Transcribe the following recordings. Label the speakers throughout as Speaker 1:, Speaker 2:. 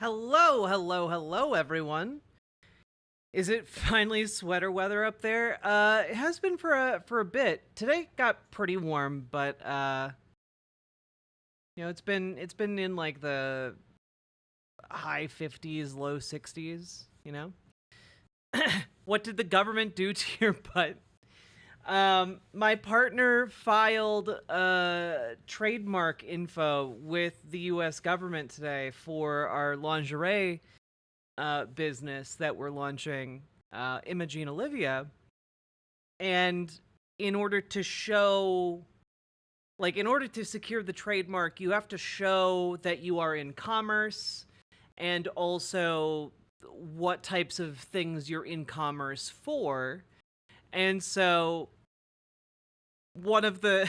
Speaker 1: Hello, hello, hello, everyone. Is it finally sweater weather up there? It has been for a bit. Today got pretty warm, but it's been in like the high 50s, low 60s, you know? What did the government do to your butt? My partner filed trademark info with the US government today for our lingerie business that we're launching, Imogene Olivia. And in order to show, in order to secure the trademark, you have to show that you are in commerce and also what types of things you're in commerce for. And so, one of the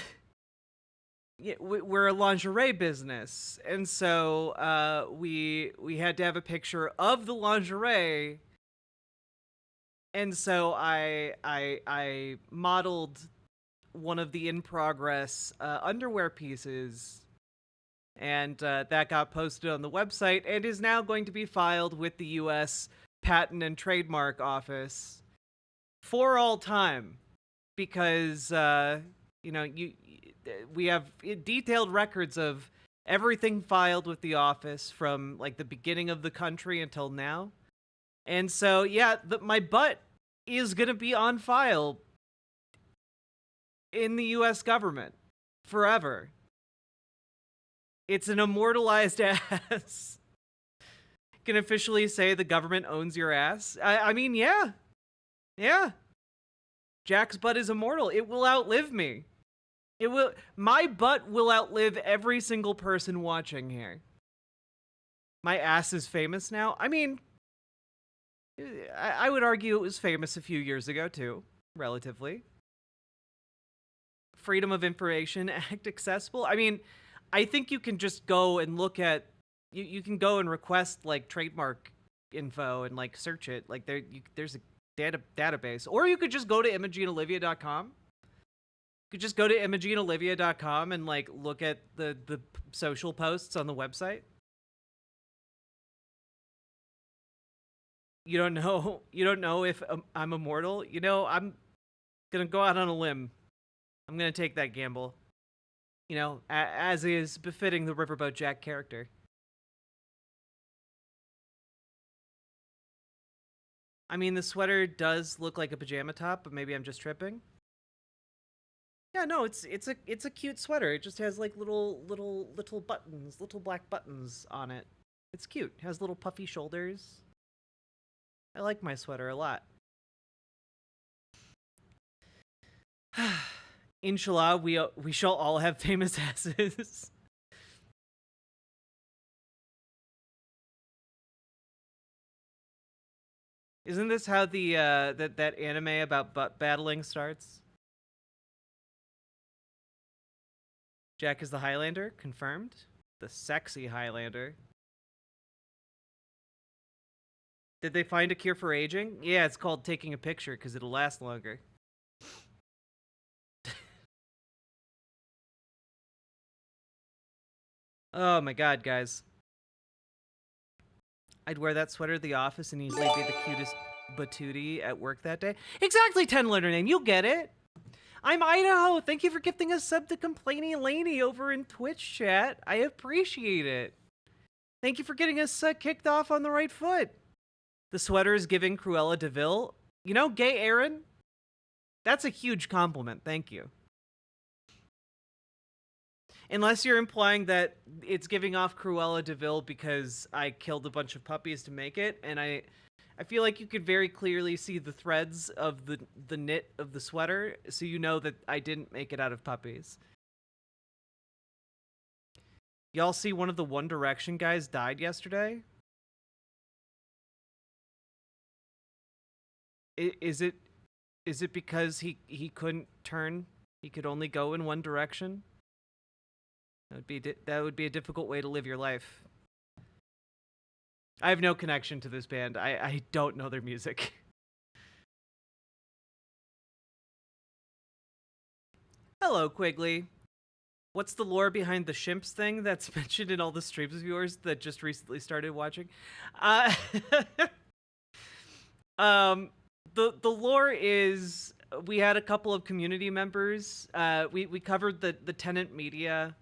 Speaker 1: we're a lingerie business, and so we had to have a picture of the lingerie, and so I modeled one of the in progress underwear pieces, and that got posted on the website and is now going to be filed with the U.S. Patent and Trademark Office for all time, because we have detailed records of everything filed with the office from like the beginning of the country until now. And so, yeah, my butt is going to be on file in the US government forever. It's an immortalized ass. Can officially say the government owns your ass. I mean, yeah. Yeah. Jack's butt is immortal. It will outlive me. My butt will outlive every single person watching here. My ass is famous now. I mean, I would argue it was famous a few years ago too, relatively. Freedom of Information Act accessible. I mean, I think you can just go and look at you can go and request like trademark info and like search it. Like there's a database, or you could just go to imogeneolivia.com. You could just go to imogeneolivia.com and like look at the social posts on the website. You don't know if I'm immortal. I'm gonna go out on a limb. I'm gonna take that gamble. As is befitting the Riverboat Jack character. I mean, the sweater does look like a pajama top, but maybe I'm just tripping. Yeah, no, it's a cute sweater. It just has like little buttons, little black buttons on it. It's cute. It has little puffy shoulders. I like my sweater a lot. Inshallah, we shall all have famous asses. Isn't this how the that anime about butt battling starts? Jack is the Highlander, confirmed. The sexy Highlander. Did they find a cure for aging? Yeah, it's called taking a picture because it'll last longer. Oh my god, guys. I'd wear that sweater to the office and easily be the cutest batootie at work that day. Exactly, 10 letter name. You'll get it. I'm Idaho. Thank you for gifting a sub to Complainy Laney over in Twitch chat. I appreciate it. Thank you for getting us kicked off on the right foot. The sweater is giving Cruella de Vil. Gay Aaron? That's a huge compliment. Thank you. Unless you're implying that it's giving off Cruella de Vil because I killed a bunch of puppies to make it, and I feel like you could very clearly see the threads of the knit of the sweater, so you know that I didn't make it out of puppies. Y'all see one of the One Direction guys died yesterday? Is it because he couldn't turn? He could only go in one direction? That would be a difficult way to live your life. I have no connection to this band. I don't know their music. Hello, Quigley. what's the lore behind the shimps thing that's mentioned in all the streams of yours that just recently started watching? Uh, the lore is we had a couple of community members. We covered the tenant media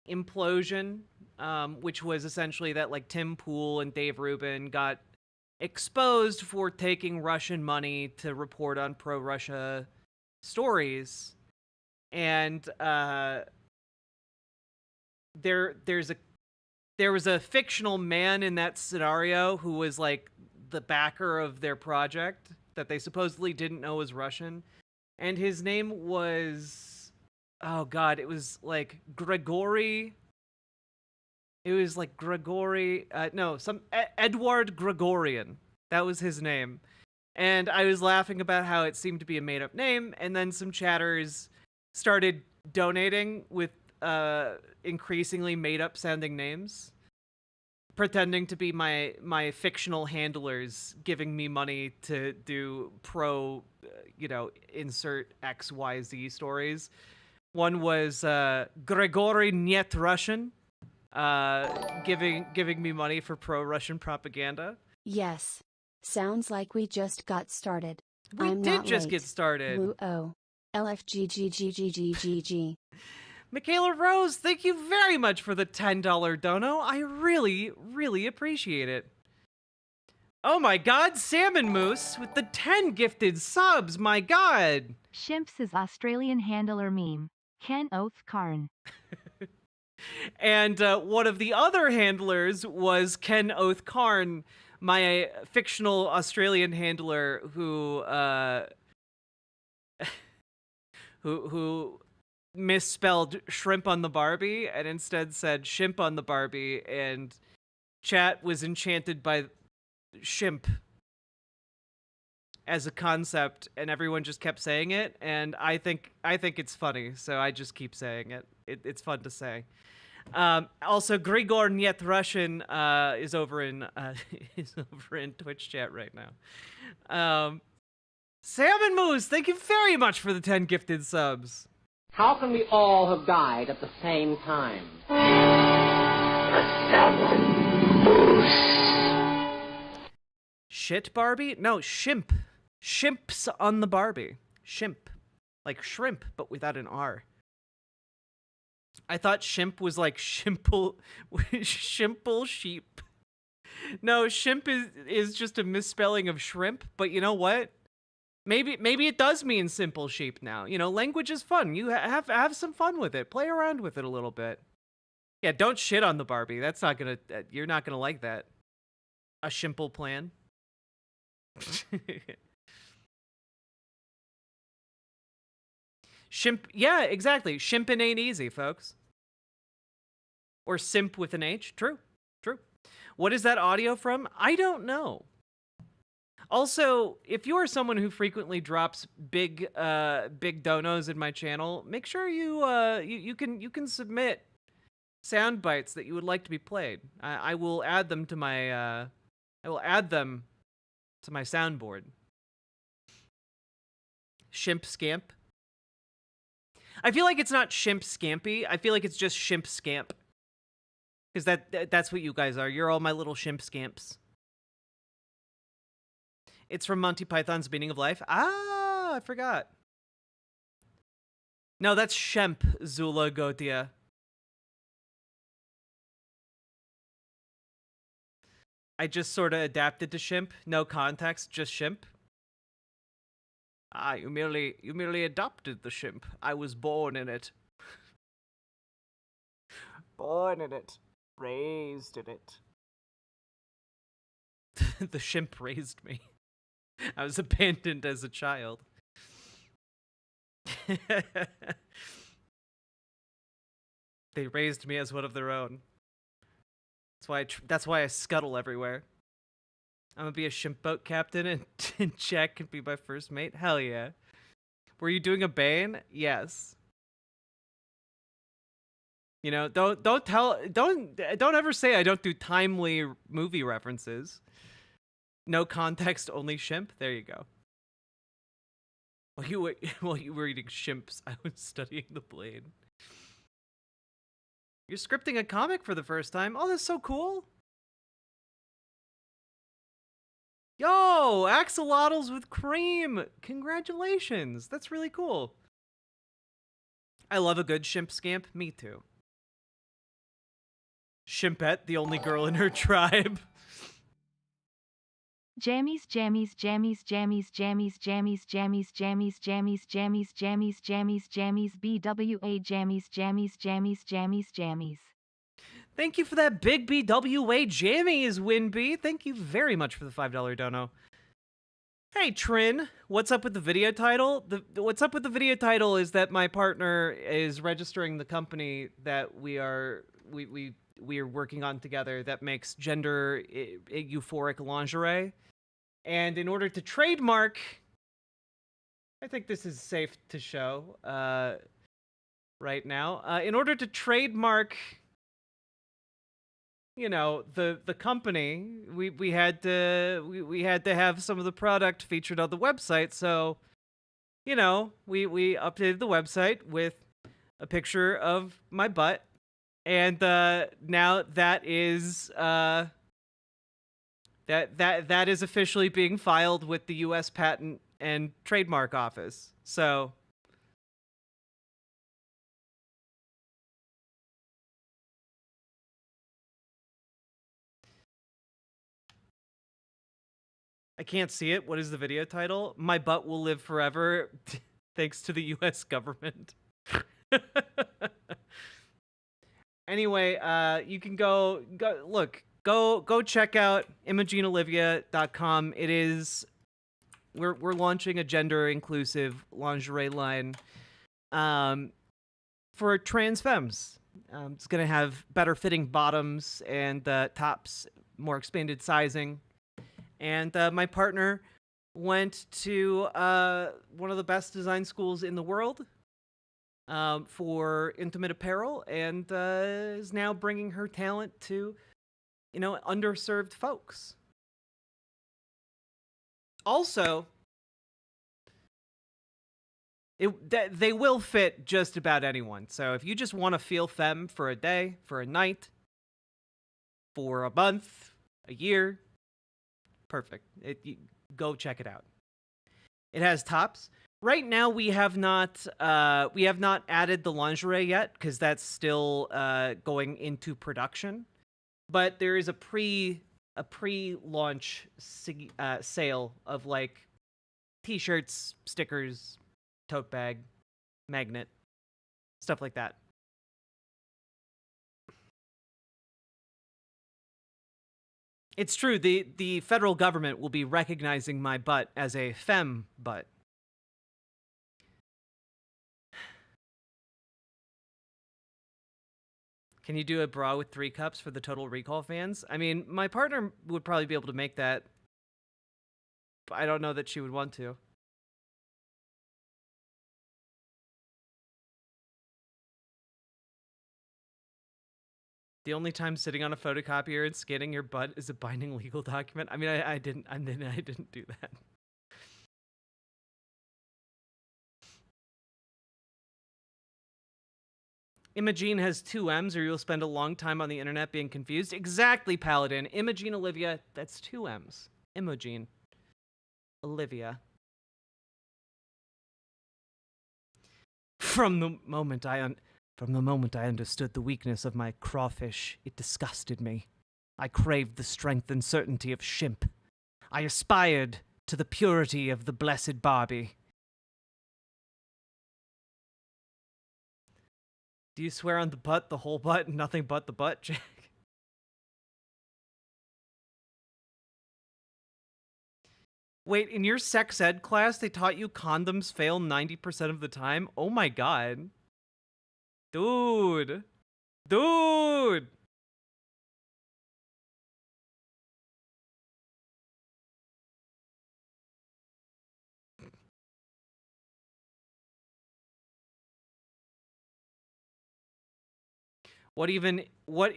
Speaker 1: implosion, which was essentially that like Tim Pool and Dave Rubin got exposed for taking Russian money to report on pro-Russia stories, and there was a fictional man in that scenario who was like the backer of their project that they supposedly didn't know was Russian, and his name was, oh god, it was like Grigory. It was like Grigory, Edward Gregorian. That was his name. And I was laughing about how it seemed to be a made-up name, and then some chatters started donating with increasingly made-up sounding names, pretending to be my fictional handlers, giving me money to do insert XYZ stories. One was Grigory Niet Russian, giving me money for pro-Russian propaganda.
Speaker 2: Yes. Sounds like we just got started.
Speaker 1: We did just get started.
Speaker 2: Woo-oh. LFGGGGGGG.
Speaker 1: Michaela Rose, thank you very much for the $10 dono. I really, really appreciate it. Oh my god, Salmon Moose with the 10 gifted subs, my god.
Speaker 3: Shimps' Australian handler meme. Ken Oath Karn.
Speaker 1: And one of the other handlers was Ken Oath Karn, my fictional Australian handler who misspelled shrimp on the Barbie and instead said shimp on the Barbie, and chat was enchanted by shimp as a concept, and everyone just kept saying it, and I think it's funny, so I just keep saying it. It's fun to say. Also, Grigor Niet Russian is over in Twitch chat right now. Salmon Moose, thank you very much for the 10 gifted subs.
Speaker 4: How can we all have died at the same time?
Speaker 1: Shit Barbie? No, shimp. Shimps on the Barbie. Shimp. Like shrimp, but without an R. I thought shimp was like shimple sheep. No, shimp is just a misspelling of shrimp, but you know what? Maybe it does mean simple sheep now. You know, language is fun. You have some fun with it. Play around with it a little bit. Yeah, don't shit on the Barbie. That's not gonna. You're not gonna like that. A shimple plan. Shimp. Yeah, exactly. Shimpin' ain't easy, folks. Or simp with an H. True. What is that audio from? I don't know. Also, if you are someone who frequently drops big donos in my channel, make sure you can submit sound bites that you would like to be played. I will add them to my soundboard. Shimp scamp. I feel like it's not shimp scampy. I feel like it's just shimp scamp. Because that's what you guys are. You're all my little shimp scamps. It's from Monty Python's Meaning of Life. Ah, I forgot. No, that's Shemp, Zula Gotia. I just sort of adapted to Shimp. No context, just Shimp. Ah, you merely adopted the Shimp. I was born in it. Born in it. Raised in it. The Shimp raised me. I was abandoned as a child. They raised me as one of their own. That's why I scuttle everywhere. I'm gonna be a shimp boat captain, and Jack can be my first mate. Hell yeah! Were you doing a Bane? Yes. You know, don't ever say I don't do timely movie references. No context, only shimp. There you go. While you were eating shimps, I was studying the blade. You're scripting a comic for the first time. Oh, that's so cool. Yo, axolotls with cream. Congratulations. That's really cool. I love a good shimp scamp. Me too. Shimpette, the only girl in her tribe.
Speaker 3: Jammies, jammies, jammies, jammies, jammies, jammies, jammies, jammies, jammies, jammies, jammies, jammies, jammies, BWA jammies, jammies, jammies, jammies, jammies.
Speaker 1: Thank you for that big BWA jammies, Winby. Thank you very much for the $5 dono. Hey Trin, what's up with the video title? What's up with the video title is that my partner is registering the company that we are working on together that makes gender euphoric lingerie. And in order to trademark, I think this is safe to show right now. In order to trademark, you know, the company, we had to have some of the product featured on the website. So, you know, we updated the website with a picture of my butt, and now that is that is officially being filed with the U.S. Patent and Trademark Office. So. I can't see it. What is the video title? My butt will live forever, thanks to the U.S. government. Anyway, you can go check out ImogeneOlivia.com. It is we're launching a gender inclusive lingerie line for trans femmes. It's gonna have better fitting bottoms and tops, more expanded sizing. And my partner went to one of the best design schools in the world for intimate apparel, and is now bringing her talent to, you know, underserved folks. Also, they will fit just about anyone. So if you just want to feel femme for a day, for a night, for a month, a year, perfect. Go check it out. It has tops. Right now we have not added the lingerie yet because that's still going into production. But there is a pre-launch sale of like t-shirts, stickers, tote bag, magnet, stuff like that. It's true, the federal government will be recognizing my butt as a femme butt. Can you do a bra with 3 cups for the Total Recall fans? I mean, my partner would probably be able to make that, but I don't know that she would want to. The only time sitting on a photocopier and scanning your butt is a binding legal document. I mean, I didn't do that. Imogene has 2 M's, or you'll spend a long time on the internet being confused. Exactly, Paladin. Imogene Olivia, that's 2 M's. Imogene Olivia. From the moment I understood the weakness of my crawfish, it disgusted me. I craved the strength and certainty of shimp. I aspired to the purity of the blessed Barbie. Do you swear on the butt, the whole butt, and nothing but the butt, Jack? Wait, in your sex ed class, they taught you condoms fail 90% of the time? Oh my god. Dude. Dude! What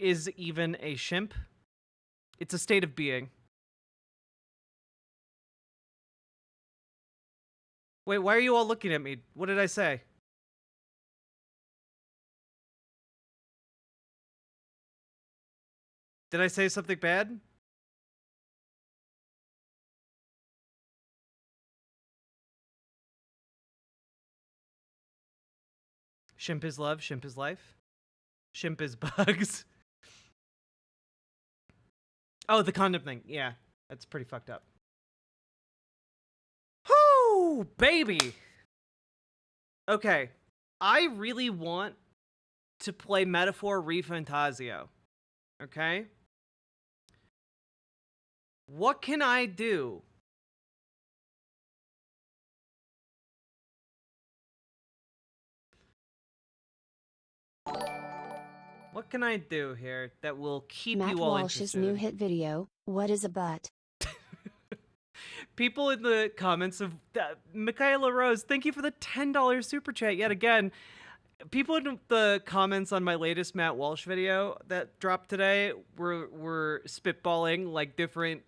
Speaker 1: is even a shimp? It's a state of being. Wait, why are you all looking at me? What did I say? Did I say something bad? Shimp is love, shimp is life. Shimp is bugs. Oh, the condom thing. Yeah, that's pretty fucked up. Whoo, baby. Okay, I really want to play Metaphor Refantasio. Okay? What can I do? What can I do here that will keep
Speaker 2: Matt
Speaker 1: you all
Speaker 2: Walsh's
Speaker 1: interested?
Speaker 2: new hit video, What is a Butt?
Speaker 1: People in the comments of Michaela Rose, thank you for the $10 super chat yet again. People in the comments on my latest Matt Walsh video that dropped today were spitballing like different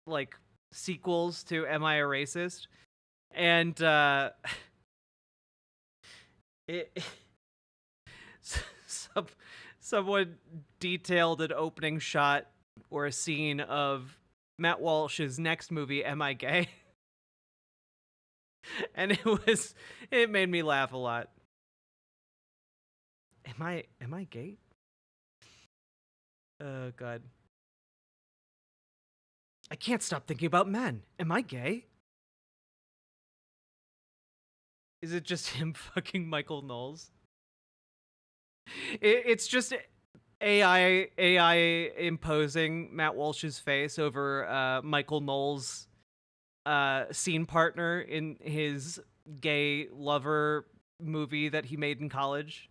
Speaker 1: like sequels to Am I a Racist? And someone detailed an opening shot or a scene of Matt Walsh's next movie, Am I Gay? And it made me laugh a lot. Am I gay? Oh god. I can't stop thinking about men. Am I gay? Is it just him fucking Michael Knowles? It's just AI imposing Matt Walsh's face over Michael Knowles' scene partner in his gay lover movie that he made in college.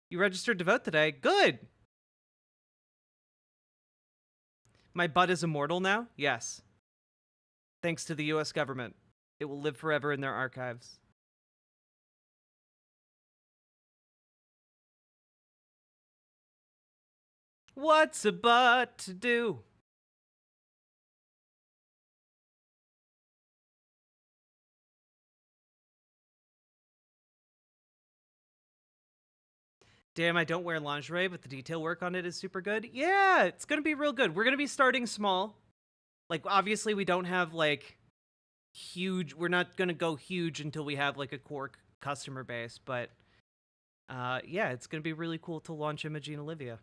Speaker 1: You registered to vote today. Good. My butt is immortal now? Yes. Thanks to the US government. It will live forever in their archives. What's a butt to do? Damn, I don't wear lingerie, but the detail work on it is super good. Yeah, it's gonna be real good. We're gonna be starting small. Like, obviously, we don't have, like, huge... We're not gonna go huge until we have, like, a core customer base, but... yeah, it's gonna be really cool to launch Imogene Olivia.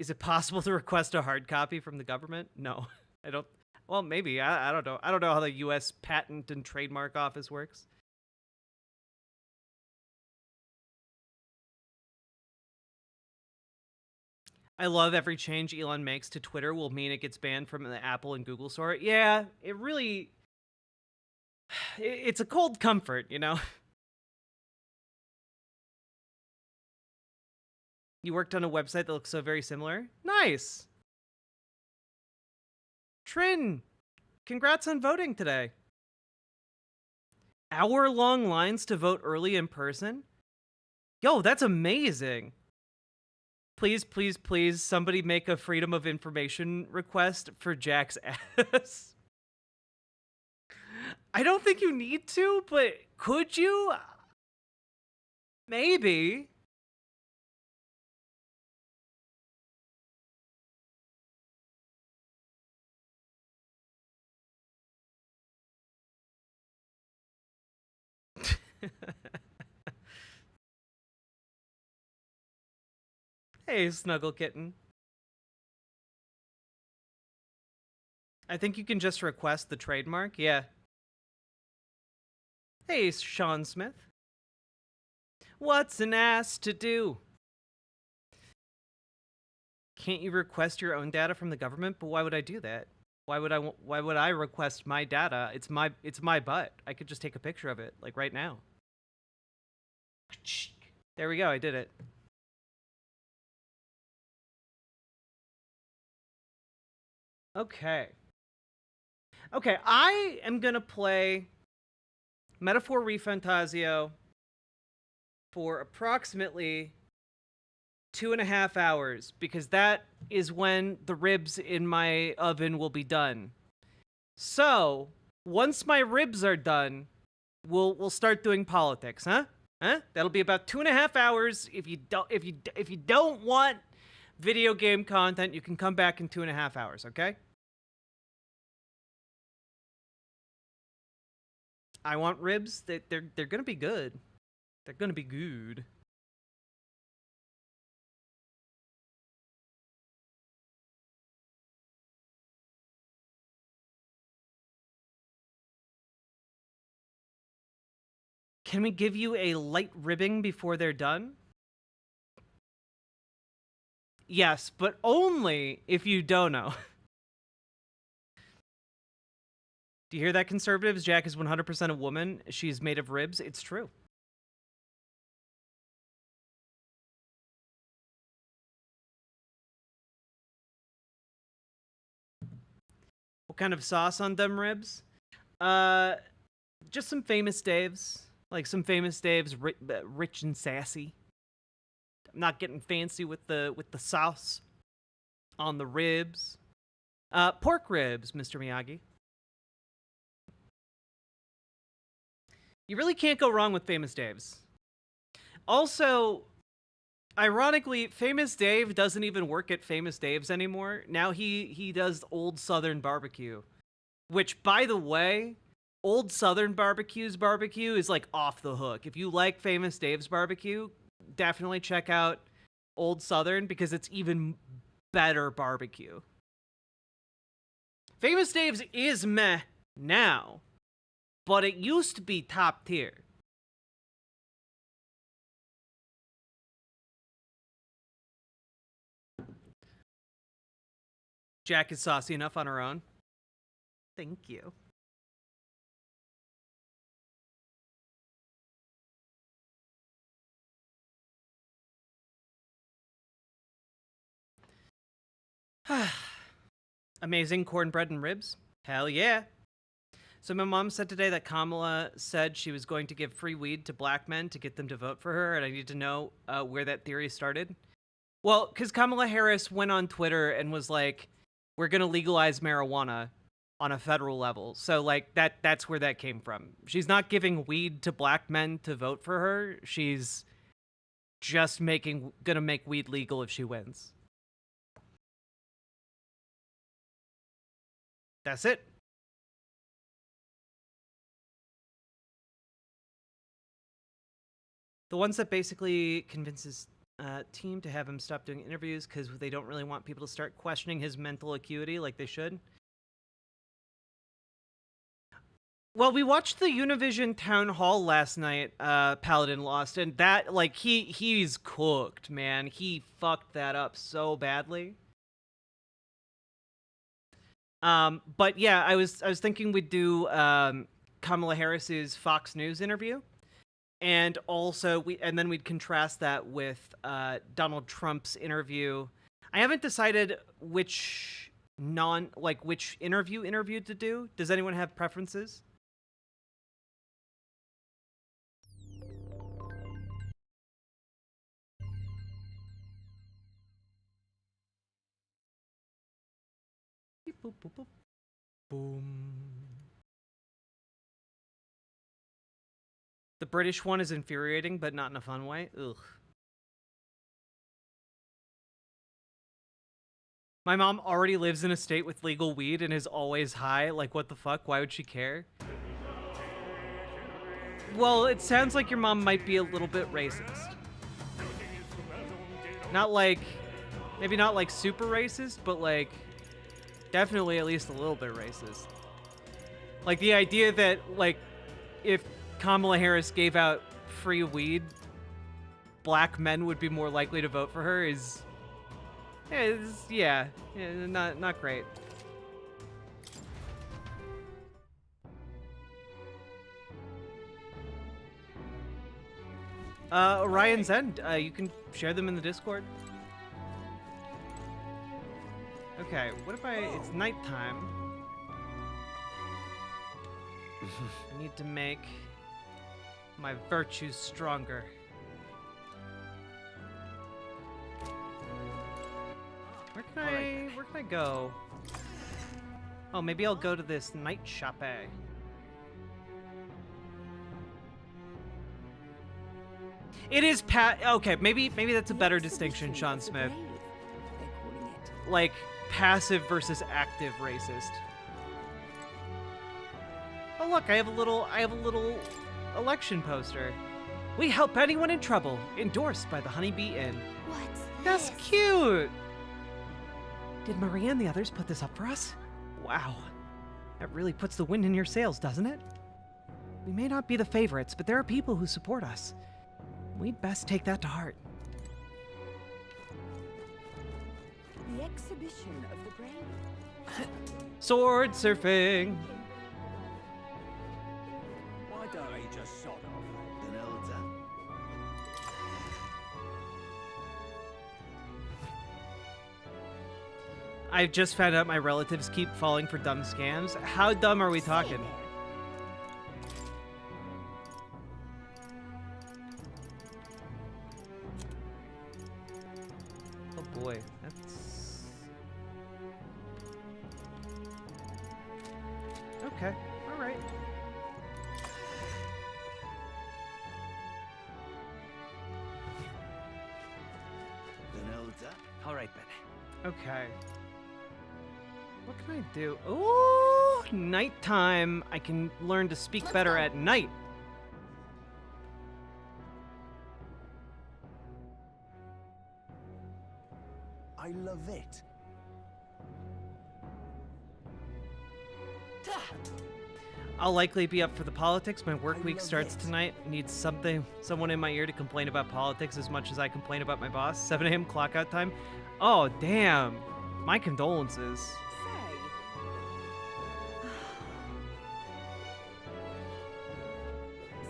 Speaker 1: Is it possible to request a hard copy from the government? No, I don't... Well, maybe. I don't know. I don't know how the U.S. Patent and Trademark Office works. I love every change Elon makes to Twitter will mean it gets banned from the Apple and Google store. Yeah, it really... It's a cold comfort, you know? You worked on a website that looks so very similar? Nice! Trin, congrats on voting today. Hour-long lines to vote early in person? Yo, that's amazing! Please, please, please, somebody make a Freedom of Information request for Jack's ass. I don't think you need to, but could you? Maybe. Hey, Snuggle Kitten. I think you can just request the trademark, yeah. Hey, Sean Smith. What's an ass to do? Can't you request your own data from the government? But why would I do that? Why would I request my data? It's my butt. I could just take a picture of it, like right now. There we go, I did it. Okay. Okay, I am gonna play Metaphor Refantasio for approximately 2.5 hours, because that is when the ribs in my oven will be done. So, once my ribs are done, we'll start doing politics, huh? Huh? That'll be about 2.5 hours. If you don't want video game content, you can come back in 2.5 hours, okay? I want ribs. They're gonna be good. They're gonna be good. Can we give you a light ribbing before they're done? Yes, but only if you don't know. Do you hear that, conservatives? Jack is 100% a woman. She's made of ribs. It's true. What kind of sauce on them ribs? Just some famous Daves. Like some famous Daves, rich and sassy. I'm not getting fancy with the sauce on the ribs. Pork ribs, Mr. Miyagi. You really can't go wrong with Famous Dave's. Also, ironically, Famous Dave doesn't even work at Famous Dave's anymore. Now he does Old Southern Barbecue, which, by the way, Old Southern Barbecue's barbecue is like off the hook. If you like Famous Dave's barbecue, definitely check out Old Southern because it's even better barbecue. Famous Dave's is meh now, but it used to be top tier. Jack is saucy enough on her own. Thank you. Amazing cornbread and ribs? Hell yeah. So my mom said today that Kamala said she was going to give free weed to black men to get them to vote for her, and I need to know where that theory started. Well, because Kamala Harris went on Twitter and was like, we're going to legalize marijuana on a federal level. So, like, that's where that came from. She's not giving weed to black men to vote for her. She's just gonna make weed legal if she wins. That's it. The ones that basically convinces team to have him stop doing interviews because they don't really want people to start questioning his mental acuity like they should. Well, we watched the Univision Town Hall last night, Paladin lost, and that, like, he's cooked, man. He fucked that up so badly. But yeah, I was thinking we'd do Kamala Harris's Fox News interview, and also then we'd contrast that with Donald Trump's interview. I haven't decided which interview to do. Does anyone have preferences? Beep, boop, boop, boop. Boom. The British one is infuriating, but not in a fun way. Ugh. My mom already lives in a state with legal weed and is always high. Like, what the fuck? Why would she care? Well, it sounds like your mom might be a little bit racist. Not like... Maybe not like super racist, but like... Definitely at least a little bit racist. Like, the idea that, like, if Kamala Harris gave out free weed, black men would be more likely to vote for her is... Yeah, not great. Orion's End, you can share them in the Discord. Okay, what if it's nighttime. I need to make my virtues stronger. Where can I go? Oh, maybe I'll go to this night shop. It is okay, maybe that's a better distinction, Sean Smith. Like passive versus active racist. Oh look, I have a little election poster. We help anyone in trouble, endorsed by the Honeybee Inn.
Speaker 2: What's
Speaker 1: That's
Speaker 2: this?
Speaker 1: cute. Did Maria and the others put this up for us? Wow. That really puts the wind in your sails, doesn't it? We may not be the favorites, but there are people who support us. We'd best take that to heart.
Speaker 5: The exhibition of the brave.
Speaker 1: Sword surfing.
Speaker 6: Why don't he just sod off? An elder.
Speaker 1: I've just found out my relatives keep falling for dumb scams. How dumb are we talking? Oh boy, that's... Okay, alright.
Speaker 6: An elder. All right then.
Speaker 1: Okay. What can I do? Ooh, nighttime. I can learn to speak better at night.
Speaker 6: I love it.
Speaker 1: I'll likely be up for the politics. My work week
Speaker 6: love
Speaker 1: starts
Speaker 6: it.
Speaker 1: tonight. Need someone in my ear to complain about politics as much as I complain about my boss. 7 a.m. clock out time. Oh, damn. My condolences.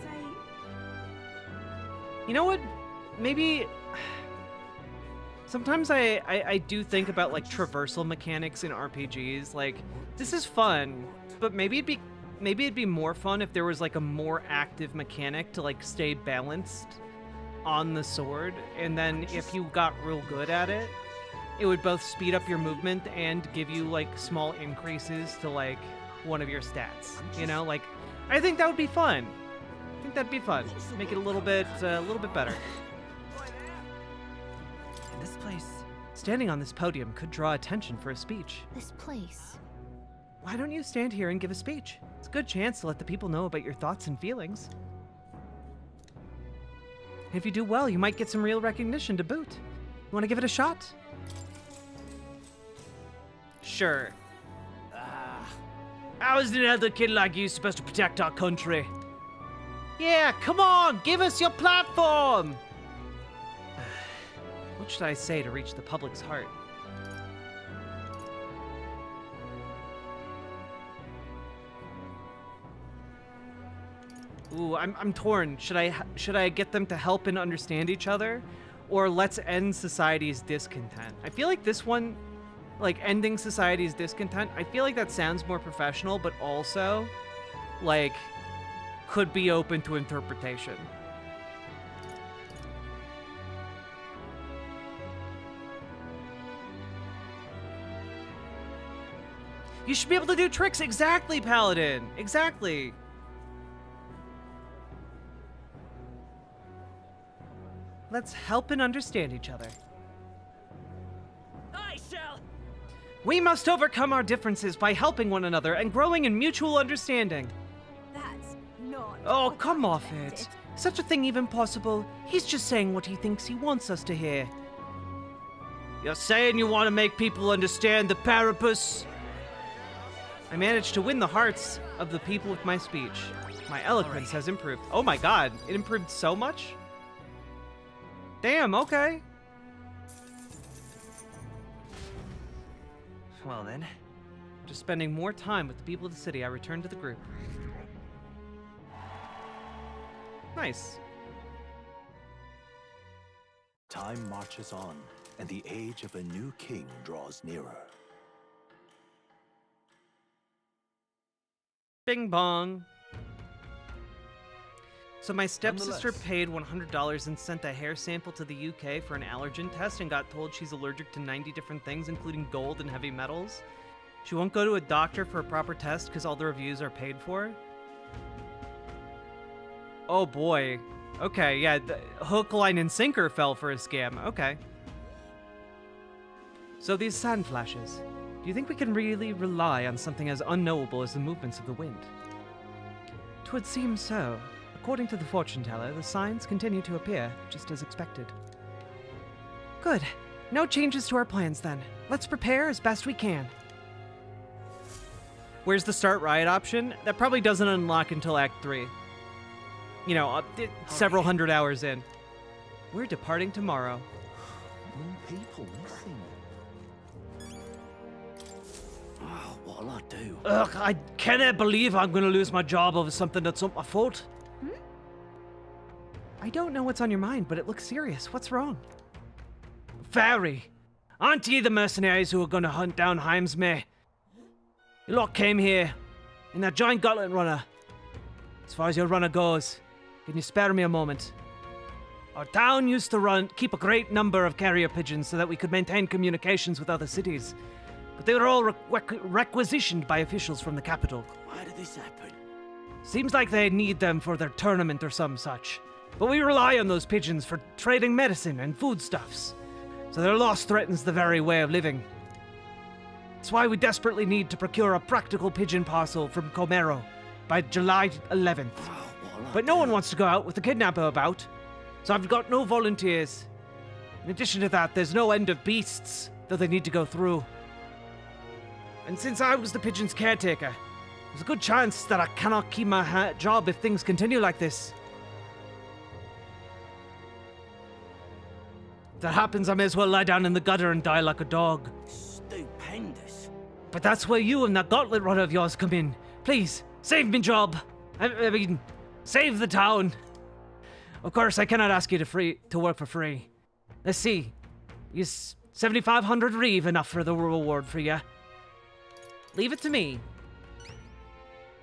Speaker 5: Say,
Speaker 1: You know what? Maybe... Sometimes I do think about, like, traversal mechanics in RPGs. Like, this is fun, but maybe it'd be more fun if there was, like, a more active mechanic to, like, stay balanced on the sword. And then if you got real good at it, it would both speed up your movement and give you, like, small increases to, like, one of your stats. You know? Like, I think that would be fun. I think that'd be fun. Make it a little bit better.
Speaker 7: This place.
Speaker 1: Standing on this podium could draw attention for a speech.
Speaker 2: This place.
Speaker 1: Why don't you stand here and give a speech? It's a good chance to let the people know about your thoughts and feelings. If you do well, you might get some real recognition to boot. You want to give it a shot? Sure. How is an elder kid like you supposed to protect our country? Yeah, come on, give us your platform! What should I say to reach the public's heart? Ooh, I'm torn. Should I get them to help and understand each other, or let's end society's discontent? I feel like this one, like ending society's discontent, I feel like that sounds more professional, but also, like, could be open to interpretation. You should be able to do tricks. Exactly, Paladin. Exactly. Let's help and understand each other.
Speaker 7: I shall.
Speaker 1: We must overcome our differences by helping one another and growing in mutual understanding.
Speaker 5: that's not.
Speaker 1: Oh,
Speaker 5: what
Speaker 1: come
Speaker 5: I
Speaker 1: off it.
Speaker 5: expected.
Speaker 1: Such a thing even possible? He's just saying what he thinks he wants us to hear. You're saying you want to make people understand the Parapus? I managed to win the hearts of the people with my speech. My eloquence has improved. Oh my god, it improved so much? Damn, okay.
Speaker 7: Well then.
Speaker 1: Just spending more time with the people of the city, I returned to the group. Nice.
Speaker 6: Time marches on, and the age of a new king draws nearer.
Speaker 1: Bing bong. So my stepsister
Speaker 6: Nonetheless.
Speaker 1: paid $100 and sent a hair sample to the UK for an allergen test and got told she's allergic to 90 different things, including gold and heavy metals. She won't go to a doctor for a proper test because all the reviews are paid for. Oh boy. Okay, yeah, the hook, line, and sinker fell for a scam. Okay. So these sand flashes, do you think we can really rely on something as unknowable as the movements of the wind? 'Twould seem so. According to the fortune teller, the signs continue to appear, just as expected. Good. No changes to our plans then. Let's prepare as best we can. Where's the start ride option? That probably doesn't unlock until Act 3. You know, several hundred hours in. We're departing tomorrow.
Speaker 6: More people missing. Oh, what'll I do?
Speaker 1: Ugh, I cannot believe I'm gonna lose my job over something that's not my fault. I don't know what's on your mind, but it looks serious. What's wrong? Very. Aren't ye the mercenaries who are gonna hunt down Heismay? You lot came here in that giant gauntlet runner. As far as your runner goes, can you spare me a moment? Our town used to keep a great number of carrier pigeons so that we could maintain communications with other cities. But they were all requisitioned by officials from the capital.
Speaker 6: Why did this happen?
Speaker 1: Seems like they need them for their tournament or some such. But we rely on those pigeons for trading medicine and foodstuffs. So their loss threatens the very way of living. That's why we desperately need to procure a practical pigeon parcel from Komero by July 11th. But no one wants to go out with the kidnapper about, so I've got no volunteers. In addition to that, there's no end of beasts that they need to go through. And since I was the pigeon's caretaker, there's a good chance that I cannot keep my job if things continue like this. If that happens, I may as well lie down in the gutter and die like a dog.
Speaker 6: Stupendous.
Speaker 1: But that's where you and that gauntlet runner of yours come in. Please, save me job. I mean, save the town. Of course, I cannot ask you to work for free. Let's see. Is 7,500 reeve enough for the reward for you? Leave it to me.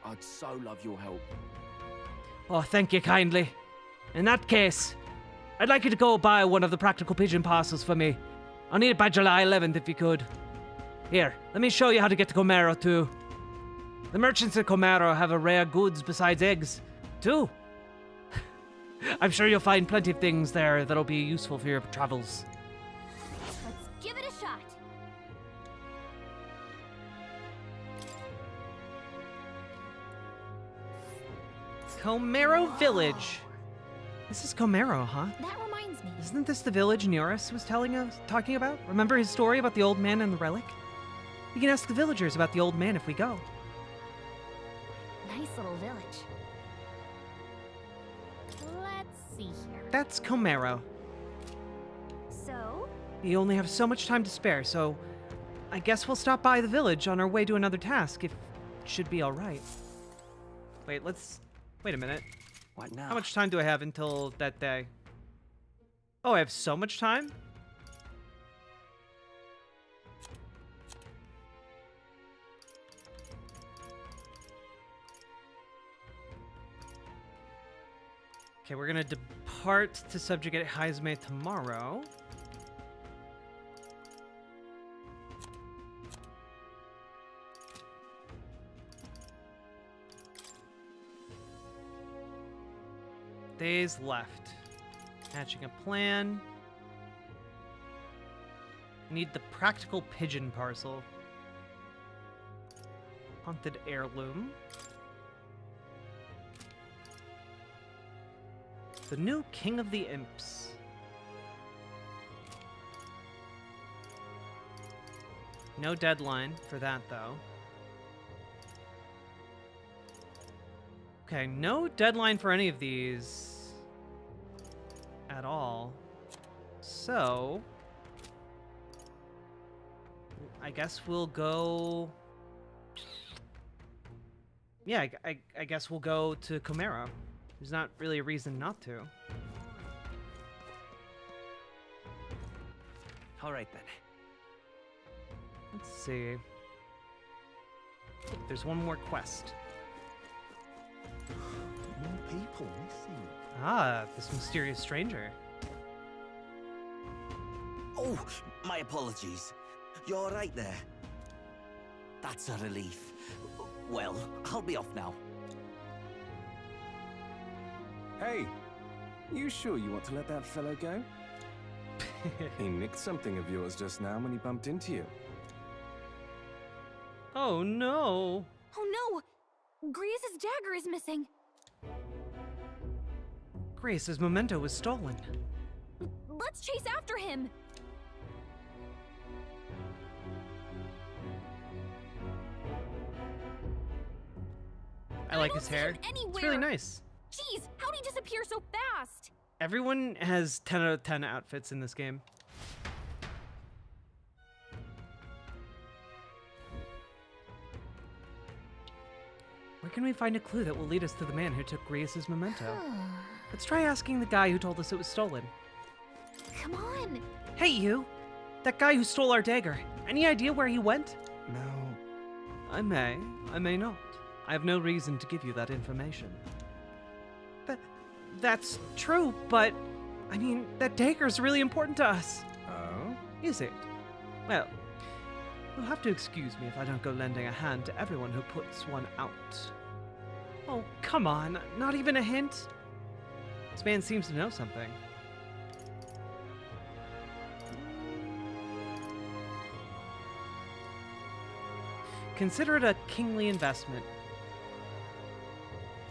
Speaker 6: I'd so love your help.
Speaker 1: Oh, thank you kindly. In that case, I'd like you to go buy one of the practical pigeon parcels for me. I'll need it by July 11th if you could. Here, let me show you how to get to Komero too. The merchants at Komero have a rare goods besides eggs, too. I'm sure you'll find plenty of things there that'll be useful for your travels.
Speaker 5: Let's give it a shot.
Speaker 1: Komero Village. This is Komero, huh?
Speaker 5: That reminds me.
Speaker 1: Isn't this the village Neoris was talking about? Remember his story about the old man and the relic? We can ask the villagers about the old man if we go.
Speaker 5: Nice little village. Let's see here.
Speaker 1: That's Komero.
Speaker 5: So,
Speaker 1: We only have so much time to spare, so I guess we'll stop by the village on our way to another task, if it should be alright. Wait a minute.
Speaker 6: What now?
Speaker 1: How much time do I have until that day? Oh, I have so much time? Okay, we're gonna depart to subjugate Heismay tomorrow. Days left. Hatching a plan. Need the practical pigeon parcel. Haunted heirloom. The new king of the imps. No deadline for that, though. Okay, no deadline for any of these at all. So, I guess we'll go... Yeah, I guess we'll go to Komero. There's not really a reason not to.
Speaker 6: All right then.
Speaker 1: Let's see. There's one more quest.
Speaker 6: More people missing.
Speaker 1: Ah, this mysterious stranger.
Speaker 7: Oh, my apologies. You're right there. That's a relief. Well, I'll be off now.
Speaker 8: Hey, You sure you want to let that fellow go? He nicked something of yours just now when he bumped into you.
Speaker 1: Oh no!
Speaker 5: Oh no! Grius's dagger is missing.
Speaker 1: Grace's memento was stolen.
Speaker 5: Let's chase after him.
Speaker 1: I like
Speaker 5: don't
Speaker 1: his
Speaker 5: see
Speaker 1: hair.
Speaker 5: him
Speaker 1: It's really
Speaker 5: anywhere.
Speaker 1: nice.
Speaker 5: Jeez, how'd he disappear so fast?
Speaker 1: Everyone has 10 out of 10 outfits in this game. Where can we find a clue that will lead us to the man who took Grius's memento? Let's try asking the guy who told us it was stolen.
Speaker 5: Come on.
Speaker 1: Hey, you! That guy who stole our dagger. Any idea where he went?
Speaker 8: No.
Speaker 1: I may not. I have no reason to give you that information. That's true, but I mean, that dagger's really important to us.
Speaker 8: Oh?
Speaker 1: Is it? Well, you'll have to excuse me if I don't go lending a hand to everyone who puts one out. Oh, come on, not even a hint? This man seems to know something. Consider it a kingly investment.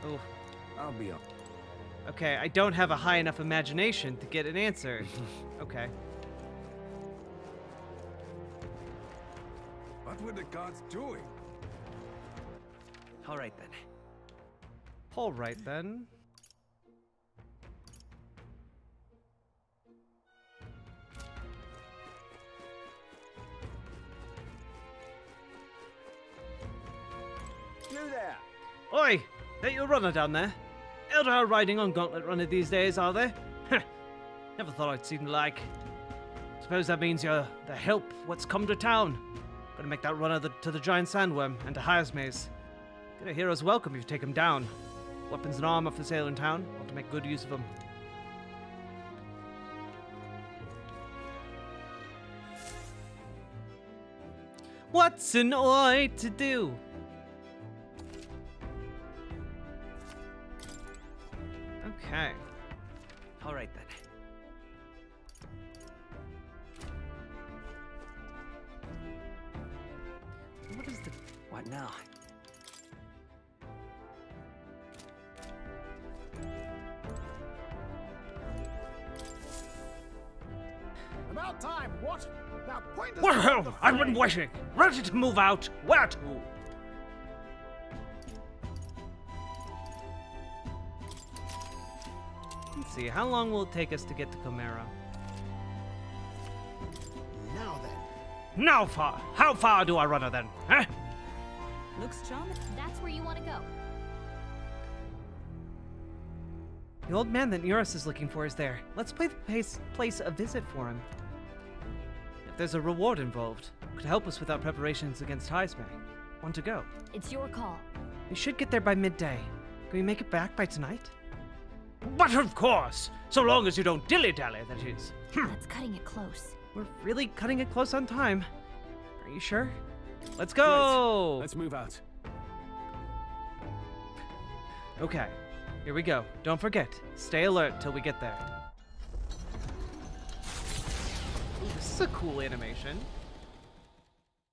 Speaker 1: Oh,
Speaker 8: I'll be up.
Speaker 1: okay, I don't have a high enough imagination to get an answer. Okay.
Speaker 8: What were the gods doing?
Speaker 7: All right then.
Speaker 1: All right then.
Speaker 6: You there!
Speaker 1: Oi! That your runner down there? Elder riding on Gauntlet Runner these days, are they? Never thought I'd see the like. Suppose that means you're the help what's come to town. Gonna make that runner to the giant Sandworm and to Heismay's. Get a hero's welcome if you take him down. Weapons and armor for sale in town. Want to make good use of them. What's an oi to do? Okay.
Speaker 7: All right then.
Speaker 1: What is the...
Speaker 7: What now?
Speaker 6: About time, what? Now point us
Speaker 1: Whoa! I've been waiting! Ready to move out! Where to? Let's see, how long will it take us to get to Komero?
Speaker 6: Now then.
Speaker 1: Now how far do I run her then? Huh?
Speaker 5: Looks charming. That's where you want to go.
Speaker 1: The old man that Eurus is looking for is there. Let's place a visit for him. If there's a reward involved, it could help us with our preparations against Heismay. Want to go?
Speaker 5: It's your call.
Speaker 1: We should get there by midday. Can we make it back by tonight? But of course! So long as you don't dilly-dally, that is.
Speaker 5: That's cutting it close.
Speaker 1: We're really cutting it close on time. Are you sure? Let's go!
Speaker 8: Let's move out.
Speaker 1: Okay, here we go. Don't forget, stay alert till we get there. Ooh, this is a cool animation.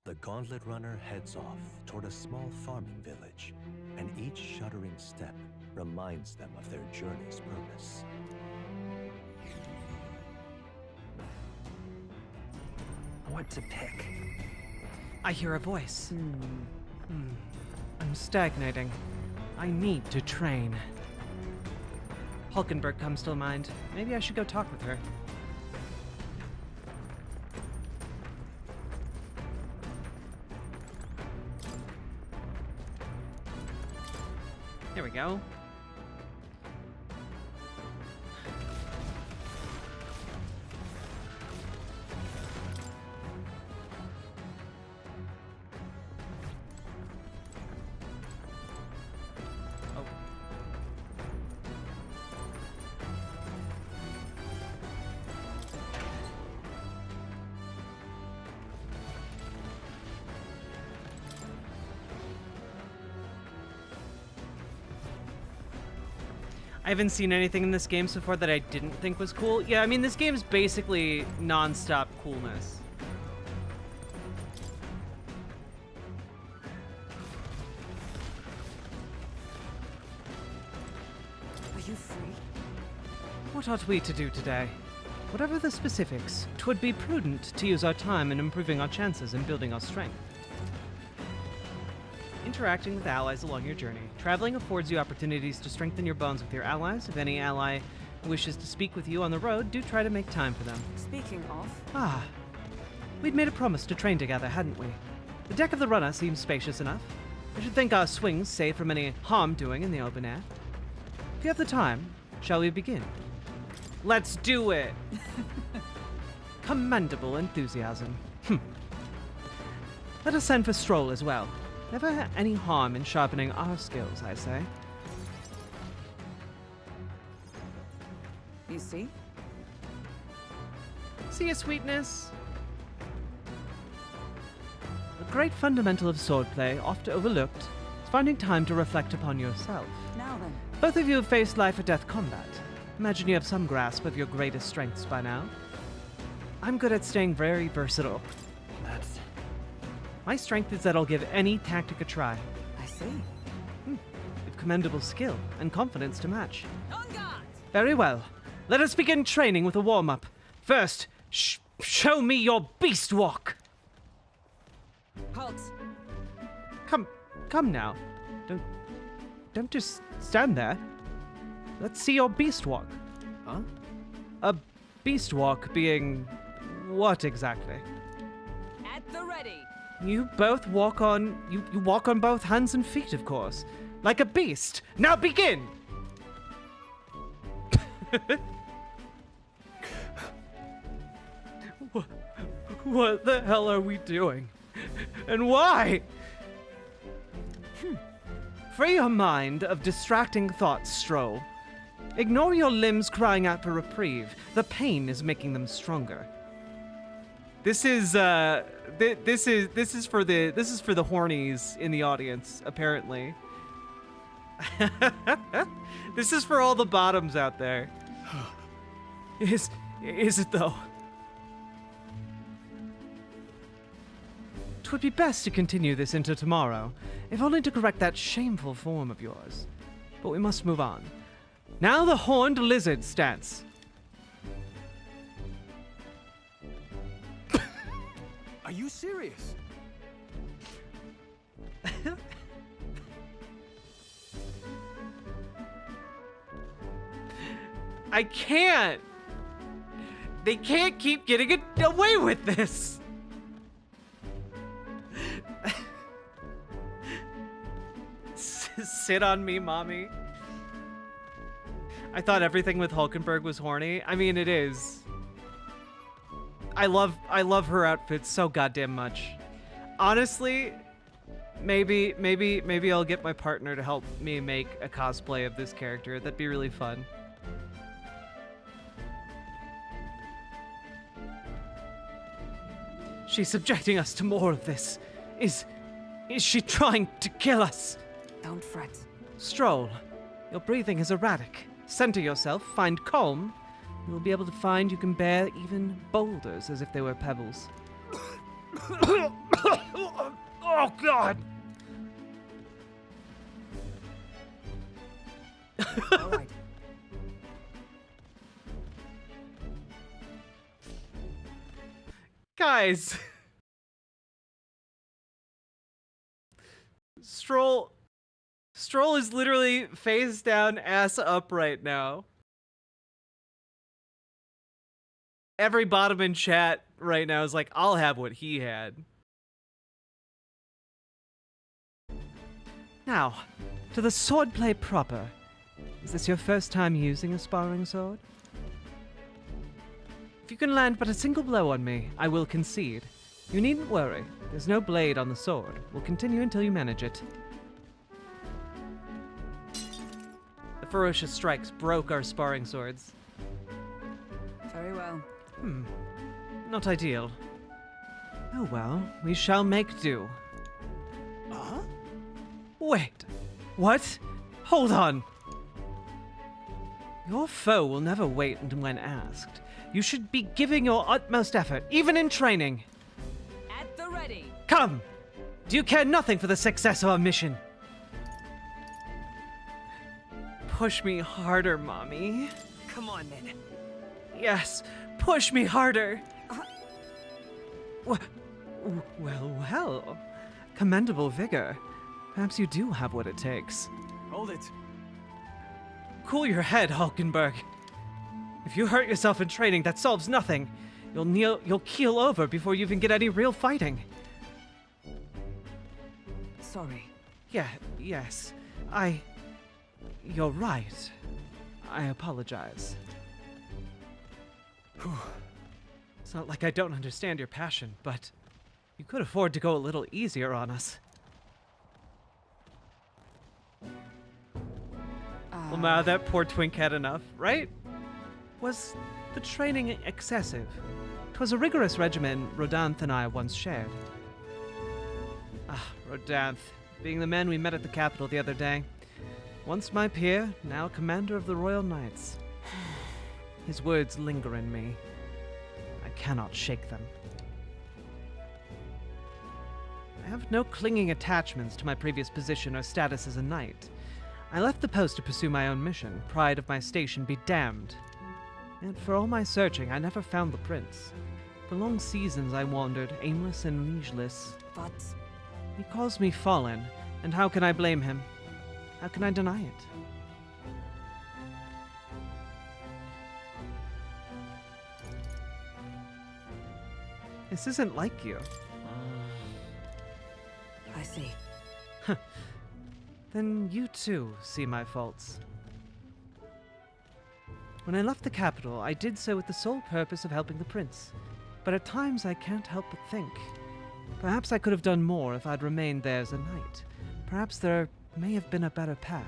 Speaker 6: The Gauntlet Runner heads off toward a small farming village, and each shuddering step reminds them of their journey's purpose.
Speaker 7: What to pick?
Speaker 1: I hear a voice. I'm stagnating. I need to train. Hulkenberg comes to mind. Maybe I should go talk with her. There we go. Oh. haven't seen anything in this game so far that I didn't think was cool. Yeah, I mean, this game's basically non-stop coolness.
Speaker 9: Are you free?
Speaker 1: What ought we to do today? Whatever the specifics, 'twould be prudent to use our time in improving our chances and building our strength. Interacting with allies along your journey. Traveling affords you opportunities to strengthen your bonds with your allies. If any ally wishes to speak with you on the road, do try to make time for them.
Speaker 9: Speaking of,
Speaker 1: Ah, we'd made a promise to train together, hadn't we? The deck of the runner seems spacious enough. I should think our swings safe from any harm doing in the open air. If you have the time, shall we begin? Let's do it! Commendable enthusiasm. Let us send for Stroll as well. Never any harm in sharpening our skills, I say.
Speaker 9: you see?
Speaker 1: See your sweetness? A great fundamental of swordplay, oft overlooked, is finding time to reflect upon yourself.
Speaker 9: Now then.
Speaker 1: Both of you have faced life or death combat. Imagine you have some grasp of your greatest strengths by now. I'm good at staying very versatile. My strength is that I'll give any tactic a try.
Speaker 9: I see.
Speaker 1: You've commendable skill and confidence to match. Very well. Let us begin training with a warm-up. First, show me your beast walk.
Speaker 9: Halt!
Speaker 1: Come now. Don't just stand there. Let's see your beast walk.
Speaker 8: Huh?
Speaker 1: A beast walk being what exactly?
Speaker 9: At the ready!
Speaker 1: You both walk on you walk on both hands and feet, of course. Like a beast. Now begin! What the hell are we doing? And why? Free your mind of distracting thoughts, Stroll. Ignore your limbs crying out for reprieve. The pain is making them stronger. This is this is for the hornies in the audience, apparently. This is for all the bottoms out there. Is it though? 'Twould be best to continue this into tomorrow, if only to correct that shameful form of yours. But we must move on. Now the horned lizard stance.
Speaker 8: Are you serious?
Speaker 1: I can't. They can't keep getting away with this. Sit on me, mommy. I thought everything with Hulkenberg was horny. I mean, it is. I love her outfit so goddamn much. Honestly, maybe I'll get my partner to help me make a cosplay of this character. That'd be really fun. She's subjecting us to more of this. Is she trying to kill us?
Speaker 9: Don't fret.
Speaker 1: Stroll, your breathing is erratic. Center yourself, find calm. You will be able to find you can bear even boulders as if they were pebbles. Oh, God!
Speaker 9: All right.
Speaker 1: Guys! Stroll is literally face down, ass up right now. Every bottom in chat right now is like, I'll have what he had. Now, to the swordplay proper. Is this your first time using a sparring sword? If you can land but a single blow on me, I will concede. You needn't worry. There's no blade on the sword. We'll continue until you manage it. The ferocious strikes broke our sparring swords.
Speaker 9: Very well.
Speaker 1: Not ideal. Oh well, we shall make do.
Speaker 8: Huh?
Speaker 1: Wait. What? Hold on. Your foe will never wait until when asked. You should be giving your utmost effort, even in training.
Speaker 9: At the ready.
Speaker 1: Come! Do you care nothing for the success of our mission? Push me harder, Mommy.
Speaker 9: Come on, then.
Speaker 1: Yes, push me harder. Well. Commendable vigor. Perhaps you do have what it takes.
Speaker 8: Hold it.
Speaker 1: Cool your head, Hulkenberg. If you hurt yourself in training, that solves nothing. You'll keel over before you even get any real fighting.
Speaker 9: Sorry.
Speaker 1: Yes. You're right. I apologize. It's not like I don't understand your passion, but you could afford to go a little easier on us. Well, now that poor twink had enough, right? Was the training excessive? 'Twas a rigorous regimen Rodanth and I once shared. Rodanth, being the man we met at the capital the other day. Once my peer, now commander of the Royal Knights. His words linger in me. I cannot shake them. I have no clinging attachments to my previous position or status as a knight. I left the post to pursue my own mission, pride of my station be damned. Yet for all my searching, I never found the prince. For long seasons I wandered, aimless and liegeless.
Speaker 9: But
Speaker 1: He calls me fallen, and how can I blame him? How can I deny it? This isn't like you.
Speaker 9: I see.
Speaker 1: Then you too see my faults. When I left the capital, I did so with the sole purpose of helping the prince. But at times I can't help but think. Perhaps I could have done more if I'd remained there as a knight. Perhaps there may have been a better path.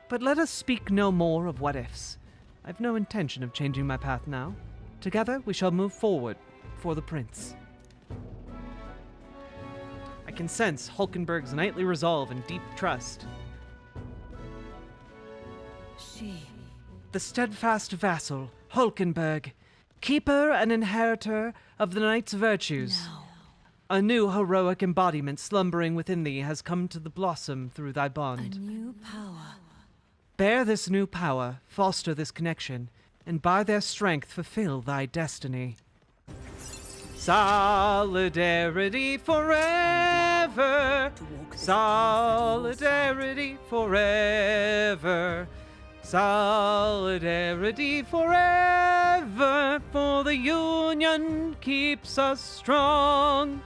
Speaker 1: But let us speak no more of what ifs. I've no intention of changing my path now. Together we shall move forward for the prince. I can sense Hulkenberg's knightly resolve and deep trust. The steadfast vassal, Hulkenberg, keeper and inheritor of the knight's virtues.
Speaker 5: No.
Speaker 1: A new heroic embodiment slumbering within thee has come to the blossom through thy
Speaker 5: A
Speaker 1: bond.
Speaker 5: new power.
Speaker 1: Bear this new power, foster this connection, and by their strength fulfill thy destiny. Solidarity forever! Solidarity forever! Solidarity forever! For the union keeps us strong!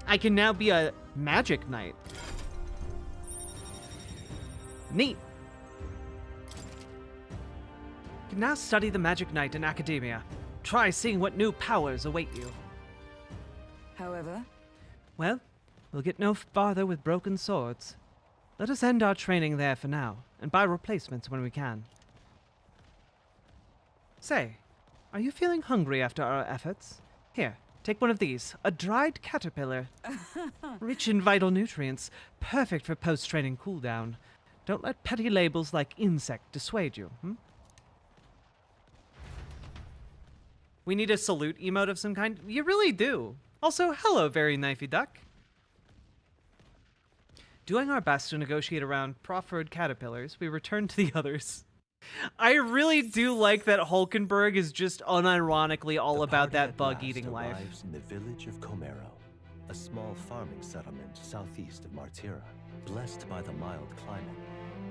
Speaker 1: I can now be a magic knight. Neat. You can now study the Magic Knight in academia. Try seeing what new powers await you.
Speaker 9: However,
Speaker 1: Well, we'll get no farther with broken swords. Let us end our training there for now, and buy replacements when we can. Say, are you feeling hungry after our efforts? Here, take one of these, a dried caterpillar. Rich in vital nutrients, perfect for post-training cooldown. Don't let petty labels like insect dissuade you, We need a salute emote of some kind? You really do. Also, hello, very knifey duck. Doing our best to negotiate around proffered caterpillars, we return to the others. I really do like that Hulkenberg is just unironically all about that bug-eating life.
Speaker 6: Arrives in the village of Komero, a small farming settlement southeast of Martira. Blessed by the mild climate,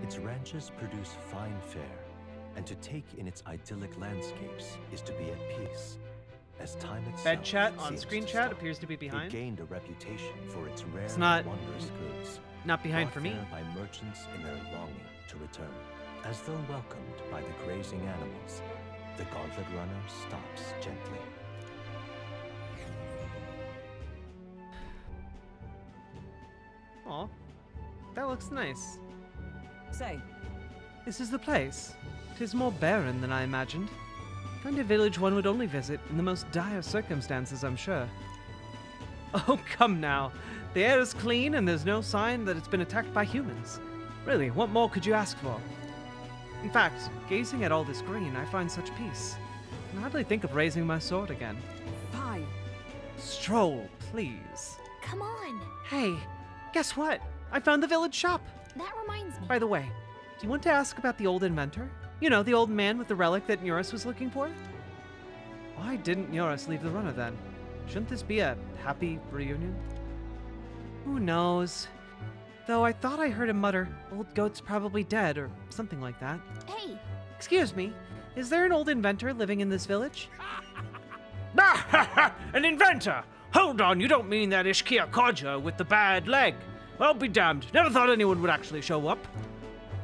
Speaker 6: its ranches produce fine fare, and to take in its idyllic landscapes is to be at peace. As time itself
Speaker 1: Bed chat on
Speaker 6: seems
Speaker 1: screen
Speaker 6: to
Speaker 1: chat
Speaker 6: stop,
Speaker 1: appears to be
Speaker 6: it
Speaker 1: behind.
Speaker 6: gained a reputation for its rare
Speaker 1: It's not-
Speaker 6: and wondrous goods.
Speaker 1: Not behind
Speaker 6: brought
Speaker 1: for me.
Speaker 6: there by merchants in their longing to return. As though welcomed by the grazing animals, the gauntlet runner stops gently.
Speaker 1: Aw, that looks nice.
Speaker 9: say,
Speaker 1: This is the place. 'Tis more barren than I imagined. Kind of village one would only visit in the most dire circumstances, I'm sure. Oh, come now. The air is clean and there's no sign that it's been attacked by humans. Really, what more could you ask for? In fact, gazing at all this green, I find such peace. I can hardly think of raising my sword again.
Speaker 9: Fine.
Speaker 1: Stroll, please.
Speaker 5: Come on.
Speaker 1: Hey, guess what? I found the village shop.
Speaker 5: That reminds me.
Speaker 1: By the way, do you want to ask about the old inventor? You know, the old man with the relic that Neuros was looking for? Why didn't Neuros leave the runner then? Shouldn't this be a happy reunion? Who knows? Though I thought I heard him mutter, old goat's probably dead, or something like that.
Speaker 5: Hey,
Speaker 1: Excuse me, is there an old inventor living in this village?
Speaker 10: An inventor! Hold on, you don't mean that Ishkia Kodja with the bad leg. Well, be damned. Never thought anyone would actually show up.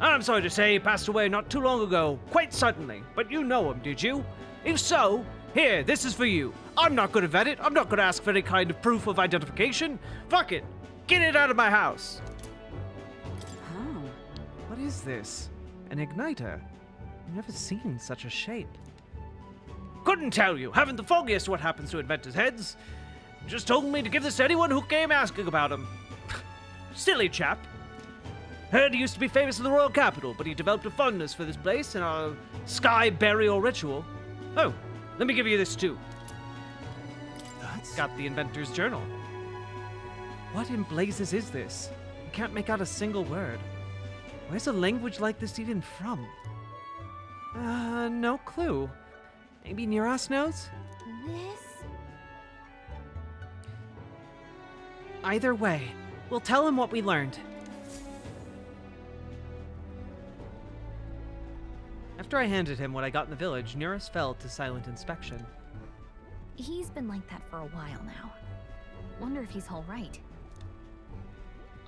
Speaker 10: I'm sorry to say he passed away not too long ago, quite suddenly. But you know him, did you? If so, here, this is for you. I'm not gonna vet it. I'm not gonna ask for any kind of proof of identification. Fuck it. Get it out of my house.
Speaker 9: Oh.
Speaker 1: What is this? An igniter? I've never seen such a shape.
Speaker 10: Couldn't tell you. Haven't the foggiest what happens to inventors' heads. Just told me to give this to anyone who came asking about him. Silly chap. Heard he used to be famous in the royal capital, but he developed a fondness for this place and our sky burial ritual. Oh, let me give you this too.
Speaker 1: It's got the inventor's journal. What in blazes is this? I can't make out a single word. Where's a language like this even from? No clue. Maybe Neuros knows?
Speaker 5: this?
Speaker 1: Either way, we'll tell him what we learned. After I handed him what I got in the village, Neuros fell to silent inspection.
Speaker 5: He's been like that for a while now. Wonder if he's all right.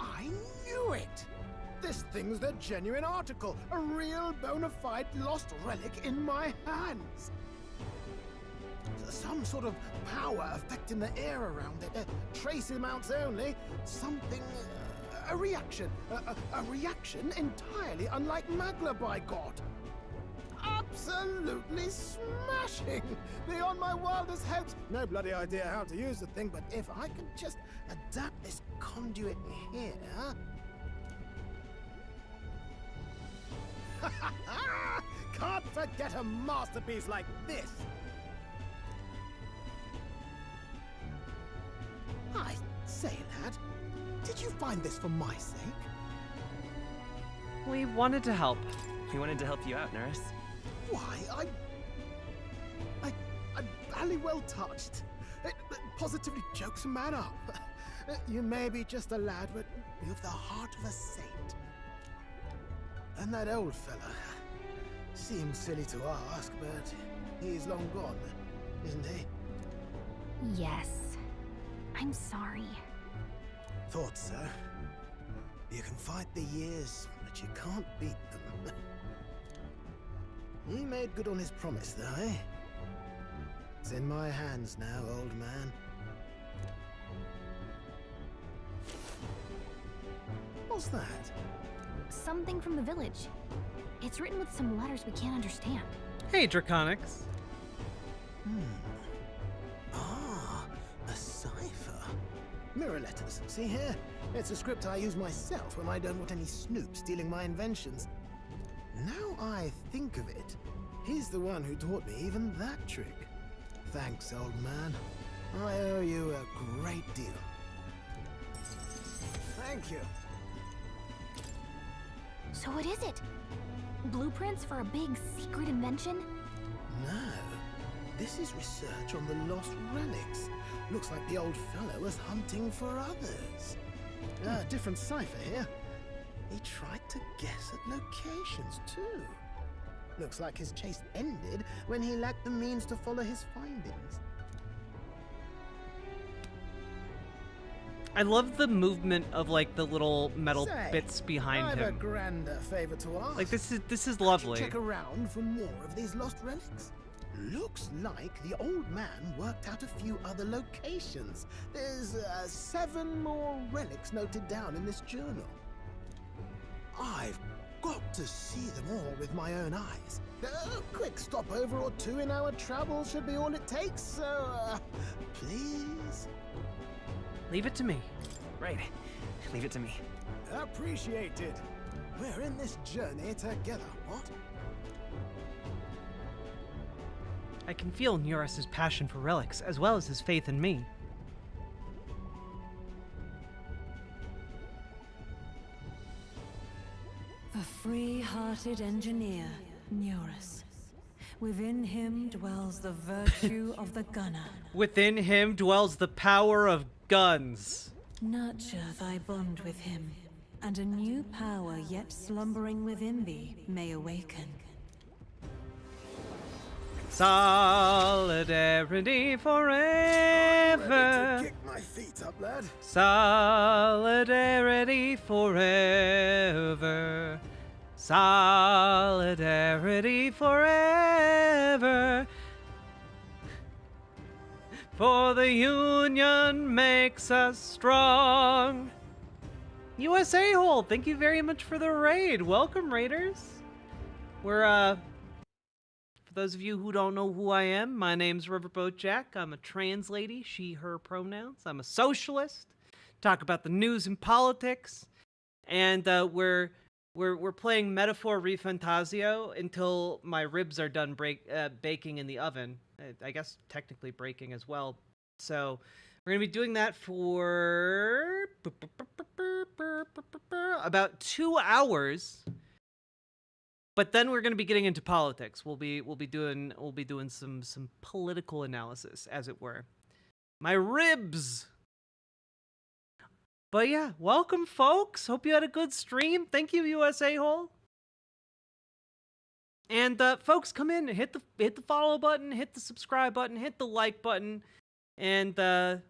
Speaker 11: I knew it! This thing's the genuine article, a real bona fide lost relic in my hands. Some sort of power affecting the air around it, trace amounts only, something, a reaction, a reaction entirely unlike Magla, by God. Absolutely smashing! Beyond my wildest hopes. No bloody idea how to use the thing, but if I can just adapt this conduit here... Can't forget a masterpiece like this! I say, lad, did you find this for my sake?
Speaker 1: We wanted to help.
Speaker 12: We wanted to help you out, Nurse.
Speaker 11: Why, I'm barely well touched. It positively jokes a man up. You may be just a lad, but you've the heart of a saint. And that old fella seems silly to ask, but he's long gone, isn't he?
Speaker 5: Yes. I'm sorry.
Speaker 11: Thought so. You can fight the years, but you can't beat them. He made good on his promise, though, eh? It's in my hands now, old man. What's that?
Speaker 5: Something from the village. It's written with some letters we can't understand.
Speaker 1: Hey, Draconics.
Speaker 11: Ah, a cipher. Mirror letters, see here? It's a script I use myself when I don't want any snoop stealing my inventions. Now I think of it, he's the one who taught me even that trick. Thanks, old man. I owe you a great deal. Thank you.
Speaker 5: So what is it? Blueprints for a big secret invention?
Speaker 11: No. This is research on the lost relics. Looks like the old fellow was hunting for others. Different cipher here. He tried to guess at locations, too. Looks like his chase ended when he lacked the means to follow his findings.
Speaker 1: I love the movement of like the little metal
Speaker 11: Say,
Speaker 1: bits behind
Speaker 11: I've
Speaker 1: him.
Speaker 11: a grander favor to ask.
Speaker 1: Like this is
Speaker 11: Could
Speaker 1: lovely.
Speaker 11: you check around for more of these lost relics? Looks like the old man worked out a few other locations. There's 7 more relics noted down in this journal. I've got to see them all with my own eyes. A quick stopover or 2 in our travels should be all it takes, so please?
Speaker 1: Leave it to me.
Speaker 12: Right. Leave it to me.
Speaker 11: Appreciated. We're in this journey together, what?
Speaker 1: I can feel Neuras's passion for relics, as well as his faith in me.
Speaker 9: The free-hearted engineer, Neurus. Within him dwells the virtue of the gunner.
Speaker 1: Within him dwells the power of guns.
Speaker 9: Nurture thy bond with him, and a new power yet slumbering within thee may awaken.
Speaker 1: Solidarity forever.
Speaker 11: Ready to kick my feet up, lad.
Speaker 1: Solidarity forever. Solidarity forever. For the union makes us strong. USA Hole, thank you very much for the raid. Welcome, Raiders. We're, for those of you who don't know who I am, my name's Riverboat Jack. I'm a trans lady, she, her pronouns. I'm a socialist. Talk about the news and politics. And we're playing Metaphor Refantasio until my ribs are done baking in the oven. I guess technically breaking as well. So we're going to be doing that for about 2 hours. But then we're going to be getting into politics. We'll be doing some political analysis, as it were. My ribs. But yeah, welcome, folks. Hope you had a good stream. Thank you, USA Hole. And folks, come in and hit the follow button, hit the subscribe button, hit the like button. And for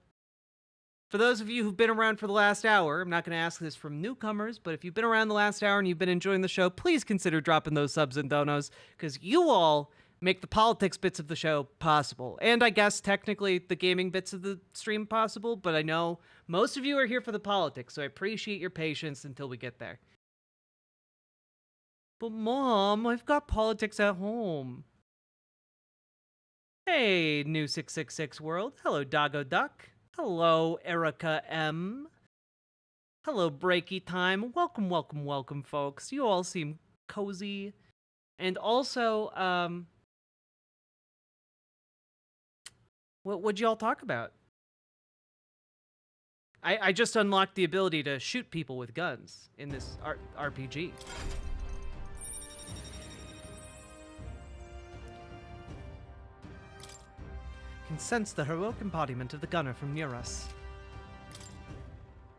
Speaker 1: those of you who've been around for the last hour, I'm not going to ask this from newcomers, but if you've been around the last hour and you've been enjoying the show, please consider dropping those subs and donos, because you all make the politics bits of the show possible. And I guess technically the gaming bits of the stream possible, but I know most of you are here for the politics, so I appreciate your patience until we get there. But Mom, I've got politics at home. Hey, New 666 World. Hello, Doggo Duck. Hello, Erica M. Hello, Breaky Time. Welcome, welcome, welcome, folks. You all seem cozy. And also, what'd y'all talk about? I just unlocked the ability to shoot people with guns in this RPG. Can sense the heroic embodiment of the gunner from near us.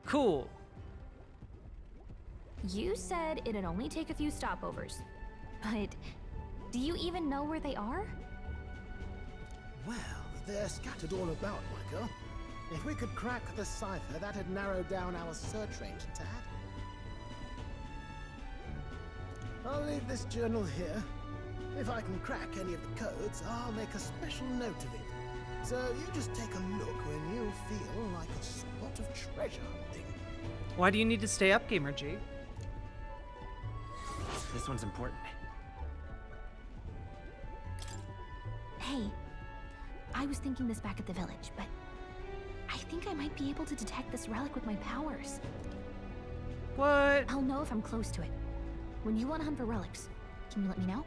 Speaker 1: Cool.
Speaker 5: You said it'd only take a few stopovers, but do you even know where they are?
Speaker 11: Well, they're scattered all about, my girl. If we could crack the cipher, that'd narrow down our search range a tad. I'll leave this journal here. If I can crack any of the codes, I'll make a special note of it. So you just take a look when you feel like a spot of treasure hunting.
Speaker 1: Why do you need to stay up, Gamer G?
Speaker 12: This one's important.
Speaker 5: Hey, I was thinking this back at the village, but I think I might be able to detect this relic with my powers.
Speaker 1: What?
Speaker 5: I'll know if I'm close to it. When you want to hunt for relics, can you let me know?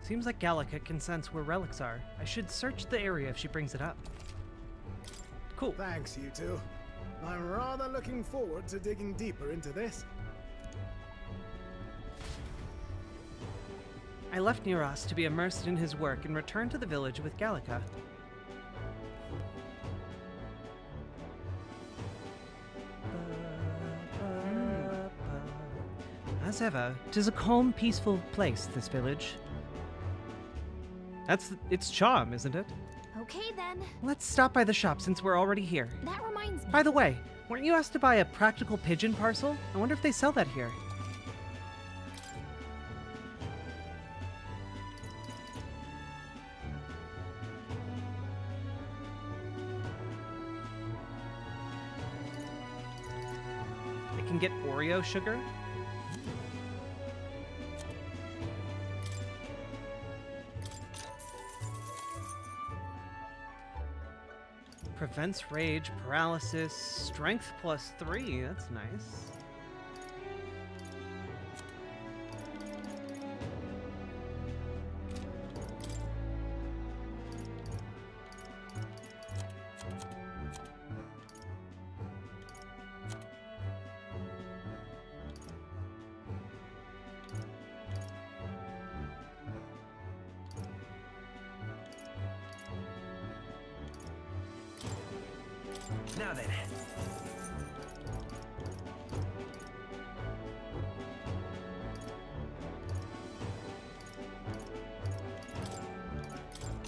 Speaker 1: Seems like Gallica can sense where relics are. I should search the area if she brings it up. Cool.
Speaker 11: Thanks, you two. I'm rather looking forward to digging deeper into this.
Speaker 1: I left Neuros to be immersed in his work and returned to the village with Gallica. As ever, 'tis a calm, peaceful place, this village. That's its charm, isn't it?
Speaker 5: Okay, then.
Speaker 1: Let's stop by the shop since we're already here.
Speaker 5: That reminds me.
Speaker 1: By the way, weren't you asked to buy a practical pigeon parcel? I wonder if they sell that here. I can get Oreo sugar? Prevents rage, paralysis, strength +3. That's nice.
Speaker 12: Now then.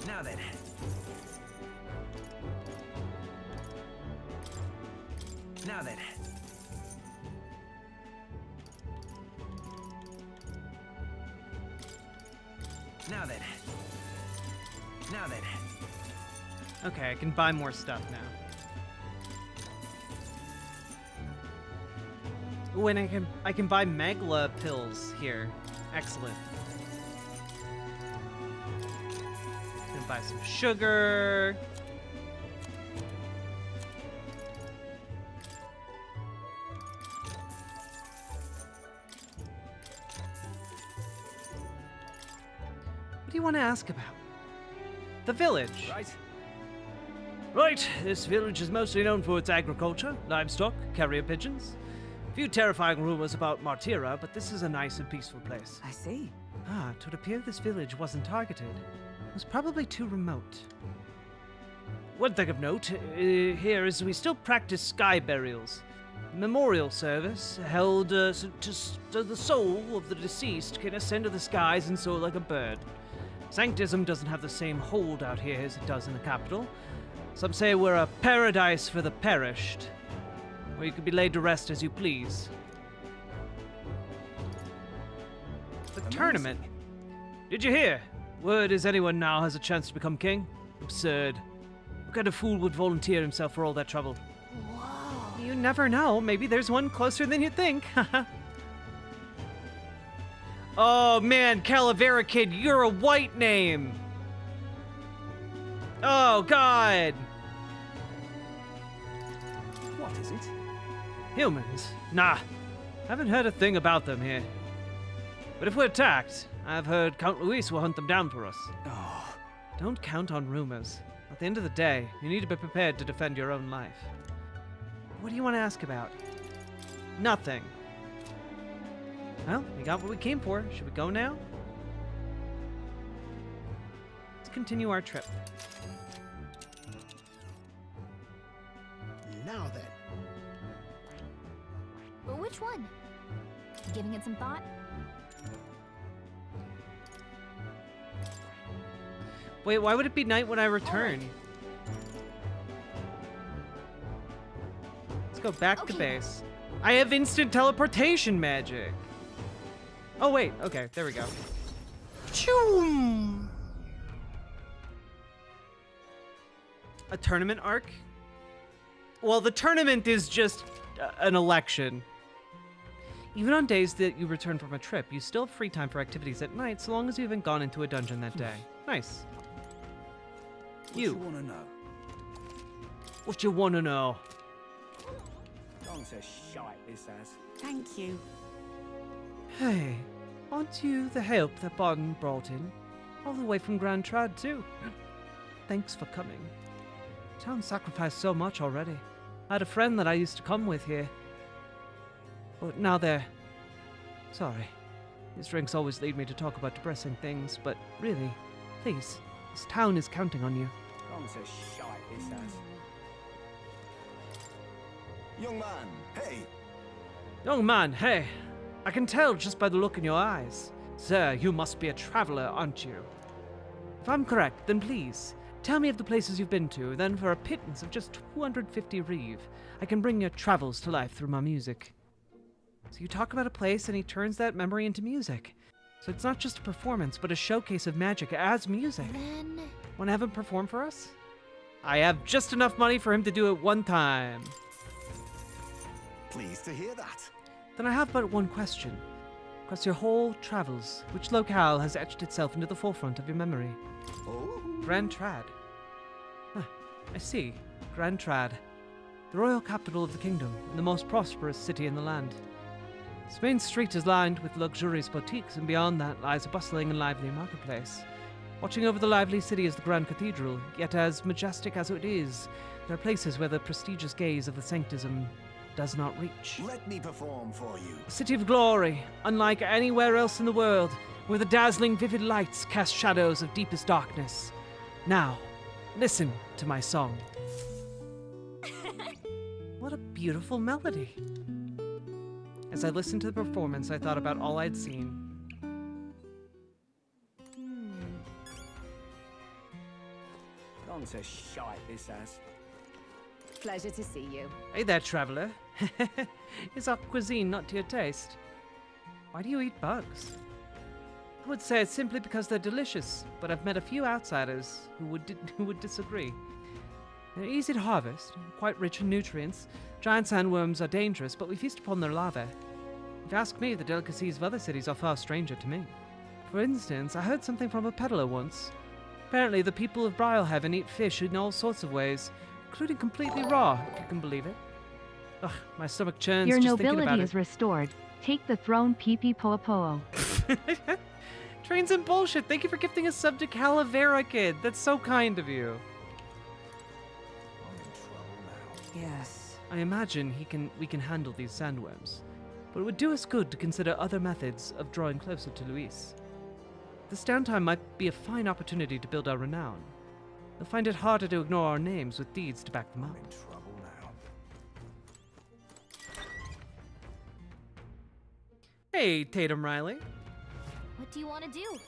Speaker 12: Now then. Now then. Now then. Now then.
Speaker 1: Okay, I can buy more stuff now. Ooh, and I can buy Megla pills here. Excellent. Gonna buy some sugar. What do you want to ask about? The village.
Speaker 10: Right, this village is mostly known for its agriculture, livestock, carrier pigeons. A few terrifying rumors about Martira, but this is a nice and peaceful place.
Speaker 9: I see.
Speaker 1: Ah, it would appear this village wasn't targeted. It was probably too remote.
Speaker 10: One thing of note here is we still practice sky burials. Memorial service held so the soul of the deceased can ascend to the skies and soar like a bird. Sanctism doesn't have the same hold out here as it does in the capital. Some say we're a paradise for the perished, where you can be laid to rest as you please.
Speaker 1: The tournament.
Speaker 10: Did you hear? Word is anyone now has a chance to become king? Absurd. What kind of fool would volunteer himself for all that trouble?
Speaker 1: Whoa. You never know. Maybe there's one closer than you think. Oh man, Calavera Kid, you're a white name. Oh God.
Speaker 12: What is it?
Speaker 10: Humans? Nah. Haven't heard a thing about them here. But if we're attacked, I've heard Count Luis will hunt them down for us.
Speaker 12: Oh.
Speaker 1: Don't count on rumors. At the end of the day, you need to be prepared to defend your own life. What do you want to ask about? Nothing. Well, we got what we came for. Should we go now? Let's continue our trip.
Speaker 11: Now then.
Speaker 5: Which one? Giving it some thought?
Speaker 1: Wait, why would it be night when I return? Let's go back to base. I have instant teleportation magic. Oh wait, okay, there we go. Choom! A tournament arc? Well, the tournament is just an election. Even on days that you return from a trip, you still have free time for activities at night, so long as you haven't gone into a dungeon that day. Nice.
Speaker 12: What you want to know?
Speaker 10: What you want to know?
Speaker 12: Don't say shite, this ass.
Speaker 9: Thank you.
Speaker 1: Hey, aren't you the help that Barton brought in? All the way from Grand Trad, too. Thanks for coming. Town sacrificed so much already. I had a friend that I used to come with here. But now they're... Sorry. These drinks always lead me to talk about depressing things, but really, please, this town is counting on you.
Speaker 12: Don't say shite, this ass.
Speaker 8: Young man, hey!
Speaker 10: Young man, hey. I can tell just by the look in your eyes. Sir, you must be a traveler, aren't you? If I'm correct, then please, tell me of the places you've been to, then for a pittance of just 250 reeve, I can bring your travels to life through my music. So you talk about a place and he turns that memory into music. So it's not just a performance, but a showcase of magic as music.
Speaker 5: Then...
Speaker 1: Want to have him perform for us? I have just enough money for him to do it one time.
Speaker 8: Pleased to hear that.
Speaker 1: Then I have but one question. Across your whole travels, which locale has etched itself into the forefront of your memory?
Speaker 8: Oh?
Speaker 1: Grand Trad. Huh, I see. Grand Trad, the royal capital of the kingdom and the most prosperous city in the land. Its main street is lined with luxurious boutiques, and beyond that lies a bustling and lively marketplace. Watching over the lively city is the Grand Cathedral, yet as majestic as it is, there are places where the prestigious gaze of the sanctism does not reach.
Speaker 13: Let me perform for you.
Speaker 1: A city of glory, unlike anywhere else in the world, where the dazzling vivid lights cast shadows of deepest darkness. Now, listen to my song. What a beautiful melody. As I listened to the performance, I thought about all I'd seen.
Speaker 12: Gone to shite, this has.
Speaker 14: Pleasure to see you.
Speaker 1: Hey there, traveler. Is our cuisine not to your taste? Why do you eat bugs? I would say it's simply because they're delicious, but I've met a few outsiders who would disagree. They're easy to harvest, quite rich in nutrients. Giant sandworms are dangerous, but we feast upon their larvae. If you ask me, the delicacies of other cities are far stranger to me. For instance, I heard something from a peddler once. Apparently, the people of Brilehaven eat fish in all sorts of ways, including completely raw, if you can believe it. Ugh, my stomach churns
Speaker 3: Your
Speaker 1: just thinking about
Speaker 3: nobility
Speaker 1: it.
Speaker 3: is restored. Take the throne, pee poa poa.
Speaker 1: Trains and bullshit. Thank you for gifting a sub to Calavera Kid. That's so kind of you.
Speaker 13: I'm in trouble now.
Speaker 9: Yes.
Speaker 1: I imagine we can handle these sandworms, but it would do us good to consider other methods of drawing closer to Luis. This downtime might be a fine opportunity to build our renown. You'll find it harder to ignore our names with deeds to back them up.
Speaker 13: I'm in trouble now.
Speaker 1: Hey, Tatum Riley.
Speaker 5: What do you want to do?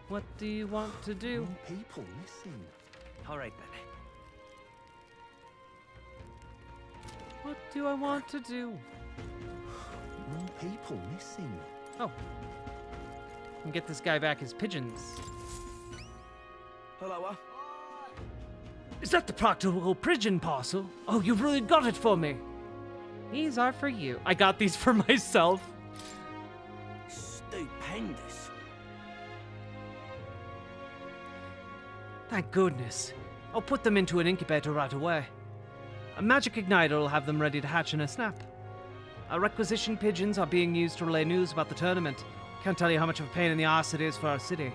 Speaker 1: What do you want to do?
Speaker 13: More people missing.
Speaker 7: All right, then.
Speaker 1: What do I want to do?
Speaker 13: More people missing.
Speaker 1: Oh. And get this guy back his pigeons.
Speaker 7: Hello,
Speaker 1: Is that the practical pigeon parcel? Oh, you really got it for me. These are for you. I got these for myself.
Speaker 7: Stupendous.
Speaker 1: Thank goodness. I'll put them into an incubator right away. A magic igniter will have them ready to hatch in a snap. Our requisition pigeons are being used to relay news about the tournament. Can't tell you how much of a pain in the ass it is for our city.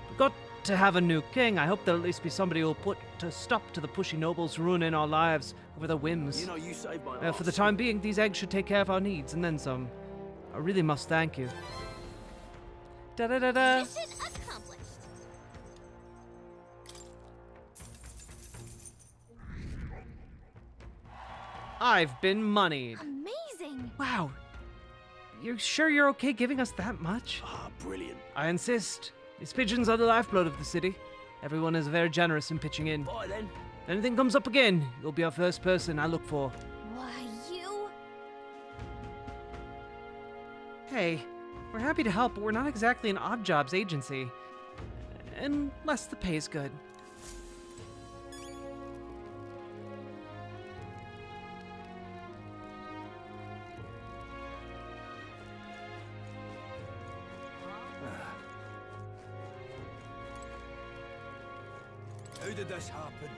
Speaker 1: We've got to have a new king. I hope there'll at least be somebody who'll put a stop to the pushy nobles ruining our lives over their whims.
Speaker 7: You know, you saved my life.
Speaker 1: For the time being, these eggs should take care of our needs, and then some. I really must thank you. Da-da-da-da!
Speaker 5: Mission accomplished.
Speaker 1: I've been moneyed.
Speaker 5: Amazing.
Speaker 1: Wow. You're sure you're okay giving us that much?
Speaker 7: Ah, brilliant.
Speaker 1: I insist. These pigeons are the lifeblood of the city. Everyone is very generous in pitching in.
Speaker 7: Bye, then.
Speaker 1: If anything comes up again, you'll be our first person I look for.
Speaker 5: Why, you?
Speaker 1: Hey, we're happy to help, but we're not exactly an odd jobs agency. Unless the pay's good.
Speaker 13: How did this happen?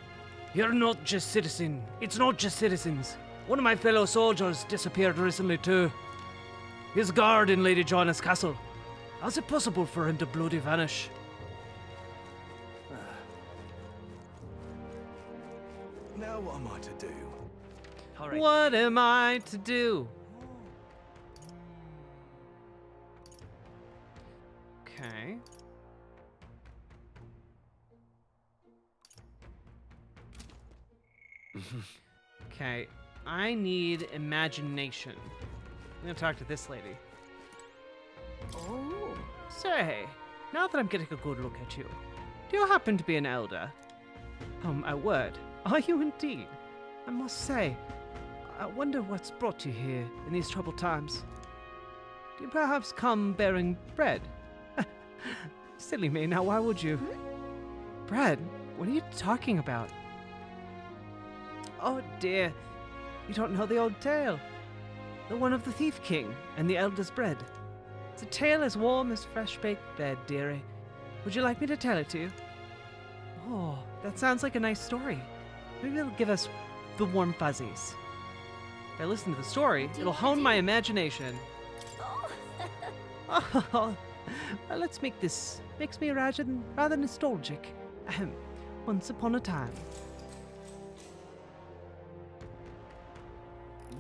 Speaker 1: You're not just citizen. It's not just citizens. One of my fellow soldiers disappeared recently too. His guard in Lady Joanna's castle. How's it possible for him to bloody vanish?
Speaker 13: Now what am I to do?
Speaker 7: All right.
Speaker 1: What am I to do? Okay. Okay, I need imagination. I'm gonna talk to this lady.
Speaker 5: Oh.
Speaker 1: Say, now that I'm getting a good look at you, do you happen to be an elder? My word, are you indeed? I must say, I wonder what's brought you here in these troubled times. Do you perhaps come bearing bread? Silly me, now why would you? Bread? What are you talking about? Oh dear, you don't know the old tale. The one of the Thief King and the Elder's bread. It's a tale as warm as fresh-baked bread, dearie. Would you like me to tell it to you? Oh, that sounds like a nice story. Maybe it'll give us the warm fuzzies. If I listen to the story, it'll hone my imagination. Oh, well, let's make this. Makes me rather nostalgic. Ahem. Once upon a time.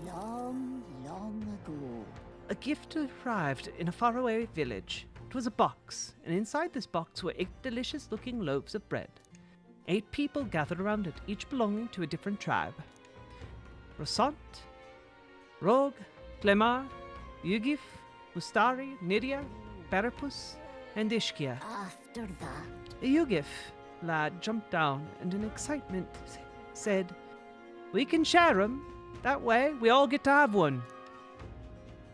Speaker 15: Long, long ago.
Speaker 1: A gift arrived in a faraway village. It was a box, and inside this box were 8 delicious-looking loaves of bread. 8 people gathered around it, each belonging to a different tribe. Rosant, Rogue, Clemar, Yugif, Mustari, Nydia, Barapus, and Ishkia.
Speaker 15: After that,
Speaker 1: A Yugif lad jumped down and in excitement said, "We can share 'em. That way, we all get to have one."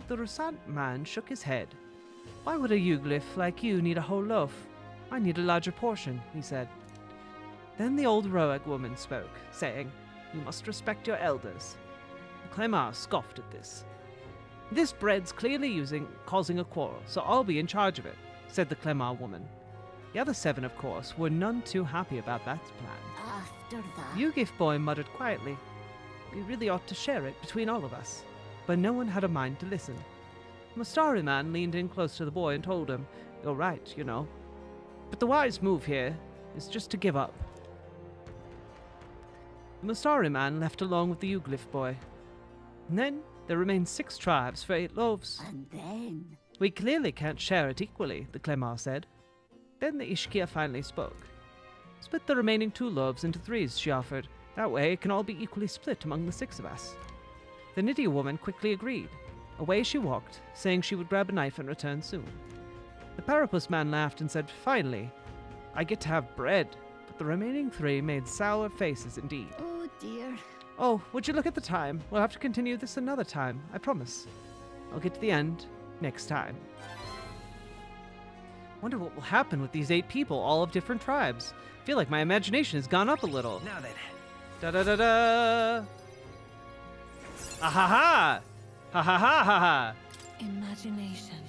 Speaker 1: The Rosant man shook his head. "Why would a Yuglif like you need a whole loaf? I need a larger portion," he said. Then the old Roag woman spoke, saying, "You must respect your elders." Clemar scoffed at this. "This bread's clearly causing a quarrel, so I'll be in charge of it," said the Clemar woman. The other 7, of course, were none too happy about that plan.
Speaker 15: after that.
Speaker 1: Yugif boy muttered quietly, "We really ought to share it between all of us." But no one had a mind to listen. The Mustari man leaned in close to the boy and told him, "You're right, you know. But the wise move here is just to give up." The Mustari man left along with the Yuglif boy. And then there remained 6 tribes for 8 loaves.
Speaker 15: And then.
Speaker 1: "We clearly can't share it equally," the Clemar said. Then the Ishkia finally spoke. "Split the remaining 2 loaves into 3s, she offered. That way it can all be equally split among the 6 of us. The Nydia woman quickly agreed. Away she walked, saying she would grab a knife and return soon. The Parapus man laughed and said, "Finally, I get to have bread." But the remaining 3 made sour faces indeed.
Speaker 15: Oh dear.
Speaker 1: "Oh, would you look at the time? We'll have to continue this another time, I promise. I'll get to the end next time." Wonder what will happen with these 8 people, all of different tribes. I feel like my imagination has gone up a little.
Speaker 7: Now then.
Speaker 1: Da-da-da-da! Ah-ha-ha! Ha-ha-ha-ha-ha!
Speaker 9: Imagination.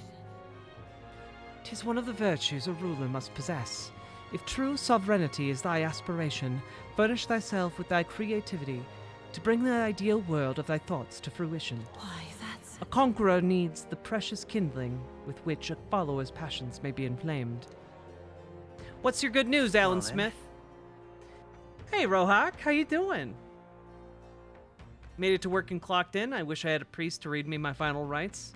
Speaker 1: 'Tis one of the virtues a ruler must possess. If true sovereignty is thy aspiration, furnish thyself with thy creativity to bring the ideal world of thy thoughts to fruition.
Speaker 9: Why, that's...
Speaker 1: A conqueror needs the precious kindling with which a follower's passions may be inflamed. What's your good news, Alan Smith? Hey, Rohak, how you doing? Made it to work and clocked in. I wish I had a priest to read me my final rites.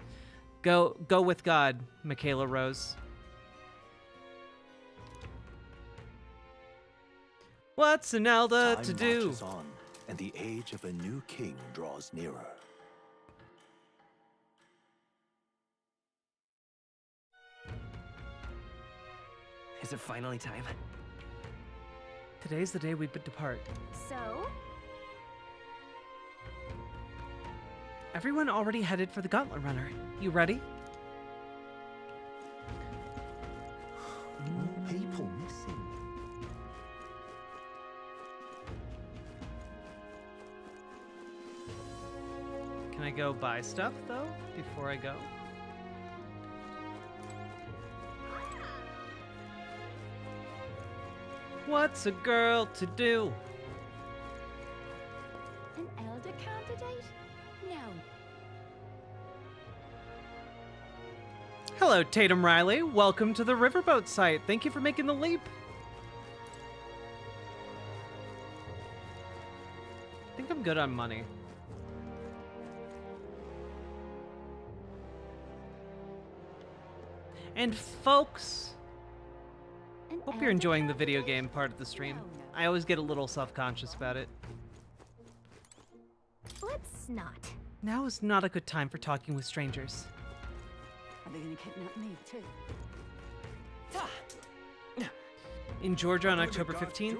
Speaker 1: Go with God, Michaela Rose. What's an Elder to do?
Speaker 6: Time marches on, and the age of a new king draws nearer.
Speaker 16: Is it finally time?
Speaker 1: Today's the day we depart.
Speaker 5: So?
Speaker 1: Everyone already headed for the Gauntlet Runner. You ready?
Speaker 6: More people missing.
Speaker 1: Can I go buy stuff, though, before I go? What's a girl to do?
Speaker 5: An elder candidate? No.
Speaker 1: Hello, Tatum Riley. Welcome to the Riverboat site. Thank you for making the leap. I think I'm good on money. And folks, hope you're enjoying the video game part of the stream. I always get a little self-conscious about it.
Speaker 5: Let's not.
Speaker 1: Now is not a good time for talking with strangers.
Speaker 15: Are they gonna kidnap me too?
Speaker 1: In Georgia on October 15th.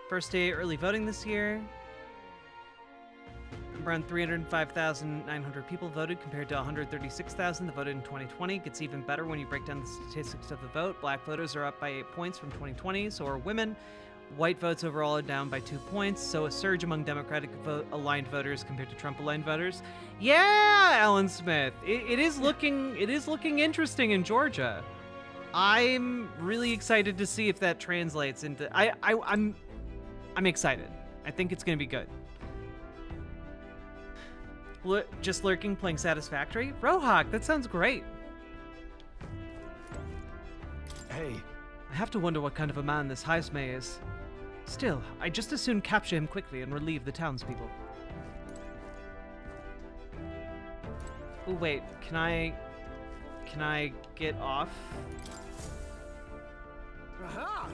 Speaker 1: First day early voting this year. Around 305,900 people voted compared to 136,000 that voted in 2020. Gets even better when you break down the statistics of the vote. Black voters are up by 8 points from 2020, so are women. White votes overall are down by 2 points, so a surge among Democratic aligned voters compared to Trump aligned voters. Yeah, Alan Smith, it is looking interesting in Georgia. I'm really excited to see if that translates into. I'm excited. I think it's gonna be good. Just lurking, playing Satisfactory? Rohawk, that sounds great.
Speaker 8: Hey.
Speaker 1: I have to wonder what kind of a man this Heismay is. Still, I'd just as soon capture him quickly and relieve the townspeople. Oh wait, can I get off?
Speaker 11: Aha!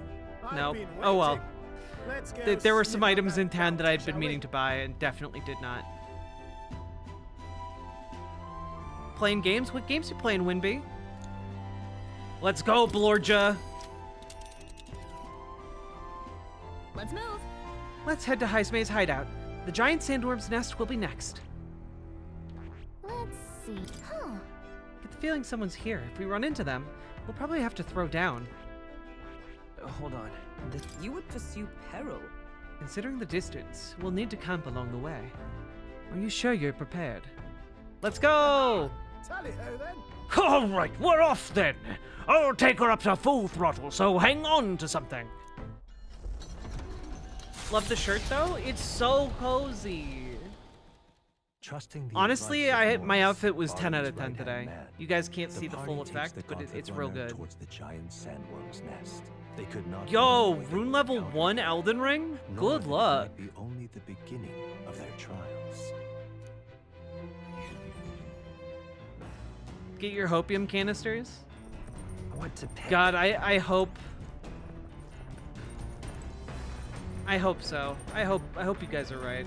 Speaker 1: Nope. Oh well. There were some items in town that I'd been meaning to buy and definitely did not. Playing games? What games you playing, Winby? Let's go, Blorja!
Speaker 5: Let's move.
Speaker 1: Let's head to Heismay's hideout. The giant sandworm's nest will be next.
Speaker 5: Let's see. Huh.
Speaker 1: Get the feeling someone's here. If we run into them, we'll probably have to throw down.
Speaker 16: Hold on. You would pursue peril?
Speaker 1: Considering the distance, we'll need to camp along the way. Are you sure you're prepared? Let's go!
Speaker 11: Tally-ho then.
Speaker 10: All right, we're off then. I'll take her up to full throttle, so hang on to something.
Speaker 1: Love the shirt though. It's so cozy.
Speaker 6: Trusting the
Speaker 1: Honestly, my outfit was 10 out of 10
Speaker 6: right-hand
Speaker 1: today.
Speaker 6: man,
Speaker 1: You guys can't see the
Speaker 6: party
Speaker 1: full
Speaker 6: takes
Speaker 1: effect,
Speaker 6: the
Speaker 1: but it's
Speaker 6: gauntlet
Speaker 1: real
Speaker 6: runner
Speaker 1: good.
Speaker 6: Towards the giant sandworm's nest. They could not
Speaker 1: Yo,
Speaker 6: know
Speaker 1: rune level 1 Elden Ring?
Speaker 6: nor
Speaker 1: Good
Speaker 6: that it
Speaker 1: luck.
Speaker 6: might be only the beginning of their trials.
Speaker 1: Get your hopium canisters.
Speaker 16: What to pick?
Speaker 1: God, I hope so. I hope you guys are right.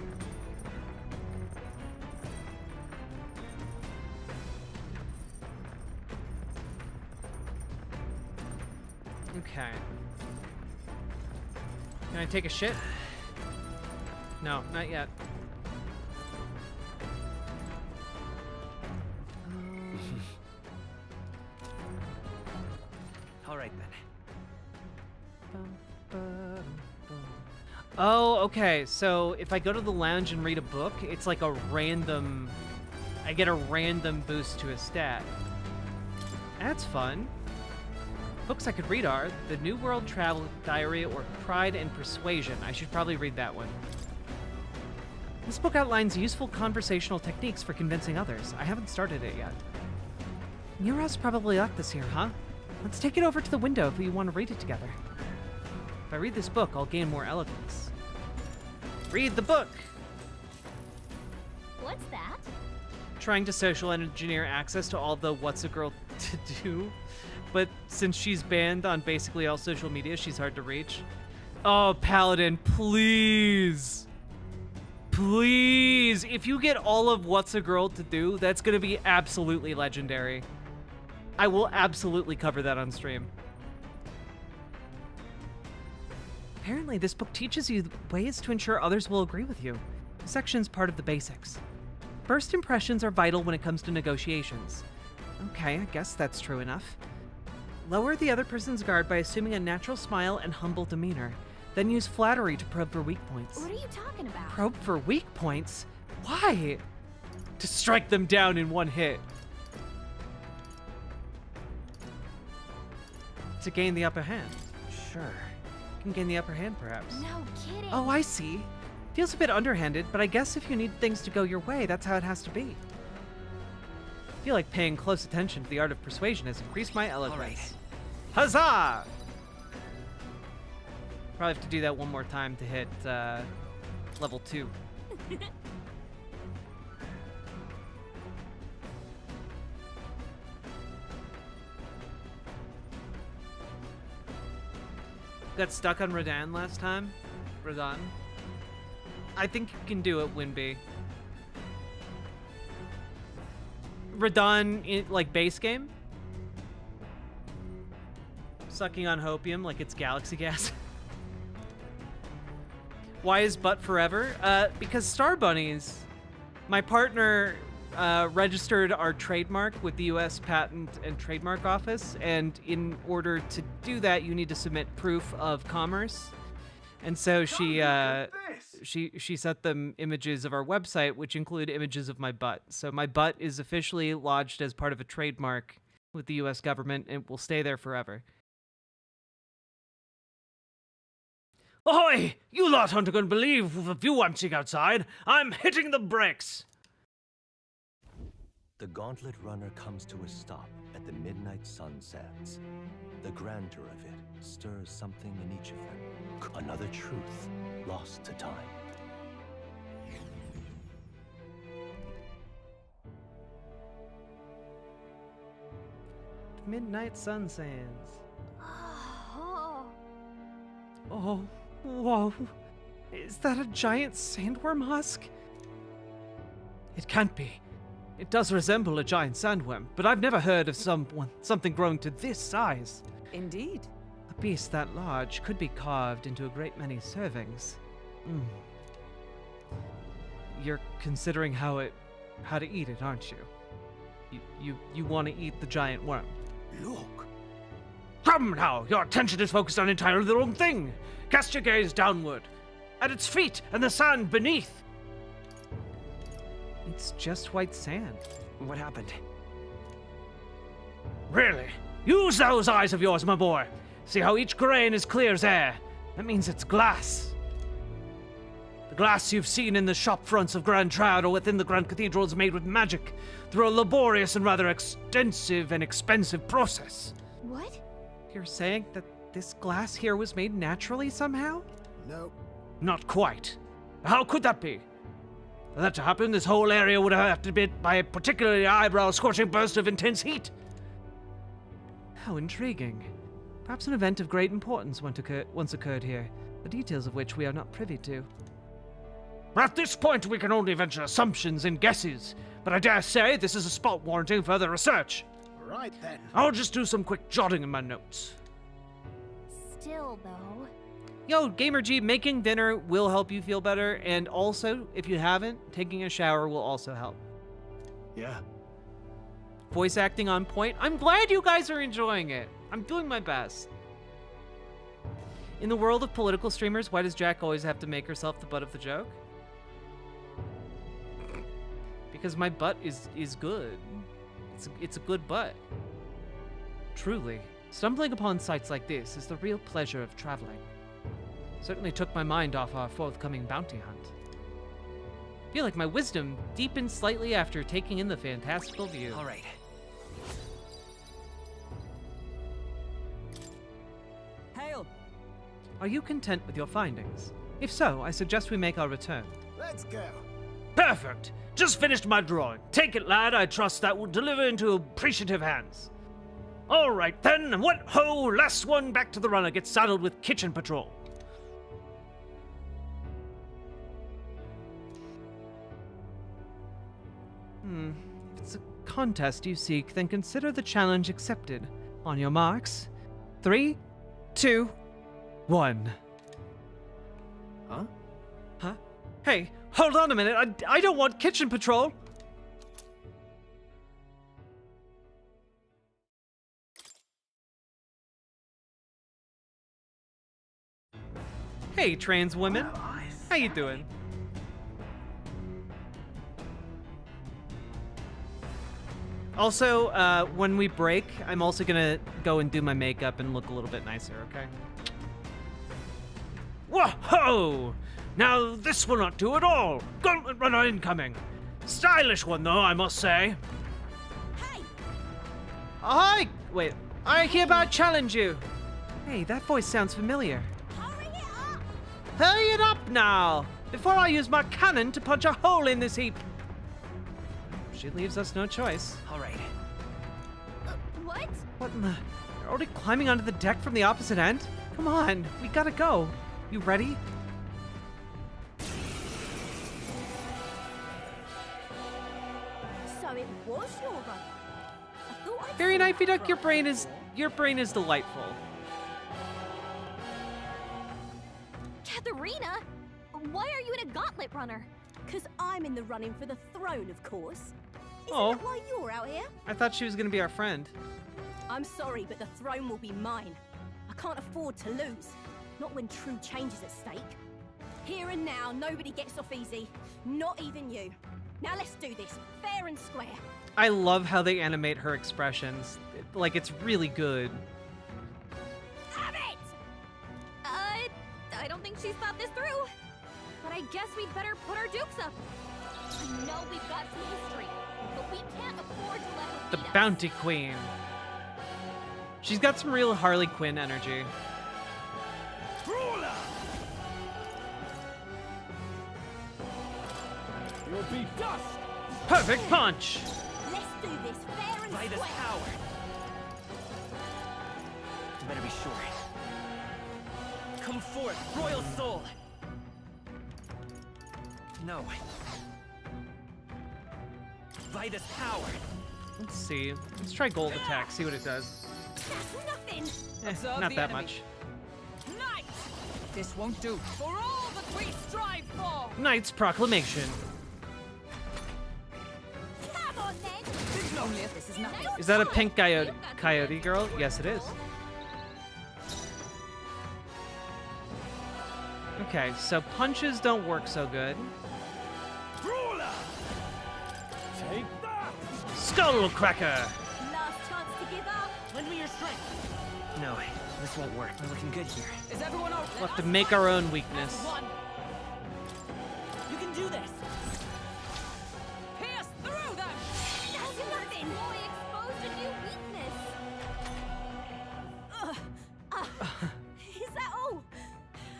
Speaker 1: Okay. Can I take a shit? No, not yet.
Speaker 16: All right then.
Speaker 1: Oh, okay. So if I go to the lounge and read a book, it's like a random... I get a random boost to a stat. That's fun. Books I could read are The New World Travel Diary or Pride and Persuasion. I should probably read that one. This book outlines useful conversational techniques for convincing others. I haven't started it yet. Neura's probably left this here, huh? Let's take it over to the window if we want to read it together. If I read this book, I'll gain more eloquence. Read the book!
Speaker 5: What's that?
Speaker 1: Trying to social engineer access to all the what's a girl to do, but since she's banned on basically all social media, she's hard to reach. Oh, Paladin, please! Please! If you get all of what's a girl to do, that's gonna be absolutely legendary. I will absolutely cover that on stream. Apparently, this book teaches you ways to ensure others will agree with you. This section's part of the basics. First impressions are vital when it comes to negotiations. Okay, I guess that's true enough. Lower the other person's guard by assuming a natural smile and humble demeanor. Then use flattery to probe for weak points.
Speaker 5: What are you talking about?
Speaker 1: Probe for weak points? Why? To strike them down in one hit. To gain the upper hand. Sure. Can gain the upper hand, perhaps.
Speaker 5: No kidding.
Speaker 1: Oh, I see. Feels a bit underhanded, but I guess if you need things to go your way, that's how it has to be. I feel like paying close attention to the art of persuasion has increased my eloquence. Huzzah! Probably have to do that one more time to hit level 2. Got stuck on Radan last time. Radan. I think you can do it, Winby. Radan, in, like, base game? Sucking on hopium like it's galaxy gas. Why is butt forever? Because Star Bunnies, my partner registered our trademark with the U.S. Patent and Trademark Office, and in order to do that, you need to submit proof of commerce. And so she sent them images of our website, which include images of my butt. So my butt is officially lodged as part of a trademark with the U.S. government and will stay there forever.
Speaker 10: Ahoy! You lot aren't going to believe the view I'm seeing outside. I'm hitting the brakes.
Speaker 6: The gauntlet runner comes to a stop at the midnight sun sands. The grandeur of it stirs something in each of them. Another truth lost to time.
Speaker 1: Midnight sun sands.
Speaker 5: Oh.
Speaker 1: Oh, whoa. Is that a giant sandworm husk? It can't be. It does resemble a giant sandworm, but I've never heard of something growing to this size.
Speaker 14: Indeed.
Speaker 1: A beast that large could be carved into a great many servings. You're considering how to eat it, aren't you? You want to eat the giant worm.
Speaker 13: Look.
Speaker 10: Come now, your attention is focused on entirely the wrong thing. Cast your gaze downward, at its feet and the sand beneath.
Speaker 1: It's just white sand.
Speaker 16: What happened?
Speaker 10: Really? Use those eyes of yours, my boy. See how each grain is clear as air. That means it's glass. The glass you've seen in the shop fronts of Grand Trad or within the Grand Cathedral is made with magic through a laborious and rather extensive and expensive process.
Speaker 5: What?
Speaker 1: You're saying that this glass here was made naturally somehow?
Speaker 11: No.
Speaker 10: Not quite. How could that be? For that to happen, this whole area would have to be hit by a particularly eyebrow-scorching burst of intense heat.
Speaker 1: How intriguing. Perhaps an event of great importance once occurred here, the details of which we are not privy to.
Speaker 10: At this point, we can only venture assumptions and guesses, but I dare say this is a spot warranting further research.
Speaker 11: Right then.
Speaker 10: I'll just do some quick jotting in my notes.
Speaker 5: Still, though.
Speaker 1: Yo, Gamer G, making dinner will help you feel better, and also, if you haven't, taking a shower will also help.
Speaker 11: Yeah.
Speaker 1: Voice acting on point. I'm glad you guys are enjoying it. I'm doing my best. In the world of political streamers, why does Jack always have to make herself the butt of the joke? Because my butt is good. It's a good butt. Truly, stumbling upon sites like this is the real pleasure of traveling. Certainly took my mind off our forthcoming bounty hunt. Feel like my wisdom deepened slightly after taking in the fantastical view.
Speaker 16: All right. Hail!
Speaker 1: Are you content with your findings? If so, I suggest we make our return.
Speaker 11: Let's go.
Speaker 10: Perfect! Just finished my drawing. Take it, lad. I trust that will deliver into appreciative hands. All right, then. What ho! Last one back to the runner gets saddled with kitchen patrol.
Speaker 1: If it's a contest you seek, then consider the challenge accepted. On your marks. 3, 2, 1.
Speaker 8: Huh?
Speaker 1: Huh? Hey, hold on a minute. I don't want kitchen patrol. Hey, trans women. How you doing? Also, when we break, I'm also gonna go and do my makeup and look a little bit nicer, okay?
Speaker 10: Whoa-ho! Now, this will not do at all. Gauntlet runner incoming. Stylish one, though, I must say.
Speaker 1: Hi! Wait, I hereby challenge you. Hey, that voice sounds familiar. Hurry it up now, before I use my cannon to punch a hole in this heap. She leaves us no choice.
Speaker 16: All right.
Speaker 5: What?
Speaker 1: What in the... You're already climbing onto the deck from the opposite end? Come on, we gotta go. You ready?
Speaker 5: So it was your brother. I thought I'd
Speaker 1: Very
Speaker 5: seen
Speaker 1: Knifey
Speaker 5: that
Speaker 1: Duck, your brain is delightful.
Speaker 5: Katharina? Why are you in a gauntlet runner?
Speaker 17: Because I'm in the running for the throne, of course. Isn't
Speaker 1: Oh.
Speaker 17: that why you're out here?
Speaker 1: I thought she was gonna be our friend.
Speaker 17: I'm sorry, but the throne will be mine. I can't afford to lose. Not when true change is at stake. Here and now, nobody gets off easy. Not even you. Now let's do this, fair and square.
Speaker 1: I love how they animate her expressions. Like, it's really good.
Speaker 5: I don't think she's thought this through. But I guess we'd better put our dukes up. I know we've got some history, but we can't afford to let her
Speaker 1: The
Speaker 5: beat us.
Speaker 1: Bounty Queen. She's got some real Harley Quinn energy.
Speaker 13: Brawler! You'll be dust!
Speaker 1: Perfect punch!
Speaker 17: Let's do this fair and
Speaker 16: By this
Speaker 17: square.
Speaker 16: power. You better be sure. Come forth, royal soul! No. By this power.
Speaker 1: Let's see. Let's try gold attack, see what it does.
Speaker 17: That's nothing.
Speaker 1: Eh, not that much.
Speaker 18: Knight! This won't do. For all that we strive for!
Speaker 1: Knight's Proclamation.
Speaker 17: Come on then.
Speaker 18: Only if this is nothing.
Speaker 1: Is that a pink coyote girl? Yes, it is. Okay, so punches don't work so good.
Speaker 13: Brawler! Take that!
Speaker 1: Skull Cracker!
Speaker 17: Last chance to give up.
Speaker 16: Lend me your strength. No, this won't work. We're looking good here.
Speaker 18: Is everyone out?
Speaker 1: We'll have to make our own weakness.
Speaker 18: One.
Speaker 16: You can do this.
Speaker 18: Pierce through them!
Speaker 17: That's nothing. Boy exposed a new weakness. Is that all?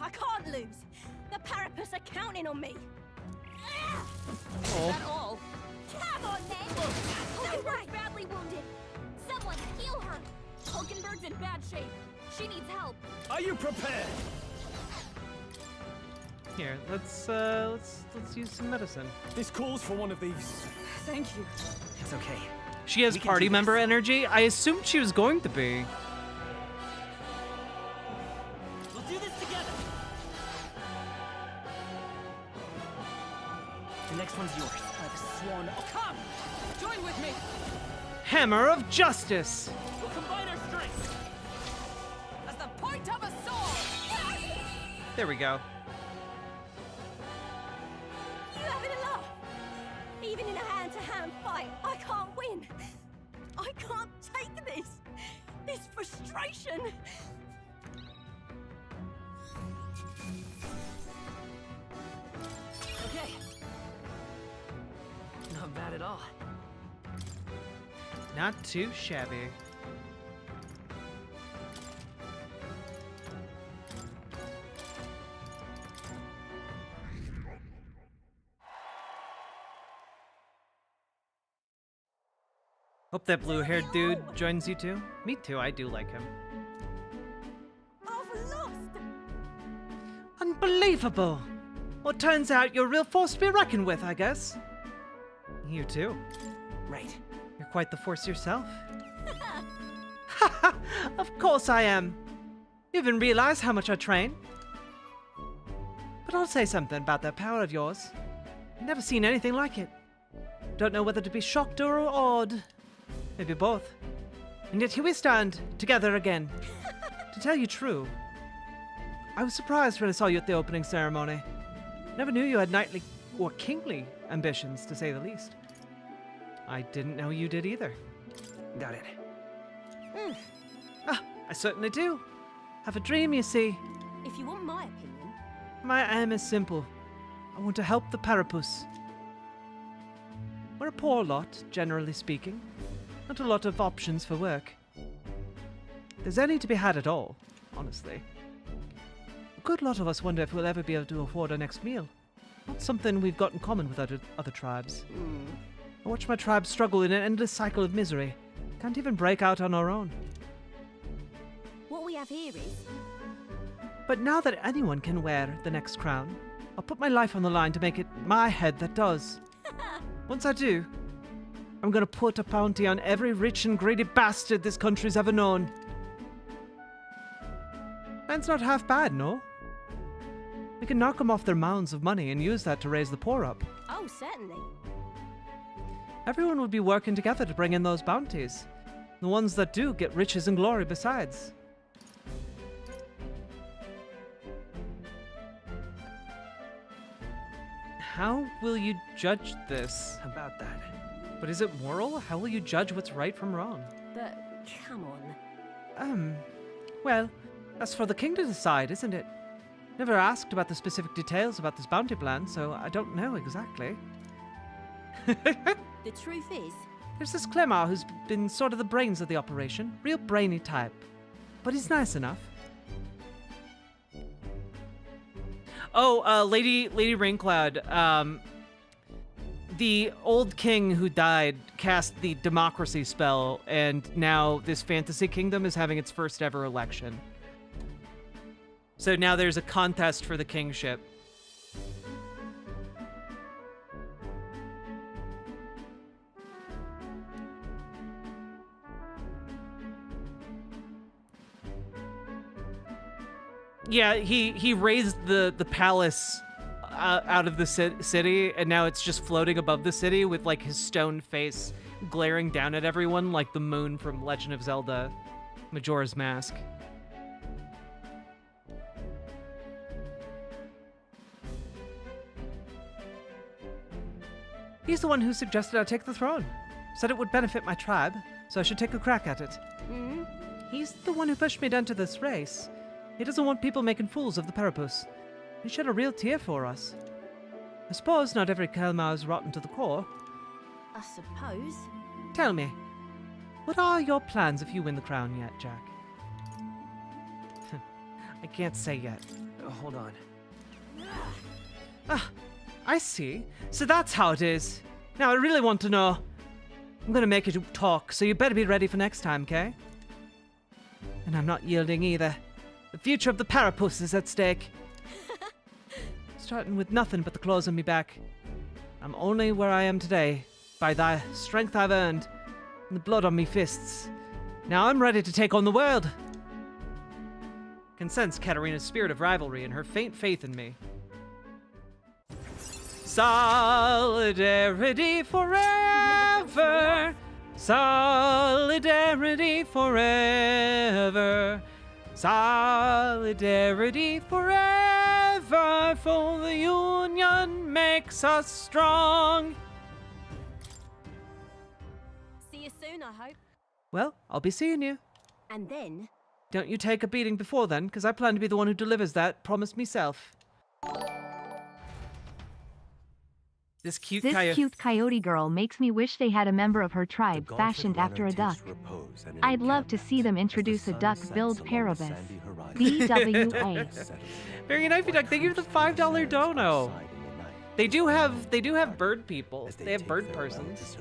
Speaker 17: I can't lose. The Parapus are counting on me.
Speaker 18: Is that all?
Speaker 17: Come on then. Hulkenberg's badly wounded. Someone heal her. Hulkenberg's in bad shape. She needs help.
Speaker 13: Are you prepared?
Speaker 1: Here, let's use some medicine.
Speaker 13: This calls for one of these.
Speaker 18: Thank you.
Speaker 16: It's okay.
Speaker 1: She has
Speaker 16: We can
Speaker 1: party
Speaker 16: do
Speaker 1: member
Speaker 16: this.
Speaker 1: energy. I assumed she was going to be.
Speaker 16: We'll do this together. The next one's yours. I've sworn. Oh,
Speaker 18: Come! Join with me!
Speaker 1: Hammer of Justice.
Speaker 16: we'll combine our strength.
Speaker 18: As the point of a sword!
Speaker 1: There we go.
Speaker 17: You having a laugh? Even in a hand-to-hand fight, I can't win. I can't take this. This frustration.
Speaker 16: Okay. Not bad at all.
Speaker 1: Not too shabby. Hope that blue-haired dude joins you too. Me too, I do like him.
Speaker 17: I've lost.
Speaker 1: Unbelievable! Well, it turns out you're a real force to be reckoned with, I guess. You too.
Speaker 16: Right.
Speaker 1: You're quite the force yourself. Haha! Of course I am. You even realize how much I train. But I'll say something about that power of yours. I've never seen anything like it. Don't know whether to be shocked or awed. Maybe both. And yet here we stand, together again. To tell you true, I was surprised when I saw you at the opening ceremony. Never knew you had knightly or kingly ambitions, to say the least. I didn't know you did either.
Speaker 16: Got it.
Speaker 1: Ah, I certainly do. Have a dream, you see.
Speaker 17: If you want my opinion,
Speaker 1: My aim is simple. I want to help the Parapus. We're a poor lot, generally speaking. Not a lot of options for work. There's any to be had at all, honestly. A good lot of us wonder if we'll ever be able to afford our next meal. Not something we've got in common with other tribes. I watch my tribe struggle in an endless cycle of misery. Can't even break out on our own.
Speaker 17: what we have here is
Speaker 1: But now that anyone can wear the next crown, I'll put my life on the line to make it my head that does. Once I do, I'm gonna put a bounty on every rich and greedy bastard this country's ever known. That's not half bad, no? We can knock them off their mounds of money and use that to raise the poor up.
Speaker 17: oh certainly.
Speaker 1: Everyone would be working together to bring in those bounties. The ones that do get riches and glory besides. How will you judge this?
Speaker 16: About that.
Speaker 1: But is it moral? How will you judge what's right from wrong?
Speaker 17: But come on.
Speaker 1: Well, that's for the king to decide, isn't it? Never asked about the specific details about this bounty plan, so I don't know exactly.
Speaker 17: The truth is,
Speaker 1: There's this Clemar who's been sort of the brains of the operation. Real brainy type. But he's nice enough. Oh, Lady Raincloud, the old king who died cast the democracy spell, and now this fantasy kingdom is having its first ever election. So now there's a contest for the kingship. Yeah, he raised the palace out of the city, and now it's just floating above the city with like his stone face glaring down at everyone like the moon from Legend of Zelda Majora's Mask. He's the one who suggested I take the throne. Said it would benefit my tribe, so I should take a crack at it. He's the one who pushed me down to this race. He doesn't want people making fools of the Parapus. He shed a real tear for us. I suppose not every Kelmar is rotten to the core.
Speaker 17: I suppose.
Speaker 1: Tell me, what are your plans if you win the crown yet, Jack? I can't say yet.
Speaker 16: Hold on.
Speaker 1: Ah, I see. So that's how it is. Now I really want to know. I'm gonna make you talk, so you better be ready for next time, okay? And I'm not yielding either. The future of the Parapus is at stake. Starting with nothing but the claws on me back. I'm only where I am today, by the strength I've earned, and the blood on me fists. Now I'm ready to take on the world. Can sense Katarina's spirit of rivalry and her faint faith in me. Solidarity forever. Solidarity forever. Solidarity forever, for the union makes us strong.
Speaker 17: See you soon, I hope.
Speaker 1: Well, I'll be seeing you.
Speaker 17: And then...
Speaker 1: Don't you take a beating before then, because I plan to be the one who delivers that, promise meself. This cute
Speaker 3: coyote girl makes me wish they had a member of her tribe fashioned after a duck. I'd love to see them introduce a duck-billed Parabus. DWA.
Speaker 1: Very knifey duck, thank you for the $5 dono. They do have bird people. They have bird persons.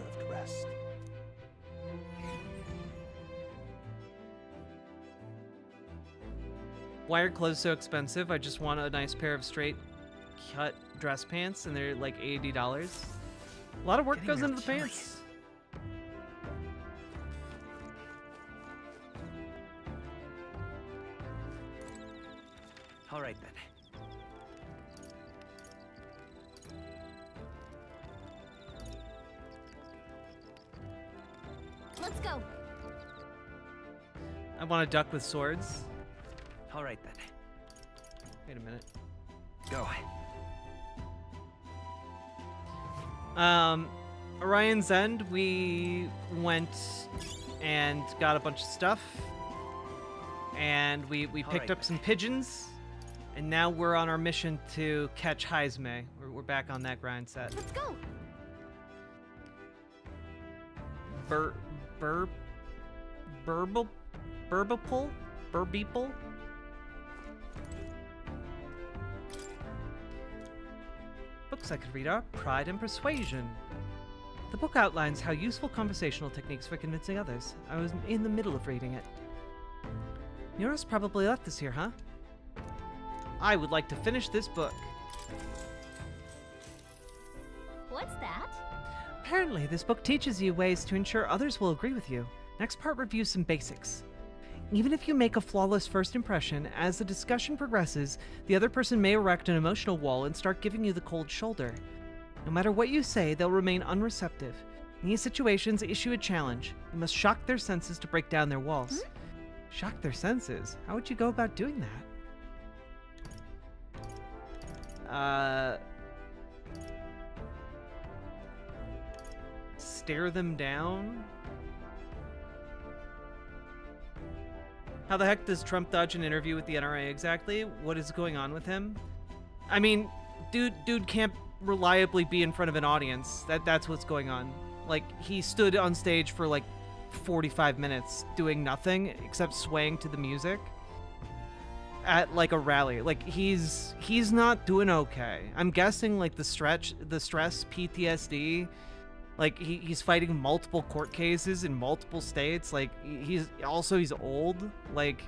Speaker 1: Why are clothes so expensive? I just want a nice pair of straight cut dress pants, and they're like $80. A lot of work goes into the pants.
Speaker 16: All right then.
Speaker 17: Let's go.
Speaker 1: I want a duck with swords.
Speaker 16: All right then.
Speaker 1: Wait a minute.
Speaker 16: Go.
Speaker 1: Orion's End, we went and got a bunch of stuff. And we picked up some pigeons. And now we're on our mission to catch Heismay. We're back on that grind set.
Speaker 17: Let's go.
Speaker 1: Burbeeple? Books I could read are Pride and Persuasion. The book outlines how useful conversational techniques for convincing others. I was in the middle of reading it. Neuros probably left this here, huh? I would like to finish this book.
Speaker 17: What's that?
Speaker 1: Apparently, this book teaches you ways to ensure others will agree with you. Next part reviews some basics. Even if you make a flawless first impression, as the discussion progresses, the other person may erect an emotional wall and start giving you the cold shoulder. No matter what you say, they'll remain unreceptive. In these situations, issue a challenge. You must shock their senses to break down their walls. Shock their senses? How would you go about doing that? Stare them down? How the heck does Trump dodge an interview with the NRA exactly? What is going on with him? I mean, dude can't reliably be in front of an audience. That's what's going on. Like, he stood on stage for like 45 minutes doing nothing except swaying to the music at like a rally. Like, he's not doing okay. I'm guessing like the stress, PTSD, like he's fighting multiple court cases in multiple states. Like, he's old. Like,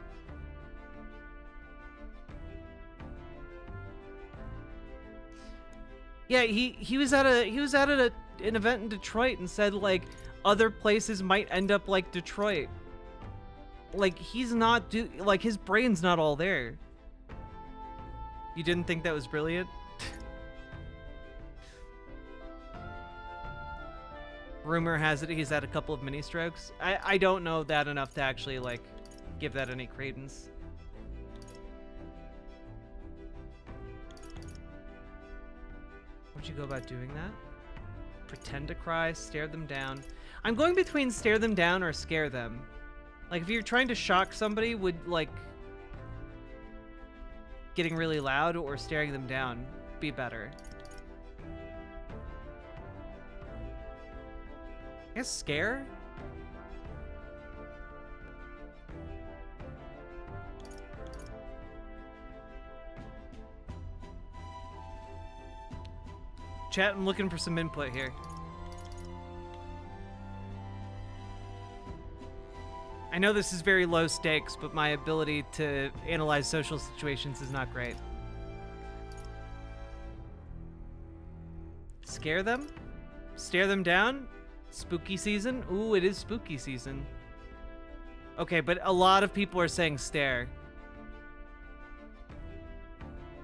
Speaker 1: yeah, he was at an event in Detroit and said like other places might end up like Detroit. Like, he's not like, his brain's not all there. You didn't think that was brilliant? Rumor has it he's had a couple of mini strokes. I don't know that enough to actually like give that any credence. How'd you go about doing that? Pretend to cry, stare them down. I'm going between stare them down or scare them. Like, if you're trying to shock somebody, would like getting really loud or staring them down be better? I guess scare? Chat, I'm looking for some input here. I know this is very low stakes, but my ability to analyze social situations is not great. Scare them? Stare them down? Spooky season? Ooh, it is spooky season. Okay, but a lot of people are saying stare.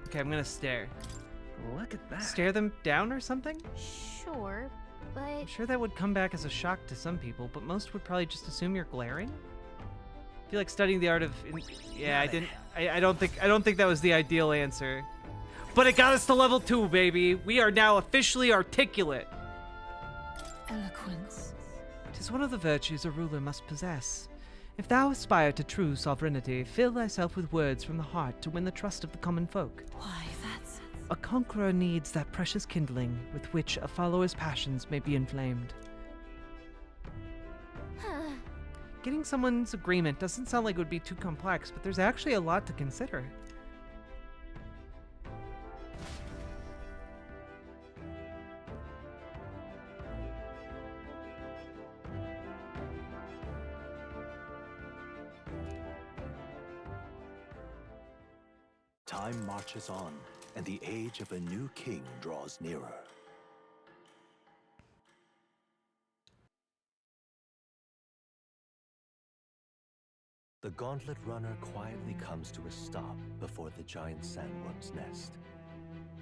Speaker 1: Okay, I'm gonna stare.
Speaker 16: Look at that.
Speaker 1: Stare them down or something?
Speaker 5: Sure, but
Speaker 1: I'm sure that would come back as a shock to some people, but most would probably just assume you're glaring. I feel like studying the art of... Yeah, I don't think that was the ideal answer. But it got us to level 2, baby. We are now officially articulate.
Speaker 9: Eloquence.
Speaker 1: 'Tis one of the virtues a ruler must possess. If thou aspire to true sovereignty, fill thyself with words from the heart to win the trust of the common folk.
Speaker 9: Why, that's...
Speaker 1: A conqueror needs that precious kindling with which a follower's passions may be inflamed. Getting someone's agreement doesn't sound like it would be too complex, but there's actually a lot to consider.
Speaker 6: Time marches on, and the age of a new king draws nearer. The gauntlet runner quietly comes to a stop before the giant sandworm's nest.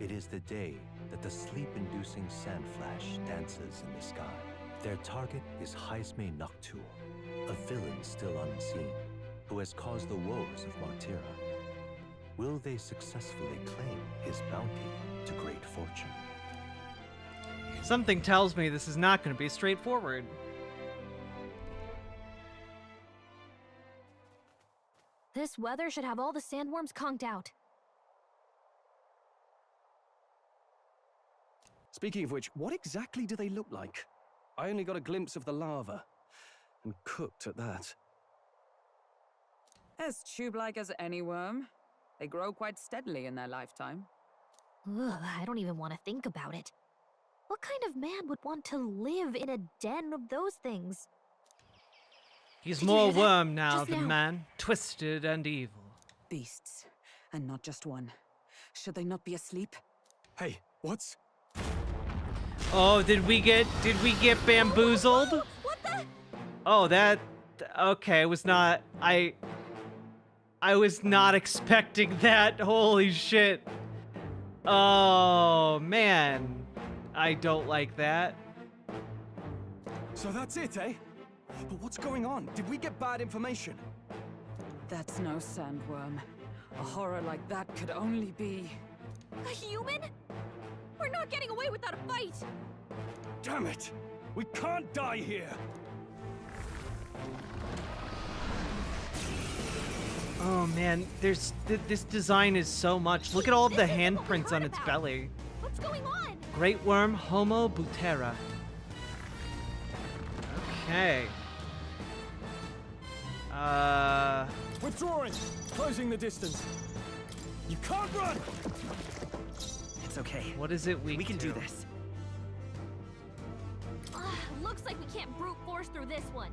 Speaker 6: It is the day that the sleep-inducing sand flash dances in the sky. Their target is Heismay, a villain still unseen, who has caused the woes of Martira. Will they successfully claim his bounty to great fortune?
Speaker 1: Something tells me this is not going to be straightforward.
Speaker 5: this weather should have all the sandworms conked out.
Speaker 8: Speaking of which, what exactly do they look like? I only got a glimpse of the lava. And cooked at that.
Speaker 18: As tube-like as any worm. They grow quite steadily in their lifetime.
Speaker 5: Ugh, I don't even want to think about it. What kind of man would want to live in a den of those things?
Speaker 1: He's more worm now than man, twisted and evil.
Speaker 18: Beasts, and not just one. Should they not be asleep?
Speaker 8: Hey, what's...
Speaker 1: Oh, did we get bamboozled?
Speaker 5: What the?
Speaker 1: Oh, that... Okay, was not... I was not expecting that. Holy shit. Oh, man. I don't like that.
Speaker 8: So that's it, eh? But what's going on? Did we get bad information?
Speaker 18: That's no sandworm. A horror like that could only be...
Speaker 5: A human? We're not getting away without a fight!
Speaker 8: Damn it! We can't die here!
Speaker 1: Oh man, this design is so much. Look at all of the handprints on its belly.
Speaker 17: What's going on?
Speaker 1: Great worm Homo butera. Okay.
Speaker 13: Withdrawing! Closing the distance. You can't run!
Speaker 16: It's okay.
Speaker 1: What is it we
Speaker 16: can do this.
Speaker 17: Looks like we can't brute force through this one.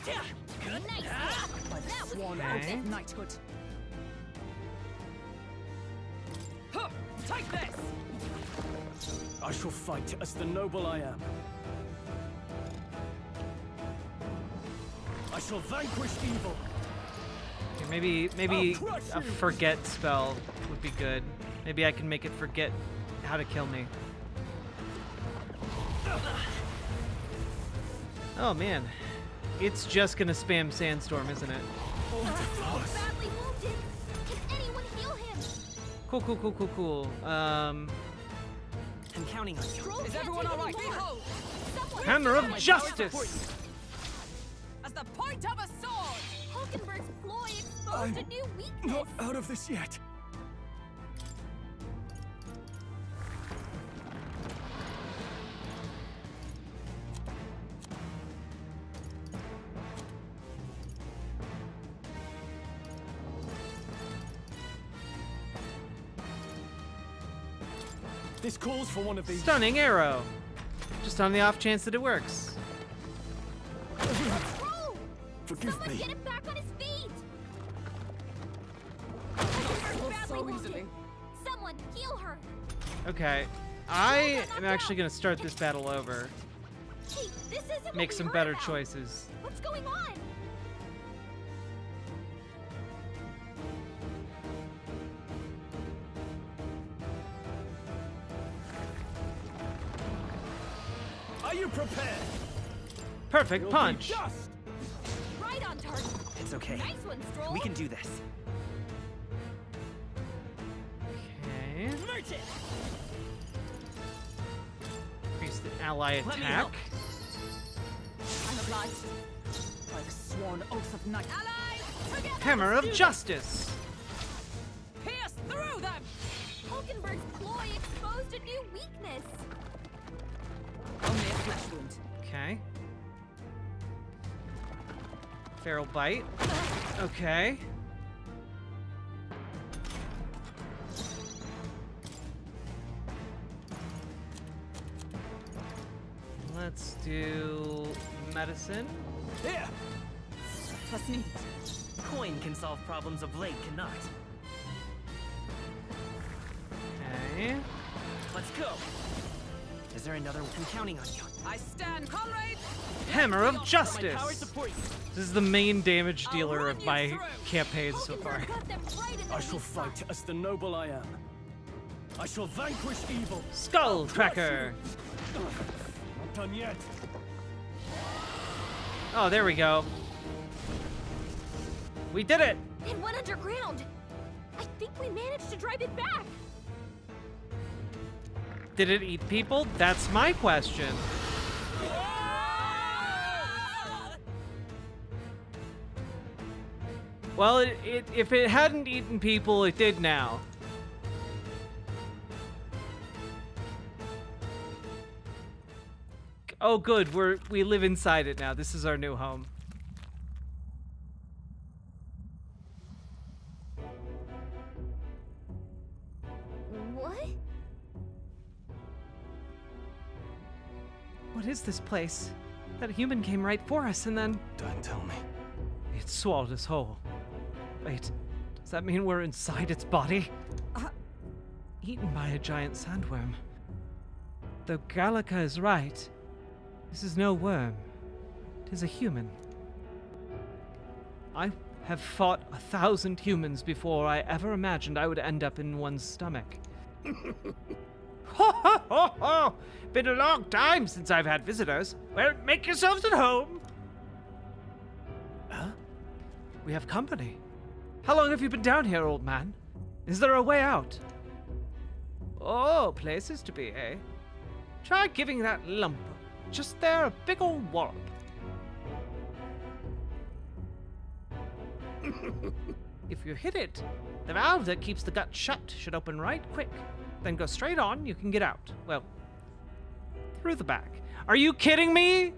Speaker 17: Nice. That was
Speaker 18: Sworn
Speaker 17: perfect.
Speaker 18: oath of knighthood. Huh, take this!
Speaker 13: I shall fight as the noble I am. I shall vanquish evil.
Speaker 1: Okay, maybe a forget spell would be good. Maybe I can make it forget how to kill me. Oh man, it's just gonna spam Sandstorm, isn't it?
Speaker 17: Badly wounded. Can anyone heal him?
Speaker 1: Cool.
Speaker 16: I'm counting on you.
Speaker 18: Is everyone all right? Behold!
Speaker 1: Hammer of Justice!
Speaker 18: As the point of a sword!
Speaker 17: Hulkenberg's ploy exposed a new weakness.
Speaker 13: Not out of this yet. This calls for one of these.
Speaker 1: Stunning arrow. Just on the off chance that it works.
Speaker 13: Forgive
Speaker 17: Someone
Speaker 13: me.
Speaker 17: get him back on his feet.
Speaker 18: So easily.
Speaker 17: Someone heal her.
Speaker 1: Okay, I am actually gonna start this battle over.
Speaker 17: Hey, this isn't what
Speaker 1: Make
Speaker 17: we
Speaker 1: some
Speaker 17: heard
Speaker 1: better
Speaker 17: about.
Speaker 1: choices.
Speaker 17: What's going on?
Speaker 13: Are you prepared?
Speaker 1: Perfect
Speaker 13: You'll
Speaker 1: punch.
Speaker 13: be dust.
Speaker 17: Right on target.
Speaker 16: It's okay.
Speaker 17: Nice one, Stroll.
Speaker 16: We can do this.
Speaker 1: Okay.
Speaker 17: Merchant.
Speaker 1: Increase the ally
Speaker 16: Let me
Speaker 1: attack.
Speaker 16: help.
Speaker 18: I'm obliged. By the sworn oath of knight.
Speaker 17: Allies, together.
Speaker 1: Hammer of Justice.
Speaker 18: Pierce through them!
Speaker 17: Hulkenberg's ploy exposed a new weakness.
Speaker 18: Only a flesh wound.
Speaker 1: Okay. Feral bite. Okay. Let's do medicine.
Speaker 13: Here.
Speaker 18: Trust me.
Speaker 16: Coin can solve problems a blade cannot.
Speaker 1: Okay.
Speaker 16: Let's go. Is there another one? I'm counting on you.
Speaker 18: I stand, comrades!
Speaker 1: Hammer of
Speaker 16: My power
Speaker 1: Justice.
Speaker 16: support you.
Speaker 1: This is the main damage
Speaker 18: I'll
Speaker 1: dealer
Speaker 18: run
Speaker 1: of
Speaker 18: you
Speaker 1: my
Speaker 18: through.
Speaker 1: campaign so far.
Speaker 17: Hulkenberg got them right in the
Speaker 13: I shall
Speaker 17: weak spot.
Speaker 13: fight as the noble I am. I shall vanquish evil.
Speaker 1: Skull Tracker.
Speaker 13: Not done yet.
Speaker 1: Oh, there we go. We did it.
Speaker 17: It went underground. I think we managed to drive it back.
Speaker 1: Did it eat people? That's my question. Well, if it hadn't eaten people, it did now. Oh, good. We live inside it now. This is our new home.
Speaker 17: What?
Speaker 1: What is this place? That human came right for us, and then
Speaker 8: Don't tell me.
Speaker 1: it swallowed us whole. Wait, does that mean we're inside its body? Eaten by a giant sandworm. Though Gallica is right, this is no worm. It is a human. I have fought 1,000 humans before I ever imagined I would end up in one's stomach. Ho ho ho ho! Been a long time since I've had visitors. Well, make yourselves at home. Huh? We have company. How long have you been down here, old man? Is there a way out? Oh, places to be, eh? Try giving that lump just there a big old wallop. If you hit it, the valve that keeps the gut shut should open right quick. Then go straight on, you can get out. Well, through the back. Are you kidding me?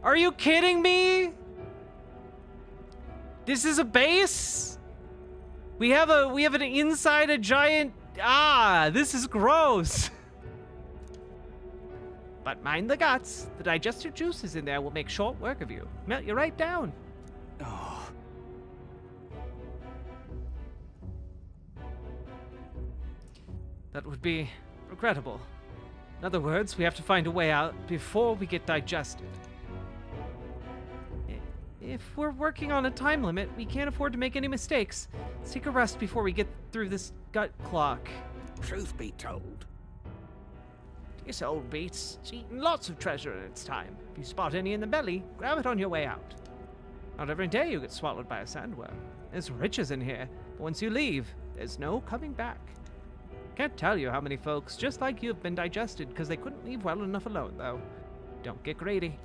Speaker 1: Are you kidding me? This is a base? We have an inside a giant... Ah, this is gross. But mind the guts. The digestive juices in there will make short work of you. Melt you right down.
Speaker 8: Oh.
Speaker 1: That would be regrettable. In other words, we have to find a way out before we get digested. If we're working on a time limit, we can't afford to make any mistakes. Let's take a rest before we get through this gut clock.
Speaker 12: Truth be told.
Speaker 1: This old beast's eaten lots of treasure in its time. If you spot any in the belly, grab it on your way out. Not every day you get swallowed by a sandworm. There's riches in here, but once you leave, there's no coming back. Can't tell you how many folks just like you have been digested because they couldn't leave well enough alone, though. Don't get greedy.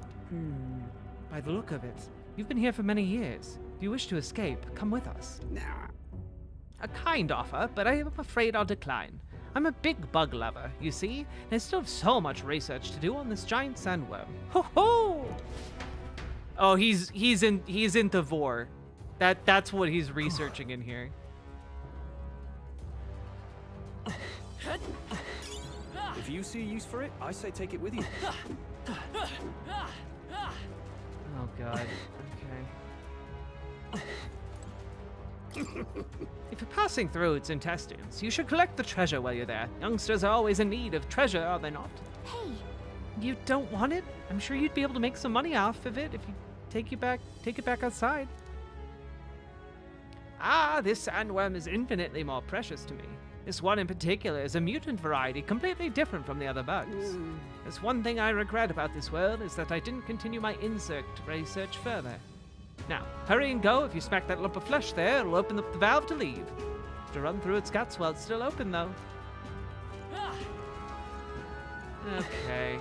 Speaker 1: By the look of it, you've been here for many years. If you wish to escape, come with us.
Speaker 12: Nah.
Speaker 1: A kind offer, but I am afraid I'll decline. I'm a big bug lover, you see, and I still have so much research to do on this giant sandworm. Ho ho! Oh, he's into vor. That's what he's researching in here.
Speaker 8: If you see a use for it, I say take it with you.
Speaker 1: Oh god. Okay. If you're passing through its intestines, you should collect the treasure while you're there. Youngsters are always in need of treasure, are they not?
Speaker 5: Hey!
Speaker 1: You don't want it? I'm sure you'd be able to make some money off of it if you take it back outside. Ah, this sandworm is infinitely more precious to me. This one in particular is a mutant variety, completely different from the other bugs. There's one thing I regret about this world is that I didn't continue my insect research further. Now, hurry and go. If you smack that lump of flesh there, it'll open up the valve to leave. Have to run through its guts while it's still open, though. Okay.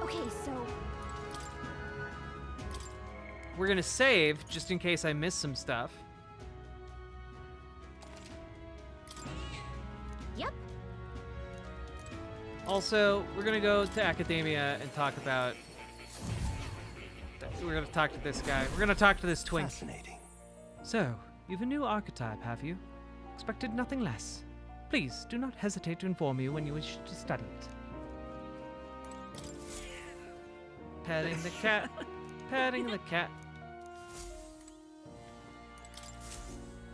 Speaker 5: Okay, so...
Speaker 1: We're gonna save, just in case I miss some stuff.
Speaker 5: Yep.
Speaker 1: Also, we're gonna go to academia and talk about... We're gonna talk to this guy. We're gonna talk to this twink.
Speaker 6: Fascinating.
Speaker 1: So, you've a new archetype, have you? Expected nothing less. Please, do not hesitate to inform me when you wish to study it. Petting the cat. Petting the cat.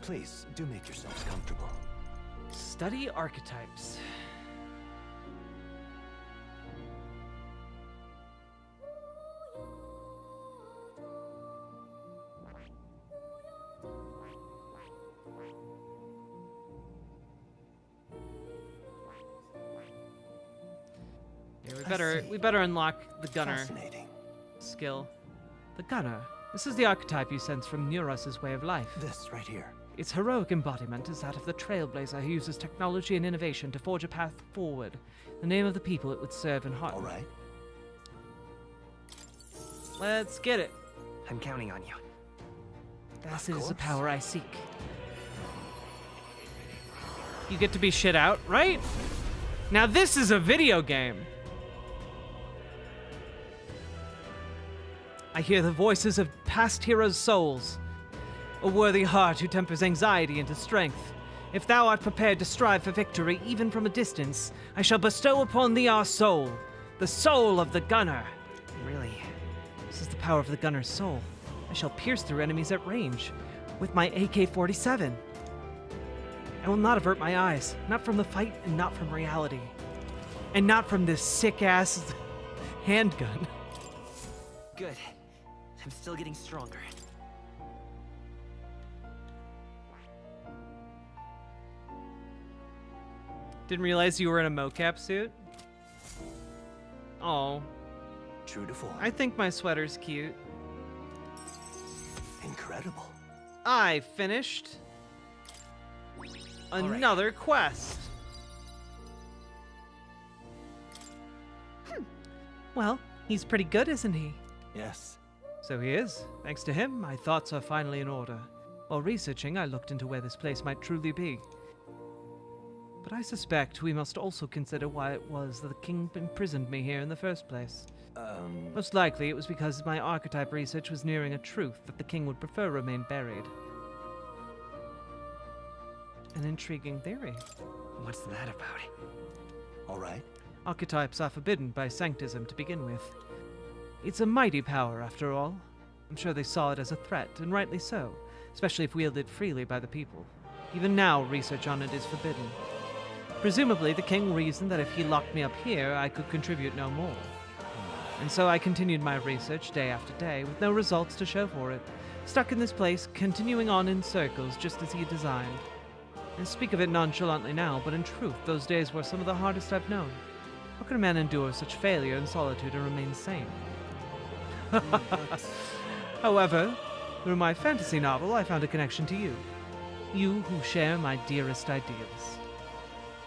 Speaker 6: Please, do make yourselves comfortable.
Speaker 1: Study archetypes. Yeah, we better unlock the gunner skill. The gunner. This is the archetype you sense from Neuros's way of life.
Speaker 6: This right here.
Speaker 1: Its heroic embodiment is that of the trailblazer who uses technology and innovation to forge a path forward. The name of the people it would serve and hearten.
Speaker 6: All right.
Speaker 1: Let's get it.
Speaker 16: I'm counting on you.
Speaker 1: That is the power I seek. You get to be shit out, right? Now this is a video game. I hear the voices of past heroes' souls. A worthy heart who tempers anxiety into strength. If thou art prepared to strive for victory even from a distance, I shall bestow upon thee our soul, the soul of the gunner.
Speaker 16: Really?
Speaker 1: This is the power of the gunner's soul. I shall pierce through enemies at range with my AK-47. I will not avert my eyes, not from the fight and not from reality. And not from this sick-ass handgun.
Speaker 16: Good. I'm still getting stronger.
Speaker 1: Didn't realize you were in a mocap suit. Oh.
Speaker 6: True to form.
Speaker 1: I think my sweater's cute.
Speaker 6: Incredible.
Speaker 1: I finished another quest. Well, he's pretty good, isn't he?
Speaker 6: Yes.
Speaker 1: So he is. Thanks to him, my thoughts are finally in order.
Speaker 10: While researching, I looked into where this place might truly be. But I suspect we must also consider why it was that the king imprisoned me here in the first place. Most likely it was because my archetype research was nearing a truth that the king would prefer remain buried. An intriguing theory.
Speaker 16: What's that about?
Speaker 6: All right.
Speaker 10: Archetypes are forbidden by sanctism to begin with. It's a mighty power, after all. I'm sure they saw it as a threat, and rightly so, especially if wielded freely by the people. Even now, research on it is forbidden. Presumably, the king reasoned that if he locked me up here, I could contribute no more. And so I continued my research day after day, with no results to show for it, stuck in this place, continuing on in circles just as he designed. And speak of it nonchalantly now, but in truth, those days were some of the hardest I've known. How can a man endure such failure and solitude and remain sane? However, through my fantasy novel, I found a connection to you. You who share my dearest ideals.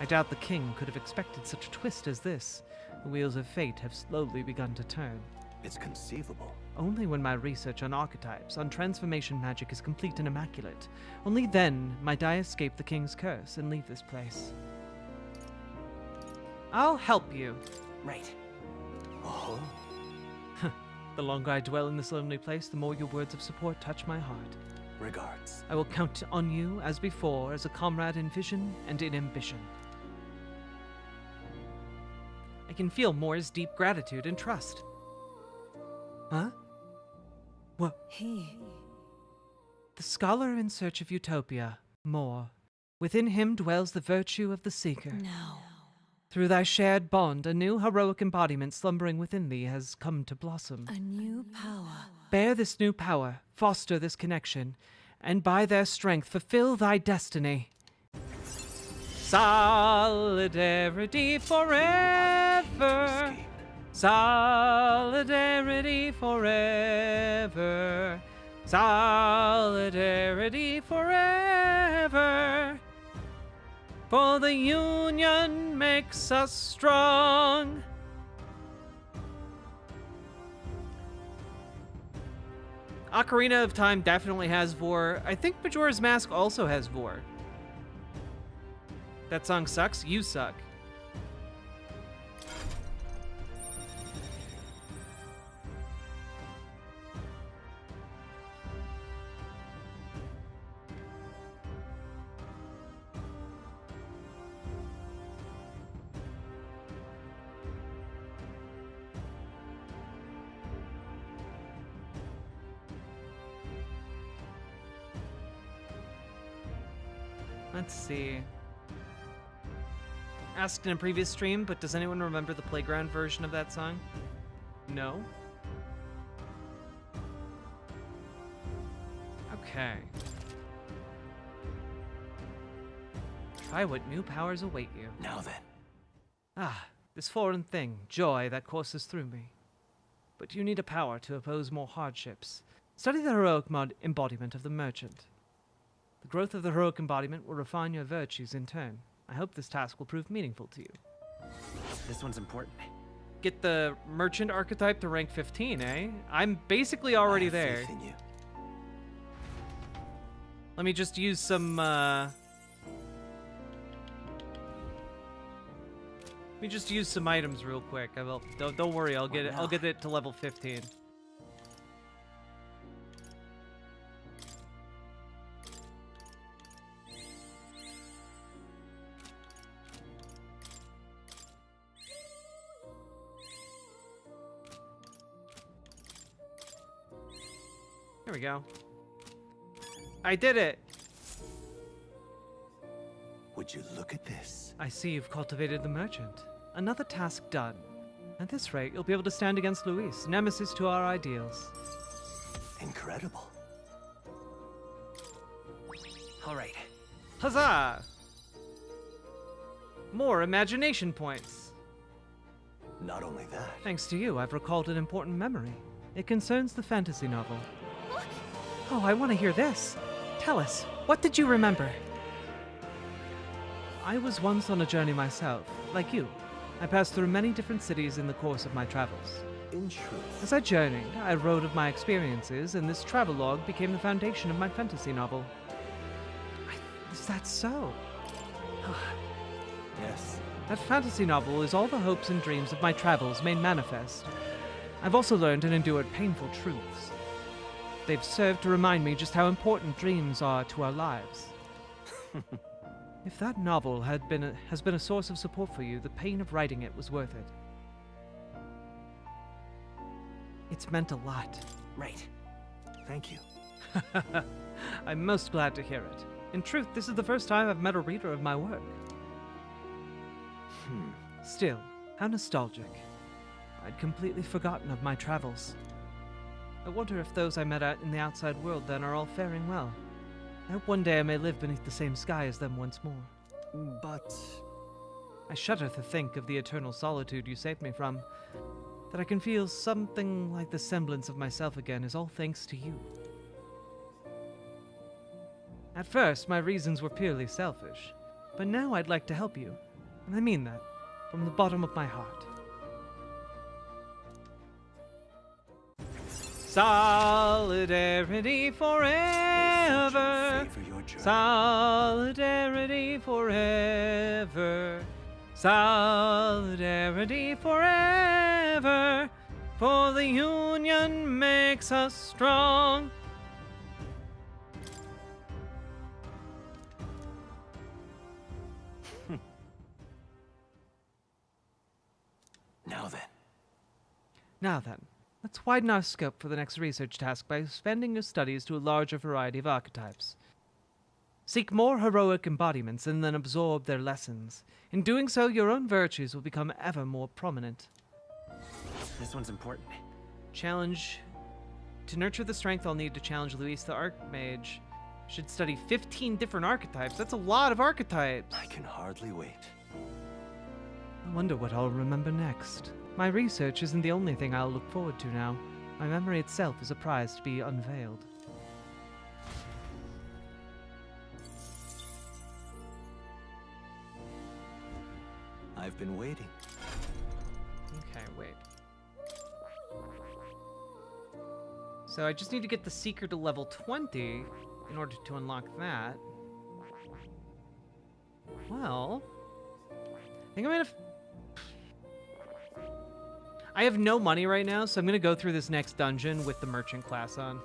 Speaker 10: I doubt the king could have expected such a twist as this. The wheels of fate have slowly begun to turn.
Speaker 6: It's conceivable.
Speaker 10: Only when my research on archetypes, on transformation magic is complete and immaculate. Only then might I escape the king's curse and leave this place. I'll help you.
Speaker 16: Right.
Speaker 6: Oh?
Speaker 10: The longer I dwell in this lonely place, the more your words of support touch my heart.
Speaker 6: Regards.
Speaker 10: I will count on you, as before, as a comrade in vision and in ambition. I can feel Moore's deep gratitude and trust. Huh? What?
Speaker 9: He.
Speaker 10: The scholar in search of utopia, Moore. Within him dwells the virtue of the seeker.
Speaker 9: No.
Speaker 10: Through thy shared bond, a new heroic embodiment slumbering within thee has come to blossom.
Speaker 9: A new power.
Speaker 10: Bear this new power, foster this connection, and by their strength fulfill thy destiny. Solidarity forever. Solidarity forever. Solidarity forever. For the union makes us strong. Ocarina of Time definitely has Vor. I think Majora's Mask also has Vor. That song sucks? You suck. Let's see. Asked in a previous stream, but does anyone remember the playground version of that song? No? Okay. Try what new powers await you.
Speaker 6: Now then.
Speaker 10: Ah, this foreign thing, joy that courses through me. But you need a power to oppose more hardships. Study the heroic embodiment of the merchant. The growth of the heroic embodiment will refine your virtues in turn. I hope this task will prove meaningful to you.
Speaker 16: This one's important.
Speaker 10: Get the merchant archetype to rank 15, eh? I'm basically already there.
Speaker 6: Faith in you.
Speaker 10: Let me just use some, Let me just use some items real quick. I will. Don't worry. I'll get it. I'll get it to level 15. There we go. I did it!
Speaker 6: Would you look at this?
Speaker 10: I see you've cultivated the merchant. Another task done. At this rate, you'll be able to stand against Luis, nemesis to our ideals.
Speaker 6: Incredible.
Speaker 16: All right.
Speaker 10: Huzzah! More imagination points.
Speaker 6: Not only that.
Speaker 10: Thanks to you, I've recalled an important memory. It concerns the fantasy novel. Oh, I want to hear this. Tell us, what did you remember? I was once on a journey myself, like you. I passed through many different cities in the course of my travels.
Speaker 6: In truth,
Speaker 1: As I journeyed, I wrote of my experiences, and this travelogue became the foundation of my fantasy novel. Is that so?
Speaker 8: Yes.
Speaker 1: That fantasy novel is all the hopes and dreams of my travels made manifest. I've also learned and endured painful truths. They've served to remind me just how important dreams are to our lives. If that novel has been a source of support for you, the pain of writing it was worth it. It's meant a lot.
Speaker 8: Right. Thank you.
Speaker 1: I'm most glad to hear it. In truth, this is the first time I've met a reader of my work. Still, how nostalgic. I'd completely forgotten of my travels. I wonder if those I met out in the outside world then are all faring well. I hope one day I may live beneath the same sky as them once more.
Speaker 6: But
Speaker 1: I shudder to think of the eternal solitude you saved me from. That I can feel something like the semblance of myself again is all thanks to you. At first, my reasons were purely selfish, but now I'd like to help you, and I mean that, from the bottom of my heart. Solidarity forever! Solidarity forever! Solidarity forever! For the union makes us strong! Now then, let's widen our scope for the next research task by expanding your studies to a larger variety of archetypes. Seek more heroic embodiments and then absorb their lessons. In doing so, your own virtues will become ever more prominent.
Speaker 16: This one's important.
Speaker 1: Challenge. To nurture the strength I'll need to challenge Luis the Archmage. Should study 15 different archetypes. That's a lot of archetypes.
Speaker 6: I can hardly wait.
Speaker 1: I wonder what I'll remember next. My research isn't the only thing I'll look forward to now. My memory itself is a prize to be unveiled.
Speaker 6: I've been waiting.
Speaker 1: Okay, wait. So I just need to get the Seeker to level 20 in order to unlock that. Well, I think I'm gonna... I have no money right now, so I'm gonna go through this next dungeon with the merchant class on.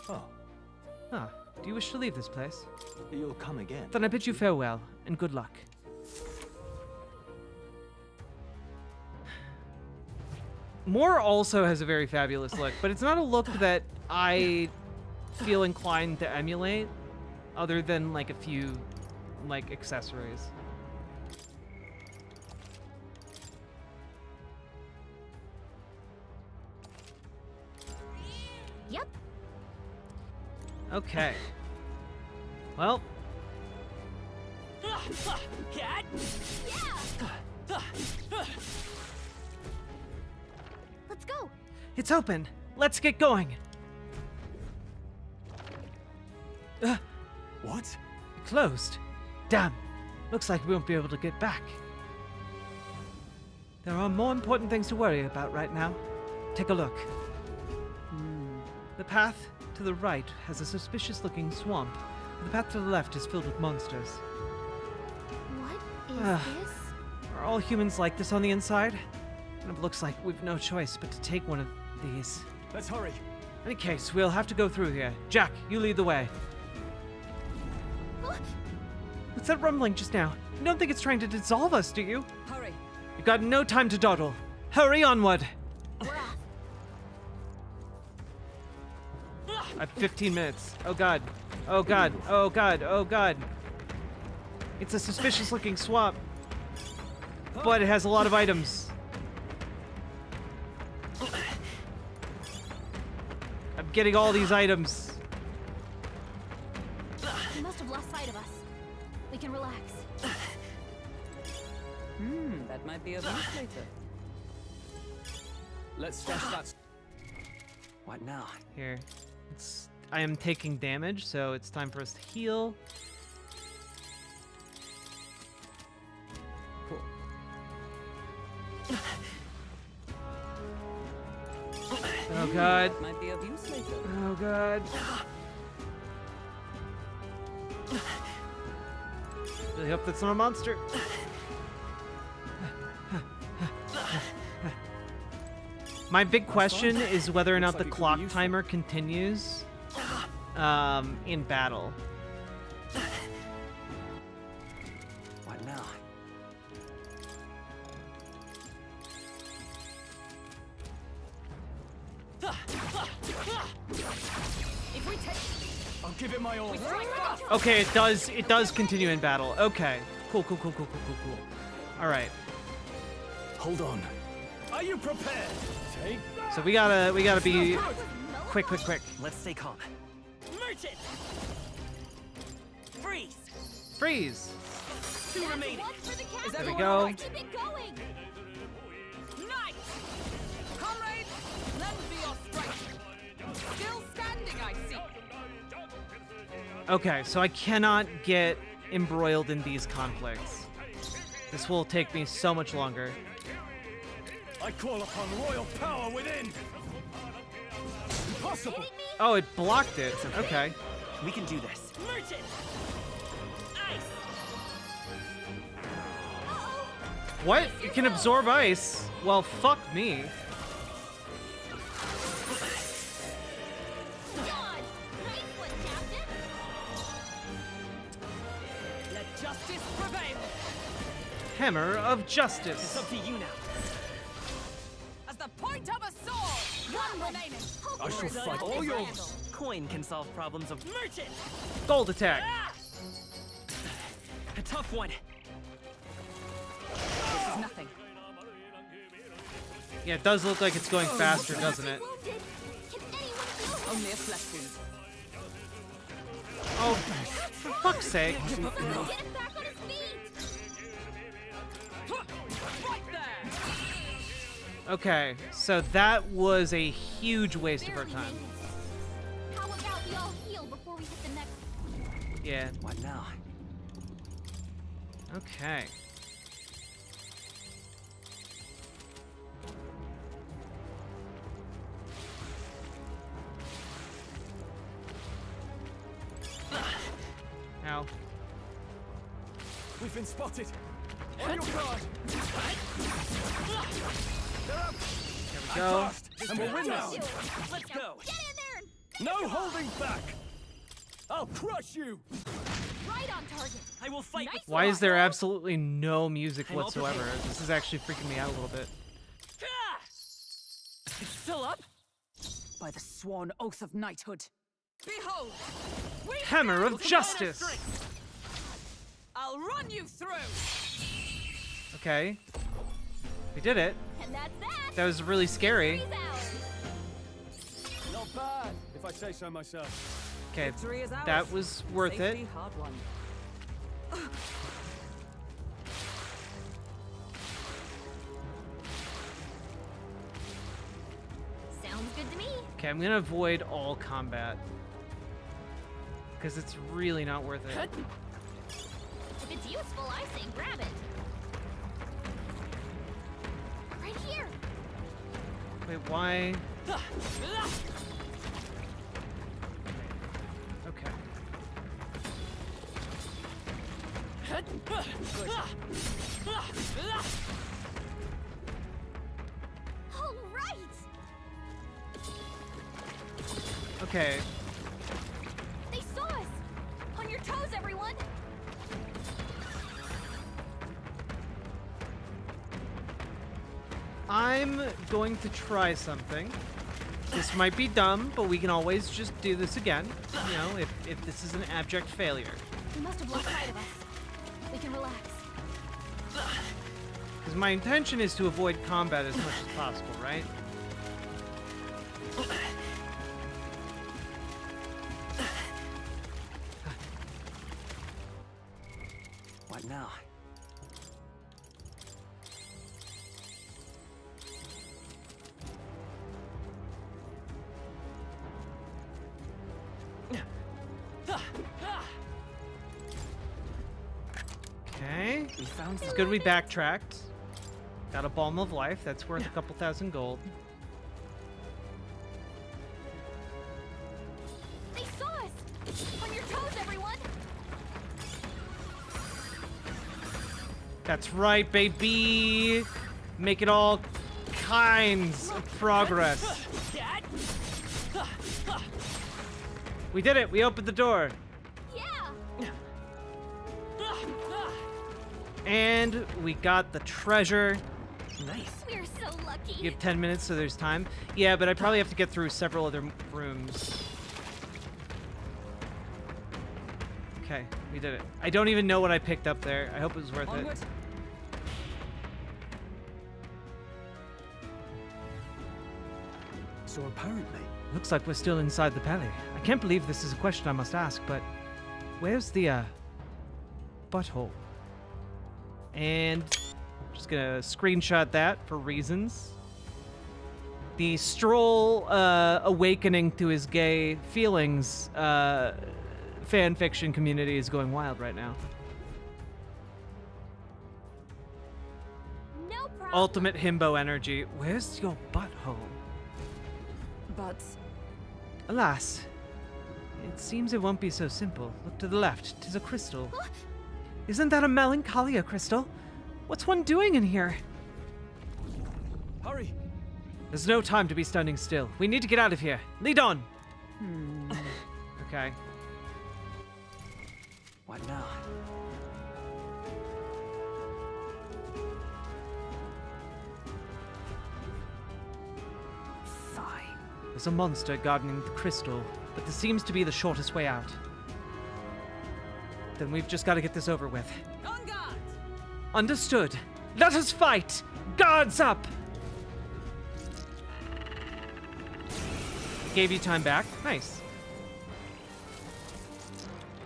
Speaker 6: Oh.
Speaker 1: Ah, do you wish to leave this place?
Speaker 6: You'll come again.
Speaker 1: Then I bid you farewell, and good luck. Moore also has a very fabulous look, but it's not a look that I feel inclined to emulate, other than like a few, like, accessories.
Speaker 5: Yep.
Speaker 1: Okay. Well.
Speaker 18: Cat.
Speaker 5: Let's go.
Speaker 1: It's open. Let's get going.
Speaker 8: What?
Speaker 1: Closed. Damn. Looks like we won't be able to get back. There are more important things to worry about right now. Take a look. The path to the right has a suspicious-looking swamp. The path to the left is filled with monsters.
Speaker 5: What is this?
Speaker 1: Are all humans like this on the inside? And it looks like we've no choice but to take one of these.
Speaker 8: Let's hurry.
Speaker 1: In any case, we'll have to go through here. Jack, you lead the way. What's that rumbling just now? You don't think it's trying to dissolve us, do you?
Speaker 18: Hurry.
Speaker 1: You've got no time to dawdle. Hurry onward! I have 15 minutes. Oh god. Oh god. Oh god. Oh god. It's a suspicious looking swamp. But it has a lot of items. I'm getting all these items.
Speaker 5: He must have lost sight of us. We can relax.
Speaker 18: That might be of use later.
Speaker 8: Let's flush that.
Speaker 16: What now?
Speaker 1: Here. I am taking damage, so it's time for us to heal. Cool. Oh god.
Speaker 18: That might be of use later.
Speaker 1: Oh god. Really hope that's not a monster. My big question is whether or not the clock timer continues in battle.
Speaker 16: What now?
Speaker 18: If we take,
Speaker 13: I'll give it my all.
Speaker 1: Okay, it does continue in battle. Okay. Cool. All right.
Speaker 13: Hold on. Are you prepared? Take
Speaker 1: So we gotta be quick.
Speaker 16: Let's stay calm.
Speaker 7: Merchant! Freeze!
Speaker 1: Freeze.
Speaker 7: 2 remaining.
Speaker 1: There we go.
Speaker 17: Keep it going.
Speaker 18: nice! Comrades, lend me your strength. Still standing, I see.
Speaker 1: Okay, so I cannot get embroiled in these conflicts. This will take me so much longer.
Speaker 13: I call upon royal power within. Impossible.
Speaker 1: Oh, it blocked it. Okay.
Speaker 16: We can do this.
Speaker 7: Merchant! Ice!
Speaker 1: What? It can absorb ice? Well, fuck me.
Speaker 18: Let justice prevail.
Speaker 1: Hammer of
Speaker 7: It's
Speaker 1: Justice.
Speaker 7: up to you now.
Speaker 18: As the point of a sword. One remaining.
Speaker 13: I shall fight all yours.
Speaker 16: Coin can solve problems of
Speaker 7: Merchant!
Speaker 1: Gold attack.
Speaker 16: a tough one.
Speaker 18: This is nothing.
Speaker 1: Yeah, it does look like it's going faster, doesn't it?
Speaker 18: Only a flesh wound.
Speaker 1: Oh, for fuck's sake.
Speaker 17: Get him back on his feet.
Speaker 18: Right there.
Speaker 1: Okay, so that was a huge waste of our time.
Speaker 17: How about we all heal before we hit the next?
Speaker 1: Yeah.
Speaker 16: What now?
Speaker 1: Okay. Ow.
Speaker 13: We've been spotted. On your guard. They're up.
Speaker 1: There we
Speaker 13: I
Speaker 1: go.
Speaker 13: passed, and we'll win now.
Speaker 7: Let's go!
Speaker 17: Get in there and
Speaker 13: No holding back. I'll crush you.
Speaker 17: right on target.
Speaker 7: I will fight with
Speaker 1: Why is there absolutely no music
Speaker 7: I'm all
Speaker 1: whatsoever?
Speaker 7: prepared.
Speaker 1: This is actually freaking me out a little bit.
Speaker 18: It's still up. By the sworn oath of knighthood. Behold. We
Speaker 1: Hammer of
Speaker 18: stand
Speaker 1: Justice.
Speaker 18: together strength. I'll run you through.
Speaker 1: Okay. We did it.
Speaker 17: And that's that.
Speaker 1: That was really scary.
Speaker 17: Freeze out.
Speaker 13: Not bad, if I say so myself.
Speaker 1: Okay,
Speaker 18: Victory is ours.
Speaker 1: that was worth it.
Speaker 18: Safety hard won.
Speaker 17: Sounds good to me.
Speaker 1: Okay, I'm gonna avoid all combat. Because it's really not worth it.
Speaker 17: If it's useful, I say grab it. Right here.
Speaker 1: Wait, why? Okay.
Speaker 17: All right.
Speaker 1: Okay.
Speaker 17: They saw us. On your toes, everyone.
Speaker 1: I'm going to try something. This might be dumb, but we can always just do this again. You know, if this is an abject failure.
Speaker 17: He must have lost sight of us. We can relax.
Speaker 1: Because my intention is to avoid combat as much as possible, right?
Speaker 16: What now?
Speaker 1: Okay.
Speaker 16: We found
Speaker 1: It's good we backtracked. Got a Balm of Life. That's worth a couple thousand gold. That's right, baby. Making all kinds of progress. We did it. We opened the door. And we got the treasure.
Speaker 17: Nice. We're so lucky.
Speaker 1: You have 10 minutes, so there's time. Yeah, but I probably have to get through several other rooms. Okay, we did it. I don't even know what I picked up there. I hope it was worth it.
Speaker 13: So apparently...
Speaker 1: Looks like we're still inside the pally. I can't believe this is a question I must ask, but where's the, butthole? And I'm just gonna screenshot that for reasons. The Stroll awakening to his gay feelings fan fiction community is going wild right now.
Speaker 17: No problem.
Speaker 1: Ultimate himbo energy. Where's your butthole?
Speaker 18: But...
Speaker 1: Alas, it seems it won't be so simple. Look to the left. 'Tis a crystal. Isn't that a melancholia crystal? What's one doing in here?
Speaker 13: Hurry!
Speaker 1: There's no time to be standing still. We need to get out of here. Lead on! Okay.
Speaker 16: What now?
Speaker 1: Fine. There's a monster guarding the crystal, but this seems to be the shortest way out. Then we've just got to get this over with.
Speaker 18: On guard!
Speaker 1: Understood. Let us fight! Guards up! Gave you time back. Nice.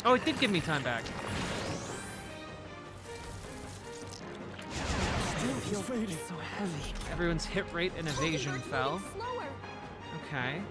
Speaker 1: Oh, it did give me time back.
Speaker 13: Still fading.
Speaker 16: So heavy.
Speaker 1: Everyone's hit rate and evasion fell. Okay.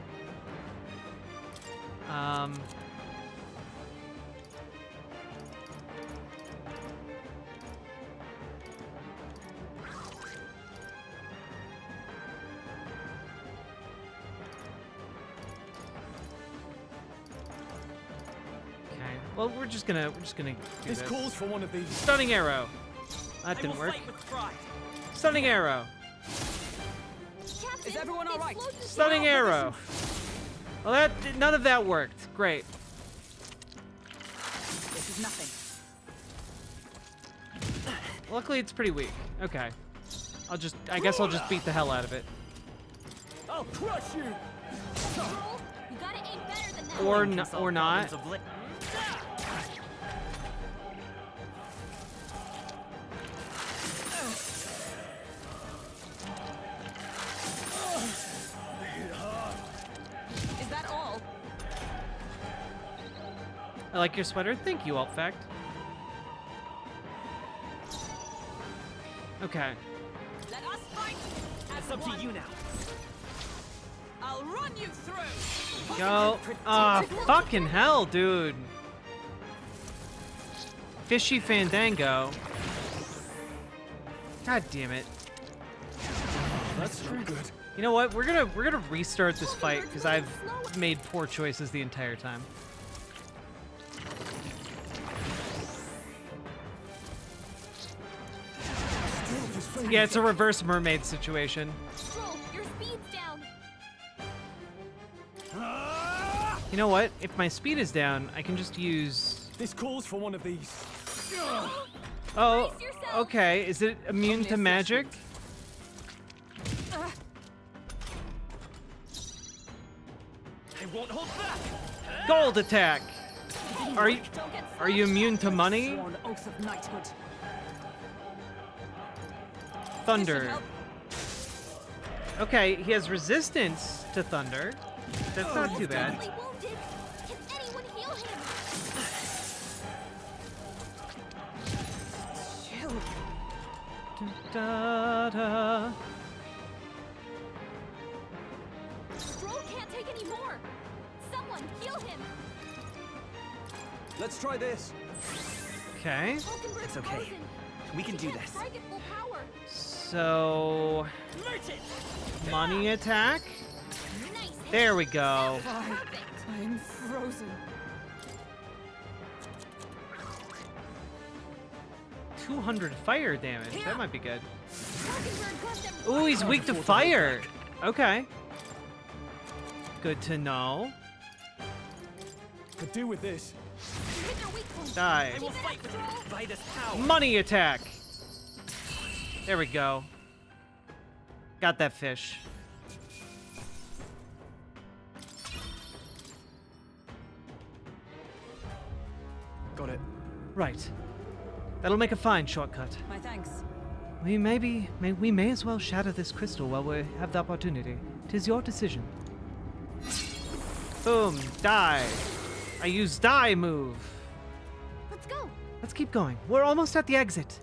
Speaker 1: Well, we're just gonna do
Speaker 13: This calls for one of these.
Speaker 1: Stunning arrow. That didn't work. Stunning arrow.
Speaker 18: Is everyone all right?
Speaker 1: Stunning arrow. Well, none of that worked. Great.
Speaker 18: This is nothing.
Speaker 1: Luckily, it's pretty weak. Okay. I guess I'll just beat the hell out of it.
Speaker 13: I'll crush you.
Speaker 17: You gotta aim better than that.
Speaker 1: Or not.
Speaker 18: Is that all?
Speaker 1: I like your sweater. Thank you, Altfact. Okay.
Speaker 18: Let us fight.
Speaker 16: It's up to you now.
Speaker 18: I'll run you through.
Speaker 1: Go. Ah, fucking hell, dude. Fishy Fandango. God damn it.
Speaker 13: That's not good.
Speaker 1: You know what? We're gonna restart this fight because I've made poor choices the entire time. Yeah, it's a reverse mermaid situation.
Speaker 17: Stroll, your speed's down.
Speaker 1: You know what? If my speed is down, I can just use...
Speaker 13: This calls for one of these.
Speaker 1: Oh, okay. Is it immune to magic?
Speaker 16: I won't hold back.
Speaker 1: Gold attack. Are you immune to money?
Speaker 18: Sworn oath of knighthood.
Speaker 1: Thunder. Okay, he has resistance to thunder. That's not too bad.
Speaker 17: Can anyone heal him?
Speaker 18: Chill.
Speaker 1: Da, da.
Speaker 17: Stroll can't take any more. Someone heal him.
Speaker 13: Let's try this.
Speaker 1: Okay.
Speaker 16: It's okay. We can do this.
Speaker 17: Strike at full power.
Speaker 1: So, money attack. There we go.
Speaker 18: I'm frozen.
Speaker 1: 200 fire damage. That might be good. Ooh, he's weak to fire. Okay. Good to know.
Speaker 8: Could do with this.
Speaker 1: Die. Money attack. There we go. Got that fish.
Speaker 8: Got it.
Speaker 1: Right. That'll make a fine shortcut.
Speaker 18: My thanks.
Speaker 1: We may as well shatter this crystal while we have the opportunity. 'Tis your decision. Boom. Die. I use die move.
Speaker 5: Let's go.
Speaker 1: Let's keep going. We're almost at the exit.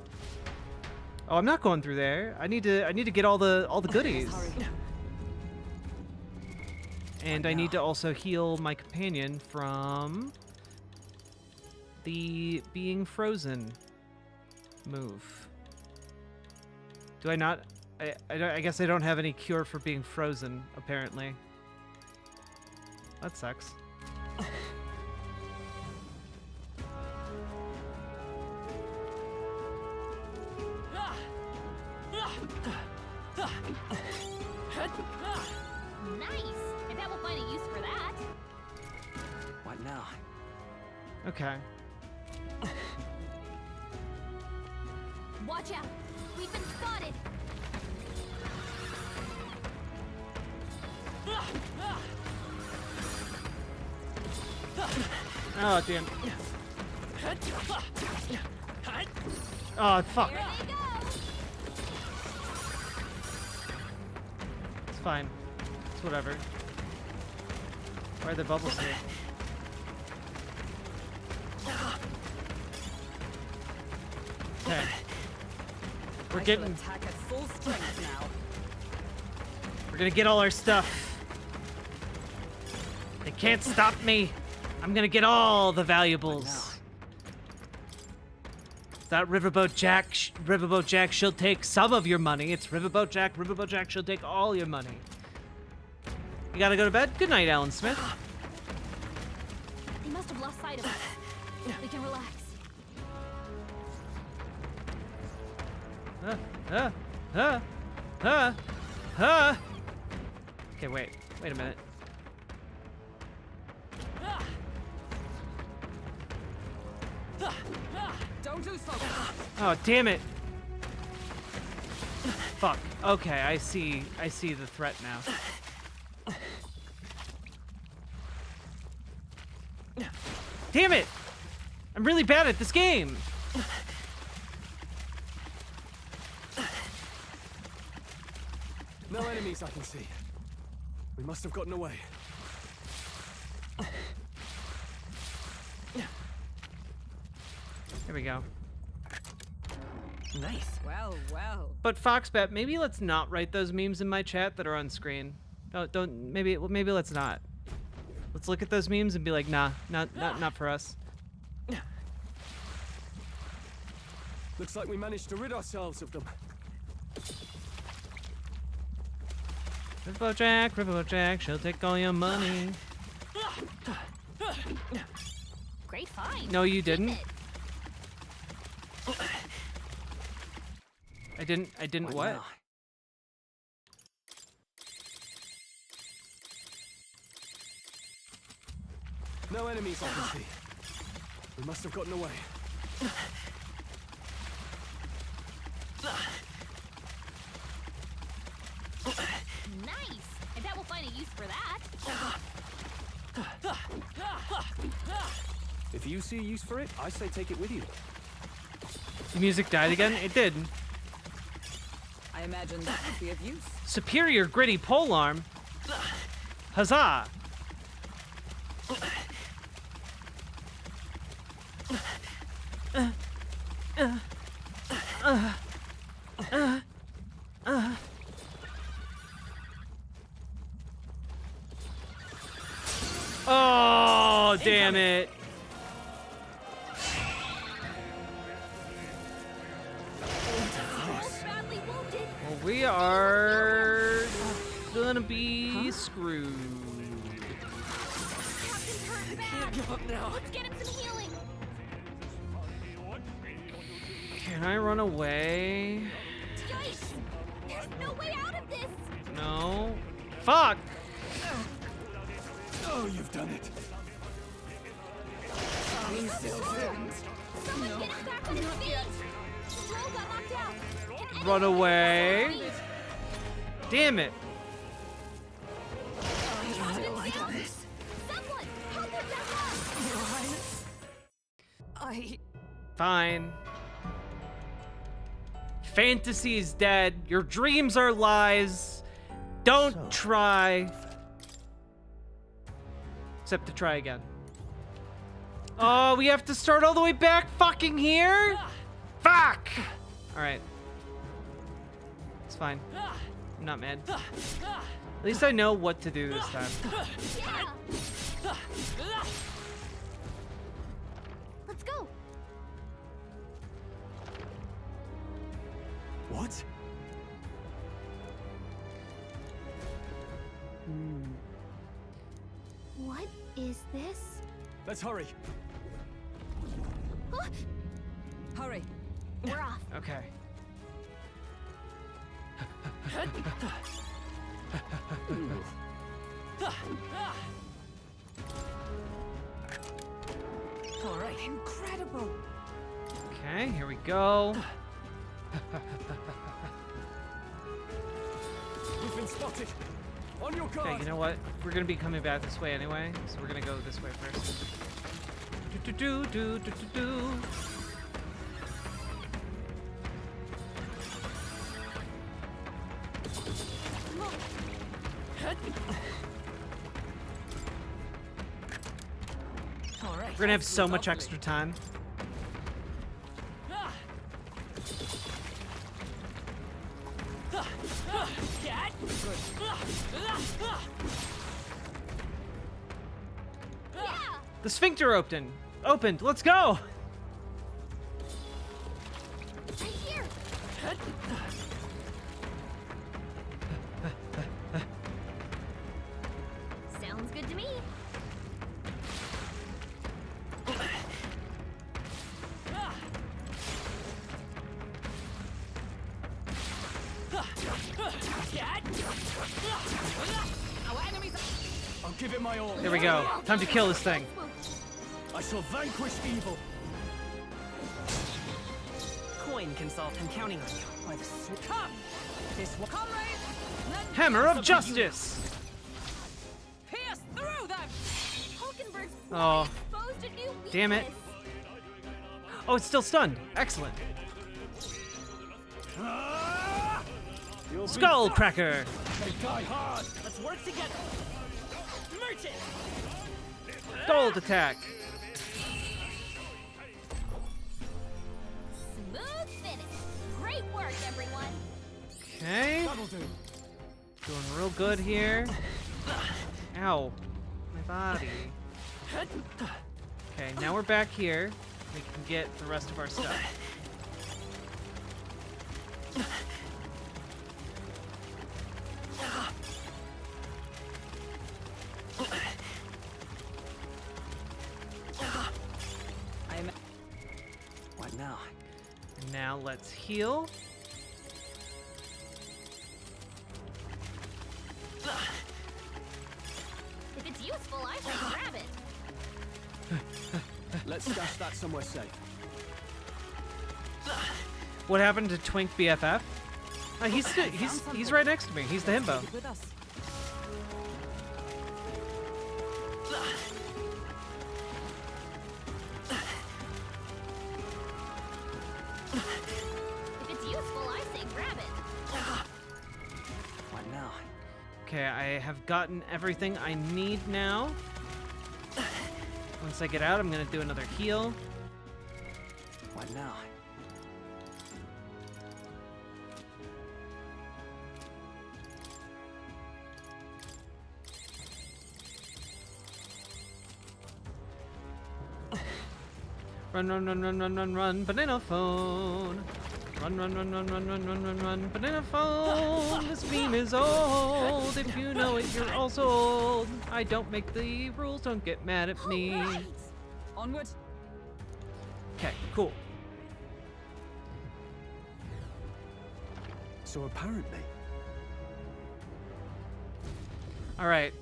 Speaker 1: Oh, I'm not going through there. I need to get all the goodies. And I need to also heal my companion from the being frozen move. Do I not? I guess I don't have any cure for being frozen, apparently. That sucks.
Speaker 5: Nice. I bet we'll find a use for that.
Speaker 16: What now?
Speaker 1: Okay.
Speaker 5: Watch out. We've been spotted.
Speaker 1: Oh, damn. Oh, fuck. It's fine. It's whatever. Why are the bubbles here? Okay. We're getting...
Speaker 18: attack at full strength now.
Speaker 1: We're gonna get all our stuff. They can't stop me. I'm gonna get all the valuables. That Riverboat Jack, Riverboat Jack, she'll take some of your money. It's Riverboat Jack, she'll take all your money. You gotta go to bed? Good night, Alan Smith.
Speaker 5: They must have lost sight of us. We can relax.
Speaker 1: Okay, wait a minute.
Speaker 18: Don't lose focus.
Speaker 1: Oh, damn it. Fuck. Okay, I see the threat now. Damn it! I'm really bad at this game.
Speaker 8: No enemies I can see. We must have gotten away.
Speaker 1: Here we go.
Speaker 16: Nice.
Speaker 18: Well, well.
Speaker 1: But Foxbat, maybe let's not write those memes in my chat that are on screen. Don't maybe let's not. Let's look at those memes and be like, nah, not for us.
Speaker 8: Looks like we managed to rid ourselves of them.
Speaker 1: Riverboat Jack, she'll take all your money.
Speaker 5: Great find.
Speaker 1: No, you didn't. I didn't what?
Speaker 16: Now?
Speaker 8: No enemies I can see. We must have gotten away.
Speaker 5: Nice. I bet we'll find a use for that.
Speaker 8: If you see a use for it, I say take it with you.
Speaker 1: The music died again? It did.
Speaker 18: I imagine that would be of use.
Speaker 1: Superior gritty polearm. Huzzah! Oh, damn it. Well, we are gonna be screwed.
Speaker 5: Can't give up now. Let's get him some healing.
Speaker 1: Can I run away?
Speaker 17: Yikes! There's no way out of this!
Speaker 1: No. Fuck!
Speaker 13: Oh, you've done it.
Speaker 17: Someone get him back on his feet! The roll got knocked out! Can
Speaker 1: Run
Speaker 17: anyone
Speaker 1: away.
Speaker 17: get him back
Speaker 1: Damn it.
Speaker 17: on his feet? Someone! Help him back up!
Speaker 1: Fine. Fantasy is dead. Your dreams are lies. Don't try. Except to try again. Oh, we have to start all the way back fucking here? Fuck! Alright. It's fine. I'm not mad. At least I know what to do this time.
Speaker 17: Yeah! Let's go!
Speaker 13: What?
Speaker 17: What is this?
Speaker 13: Let's hurry.
Speaker 18: Hurry.
Speaker 17: We're off.
Speaker 1: Okay.
Speaker 18: All right. Incredible.
Speaker 1: Okay, here we go.
Speaker 13: We've been spotted. On your guard.
Speaker 1: Okay, you know what? We're gonna be coming back this way anyway, so we're gonna go this way first. Do do do do do do.
Speaker 18: All right.
Speaker 1: We're gonna have so much extra time. The sphincter opened. Let's go.
Speaker 17: Right here! Sounds good to me.
Speaker 13: I'll give it my all.
Speaker 1: There we go. Time to kill this thing.
Speaker 13: I shall vanquish evil.
Speaker 16: Coin can solve. I'm counting on you. By the
Speaker 18: Come! This will come right.
Speaker 1: Hammer of Justice.
Speaker 18: Pierce through them.
Speaker 17: Hulkenberg's
Speaker 1: Oh,
Speaker 17: exposed a new weakness.
Speaker 1: damn it. Oh, it's still stunned. Excellent. Skull Cracker.
Speaker 13: They die hard.
Speaker 16: Let's work together. Merchant.
Speaker 1: Gold attack.
Speaker 17: Smooth finish. Great work, everyone.
Speaker 1: Okay.
Speaker 13: That'll do.
Speaker 1: Doing real good here. Ow. My body. Okay, now we're back here. We can get the rest of our stuff.
Speaker 16: What now?
Speaker 1: And now let's heal.
Speaker 17: If it's useful, I should grab it.
Speaker 13: Let's stash that somewhere safe.
Speaker 1: What happened to Twink BFF? He's right next to me. He's the himbo.
Speaker 18: With us.
Speaker 17: If it's useful, I say grab it.
Speaker 16: What now?
Speaker 1: Okay, I have gotten everything I need now. Once I get out, I'm gonna do another heal.
Speaker 16: What now?
Speaker 1: Run, run, run, run, run, run, run, banana phone. Run, run, run, run, run, run, run, run, run, banana phone. This meme is old. If you know it, you're also old. I don't make the rules, don't get mad at me.
Speaker 18: Onward.
Speaker 1: Okay, cool.
Speaker 8: So apparently...
Speaker 1: Alright.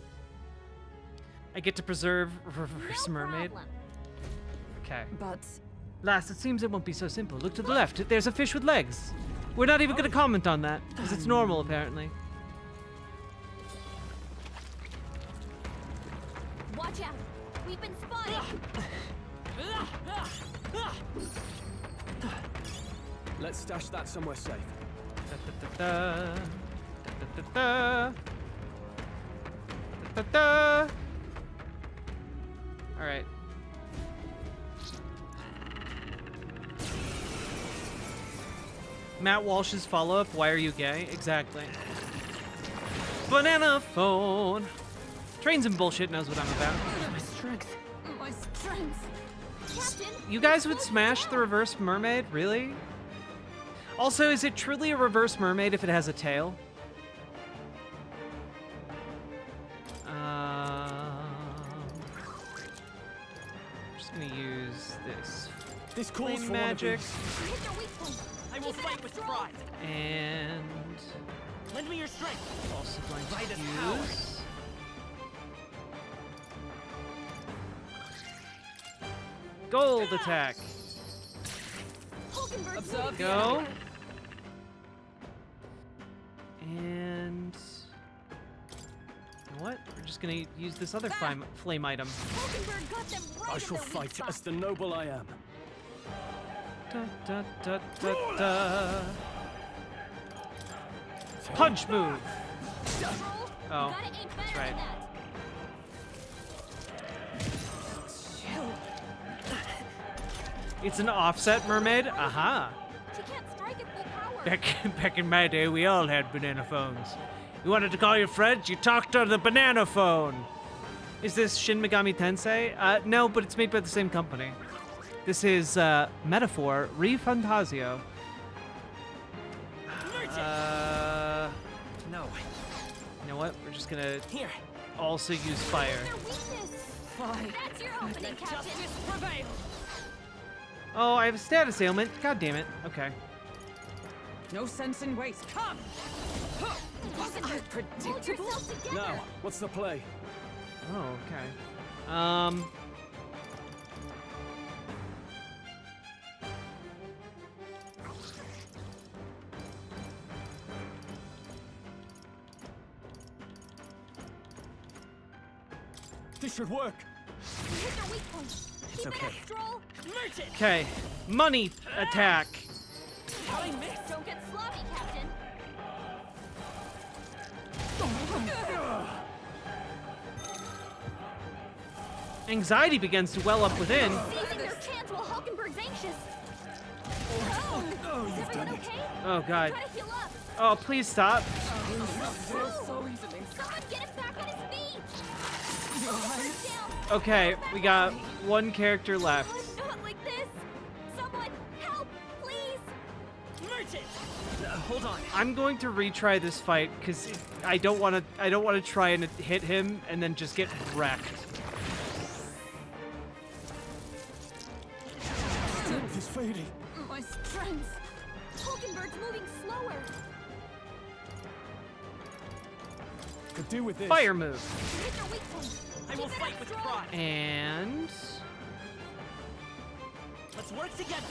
Speaker 1: I get to preserve Reverse Mermaid. Okay.
Speaker 18: But...
Speaker 1: Lass, it seems it won't be so simple. Look to the left. There's a fish with legs. We're not even going to comment on that, because it's normal, apparently.
Speaker 17: Watch out! We've been spotted!
Speaker 8: Let's stash that somewhere safe.
Speaker 1: Da, da, da, da, da. All right. Matt Walsh's follow-up, why are you gay? Exactly. Banana phone. Trains and bullshit knows what I'm about.
Speaker 18: My strength. My strength.
Speaker 17: Captain!
Speaker 1: You guys would smash the reverse mermaid? Really? Also, is it truly a reverse mermaid if it has a tail? Just gonna use this.
Speaker 8: This calls
Speaker 1: flame
Speaker 8: for
Speaker 1: magic.
Speaker 13: I will fight with pride.
Speaker 1: And
Speaker 13: Lend me your strength.
Speaker 1: also going
Speaker 13: By
Speaker 1: to
Speaker 13: this
Speaker 1: use gold attack.
Speaker 18: Observe.
Speaker 1: Go. And you know what? We're just gonna use this other flame item.
Speaker 17: Hulkenberg got them right
Speaker 8: I shall
Speaker 17: at their weak
Speaker 8: fight
Speaker 17: spot.
Speaker 8: as the noble I am.
Speaker 1: Da, da, da, da, da. Punch move. Oh, that's right. It's an offset mermaid. Aha.
Speaker 17: She can't strike at full power.
Speaker 10: Back in my day, we all had banana phones. You wanted to call your friends, you talked on the banana phone.
Speaker 1: Is this Shin Megami Tensei? No, but it's made by the same company. This is Metaphor Refantasio.
Speaker 16: No.
Speaker 1: You know what? We're just gonna
Speaker 16: Here.
Speaker 1: also use fire.
Speaker 17: Their weakness. That's your opening, Captain.
Speaker 1: Oh, I have a status ailment. God damn it. Okay.
Speaker 18: No sense in waste. Come!
Speaker 17: Hold yourself together.
Speaker 8: Now, what's the play?
Speaker 1: Oh, okay.
Speaker 8: This should work.
Speaker 17: We hit their weak point.
Speaker 16: It's
Speaker 17: Keep
Speaker 16: okay.
Speaker 17: it up, Stroll.
Speaker 1: Okay. Money attack.
Speaker 17: Don't get sloppy, Captain.
Speaker 1: Anxiety begins to well up within.
Speaker 17: Seizing their chance while Hulkenberg's anxious. Oh, is everyone okay?
Speaker 1: Oh, God.
Speaker 17: Try to heal up.
Speaker 1: Oh, please stop.
Speaker 17: Someone get him back on his feet. Down.
Speaker 1: Okay, we got one character left.
Speaker 17: Not like this. Someone help, please.
Speaker 16: Hold on.
Speaker 1: I'm going to retry this fight because I don't want to try and hit him and then just get wrecked.
Speaker 8: Strength is fading.
Speaker 17: My strength. Hulkenberg's moving slower.
Speaker 8: Could do with this.
Speaker 1: Fire move.
Speaker 17: Hit their weak point.
Speaker 13: I will fight with pride.
Speaker 1: And
Speaker 13: Let's work together.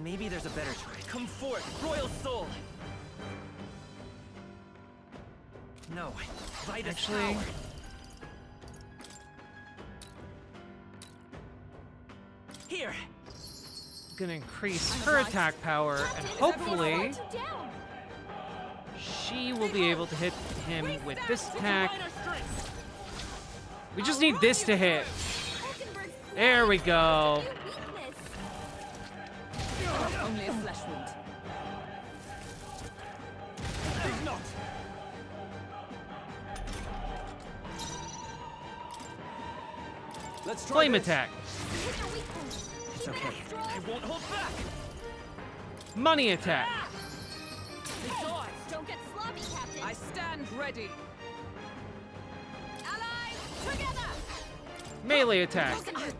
Speaker 16: Maybe there's a better try.
Speaker 13: Come forth, royal soul.
Speaker 16: No. By this
Speaker 1: actually,
Speaker 16: power. Here.
Speaker 1: gonna increase her attack power and hopefully she will be able to hit him with this attack. We just need this to hit. There we go.
Speaker 18: Only a flesh wound.
Speaker 8: Let's try
Speaker 1: Flame
Speaker 8: this.
Speaker 1: attack.
Speaker 16: It's okay.
Speaker 13: I won't hold back.
Speaker 1: Money attack.
Speaker 17: Don't get sloppy, Captain.
Speaker 18: I stand ready.
Speaker 17: Allies, together.
Speaker 1: Melee attack.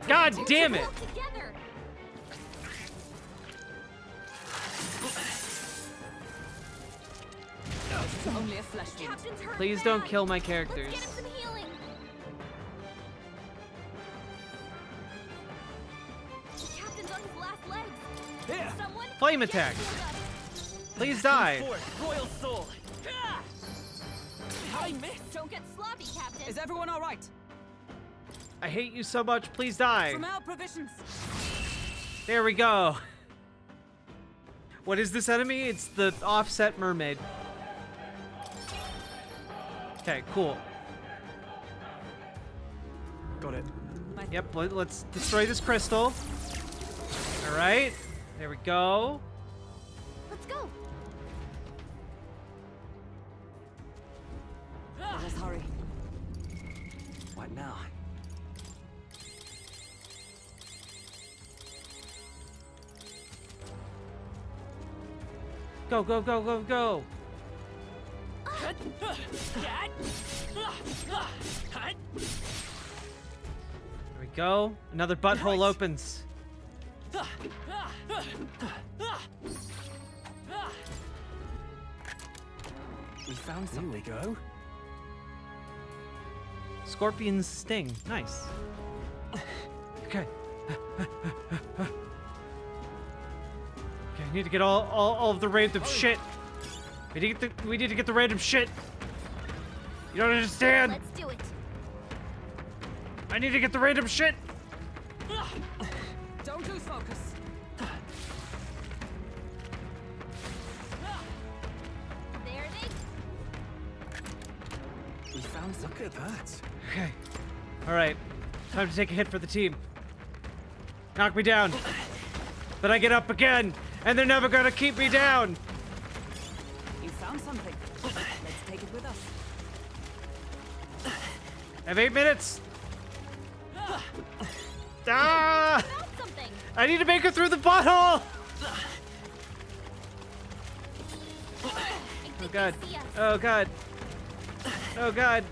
Speaker 1: God damn it.
Speaker 17: Together.
Speaker 18: Only a flesh wound.
Speaker 17: Captain's hurt
Speaker 1: Please
Speaker 17: bad.
Speaker 1: don't kill my
Speaker 17: Let's
Speaker 1: characters.
Speaker 17: get him some healing. The captain's on his last legs.
Speaker 13: Here.
Speaker 17: Someone
Speaker 1: Flame
Speaker 17: get
Speaker 1: attack.
Speaker 17: healed up.
Speaker 1: Please die.
Speaker 13: Forth, royal soul.
Speaker 18: I missed.
Speaker 17: Don't get sloppy, Captain.
Speaker 18: Is everyone all right?
Speaker 1: I hate you so much. Please die.
Speaker 18: From our provisions.
Speaker 1: There we go. What is this enemy? It's the offset mermaid. Okay, cool.
Speaker 8: Got it.
Speaker 1: Yep, let's destroy this crystal. All right, there we go.
Speaker 17: Let's go.
Speaker 18: Let us hurry.
Speaker 16: What now?
Speaker 1: Go, go, go, go, go. There we go. Another butthole opens.
Speaker 16: We found
Speaker 8: Here we go.
Speaker 1: Scorpion's sting. Nice. Okay. Okay, I need to get all of the random shit. We need to get the random shit. You don't understand.
Speaker 17: Let's do it.
Speaker 1: I need to get the random shit.
Speaker 18: Don't lose focus.
Speaker 17: There they
Speaker 16: We found some.
Speaker 8: Look at that.
Speaker 1: Okay. All right. Time to take a hit for the team. Knock me down. But I get up again, and they're never gonna keep me down.
Speaker 18: You found something. Let's take it with us.
Speaker 1: I have 8 minutes. Ah!
Speaker 17: found something.
Speaker 1: I need to make it through the butthole. Oh god. Oh god. Oh god.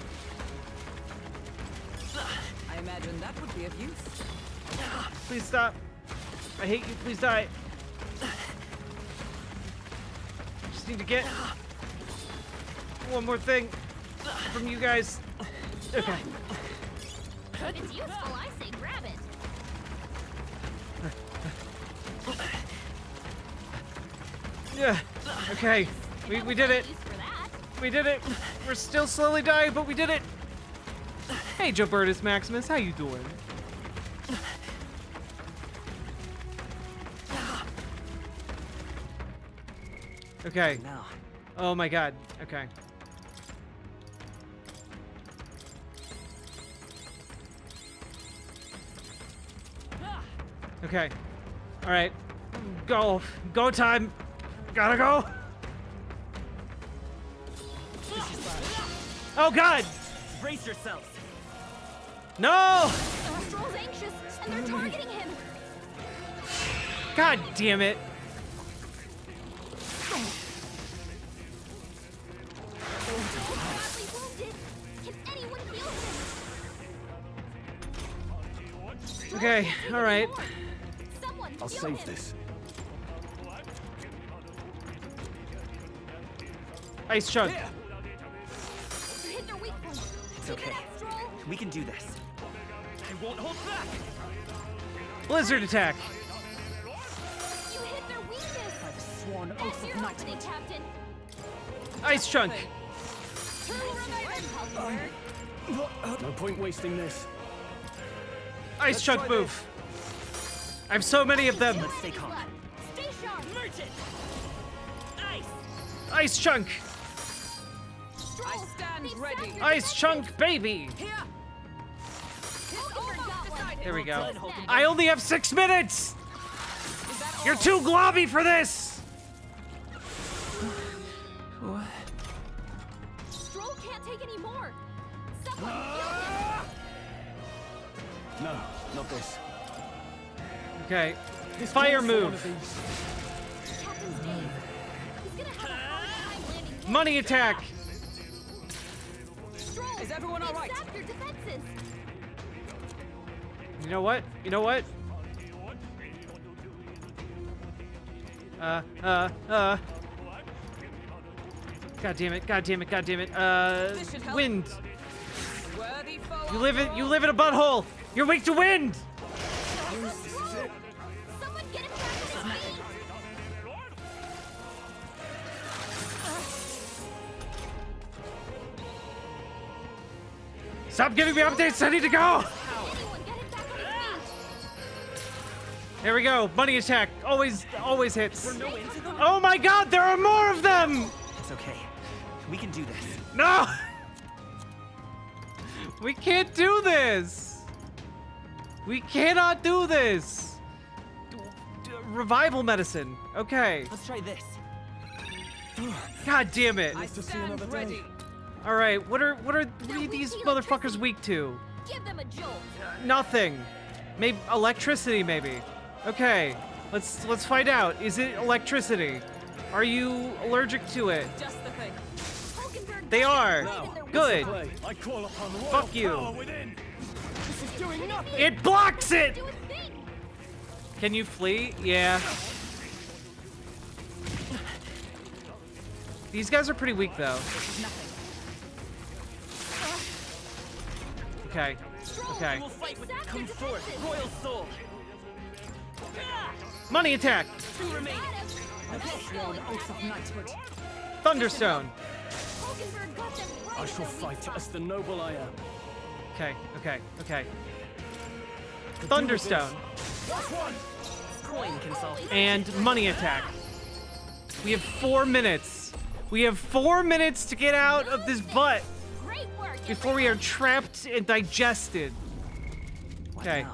Speaker 18: I imagine that would be of use.
Speaker 1: Please stop. I hate you. Please die. Just need to get one more thing from you guys. Okay.
Speaker 17: If it's useful, I say grab it.
Speaker 1: Yeah. Okay. We did it.
Speaker 17: Use for that.
Speaker 1: We did it. We're still slowly dying, but we did it. Hey, Jobertus Maximus, how you doing? Okay.
Speaker 16: Now.
Speaker 1: Oh my god. Okay. Okay. All right. Go. Go time. Gotta go. Oh god.
Speaker 13: Brace yourselves.
Speaker 1: No.
Speaker 17: Stroll's anxious, and they're targeting him.
Speaker 1: God damn it.
Speaker 17: Badly wounded. Can anyone heal him?
Speaker 1: Okay. All right.
Speaker 17: Someone
Speaker 8: I'll
Speaker 17: heal
Speaker 8: save
Speaker 17: him.
Speaker 8: this.
Speaker 1: Ice chunk.
Speaker 17: You hit their weak point.
Speaker 16: It's
Speaker 17: Keep
Speaker 16: okay.
Speaker 17: it up, Stroll.
Speaker 16: We can do this.
Speaker 13: I won't hold back.
Speaker 1: Blizzard attack.
Speaker 17: You hit their weakness.
Speaker 18: By the sworn
Speaker 17: That's
Speaker 18: oath
Speaker 17: your
Speaker 18: of
Speaker 17: opening,
Speaker 18: knighthood.
Speaker 17: Captain.
Speaker 1: Ice chunk.
Speaker 17: True revival, Hulkenberg.
Speaker 8: No point wasting this.
Speaker 1: Ice chunk move. I have so many of them.
Speaker 16: Let's stay calm.
Speaker 17: Stay sharp.
Speaker 13: Merchant. Ice.
Speaker 1: Ice chunk.
Speaker 17: Stroll.
Speaker 18: I stand
Speaker 17: They've
Speaker 18: ready.
Speaker 17: sapped your
Speaker 1: Ice
Speaker 17: defenses.
Speaker 1: chunk baby.
Speaker 18: Here.
Speaker 17: Hulkenberg got one.
Speaker 1: There we go.
Speaker 17: What's next?
Speaker 1: I only have 6 minutes.
Speaker 18: Is that all?
Speaker 1: You're too globby for this.
Speaker 16: What?
Speaker 17: Stroll can't take any more. Someone heal him.
Speaker 8: No, not this.
Speaker 1: Okay.
Speaker 8: This
Speaker 1: Fire
Speaker 8: calls for one
Speaker 1: move.
Speaker 8: of these.
Speaker 17: Captain's Dave. He's gonna have a hard time landing.
Speaker 1: Money attack.
Speaker 17: Stroll.
Speaker 18: Is everyone all
Speaker 17: they've
Speaker 18: right?
Speaker 17: sapped your defenses.
Speaker 1: You know what? You know what? God damn it, god damn it, god damn it. Wind. You live in a butthole. You're weak to wind. Stop giving me updates, I need to go! There we go, money attack. Always hits. Oh my god, there are more of them!
Speaker 16: It's okay. We can do this.
Speaker 1: No! We can't do this! We cannot do this! Revival medicine. Okay.
Speaker 16: Let's try this.
Speaker 1: God damn it.
Speaker 8: Nice to see another day.
Speaker 1: Alright, what are these motherfuckers weak to?
Speaker 17: Give them a jolt.
Speaker 1: Nothing. Maybe electricity, maybe. Okay, let's find out. Is it electricity? Are you allergic to it?
Speaker 18: Just the thing.
Speaker 1: They are.
Speaker 8: Now,
Speaker 1: Good.
Speaker 8: I call upon the royal
Speaker 1: Fuck you.
Speaker 8: power within. This is doing nothing.
Speaker 1: It blocks it! Can you flee? Yeah. These guys are pretty weak, though. Okay. Okay.
Speaker 16: Come forth, royal soul.
Speaker 1: Money attack!
Speaker 16: Two remaining.
Speaker 18: Oath of knighthood.
Speaker 1: Thunderstone.
Speaker 8: I shall fight as the noble I am.
Speaker 1: Okay. Thunderstone.
Speaker 16: Coin can solve.
Speaker 1: And money attack. We have 4 minutes. We have 4 minutes to get out of this butt before we are trapped and digested. Okay.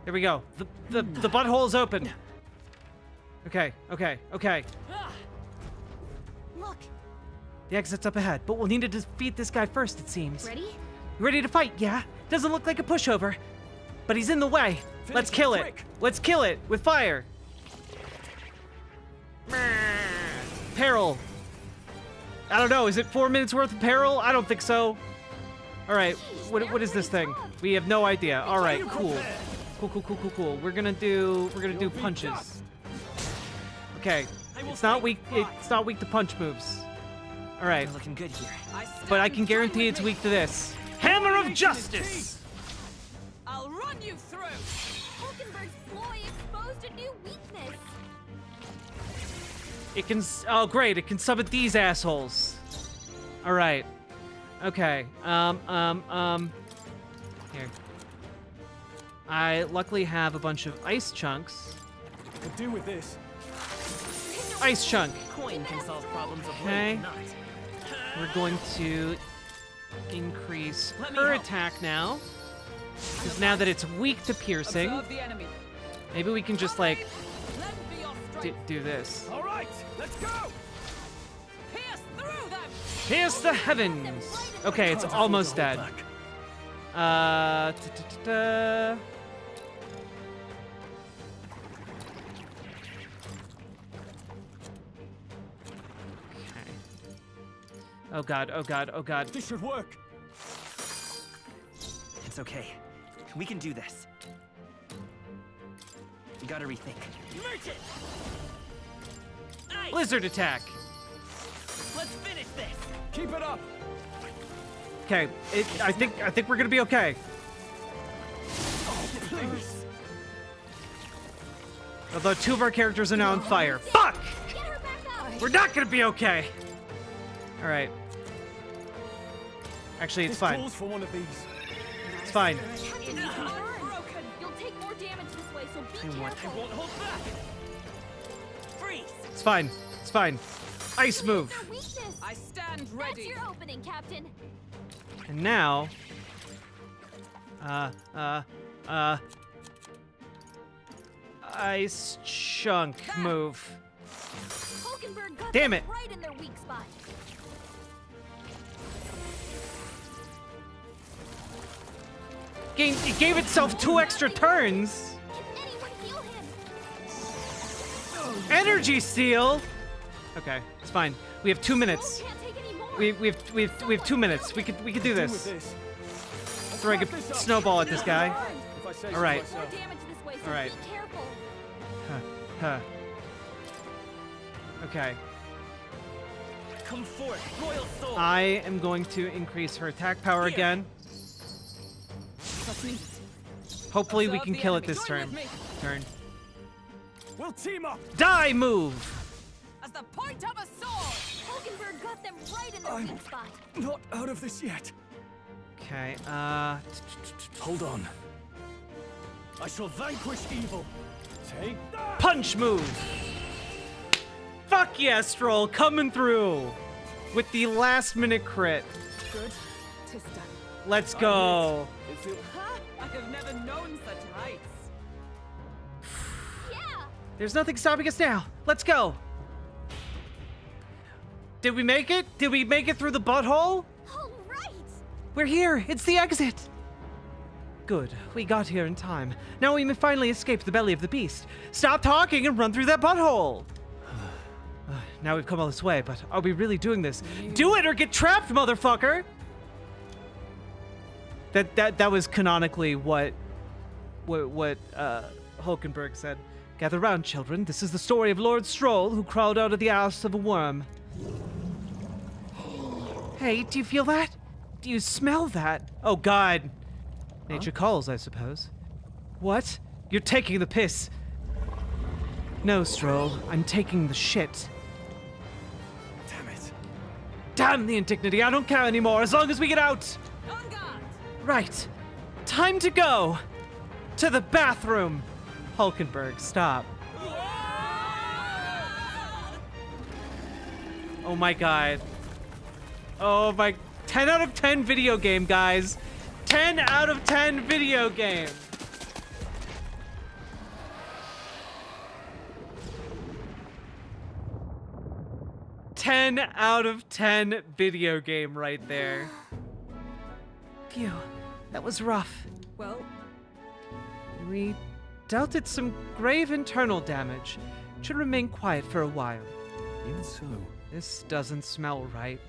Speaker 1: Here we go. The butthole is open. Okay.
Speaker 17: Look.
Speaker 1: The exit's up ahead, but we'll need to defeat this guy first, it seems.
Speaker 17: Ready?
Speaker 1: You ready to fight? Yeah. Doesn't look like a pushover, but he's in the way. Let's kill it. Let's kill it with fire. Peril. I don't know. Is it 4 minutes worth of peril? I don't think so. All right. What is this thing? We have no idea. All right. Cool. We're gonna do punches. Okay. It's not weak. It's not weak to punch moves. All right.
Speaker 16: Looking good here.
Speaker 1: But I can guarantee it's weak to this. Hammer of Justice.
Speaker 18: I'll run you through.
Speaker 17: Hulkenberg's ploy exposed a new weakness.
Speaker 1: It can. Oh, great! It can summon these assholes. All right. Okay. Here. I luckily have a bunch of ice chunks.
Speaker 8: Could do with this.
Speaker 1: Ice chunk.
Speaker 16: Coin can solve problems of
Speaker 1: Okay.
Speaker 16: late night.
Speaker 1: We're going to increase her attack now. Because now that it's weak to piercing,
Speaker 18: Observe the enemy.
Speaker 1: maybe we can just like
Speaker 18: Lend me your strength.
Speaker 1: do this.
Speaker 8: All right, let's go.
Speaker 18: Pierce through them.
Speaker 1: Pierce the heavens. Okay, it's almost dead. Oh god.
Speaker 8: This should work.
Speaker 16: It's okay. We can do this. We gotta rethink.
Speaker 1: Blizzard attack.
Speaker 16: Let's finish this.
Speaker 8: Keep it up.
Speaker 1: Okay, I think we're gonna be okay. Although 2 of our characters are now on fire. Fuck! We're not gonna be okay. All right. Actually, it's fine.
Speaker 8: Calls for one of these.
Speaker 1: It's fine.
Speaker 17: Captain, you are broken. You'll take more damage this way, so be careful.
Speaker 16: I won't hold back. Freeze.
Speaker 1: It's fine. It's fine. Ice move.
Speaker 18: I stand ready.
Speaker 17: That's your opening, Captain.
Speaker 1: And now, ice chunk move.
Speaker 17: Hulkenberg got
Speaker 1: Damn
Speaker 17: them
Speaker 1: it.
Speaker 17: right in their weak spot.
Speaker 1: It gave itself 2 extra turns.
Speaker 17: Can anyone heal him?
Speaker 1: Energy seal. Okay, it's fine. We have 2 minutes.
Speaker 17: Can't take any more.
Speaker 1: We have 2 minutes. We could do this. throwing a snowball at this guy. All right.
Speaker 17: More damage this way, so
Speaker 1: All right.
Speaker 17: be careful.
Speaker 1: Huh. Okay.
Speaker 13: Come forth, royal soul.
Speaker 1: I am going to increase her attack power again. Hopefully we can kill it this turn.
Speaker 13: We'll team up.
Speaker 1: Die move.
Speaker 18: As the point of a sword!
Speaker 17: Hulkenberg got them right in their
Speaker 13: I'm
Speaker 17: weak spot.
Speaker 13: not out of this yet.
Speaker 1: Okay,
Speaker 13: Hold on. I shall vanquish evil. Take that!
Speaker 1: punch move. Fuck yeah, Stroll, coming through with the last minute crit.
Speaker 18: Good. 'Tis done.
Speaker 1: Let's go.
Speaker 18: I have never known such heights.
Speaker 17: Yeah.
Speaker 1: There's nothing stopping us now. Let's go. Did we make it? Did we make it through the butthole?
Speaker 17: All right.
Speaker 1: We're here. It's the exit. Good. We got here in time. Now we may finally escape the belly of the beast. Stop talking and run through that butthole. Now we've come all this way, but are we really doing this? Do it or get trapped, motherfucker! That was canonically what Hulkenberg said. Gather round, children. This is the story of Lord Stroll, who crawled out of the ass of a worm. Hey, do you feel that? Do you smell that? Oh, God. Nature calls, I suppose. What? You're taking the piss. No, Stroll. I'm taking the shit.
Speaker 13: Damn it.
Speaker 1: Damn the indignity. I don't care anymore as long as we get out. Right. Time to go. To the bathroom. Hulkenberg, stop. Oh my God. Oh my... 10 out of 10 video game, guys. 10 out of 10 video game. Ten out of 10 video game right there. Phew, that was rough.
Speaker 18: Well,
Speaker 1: We dealt it some grave internal damage. Should remain quiet for a while.
Speaker 8: Even so.
Speaker 1: This doesn't smell right.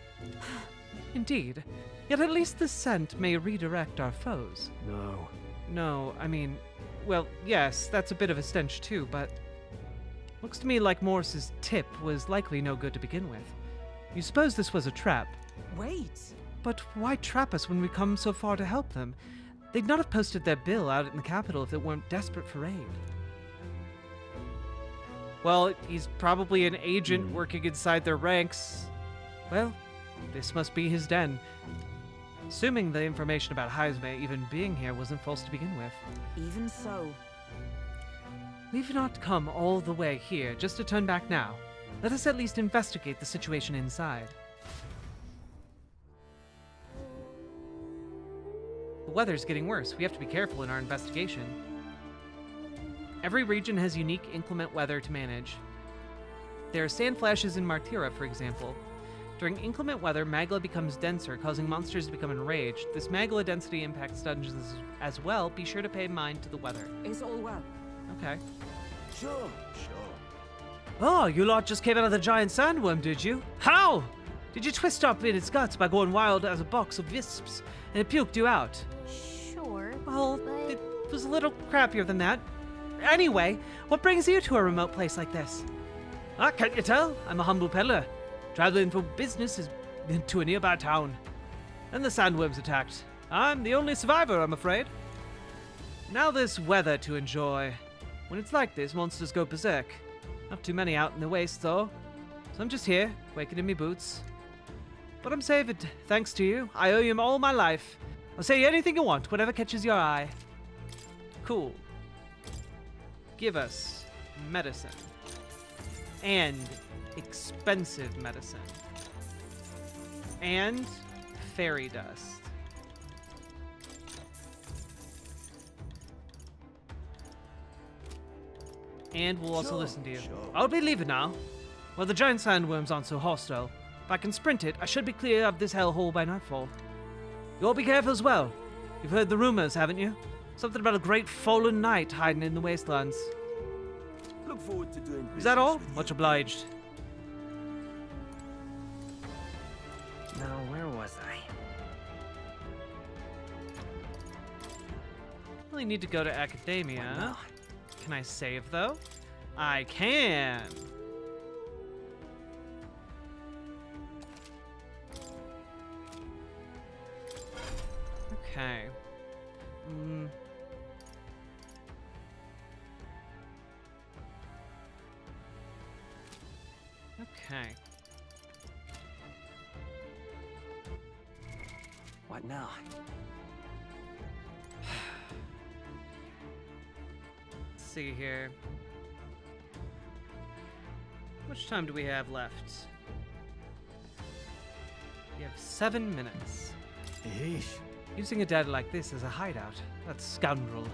Speaker 1: Indeed. Yet at least the scent may redirect our foes.
Speaker 8: No.
Speaker 1: No, I mean, well, yes, that's a bit of a stench too, but looks to me like Morris's tip was likely no good to begin with. You suppose this was a trap?
Speaker 18: wait.
Speaker 1: But why trap us when we come so far to help them? They'd not have posted their bill out in the capital if they weren't desperate for aid. Well, he's probably an agent working inside their ranks. Well, this must be his den. Assuming the information about Heismay even being here wasn't false to begin with.
Speaker 18: Even so.
Speaker 1: We've not come all the way here just to turn back now. Let us at least investigate the situation inside. The weather's getting worse. We have to be careful in our investigation. Every region has unique inclement weather to manage. There are sand flashes in Martira, for example. During inclement weather, magma becomes denser, causing monsters to become enraged. This magma density impacts dungeons as well. Be sure to pay mind to the weather.
Speaker 18: Is all well?
Speaker 1: Okay.
Speaker 13: Sure.
Speaker 1: Oh, you lot just came out of the giant sandworm, did you? How? Did you twist up in its guts by going wild as a box of wisps, and it puked you out?
Speaker 17: Sure.
Speaker 1: Well, it was a little crappier than that. Anyway, what brings you to a remote place like this? Ah, can't you tell? I'm a humble peddler, traveling for business to a nearby town. And the sandworms attacked. I'm the only survivor, I'm afraid. Now there's weather to enjoy. When it's like this, monsters go berserk. Not too many out in the waste, though. So I'm just here, quaking in me boots. But I'm saved, thanks to you. I owe you all my life. I'll say anything you want, whatever catches your eye. Cool. Give us medicine. And expensive medicine. And fairy dust. And we'll also listen to you. I'll be leaving now. Well, the giant sandworms aren't so hostile. If I can sprint it, I should be clear of this hellhole by nightfall. You all be careful as well. You've heard the rumors, haven't you? Something about a great fallen knight hiding in the wastelands.
Speaker 13: Look forward to doing
Speaker 1: Is that all? Much obliged.
Speaker 16: Now, where was I?
Speaker 1: Really need to go to academia. Can I save though? I can. Okay. Okay.
Speaker 16: What now?
Speaker 1: Let's see here. How much time do we have left? We have 7 minutes.
Speaker 13: Yeesh.
Speaker 1: Using a data like this as a hideout. That scoundrel.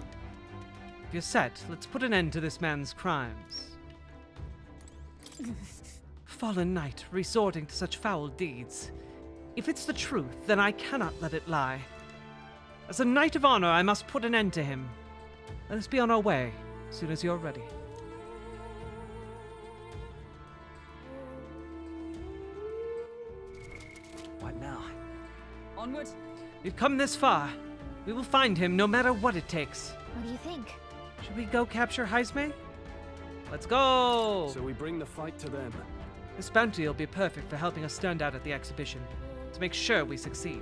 Speaker 1: If you're set, let's put an end to this man's crimes. Fallen knight resorting to such foul deeds. If it's the truth, then I cannot let it lie. As a knight of honor, I must put an end to him. Let us be on our way, as soon as you're ready.
Speaker 16: What now?
Speaker 18: Onward.
Speaker 1: We've come this far. We will find him no matter what it takes.
Speaker 5: What do you think?
Speaker 1: Should we go capture Heismay? Let's go!
Speaker 8: So we bring the fight to them.
Speaker 1: This bounty will be perfect for helping us stand out at the exhibition, to make sure we succeed.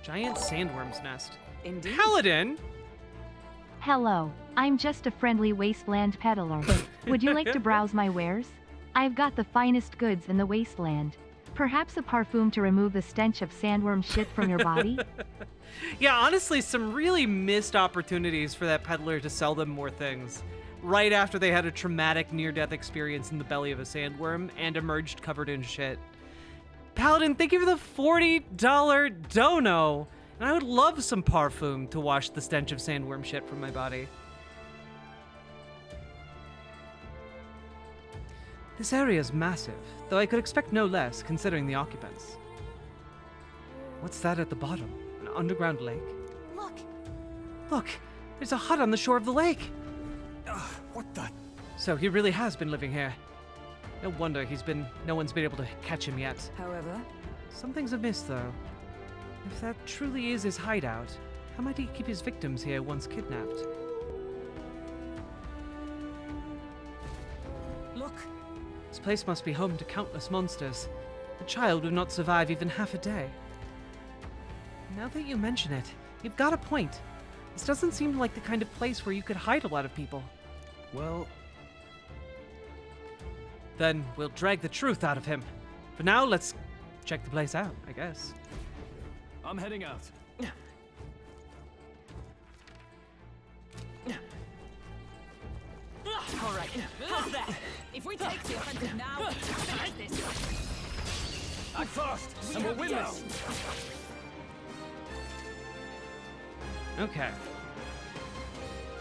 Speaker 1: Giant sandworm's nest.
Speaker 18: Indeed.
Speaker 1: Paladin!
Speaker 3: Hello, I'm just a friendly wasteland peddler. Would you like to browse my wares? I've got the finest goods in the wasteland. Perhaps a parfum to remove the stench of sandworm shit from your body?
Speaker 1: Yeah, honestly, some really missed opportunities for that peddler to sell them more things. Right after they had a traumatic near-death experience in the belly of a sandworm and emerged covered in shit. Paladin, thank you for the $40 dono! And I would love some parfum to wash the stench of sandworm shit from my body. This area is massive, though I could expect no less considering the occupants. What's that at the bottom? An underground lake?
Speaker 17: Look!
Speaker 1: Look! There's a hut on the shore of the lake!
Speaker 13: What the?
Speaker 1: So he really has been living here. No wonder no one's been able to catch him yet.
Speaker 18: However,
Speaker 1: Something's amiss, though. If that truly is his hideout, how might he keep his victims here once kidnapped?
Speaker 18: look.
Speaker 1: This place must be home to countless monsters. The child would not survive even half a day. Now that you mention it, you've got a point. This doesn't seem like the kind of place where you could hide a lot of people.
Speaker 8: Well,
Speaker 1: then we'll drag the truth out of him. For now, let's check the place out, I guess.
Speaker 13: I'm heading out.
Speaker 18: All right, how's that? If we take the offensive now, we can finish this.
Speaker 13: Act fast, and we'll win this.
Speaker 1: Okay.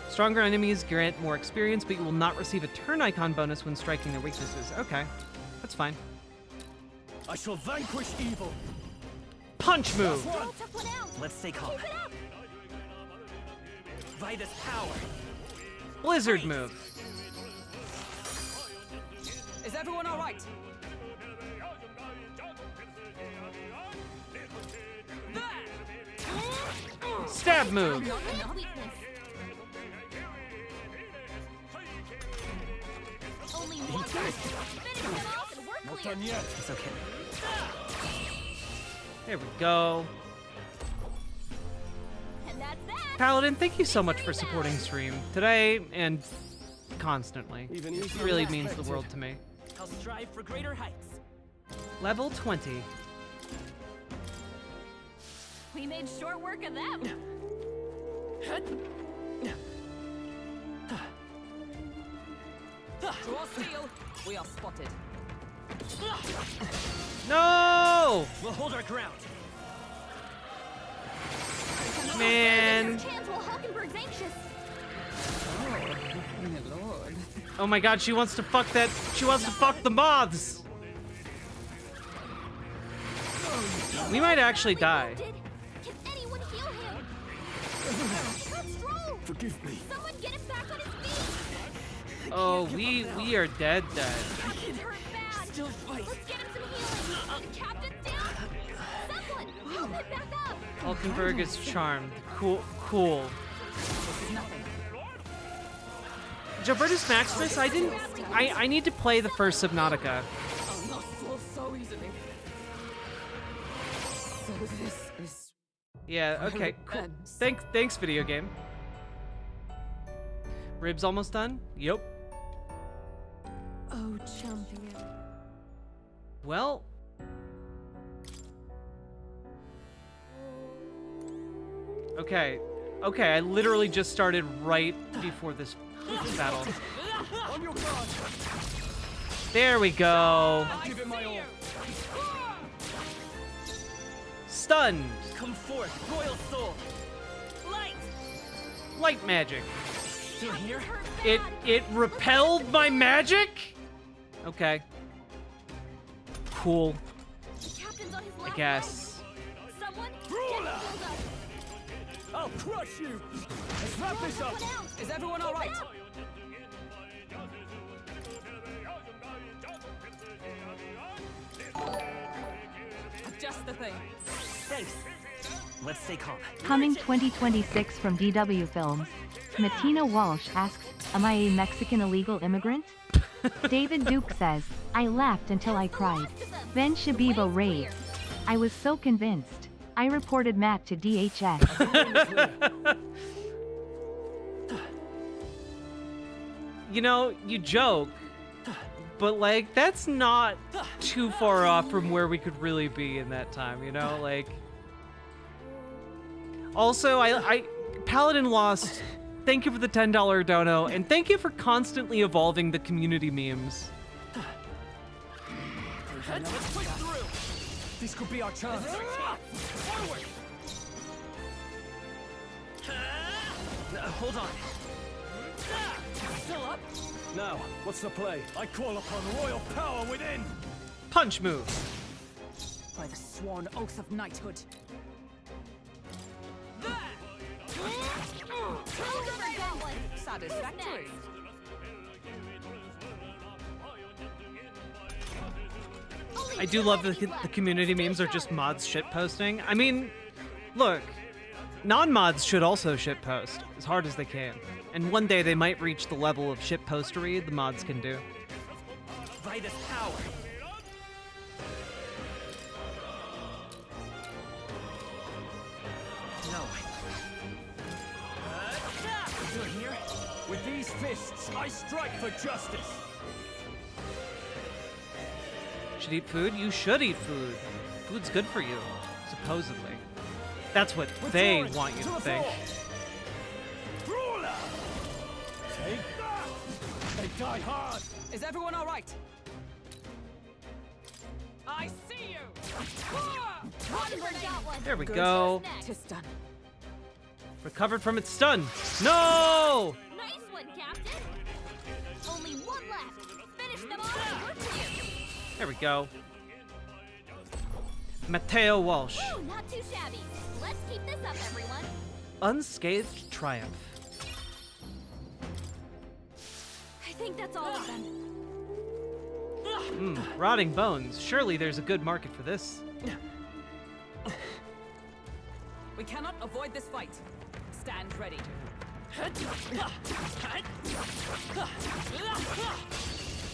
Speaker 1: Stronger enemies grant more experience, but you will not receive a turn icon bonus when striking their weaknesses. Okay, that's fine.
Speaker 13: I shall vanquish evil.
Speaker 1: Punch move!
Speaker 16: Let's stay calm. By this power.
Speaker 1: Blizzard move.
Speaker 18: Is everyone all right?
Speaker 1: Stab move.
Speaker 13: Not done yet.
Speaker 16: It's okay.
Speaker 1: There we go. Paladin, thank you so much for supporting stream today and constantly. It really means the world to me.
Speaker 16: I'll strive for greater heights.
Speaker 1: Level 20.
Speaker 17: We made short work of them.
Speaker 18: Draw steel. We are spotted.
Speaker 1: No!
Speaker 16: We'll hold our ground.
Speaker 1: Man.
Speaker 17: Hulkenberg's anxious.
Speaker 1: Oh my god, she wants to fuck that. She wants to fuck the moths. We might actually die.
Speaker 17: Can anyone heal him?
Speaker 13: Forgive me.
Speaker 17: Someone get him back on his feet!
Speaker 1: Oh, we are dead.
Speaker 17: He's hurt bad! Still fight! Let's get him some healing! The captain's down! Someone! Help him back up!
Speaker 1: Hulkenberg is charmed. Cool.
Speaker 18: This is nothing.
Speaker 1: Gilbertus Maximus, I need to play the first Subnautica.
Speaker 18: I'll not fall so easily. So this is...
Speaker 1: Yeah, okay, cool. Thanks, video game. Ribs almost done? Yup.
Speaker 5: Oh, champion.
Speaker 1: Well... Okay, I literally just started right before this battle.
Speaker 13: On your guard.
Speaker 1: There we go.
Speaker 13: Give it my all.
Speaker 1: Stunned.
Speaker 13: Come forth, royal soul.
Speaker 1: Light magic.
Speaker 13: Still here?
Speaker 1: It repelled my magic? Okay. Cool. I guess.
Speaker 17: Someone
Speaker 13: Ruler! I'll crush you! Let's wrap this up!
Speaker 18: Is everyone alright? Just the thing.
Speaker 16: Thanks. Let's stay calm.
Speaker 3: Coming 2026 from DW Films. Matina Walsh asks, am I a Mexican illegal immigrant? David Duke says, I laughed until I cried. Ben Shabibo raved. I was so convinced. I reported Matt to DHS.
Speaker 1: You know, you joke, but like, that's not too far off from where we could really be in that time, you know? Like, also, I Paladin Lost, thank you for the $10 dono, and thank you for constantly evolving the community memes.
Speaker 13: Let's push through! This could be our chance. Forward!
Speaker 16: Hold on.
Speaker 13: Still up? Now, what's the play? I call upon royal power within!
Speaker 1: Punch move.
Speaker 18: By the sworn oath of knighthood. Satisfactory.
Speaker 1: I do love that the community memes are just mods shitposting. I mean, look, non-mods should also shitpost as hard as they can. And one day they might reach the level of shitpostery the mods can do.
Speaker 16: By this power. No.
Speaker 13: You're here? With these fists, I strike for justice!
Speaker 1: Should eat food? You should eat food. Food's good for you, supposedly. That's what they want you to think.
Speaker 13: Ruler! Take that! They die hard!
Speaker 18: Is everyone alright? I see you!
Speaker 1: There we go.
Speaker 18: Tis done.
Speaker 1: Recovered from its stun. No!
Speaker 17: Nice one, Captain! Only one left! Finish them off and work for you!
Speaker 1: There we go. Mateo Walsh.
Speaker 17: Woo, not too shabby. Let's keep this up, everyone.
Speaker 1: Unscathed triumph.
Speaker 17: I think that's all of them.
Speaker 1: Rotting bones. Surely there's a good market for this.
Speaker 18: We cannot avoid this fight. Stand ready.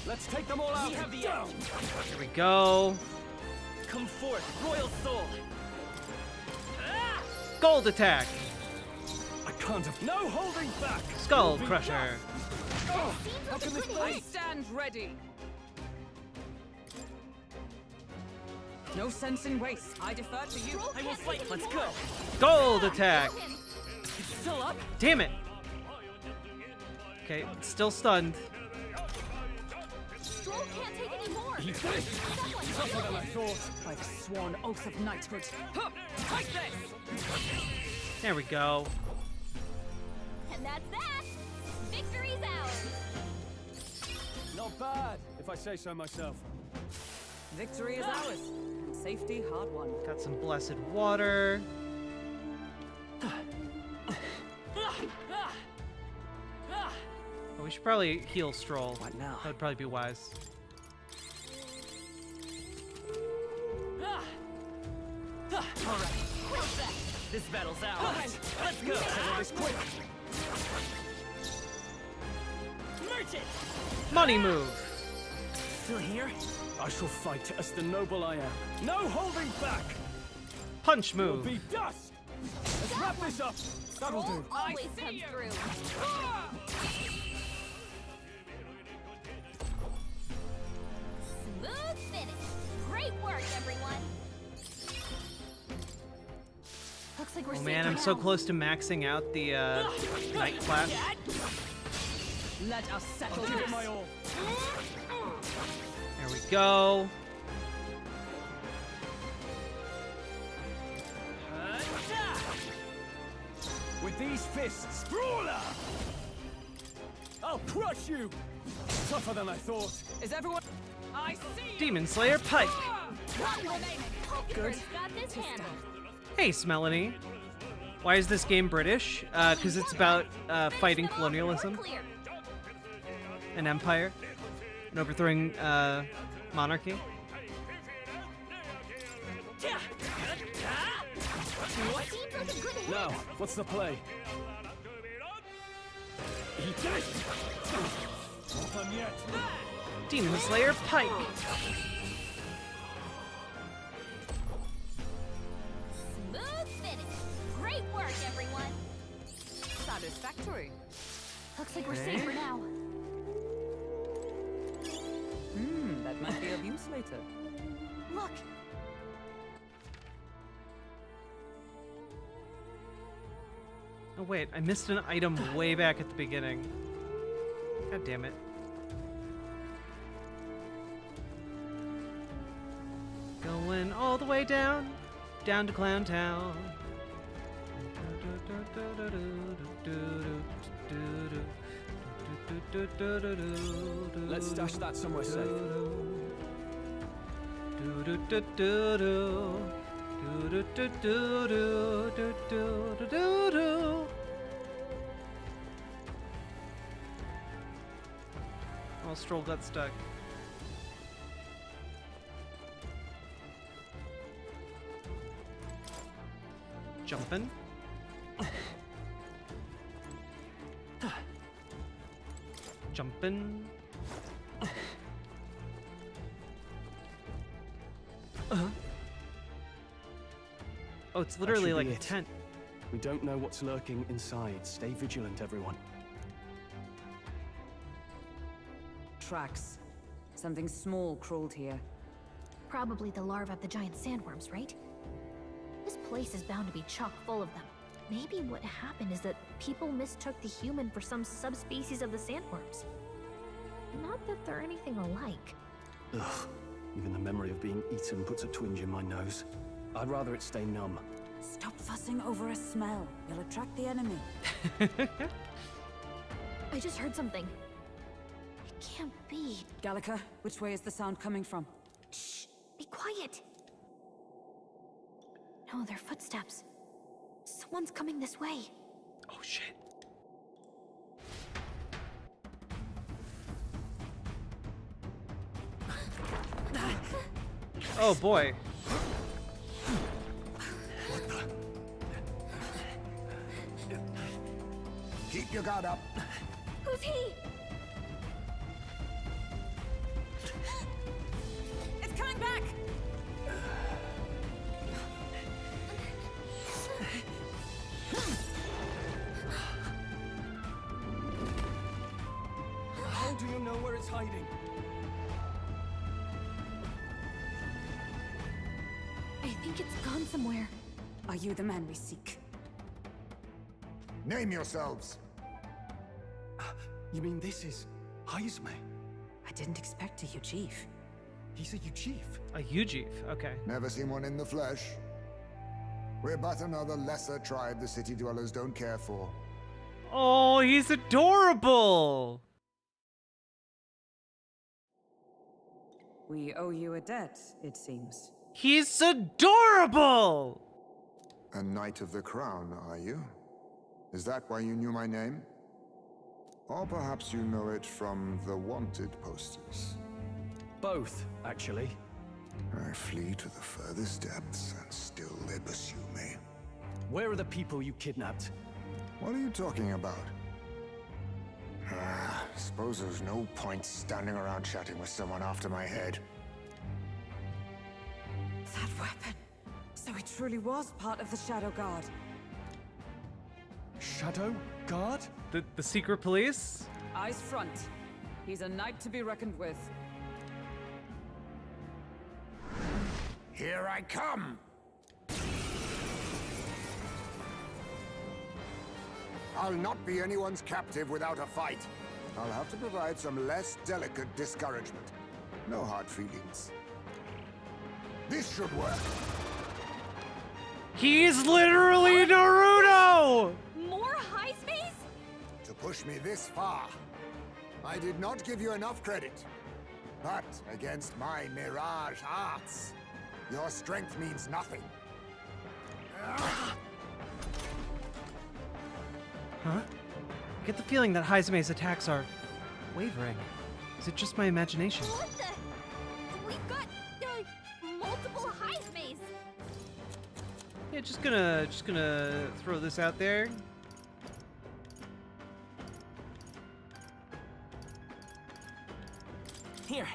Speaker 13: Let's take them all out!
Speaker 16: We have the
Speaker 13: down!
Speaker 1: Here we go.
Speaker 16: Come forth, royal soul.
Speaker 1: Gold attack.
Speaker 13: I can't have no holding back!
Speaker 1: Skull crusher.
Speaker 13: Oh, how can this
Speaker 18: I
Speaker 13: be?
Speaker 18: stand ready. No sense in waste. I defer to you.
Speaker 16: I will fight. Let's go.
Speaker 1: Gold attack.
Speaker 18: Still up?
Speaker 1: Damn it. Okay, it's still stunned.
Speaker 17: Stroll can't take any more.
Speaker 13: He's tougher than I thought.
Speaker 18: By the sworn oath of knighthood. Huh, take this!
Speaker 1: There we go.
Speaker 17: And that's that. Victory's ours.
Speaker 13: Not bad, if I say so myself.
Speaker 18: Victory is ours. And safety hard won.
Speaker 1: Got some blessed water. We should probably heal Stroll.
Speaker 16: What now?
Speaker 1: That would probably be wise.
Speaker 16: Alright. This battle's ours. Let's go. Settle this quick. Merchant!
Speaker 1: Money move.
Speaker 16: Still here?
Speaker 12: I shall fight as the noble I am. No holding back!
Speaker 1: Punch
Speaker 12: Will
Speaker 1: move.
Speaker 12: be dust! Let's wrap this up! That'll do.
Speaker 17: Always comes through. Smooth finish. Great work, everyone.
Speaker 5: Looks like we're
Speaker 1: Oh
Speaker 5: safe
Speaker 1: man,
Speaker 5: for
Speaker 1: I'm so
Speaker 5: now.
Speaker 1: close to maxing out the night class.
Speaker 18: Let us settle
Speaker 12: I'll give it
Speaker 18: this.
Speaker 12: my all.
Speaker 1: There we go.
Speaker 12: With these fists, brawler! I'll crush you! Tougher than I thought.
Speaker 18: Is everyone? I see.
Speaker 1: Demon Slayer Pike.
Speaker 17: One remaining. Hulkenberg's got this handled.
Speaker 1: Hey, Smelanie. Why is this game British? Because it's about fighting colonialism,
Speaker 17: Clear.
Speaker 1: an empire, and overthrowing monarchy.
Speaker 17: Seems like a good hit.
Speaker 12: Now, what's the play? Eat this! Not done yet.
Speaker 1: Demon Slayer Pike.
Speaker 17: Smooth finish. Great work, everyone.
Speaker 18: Satisfactory.
Speaker 5: Looks like we're safe for now.
Speaker 18: That might be of use later.
Speaker 5: Look,
Speaker 1: Oh wait, I missed an item way back at the beginning. God damn it. Going all the way down to Clown Town.
Speaker 12: Let's stash that somewhere safe.
Speaker 1: Oh, Stroll got stuck. Jumping. Jumping. Oh, it's literally
Speaker 8: should
Speaker 1: like
Speaker 8: be
Speaker 1: a
Speaker 8: it.
Speaker 1: tent.
Speaker 8: We don't know what's lurking inside. Stay vigilant, everyone.
Speaker 18: Tracks. Something small crawled here.
Speaker 5: probably the larvae of the giant sandworms, right? This place is bound to be chock full of them. Maybe what happened is that people mistook the human for some subspecies of the sandworms. Not that they're anything alike.
Speaker 8: Ugh. Even the memory of being eaten puts a twinge in my nose. I'd rather it stay numb.
Speaker 18: Stop fussing over a smell. You'll attract the enemy.
Speaker 5: I just heard something. It can't be.
Speaker 18: Gallica, which way is the sound coming from?
Speaker 5: Shh! Be quiet! No, they're footsteps. Someone's coming this way.
Speaker 1: Oh shit. Oh boy.
Speaker 11: Keep your guard up.
Speaker 5: Who's he?
Speaker 18: It's coming back!
Speaker 12: How do you know where it's hiding?
Speaker 5: I think it's gone somewhere.
Speaker 18: Are you the man we seek?
Speaker 11: Name yourselves.
Speaker 8: You mean this is Heismay?
Speaker 18: I didn't expect a chief.
Speaker 8: He's a chief.
Speaker 1: A Ujif, okay.
Speaker 11: Never seen one in the flesh. We're but another lesser tribe the city dwellers don't care for.
Speaker 1: Oh, he's adorable.
Speaker 18: We owe you a debt, it seems.
Speaker 1: He's adorable.
Speaker 11: A knight of the crown, are you? Is that why you knew my name?
Speaker 19: Or perhaps you know it from the wanted posters.
Speaker 12: Both, actually.
Speaker 19: I flee to the furthest depths, and still they pursue me.
Speaker 12: Where are the people you kidnapped?
Speaker 19: What are you talking about? Suppose there's no point standing around chatting with someone after my head.
Speaker 18: That weapon. So he truly was part of the Shadow Guard.
Speaker 12: Shadow Guard?
Speaker 1: The secret police?
Speaker 18: Eyes front. He's a knight to be reckoned with.
Speaker 19: Here I come! I'll not be anyone's captive without a fight. I'll have to provide some less delicate discouragement. No hard feelings. This should work.
Speaker 1: He's literally Naruto!
Speaker 17: More Heismays?
Speaker 19: To push me this far, I did not give you enough credit. But against my mirage arts, your strength means nothing.
Speaker 1: Huh? I get the feeling that Heismay's attacks are wavering. Is it just my imagination?
Speaker 17: What the? We've got multiple Heismays.
Speaker 1: Yeah, just gonna throw this out there.
Speaker 16: Here.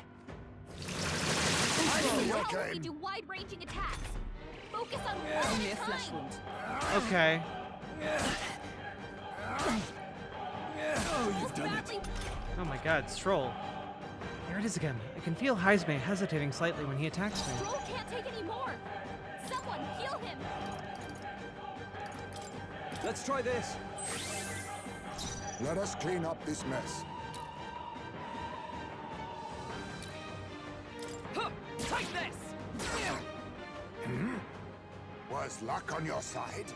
Speaker 17: We do wide-ranging attacks. Focus on one
Speaker 18: Only a flesh
Speaker 17: time.
Speaker 18: wound.
Speaker 1: Okay.
Speaker 12: Oh, you've done it.
Speaker 1: Oh my god, Stroll. There it is again. I can feel Heismay hesitating slightly when he attacks me.
Speaker 17: Stroll can't take any more. Someone heal him.
Speaker 12: Let's try this.
Speaker 19: Let us clean up this mess.
Speaker 16: Take this!
Speaker 19: Was luck on your side?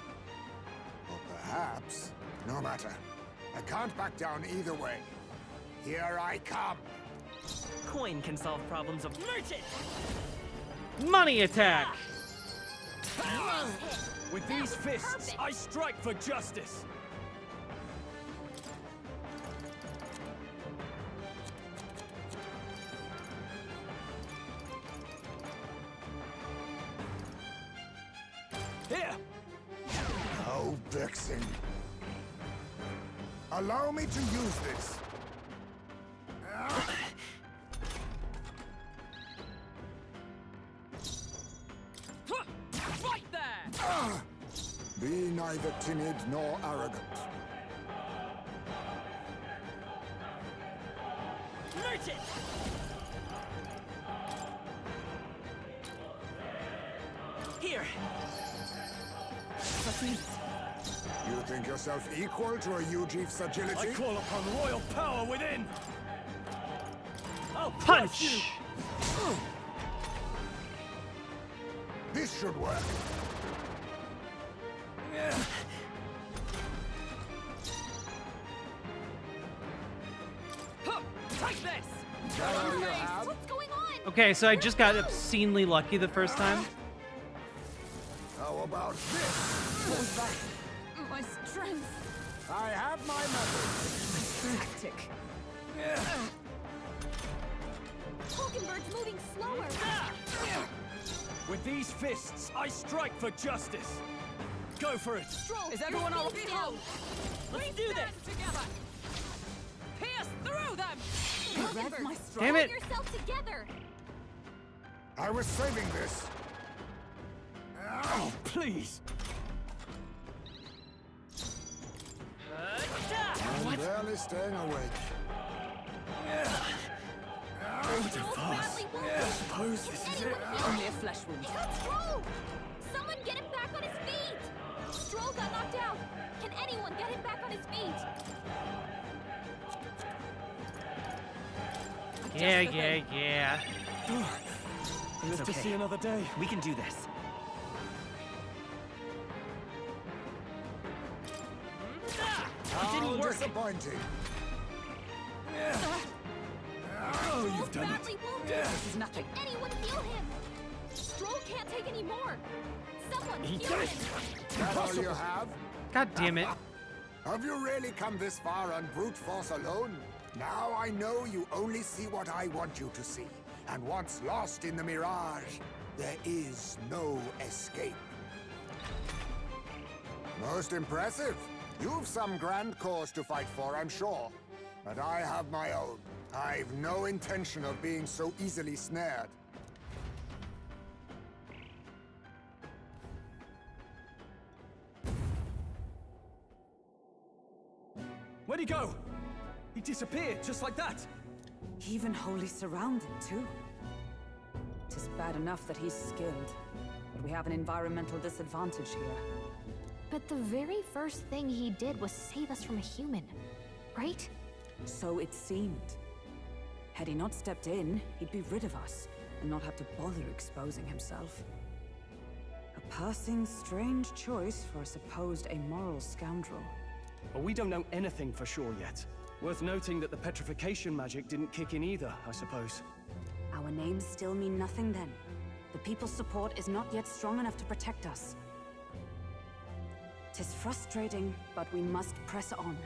Speaker 19: Or perhaps, no matter. I can't back down either way. Here I come.
Speaker 16: Coin can solve problems of merchant!
Speaker 1: Money attack!
Speaker 12: With these fists, I strike for justice. Here!
Speaker 19: No vexing. Allow me to use this.
Speaker 16: Right there!
Speaker 19: Be neither timid nor arrogant.
Speaker 16: Merchant! Here!
Speaker 19: You think yourself equal to a Yuji's agility?
Speaker 12: I call upon royal power within! I'll
Speaker 1: Punch!
Speaker 12: you.
Speaker 19: This should work.
Speaker 16: Take this!
Speaker 17: What's going on?
Speaker 1: Okay, so I just got obscenely lucky the first time.
Speaker 19: How about this?
Speaker 18: What was that? My strength.
Speaker 19: I have my methods.
Speaker 18: Tactic.
Speaker 17: Hulkenberg's moving slower.
Speaker 12: With these fists, I strike for justice. Go for it.
Speaker 17: Stroll,
Speaker 18: Is everyone
Speaker 17: you're
Speaker 18: all
Speaker 17: still
Speaker 18: behold?
Speaker 16: Let's do this!
Speaker 18: Together. Pierce through them.
Speaker 17: Hulkenberg,
Speaker 18: my
Speaker 1: Damn it!
Speaker 17: pull yourself together.
Speaker 19: I was saving this.
Speaker 12: Oh, please.
Speaker 19: I'm barely staying awake.
Speaker 12: What a farce. I suppose this is it.
Speaker 18: Only a flesh wound.
Speaker 17: Cut Stroll! Someone get him back on his feet! Stroll got knocked out. Can anyone get him back on his feet?
Speaker 1: Yeah.
Speaker 12: Live to see another day.
Speaker 16: We can do this. It didn't work.
Speaker 19: Disappointing.
Speaker 12: Oh, you've done it.
Speaker 17: Badly wounded.
Speaker 18: This is nothing.
Speaker 17: Can anyone heal him? Stroll can't take any more. Someone
Speaker 12: He
Speaker 17: heal
Speaker 12: did it.
Speaker 17: him.
Speaker 19: That all you have?
Speaker 1: God damn it.
Speaker 19: Have you really come this far on brute force alone? Now I know you only see what I want you to see. And once lost in the mirage, there is no escape. Most impressive. You've some grand cause to fight for, I'm sure. But I have my own. I've no intention of being so easily snared.
Speaker 12: Where'd he go? He disappeared, just like that.
Speaker 18: Even wholly surrounded, too. Tis bad enough that he's skilled, but we have an environmental disadvantage here.
Speaker 5: But the very first thing he did was save us from a human, right?
Speaker 18: So it seemed. Had he not stepped in, he'd be rid of us, and not have to bother exposing himself. A passing, strange choice for a supposed amoral scoundrel.
Speaker 12: But we don't know anything for sure yet. Worth noting that the petrification magic didn't kick in either, I suppose.
Speaker 18: Our names still mean nothing then. The people's support is not yet strong enough to protect us. 'Tis frustrating, but we must press on.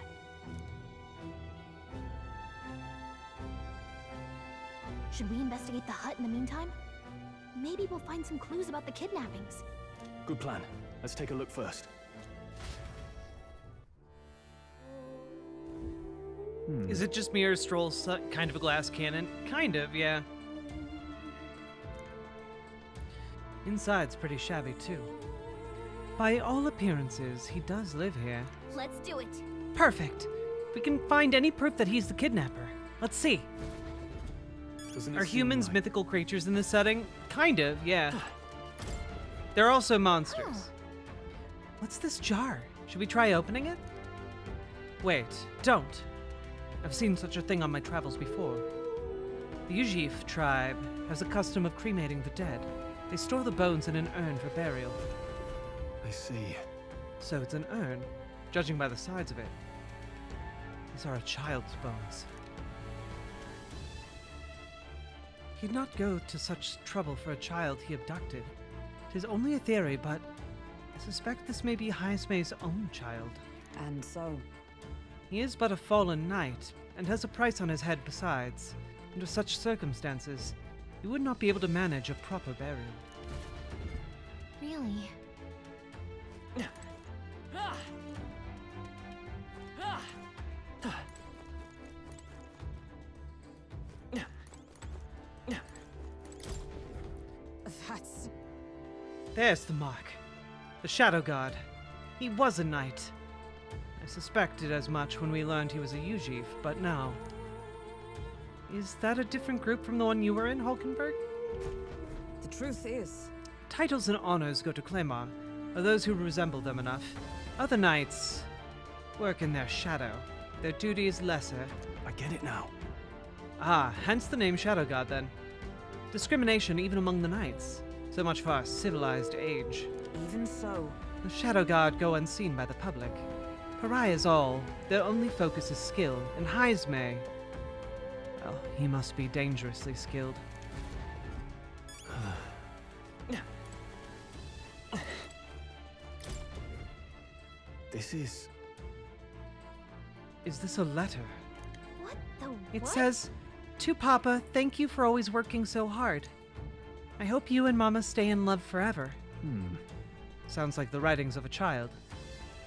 Speaker 5: Should we investigate the hut in the meantime? Maybe we'll find some clues about the kidnappings.
Speaker 12: Good plan. Let's take a look first.
Speaker 1: Is it just Mirror Stroll's kind of a glass cannon? Kind of, yeah. Inside's pretty shabby, too. By all appearances, he does live here.
Speaker 5: Let's do it.
Speaker 1: Perfect. We can find any proof that he's the kidnapper. Let's see. Are humans mythical creatures in this setting? Kind of, yeah. They're also monsters. What's this jar? Should we try opening it? Wait, don't. I've seen such a thing on my travels before. The Ujif tribe has a custom of cremating the dead. They store the bones in an urn for burial.
Speaker 12: I see.
Speaker 1: So it's an urn, judging by the sides of it. These are a child's bones. He'd not go to such trouble for a child he abducted. 'Tis only a theory, but I suspect this may be Heismay's own child.
Speaker 18: And so?
Speaker 1: He is but a fallen knight, and has a price on his head besides. Under such circumstances, he would not be able to manage a proper burial.
Speaker 5: Really?
Speaker 18: That's...
Speaker 1: There's the mark. The Shadow God. He was a knight. I suspected as much when we learned he was a Ujif, but now... Is that a different group from the one you were in, Hulkenberg?
Speaker 18: The truth is...
Speaker 1: Titles and honors go to Claymore, or those who resemble them enough. Other knights work in their shadow. Their duty is lesser.
Speaker 12: I get it now.
Speaker 1: Ah, hence the name Shadow God, then. Discrimination even among the knights. So much for our civilized age.
Speaker 18: Even so.
Speaker 1: The Shadow God go unseen by the public. Pariahs all. Their only focus is skill, and Heismay... Well, he must be dangerously skilled.
Speaker 12: This is...
Speaker 1: Is this a letter?
Speaker 5: What the
Speaker 1: It
Speaker 5: what?
Speaker 1: says, "To Papa, thank you for always working so hard. I hope you and Mama stay in love forever." Sounds like the writings of a child.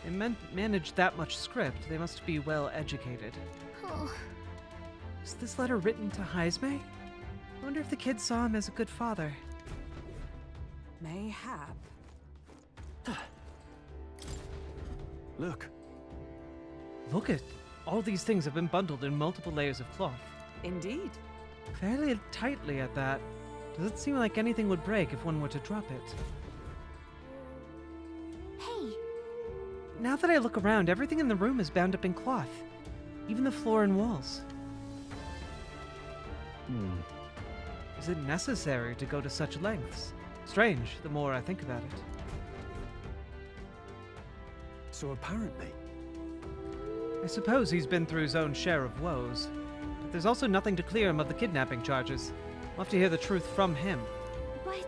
Speaker 1: They managed that much script, they must be well educated.
Speaker 5: Oh.
Speaker 1: Is this letter written to Heismay? I wonder if the kid saw him as a good father.
Speaker 18: Mayhap.
Speaker 12: Look.
Speaker 1: Look at all these things have been bundled in multiple layers of cloth.
Speaker 18: Indeed.
Speaker 1: Fairly tightly at that. Doesn't seem like anything would break if one were to drop it.
Speaker 5: Hey!
Speaker 1: Now that I look around, everything in the room is bound up in cloth. Even the floor and walls. Is it necessary to go to such lengths? Strange, the more I think about it.
Speaker 12: So apparently...
Speaker 1: I suppose he's been through his own share of woes. But there's also nothing to clear him of the kidnapping charges. We'll have to hear the truth from him.
Speaker 5: But...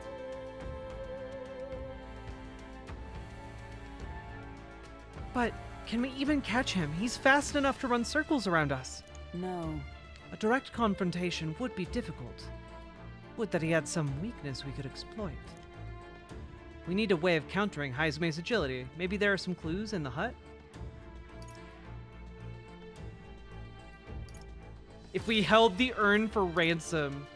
Speaker 1: But Can we even catch him? He's fast enough to run circles around us.
Speaker 18: No.
Speaker 1: A direct confrontation would be difficult. Would that he had some weakness we could exploit. We need a way of countering Heismay's agility. Maybe there are some clues in the hut? If we held the urn for ransom...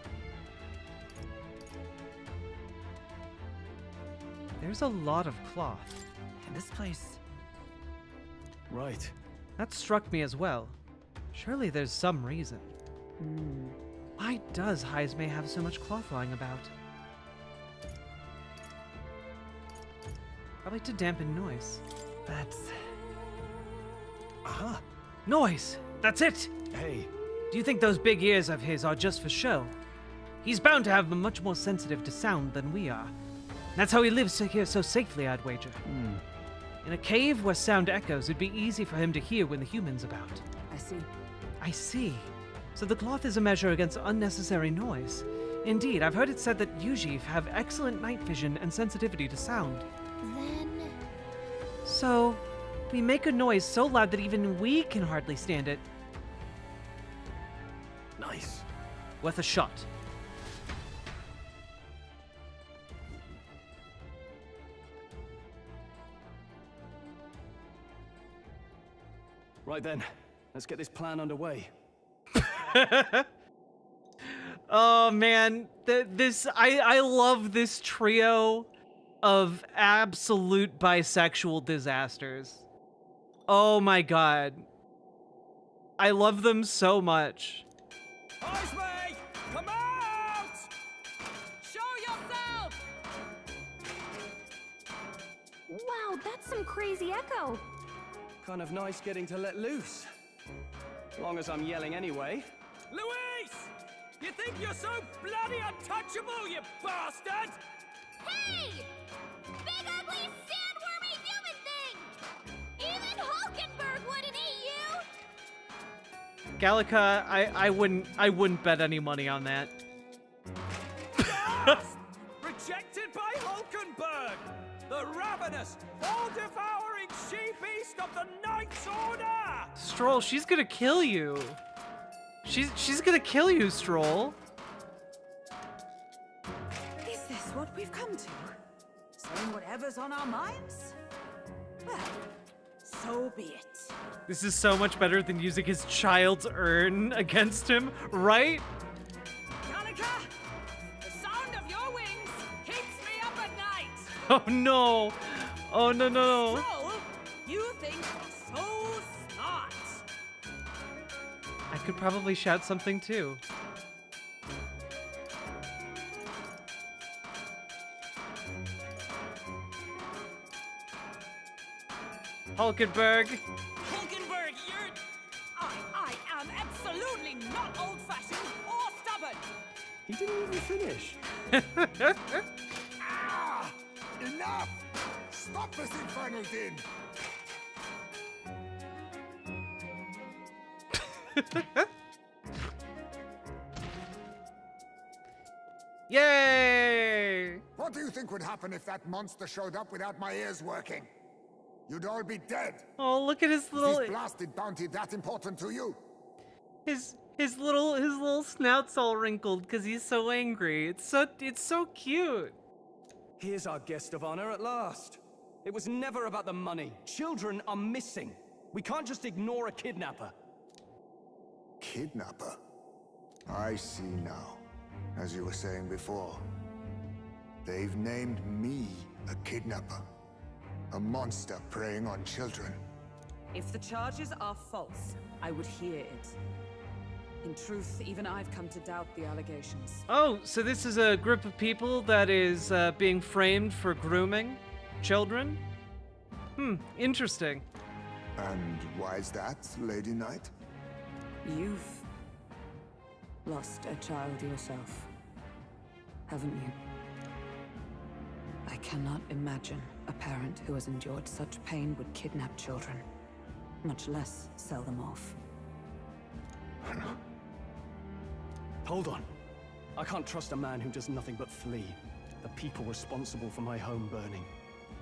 Speaker 1: There's a lot of cloth. And this place...
Speaker 12: Right.
Speaker 1: That struck me as well. Surely there's some reason. Why does Heismay have so much cloth lying about? Probably to dampen noise. That's...
Speaker 12: Aha!
Speaker 1: Noise! That's it!
Speaker 12: Hey.
Speaker 1: Do you think those big ears of his are just for show? He's bound to have them much more sensitive to sound than we are. That's how he lives here so safely, I'd wager. In a cave where sound echoes, it'd be easy for him to hear when the human's about.
Speaker 18: I see.
Speaker 1: I see. So the cloth is a measure against unnecessary noise. Indeed, I've heard it said that Yuji have excellent night vision and sensitivity to sound.
Speaker 5: Then...
Speaker 1: So, we make a noise so loud that even we can hardly stand it.
Speaker 12: Nice.
Speaker 1: Worth a shot.
Speaker 12: Right then, let's get this plan underway.
Speaker 1: Oh man, I love this trio of absolute bisexual disasters. Oh my god. I love them so much.
Speaker 13: Heismay! Come out! Show yourself!
Speaker 5: Wow, that's some crazy echo.
Speaker 12: Kind of nice getting to let loose. As long as I'm yelling anyway.
Speaker 13: Luis! You think you're so bloody untouchable, you bastard?
Speaker 17: Hey! Big ugly sandwormy human thing! Even Hulkenberg wouldn't eat you!
Speaker 1: Gallica, I wouldn't bet any money on that.
Speaker 13: Rejected by Hulkenberg! The ravenous, all-devouring she-beast of the Knights Order!
Speaker 1: Stroll, she's gonna kill you. She's gonna kill you, Stroll.
Speaker 18: Is this what we've come to? Saying whatever's on our minds? Well, so be it.
Speaker 1: This is so much better than using his child's urn against him, right?
Speaker 13: Gallica, the sound of your wings keeps me up at night!
Speaker 1: Oh no! Oh no no!
Speaker 13: Stroll, you think you're so smart!
Speaker 1: I could probably shout something too. Hulkenberg!
Speaker 13: Hulkenberg, you're... I am absolutely not old-fashioned or stubborn!
Speaker 12: He didn't even finish.
Speaker 19: Ah! Enough! Stop this infernal din!
Speaker 1: Yay!
Speaker 19: What do you think would happen if that monster showed up without my ears working? You'd all be dead.
Speaker 1: Oh, look at his little...
Speaker 19: Is this blasted bounty that important to you?
Speaker 1: His little snout's all wrinkled because he's so angry. It's so cute.
Speaker 12: Here's our guest of honor at last. It was never about the money. Children are missing. We can't just ignore a kidnapper.
Speaker 19: Kidnapper? I see now. As you were saying before, they've named me a kidnapper. A monster preying on children.
Speaker 18: If the charges are false, I would hear it. In truth, even I've come to doubt the allegations.
Speaker 1: Oh, so this is a group of people that is being framed for grooming children? Interesting.
Speaker 19: And why is that, Lady Knight?
Speaker 18: You've lost a child yourself, haven't you? I cannot imagine a parent who has endured such pain would kidnap children, much less sell them off.
Speaker 12: Hold on. I can't trust a man who does nothing but flee. The people responsible for my home burning.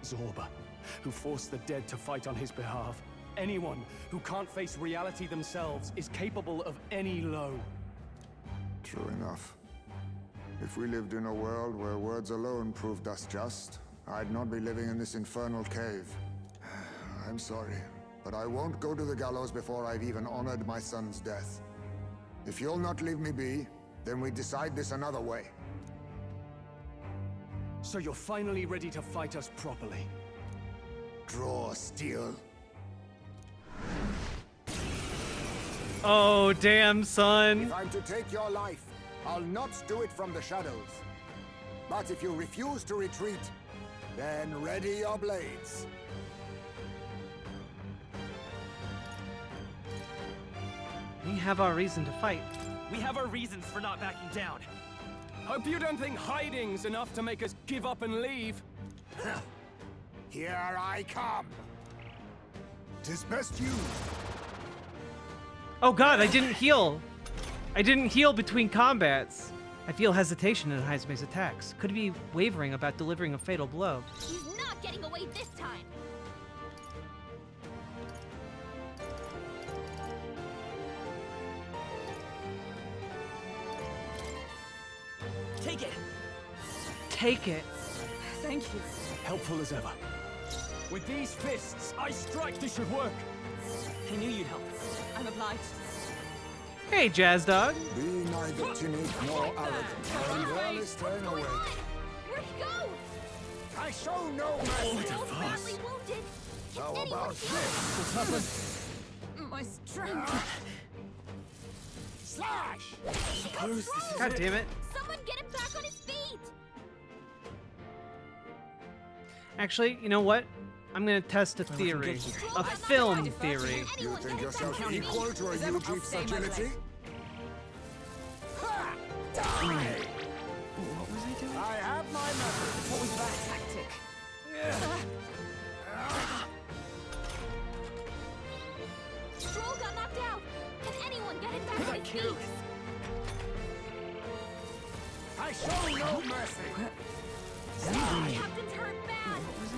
Speaker 12: Zorba, who forced the dead to fight on his behalf. anyone who can't face reality themselves is capable of any low.
Speaker 19: True enough. If we lived in a world where words alone proved us just, I'd not be living in this infernal cave. I'm sorry, but I won't go to the gallows before I've even honored my son's death. If you'll not leave me be, then we decide this another way.
Speaker 12: So you're finally ready to fight us properly.
Speaker 19: Draw steel.
Speaker 1: Oh, damn, son.
Speaker 19: If I'm to take your life, I'll not do it from the shadows. But if you refuse to retreat, then ready your blades.
Speaker 1: We have our reason to fight.
Speaker 16: We have our reasons for not backing down.
Speaker 12: Hope you don't think hiding's enough to make us give up and leave.
Speaker 19: Here I come. 'Tis best you.
Speaker 1: Oh god, I didn't heal. I didn't heal between combats. I feel hesitation in Heismay's attacks. Could he be wavering about delivering a fatal blow?
Speaker 5: He's not getting away this time.
Speaker 16: Take it.
Speaker 1: Take it.
Speaker 18: Thank you.
Speaker 12: Helpful as ever. With these fists, I strike this should work.
Speaker 16: I knew you'd help.
Speaker 18: I'm obliged.
Speaker 1: Hey, Jazz Dog.
Speaker 19: Be neither timid nor arrogant, and rarely staying away.
Speaker 5: Where'd he go?
Speaker 19: I show no mercy.
Speaker 5: So badly wounded.
Speaker 19: How about this?
Speaker 12: What's happened?
Speaker 18: My strength.
Speaker 19: Slash!
Speaker 1: God damn it.
Speaker 5: Someone get him back on his feet.
Speaker 1: Actually, you know what? I'm gonna test a theory. A film theory.
Speaker 19: You think yourself equal to a new jeep's agility? Ha! Die!
Speaker 18: What was I doing?
Speaker 19: I have my method.
Speaker 18: What was that tactic?
Speaker 5: Stroll got knocked out. Can anyone get him back on his feet?
Speaker 19: I show no mercy.
Speaker 5: Captain's hurt bad. Let's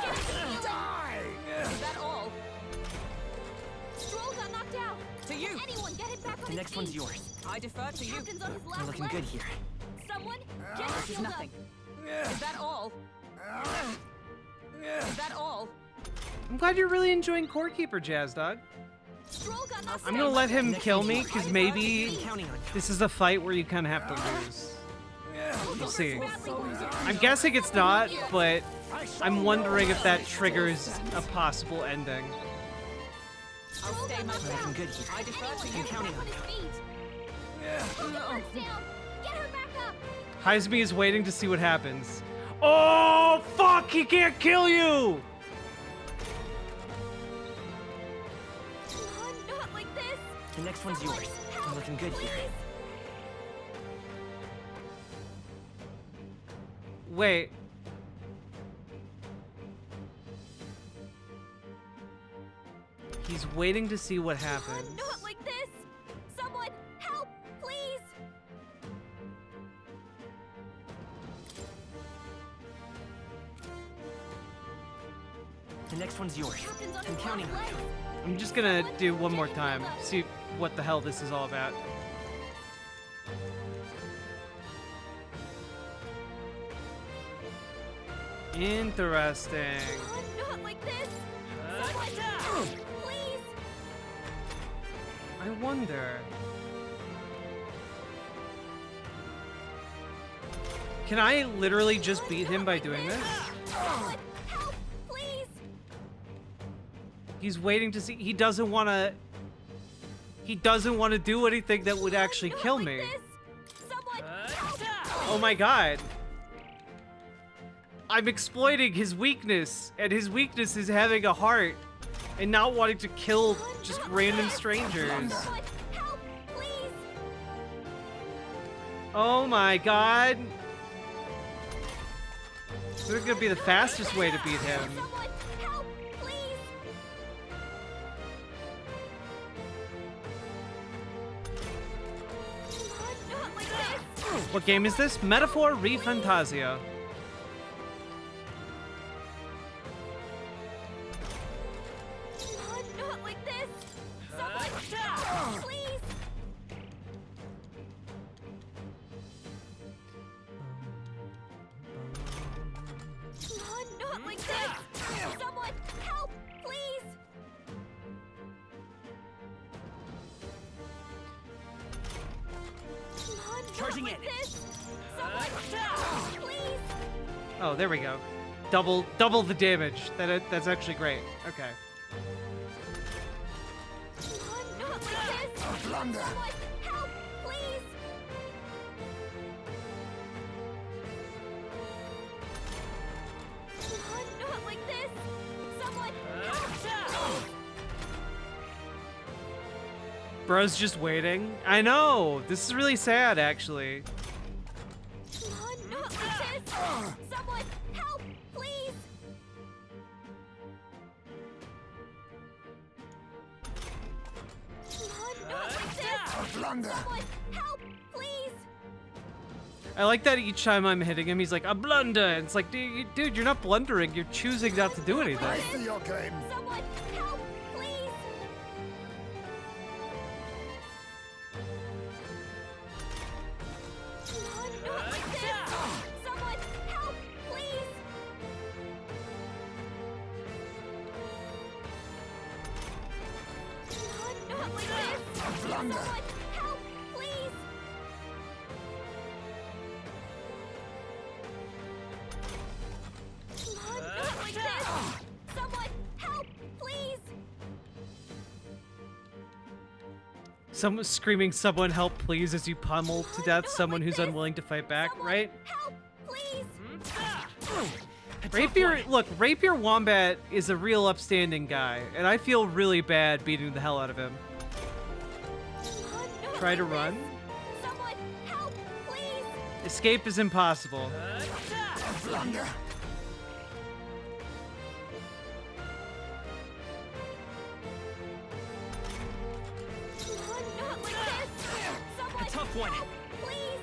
Speaker 5: get him healed.
Speaker 19: Die!
Speaker 18: Is that all?
Speaker 5: Stroll got knocked out.
Speaker 18: To you.
Speaker 5: Can anyone get him back on
Speaker 16: The
Speaker 5: his
Speaker 16: next
Speaker 5: feet?
Speaker 16: one's yours.
Speaker 18: I defer to you.
Speaker 5: Captain's on his
Speaker 16: We're
Speaker 5: last
Speaker 16: looking
Speaker 5: leg.
Speaker 16: good here.
Speaker 5: Someone get him
Speaker 18: This is
Speaker 5: healed
Speaker 18: nothing.
Speaker 5: up.
Speaker 18: Is that all? Is that all?
Speaker 1: I'm glad you're really enjoying Core Keeper, Jazz Dog.
Speaker 5: Stroll got knocked
Speaker 1: I'm
Speaker 5: out.
Speaker 1: gonna let him
Speaker 16: Next
Speaker 1: kill
Speaker 16: one's
Speaker 1: me,
Speaker 16: yours.
Speaker 1: because maybe
Speaker 16: I'm counting on you.
Speaker 1: this is a fight where you kind of have to lose. We'll see. I'm guessing it's not, but I'm wondering if that triggers a possible ending.
Speaker 18: I'll stay my
Speaker 16: We're looking good here.
Speaker 18: I defer to
Speaker 5: Anyone
Speaker 18: you.
Speaker 5: get him back on his feet. Keep the birds down. Get her back up.
Speaker 1: Heismay is waiting to see what happens. Oh, fuck! He can't kill you!
Speaker 5: Not like this.
Speaker 16: The next one's yours. We're looking good here.
Speaker 1: Wait. He's waiting to see what happens.
Speaker 5: Not like this. Someone help, please.
Speaker 16: The next one's yours.
Speaker 5: Captain's on
Speaker 16: I'm
Speaker 5: his
Speaker 16: counting
Speaker 5: last
Speaker 16: on you.
Speaker 5: leg.
Speaker 1: I'm just gonna do one more time. See what the hell this is all about. Interesting.
Speaker 5: Not like this. Someone help, please.
Speaker 1: I wonder. Can I literally just beat him by doing this?
Speaker 5: Someone help, please.
Speaker 1: He's waiting to see. He doesn't want to. He doesn't want to do anything that would actually kill me.
Speaker 5: Someone help.
Speaker 1: Oh my god. I'm exploiting his weakness, and his weakness is having a heart and not wanting to kill just random strangers.
Speaker 5: Someone help, please.
Speaker 1: Oh my god. This is gonna be the fastest way to beat him.
Speaker 5: Someone help, please. Not like this.
Speaker 1: What game is this? Metaphor ReFantasia.
Speaker 5: Not
Speaker 16: Charging in.
Speaker 5: Please.
Speaker 1: Oh, there we go. Double the damage. That's actually great. Okay.
Speaker 5: Not like this.
Speaker 19: Blunder.
Speaker 5: Someone help, please. Not like this. Someone help.
Speaker 1: Bro's just waiting. I know. This is really sad, actually.
Speaker 5: Not like this. Someone help, please. Not like this.
Speaker 19: Blunder.
Speaker 5: Someone help, please.
Speaker 1: I like that each time I'm hitting him, he's like, a blunder. It's like, dude, you're not blundering. You're choosing not to do anything.
Speaker 19: I see your game.
Speaker 5: Someone help, please. Not like this. Someone help, please. Not like this.
Speaker 19: Blunder.
Speaker 5: Someone help, please. Not like this. Someone help, please.
Speaker 1: Someone screaming, someone help please, as you pummel to death someone who's unwilling to fight back, right?
Speaker 5: Help, please.
Speaker 1: Rapier Wombat is a real upstanding guy, and I feel really bad beating the hell out of him. Try to run.
Speaker 5: Someone help, please.
Speaker 1: Escape is impossible.
Speaker 19: Blunder.
Speaker 5: Not like this. Someone
Speaker 16: A tough one.
Speaker 5: help, please.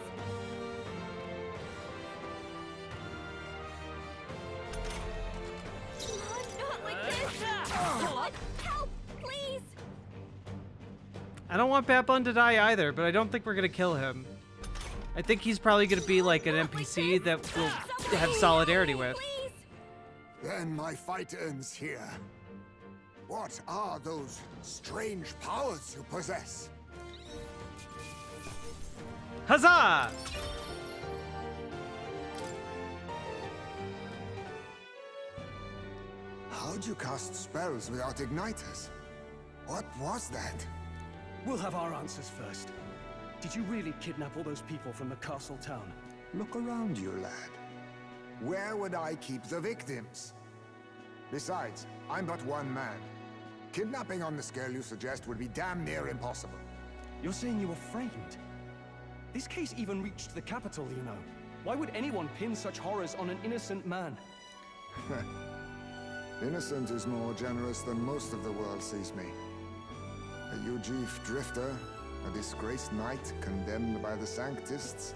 Speaker 5: Not like this. Someone help, please.
Speaker 1: I don't want Batbun to die either, but I don't think we're gonna kill him. I think he's probably gonna be like an NPC that we'll have solidarity with.
Speaker 19: Then my fight ends here. What are those strange powers you possess?
Speaker 1: Huzzah!
Speaker 19: How'd you cast spells without igniters? What was that?
Speaker 12: We'll have our answers first. Did you really kidnap all those people from the castle town?
Speaker 19: Look around you, lad. Where would I keep the victims? Besides, I'm but one man. Kidnapping on the scale you suggest would be damn near impossible.
Speaker 12: You're saying you were framed? This case even reached the capital, you know. Why would anyone pin such horrors on an innocent man?
Speaker 19: Innocent is more generous than most of the world sees me. A Ujif drifter, a disgraced knight condemned by the Sanctists.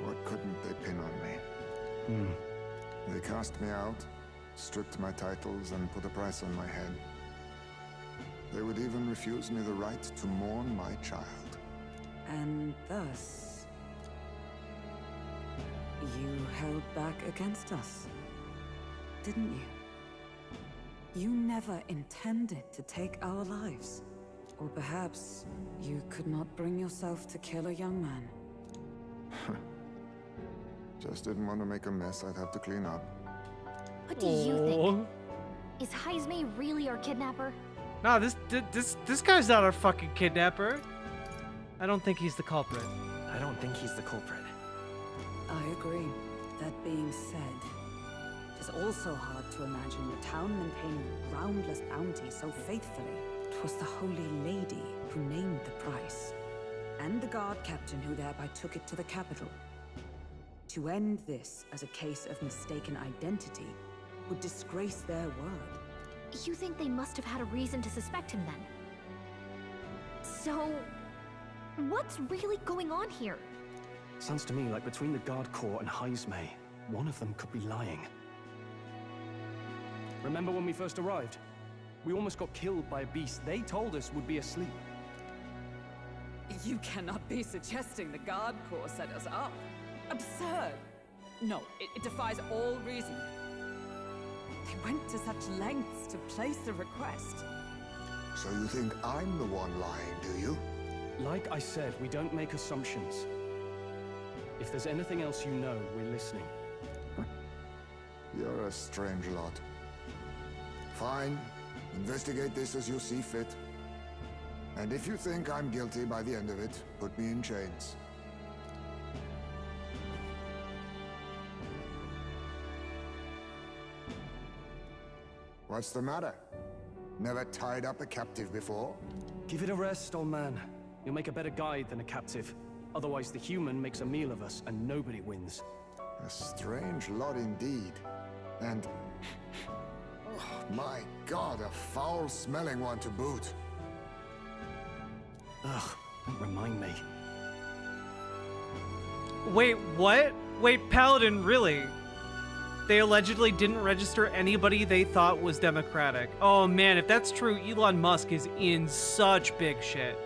Speaker 19: What couldn't they pin on me? They cast me out, stripped my titles, and put a price on my head. They would even refuse me the right to mourn my child.
Speaker 18: And thus, you held back against us, didn't you? You never intended to take our lives. Or perhaps you could not bring yourself to kill a young man.
Speaker 19: Just didn't want to make a mess I'd have to clean up.
Speaker 5: What do you think? Is Heismay really our kidnapper?
Speaker 1: No, this guy's not our fucking kidnapper. I don't think he's the culprit.
Speaker 16: I don't think he's the culprit.
Speaker 18: I agree. That being said, it is also hard to imagine the town maintaining a groundless bounty so faithfully. 'Twas the Holy Lady who named the price, and the guard captain who thereby took it to the capital. To end this as a case of mistaken identity would disgrace their word.
Speaker 5: You think they must have had a reason to suspect him then? So, what's really going on here?
Speaker 12: Sounds to me like between the Guard Corps and Heismay, one of them could be lying. Remember when we first arrived? We almost got killed by a beast they told us would be asleep.
Speaker 15: You cannot be suggesting the Guard Corps set us up. Absurd! No, it defies all reason. They went to such lengths to place the request.
Speaker 19: So you think I'm the one lying, do you?
Speaker 12: Like I said, we don't make assumptions. If there's anything else you know, we're listening.
Speaker 19: You're a strange lot. Fine. Investigate this as you see fit. And if you think I'm guilty by the end of it, put me in chains. What's the matter? Never tied up a captive before?
Speaker 12: Give it a rest, old man. You'll make a better guide than a captive. Otherwise, the human makes a meal of us, and nobody wins.
Speaker 19: A strange lot indeed. And... oh, my God, a foul-smelling one to boot.
Speaker 12: Ugh, don't remind me.
Speaker 1: Wait, what? Wait, Paladin, really? They allegedly didn't register anybody they thought was Democratic. Oh man, if that's true, Elon Musk is in such big shit.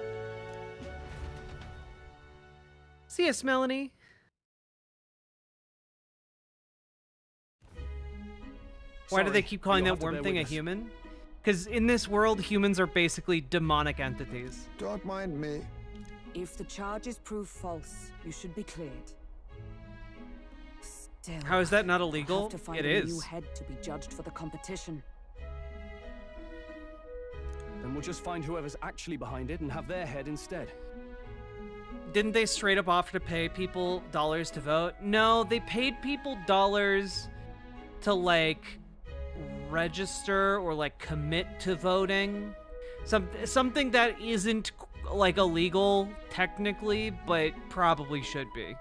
Speaker 1: See ya, Melanie. Why do they keep calling that worm thing a human? Because in this world, humans are basically demonic entities.
Speaker 19: Don't mind me.
Speaker 18: If the charges prove false, you should be cleared. Still,
Speaker 1: How is that not illegal?
Speaker 18: Have to find
Speaker 1: It
Speaker 18: a
Speaker 1: is.
Speaker 18: new head to be judged for the competition.
Speaker 12: Then we'll just find whoever's actually behind it and have their head instead.
Speaker 1: Didn't they straight up offer to pay people dollars to vote? No, they paid people dollars to, like, register or, like, commit to voting. Something that isn't, like, illegal, technically, but probably should be.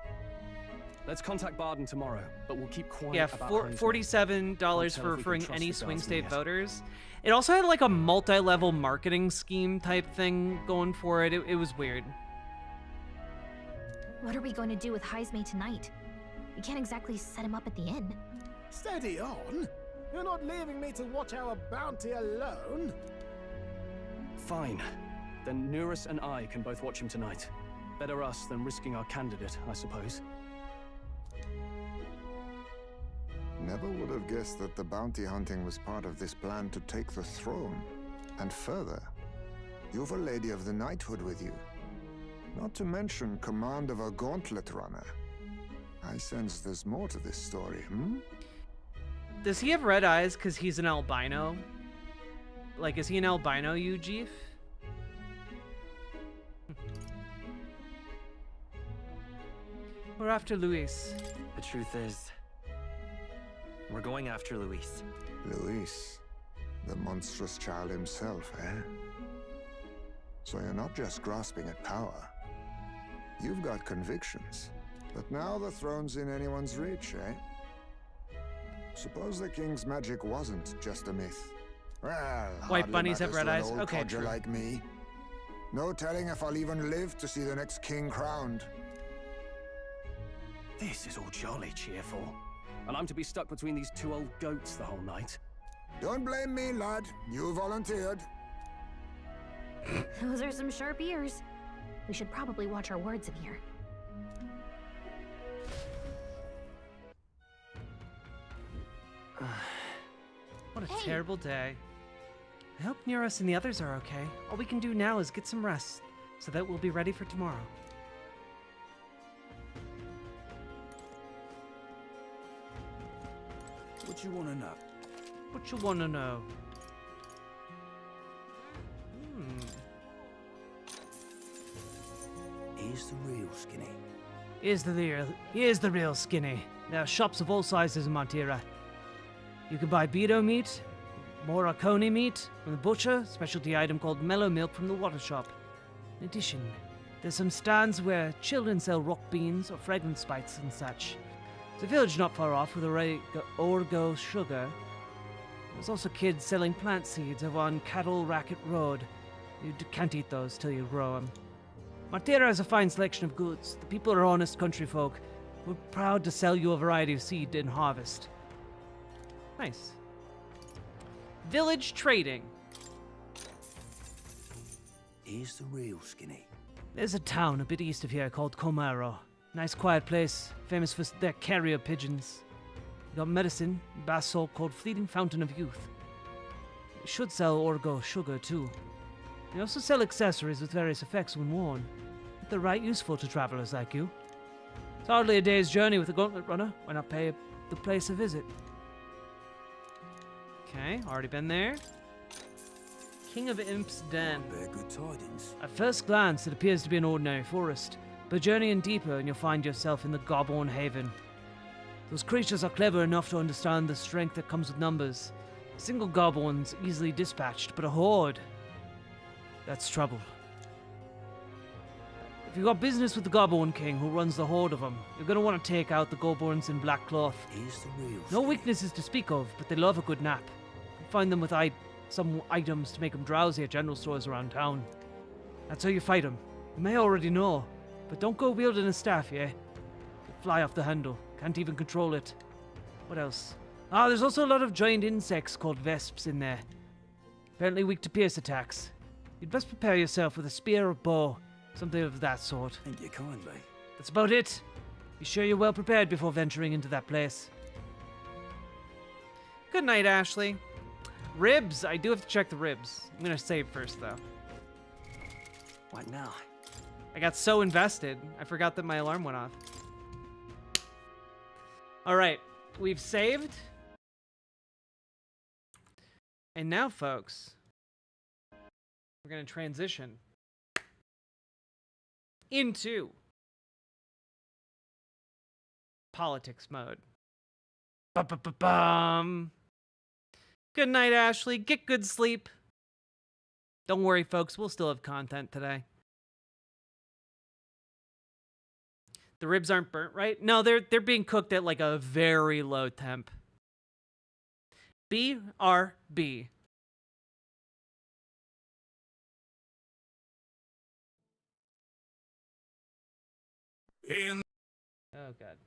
Speaker 12: Let's contact Barden tomorrow, but we'll keep quiet
Speaker 1: Yeah,
Speaker 12: about
Speaker 1: $47 for referring any swing state voters. It also had, like, a multi-level marketing scheme type thing going for it. It was weird.
Speaker 5: What are we going to do with Heismay tonight? We can't exactly set him up at the inn.
Speaker 11: Steady on. You're not leaving me to watch our bounty alone.
Speaker 12: Fine. Then Neurus and I can both watch him tonight. Better us than risking our candidate, I suppose.
Speaker 19: Never would have guessed that the bounty hunting was part of this plan to take the throne. And further, you've a Lady of the Knighthood with you. Not to mention command of a gauntlet runner. I sense there's more to this story, hmm?
Speaker 1: Does he have red eyes because he's an albino? Like, is he an albino, Eugene? We're after Luis.
Speaker 16: The truth is, we're going after Luis.
Speaker 19: Luis, the monstrous child himself, eh? So you're not just grasping at power. You've got convictions. But now the throne's in anyone's reach, eh? Suppose the king's magic wasn't just a myth. Well,
Speaker 1: White bunnies have red eyes? Okay,
Speaker 19: codger
Speaker 1: true.
Speaker 19: like me. No telling if I'll even live to see the next king crowned.
Speaker 12: This is all jolly cheerful. And I'm to be stuck between these two old goats the whole night.
Speaker 19: Don't blame me, lad. You volunteered.
Speaker 5: Those are some sharp ears. We should probably watch our words in here.
Speaker 1: What a terrible day. I hope Neurus and the others are okay. All we can do now is get some rest, so that we'll be ready for tomorrow.
Speaker 8: What you want to know?
Speaker 1: What you want to know?
Speaker 8: Here's the real skinny.
Speaker 1: Here's the real skinny. There are shops of all sizes in Martira. You can buy Beto meat, Moracone meat from the butcher, specialty item called mellow milk from the water shop. In addition, there's some stands where children sell rock beans or fragrance bites and such. There's a village not far off with Orgo sugar. There's also kids selling plant seeds over on Cattle Racket Road. You can't eat those till you grow them. Martira has a fine selection of goods. The people are honest country folk. We're proud to sell you a variety of seed and harvest. Nice. Village trading.
Speaker 8: Here's the real skinny.
Speaker 1: There's a town a bit east of here called Komero. Nice quiet place, famous for their carrier pigeons. We got medicine, bath salt called Fleeting Fountain of Youth. We should sell Orgo sugar too. They also sell accessories with various effects when worn.
Speaker 10: they're right useful to travelers like you. It's hardly a day's journey with a gauntlet runner. Why not pay the place a visit?
Speaker 1: Okay, already been there. King of Imp's Den.
Speaker 12: Bear good tidings.
Speaker 10: At first glance, it appears to be an ordinary forest, but journey in deeper and you'll find yourself in the Gobborn Haven. Those creatures are clever enough to understand the strength that comes with numbers. A single Gobborn's easily dispatched, but a horde, that's trouble. If you've got business with the Gobborn King who runs the horde of them, you're going to want to take out the Gobborns in black cloth.
Speaker 12: Here's the real
Speaker 10: No weaknesses to speak of, but they love a good nap. You can find them with some items to make them drowsy at general stores around town. That's how you fight them. You may already know, but don't go wielding a staff, yeah? You'll fly off the handle. Can't even control it. What else? Ah, there's also a lot of giant insects called vesps in there. Apparently weak to pierce attacks. You'd best prepare yourself with a spear or bow. Something of that sort.
Speaker 12: Thank you kindly.
Speaker 10: That's about it. Be sure you're well prepared before venturing into that place.
Speaker 1: Good night, Ashley. Ribs. I do have to check the ribs. I'm going to save first, though.
Speaker 12: What now?
Speaker 1: I got so invested, I forgot that my alarm went off. All right, we've saved. And now, folks, we're going to transition into politics mode. Ba-ba-ba-bum. Good night, Ashley. Get good sleep. Don't worry, folks. We'll still have content today. The ribs aren't burnt, right? No, they're being cooked at like a very low temp. BRB. Oh, God.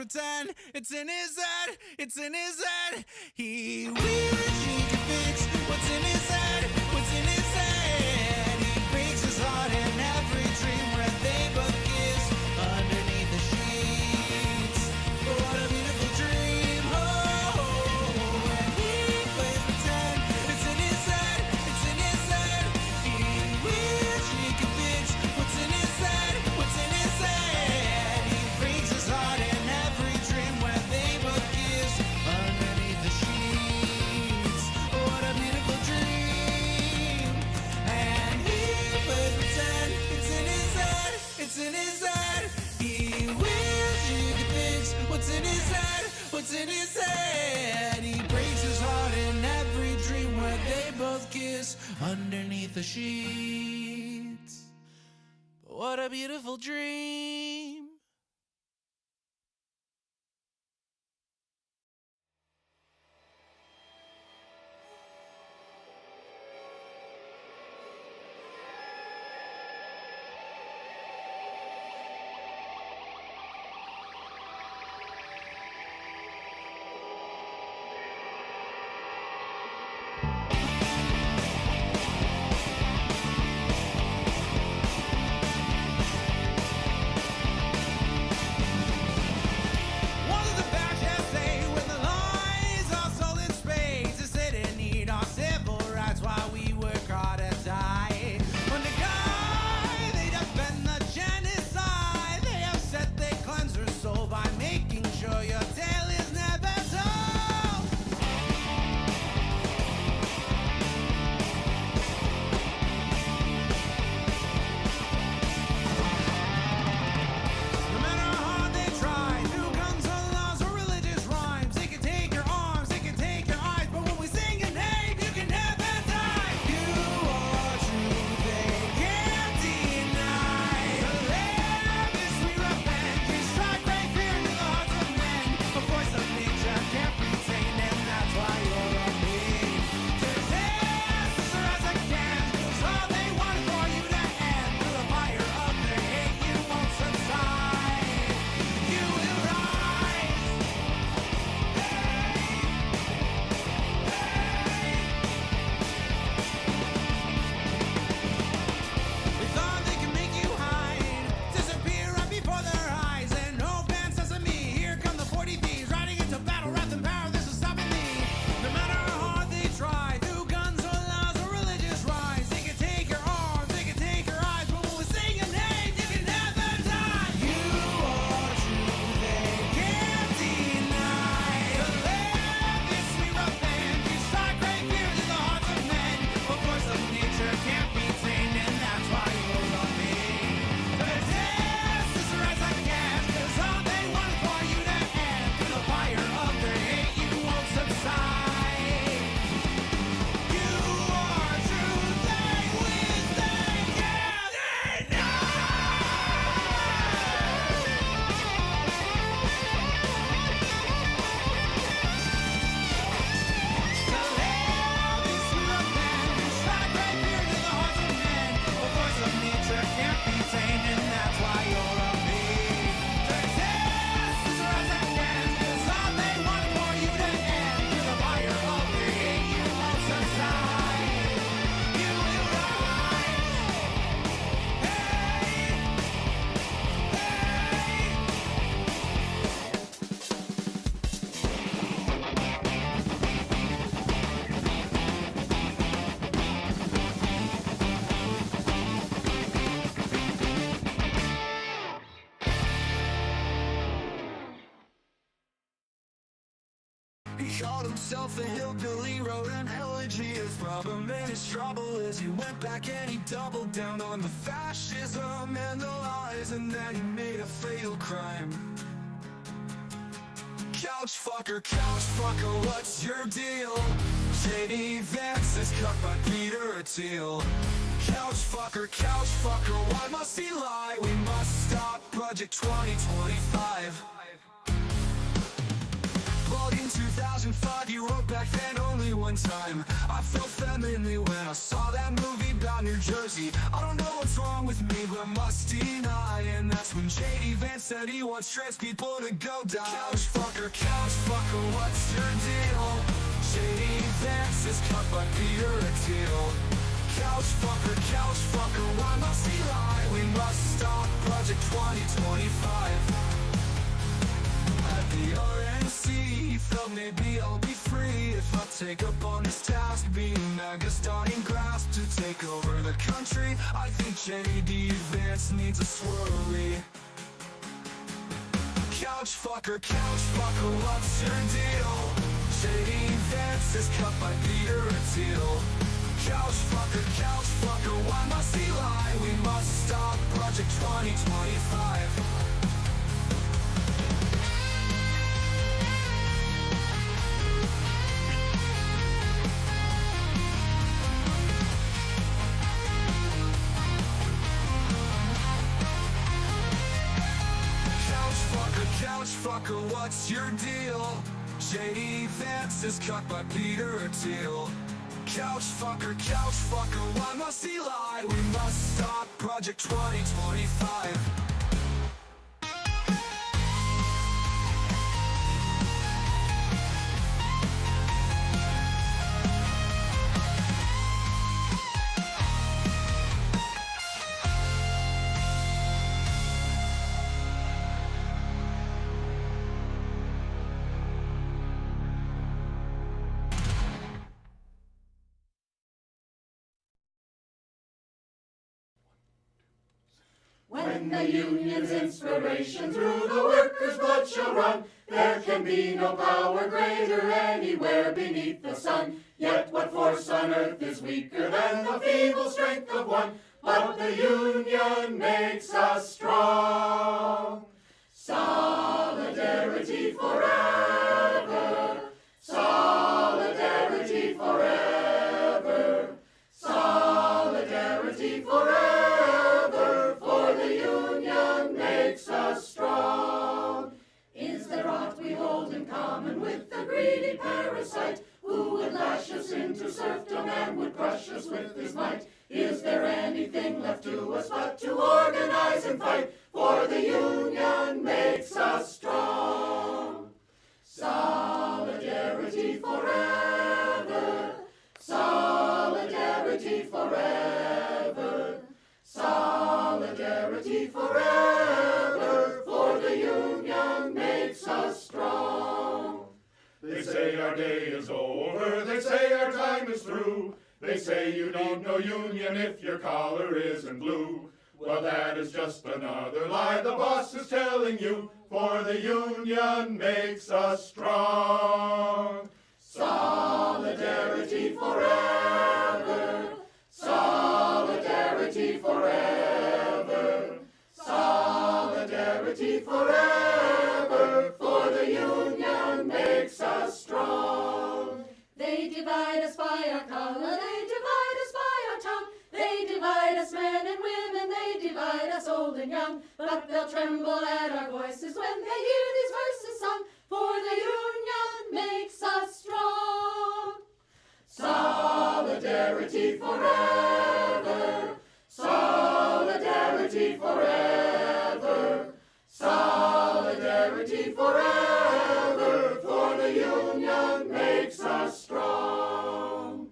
Speaker 20: pretend it's in his head, it's in his head. He wishes he could fix what's in his head, what's in his head. He breaks his heart in every dream where they both kiss underneath the sheets. But what a beautiful dream, oh, when he plays pretend, it's in his head, it's in his head. He wishes he could fix what's in his head, what's in his head. beautiful dream. He called himself a hillbilly, wrote an elegy. His problem and his trouble is he went back and he doubled down on the fascism and the lies, and then he made a fatal crime. Couch fucker, what's your deal? J.D. Vance is cut by Peter Thiel. Couch fucker, why must he lie? We must stop Project 2025. Plug in 2005, you wrote back then only one time. I felt femininely when I saw that movie about New Jersey. I don't know what's wrong with me, but I must deny. And that's when J.D. Vance said he wants trans people to go die. Couch fucker, what's your deal? J.D. Vance is cut by Peter Thiel. Couch fucker, why must he lie? We must stop Project 2025. At the RNC, he felt maybe I'll be free if I take up on this task, being MAGA starting grasp to take over the country. I think J.D. Vance needs a swirly. Couch fucker, what's your deal? J.D. Vance is cut by Peter Thiel. Couch fucker, why must he lie? We must stop Project 2025. fucker, what's your deal? Shady fences cut by Peter Thiel. Couch fucker, why must he lie? We must stop Project 2025.
Speaker 21: When the union's inspiration through the workers' blood shall run, there can be no power greater anywhere beneath the sun. Yet what force on earth is weaker than the feeble strength of one? But the union makes us strong. Solidarity forever. Solidarity forever. Solidarity forever. For the union makes us strong. Is there aught we hold in common with the greedy parasite, who would lash us into serfdom and would crush us with his might? Is there anything left to us but to organize and fight? For the union makes us strong. Solidarity forever. Solidarity forever. Solidarity forever. For the union makes us strong.
Speaker 22: They say our day is over, they say our time is through. They say you need no union if your collar isn't blue. Well, that is just another lie the boss is telling you, for the union makes us strong.
Speaker 21: Solidarity forever. Solidarity forever. Solidarity forever. For the union makes us strong. They divide us by our color, they divide us by our tongue. They divide us men and women, they divide us old and young. But they'll tremble at our voices when they hear these verses sung. For the union makes us strong. Solidarity forever. Solidarity forever. Solidarity forever. For the union makes us strong.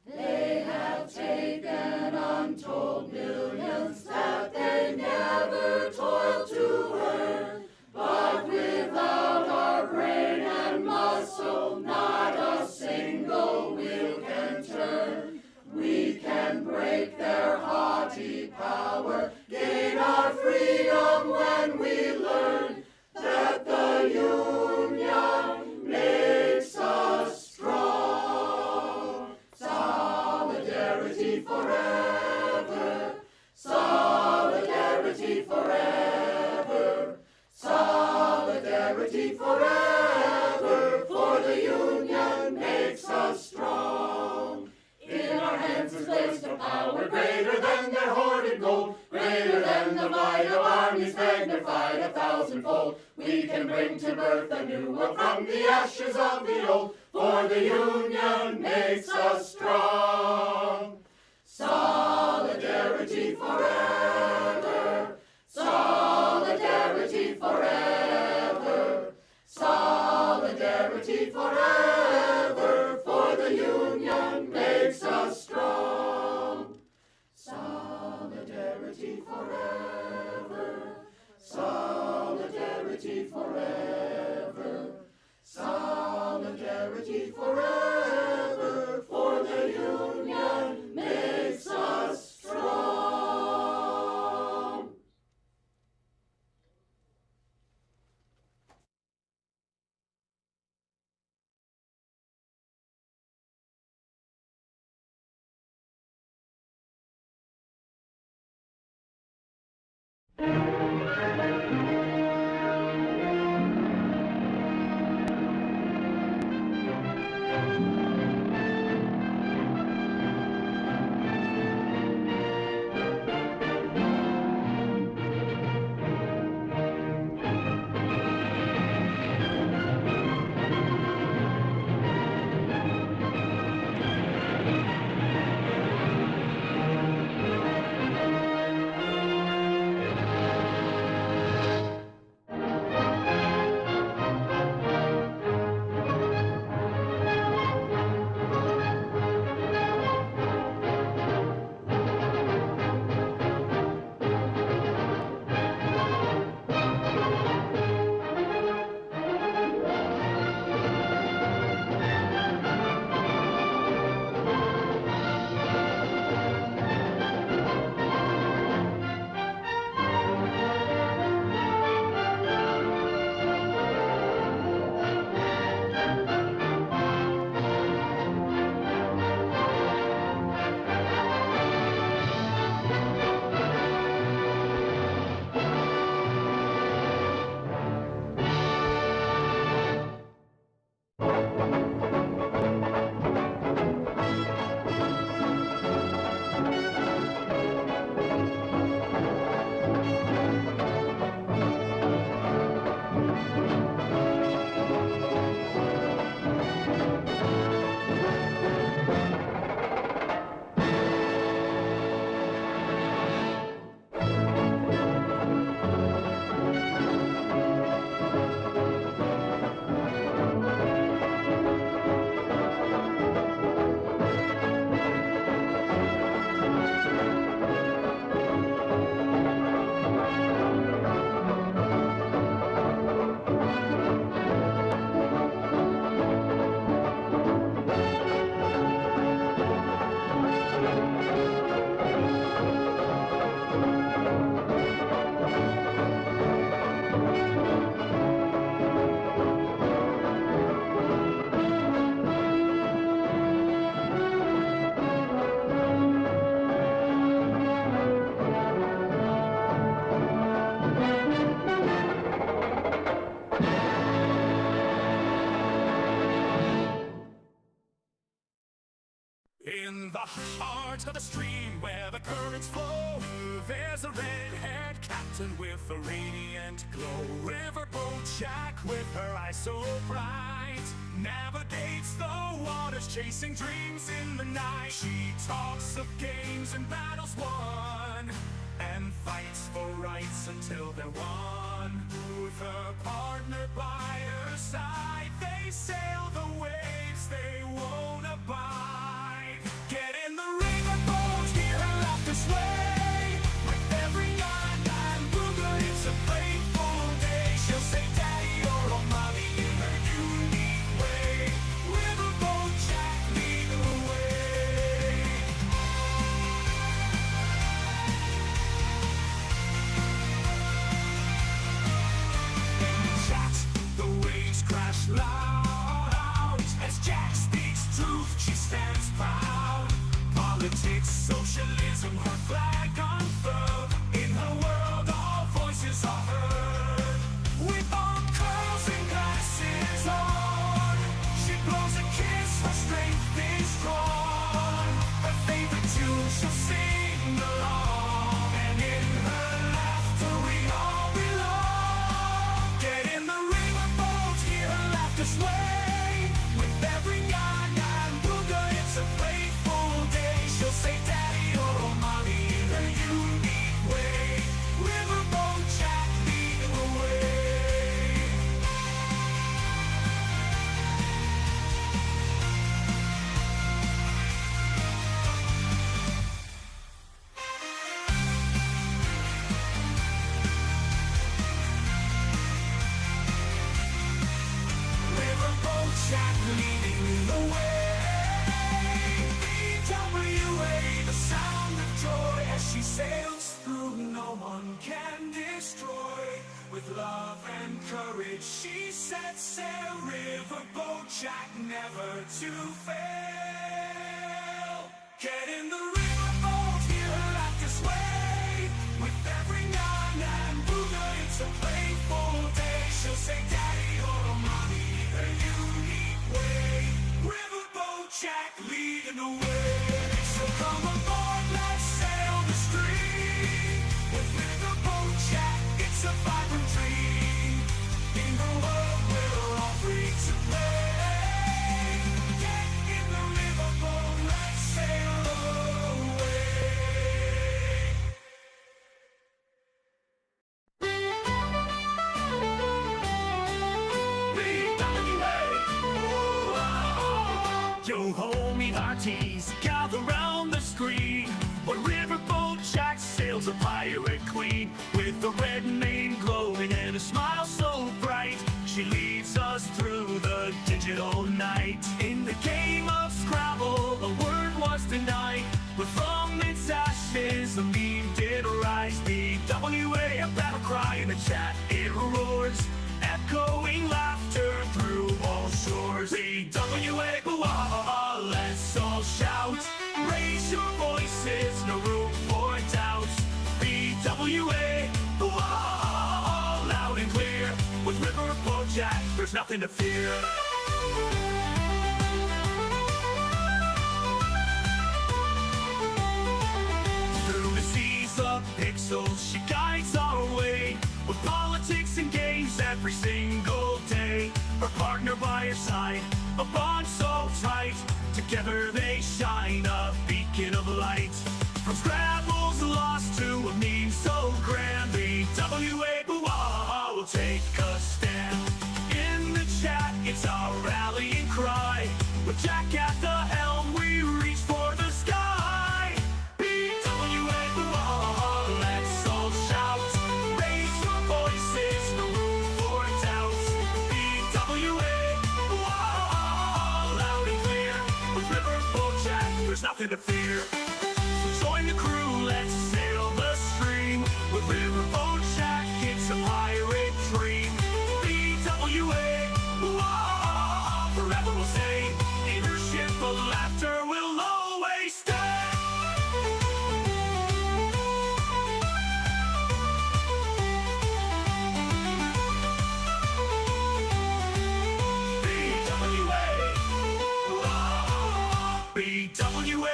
Speaker 21: They have taken untold millions that they never toiled to earn. But without our brain and muscle, not a single wheel can turn. We can break their haughty power, gain our freedom when we learn that the union makes us strong. Solidarity forever. Solidarity forever. Solidarity forever. For the union makes us strong. In our hands is placed a power greater than their hoarded gold, greater than the might of armies magnified 1,000-fold. We can bring to birth a new world from the ashes of the old, for the union makes us strong. Solidarity forever. Solidarity forever. Solidarity forever. For the union makes us strong. Solidarity forever. Solidarity forever. Solidarity forever. For the union makes us strong.
Speaker 2: In the heart of the stream where the currents flow, there's a red-haired captain with a radiant glow. Riverboat Jack with her eyes so bright navigates the waters, chasing dreams in the night. She talks of games and battles won, and fights for rights until they're won. With her partner by her side, they sail the waves they won't abide. Get in the riverboat, hear her laughter sway. With every yarn and booger, it's a playful day. She'll say daddy or oh mommy in her unique way. Riverboat Jack, lead the way. In the chat, the waves crash loud. As Jack speaks truth, she stands proud. Politics, socialism, her flag unfurled. In her world, all voices are heard. With arm curls and glasses on, she blows a kiss, her strength is strong. Her favorite tune she'll sing along, and in her laughter we all belong. Get in the riverboat, hear her laughter sway. With every yarn and booger, it's a playful day. She'll say daddy or oh mommy in her unique way. Riverboat Jack, lead the way. Riverboat Jack leading the way. BWA, the sound of joy as she sails through, no one can destroy. With love and courage, she sets sail. Riverboat Jack, never to fail. Get in the riverboat, hear her laughter sway. With every yarn and booger, it's a playful day. She'll say daddy or oh mommy in her unique way. Riverboat Jack leading the way. So come aboard, let's sail the stream. With Riverboat Jack, it's a vibrant dream. In the world we're all free to play. Get in the riverboat, let's sail away. Yo ho, me hearties, gather round the screen. When Riverboat Jack sails a pirate queen, with a red mane glowing and a smile so bright, she leads us through the digital night. In the game of Scrabble, a word was denied, but from its ashes a meme did rise. The WA, a battle cry in the chat, it roars, echoing laughter through all shores. The WA, boo-ah, let's all shout. Raise your voices, no room for doubt. BWA, boo-ah, loud and clear. With Riverboat Jack, there's nothing to fear. Through the seas of pixels, she guides our way. With politics and games every single day. Her partner by her side, a bond so tight. Together they shine, a beacon of light. From Scrabble's lost to a meme so grand, the WA boo-ah will take a stand. In the chat, it's our rallying cry. With Jack at the helm, we reach for the sky. BWA boo-ah, let's all shout. Raise your voices, no room for doubt. BWA boo-ah, loud and clear. With Riverboat Jack, there's nothing to fear. So join the crew, let's sail the stream. With Riverboat Jack, it's a pirate dream. BWA, whoa, forever we'll stay. In her ship of laughter, we'll always stay. BWA, whoa, BWA.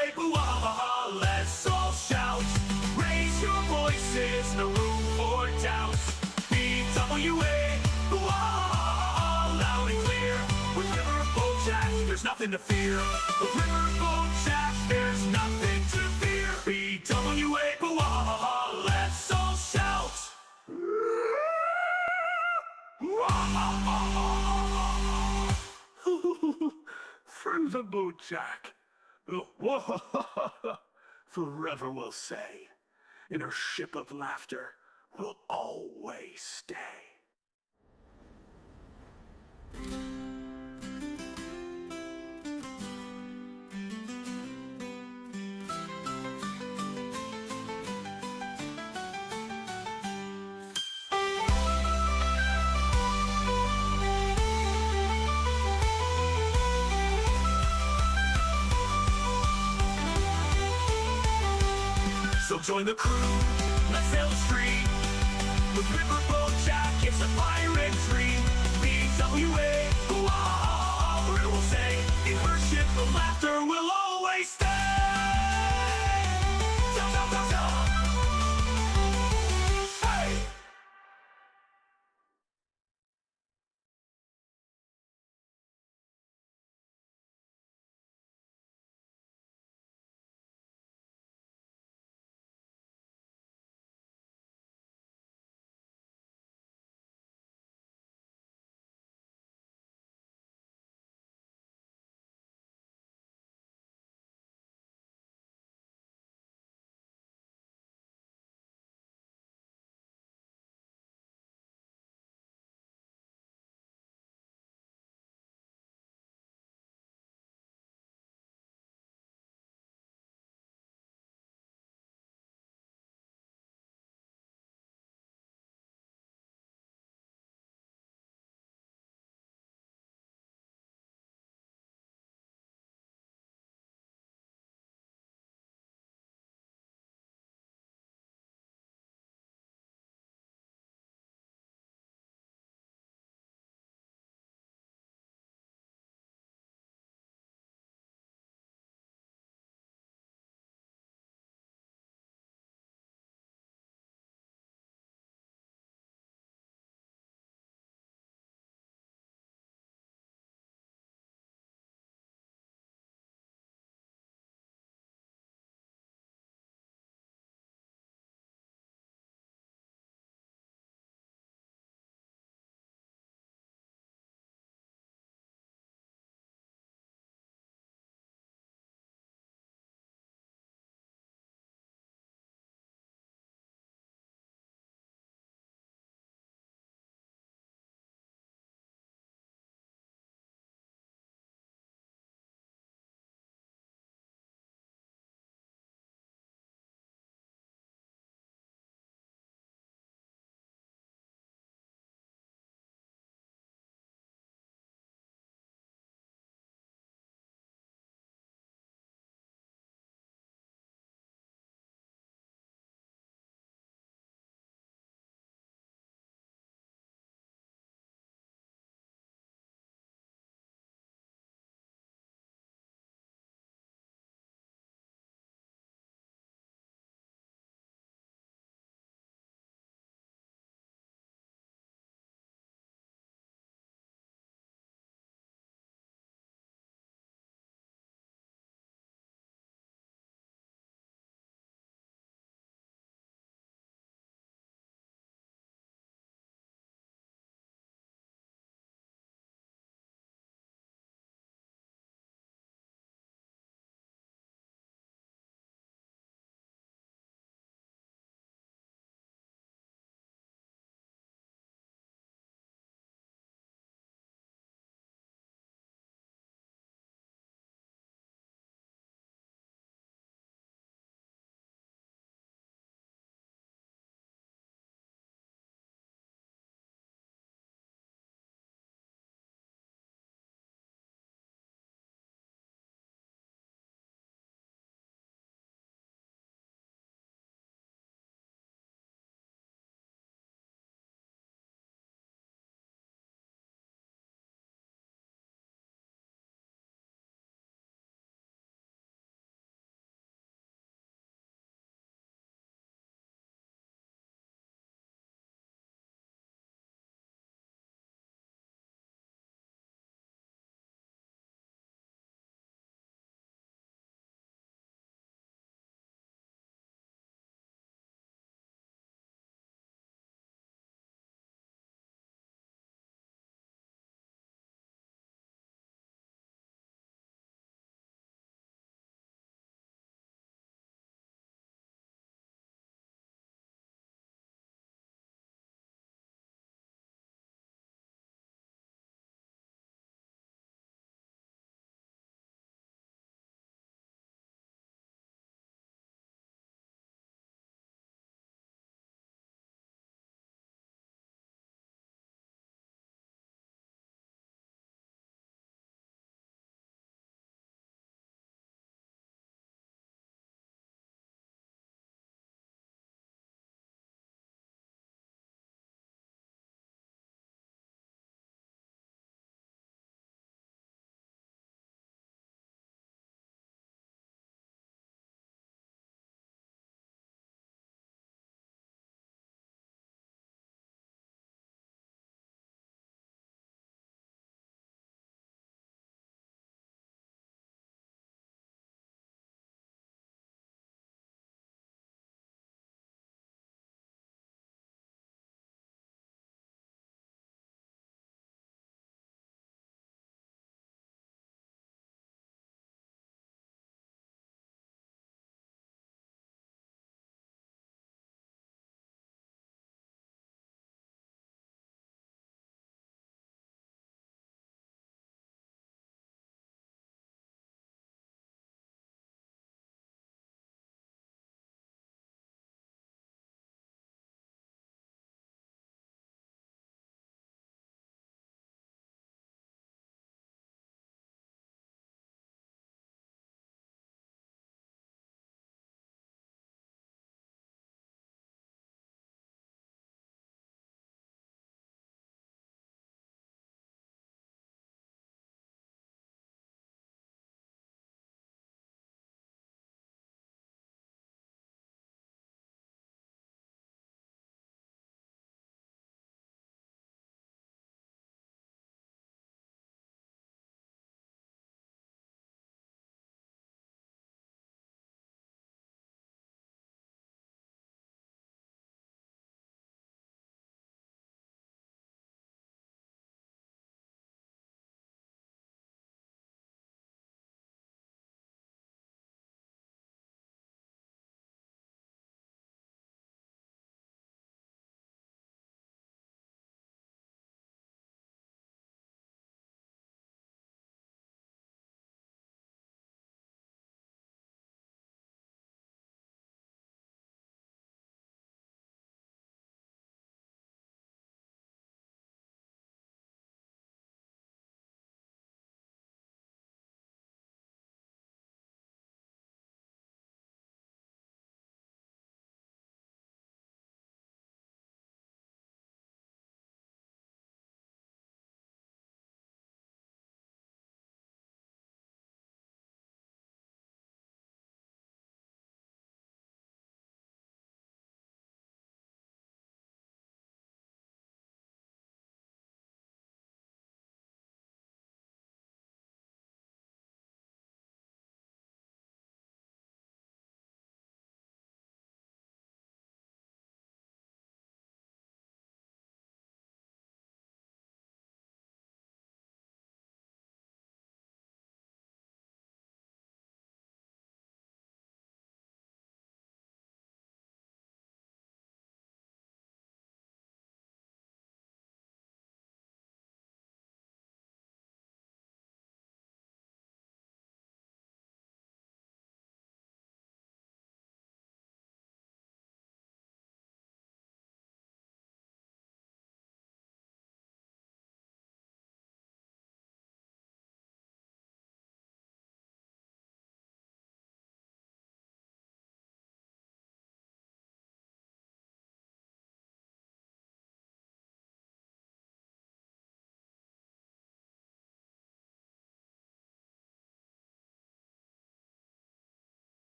Speaker 2: there's nothing to fear. The riverboat Jack, there's nothing to fear. BWA, blah, let's all shout.
Speaker 22: Friends of Bojack, forever we'll say, in her ship of laughter, we'll always stay.
Speaker 2: So join the crew, let's sail the stream. With Riverboat Jack, it's a pirate's dream. BWA, forever we'll say, in her ship of laughter will always stay.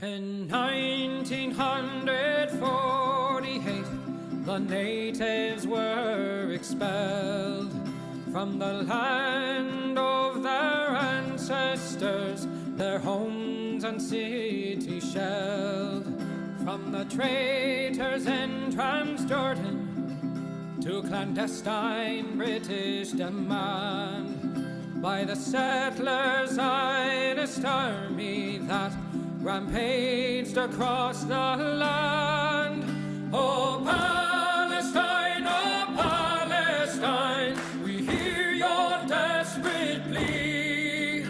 Speaker 4: In 1948, the natives were expelled from the land of their ancestors, their homes and cities shelled. From the traitors in Transjordan to clandestine British demand, by the settlers' Zionist army that rampaged across the land. Oh Palestine, we hear your desperate plea,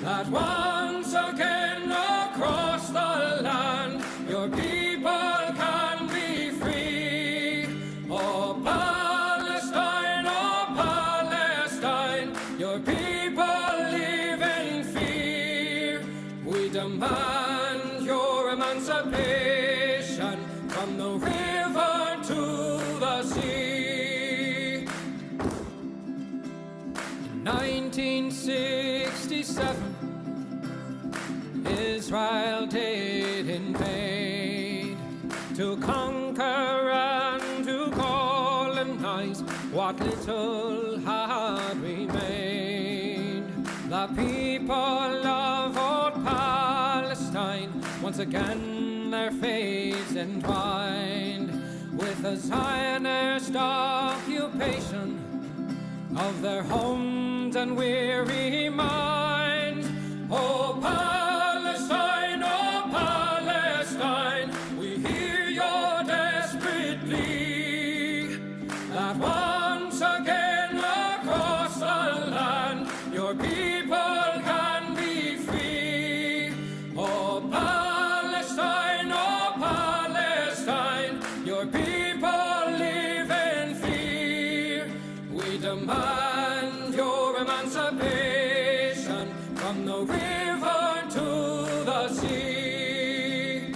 Speaker 4: that once again across the land your people can be free. Oh Palestine, your people live in fear. We demand your emancipation from the river to the sea. In 1967, Israel did invade to conquer and to colonize what little had remained. The people of old Palestine, once again their fates entwined with the Zionist occupation of their homes and weary minds. Oh Palestine, we hear your desperate plea, that once again across the land your people can be free. Oh Palestine, your people live in fear. We demand your emancipation from the river to the sea.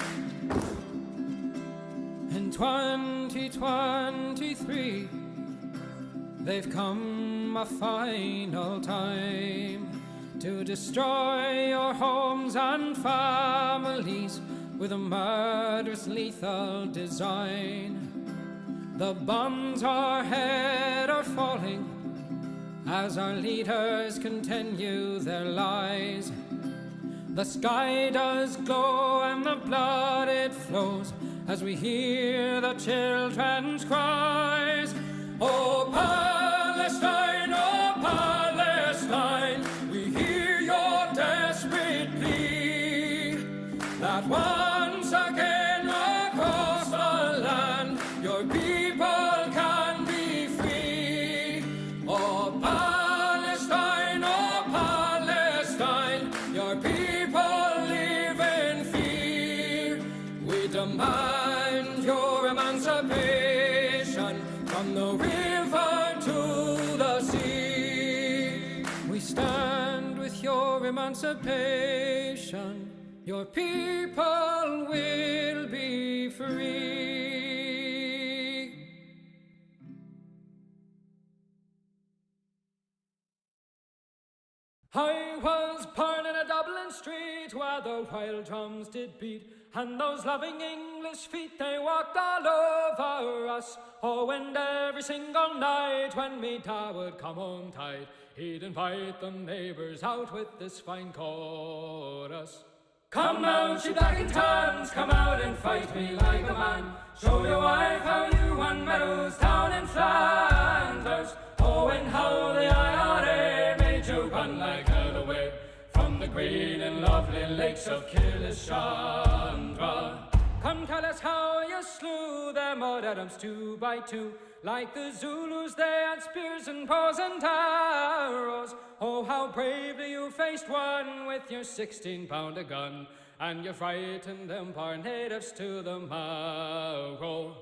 Speaker 4: In 2023, they've come a final time to destroy your homes and families with a murderous, lethal design. The bombs overhead are falling as our leaders continue their lies. The sky does glow and the blood it flows as we hear the children's cries. Oh Palestine, we hear your desperate plea, that once again across the land your people can be free. Oh Palestine, your people live in fear. We demand your emancipation from the river to the sea. We stand with your emancipation. Your people will be free. I was born in a Dublin street where the wild drums did beat, and those loving English feet, they walked all over us. Oh, and every single night when me da would come home tight, he'd invite the neighbours out with this fine chorus. Come out, you black and tans, come out and fight me like a man. Show your wife how you won medals down in Flanders. Oh, and how the IRA made you run like hell away from the green and lovely lakes of Kilishandra. Come tell us how you slew them old Adams 2 by 2. Like the Zulus, they had spears and bows and arrows. Oh, how bravely you faced one with your 16-pounder gun, and you frightened them poor natives to the marrow.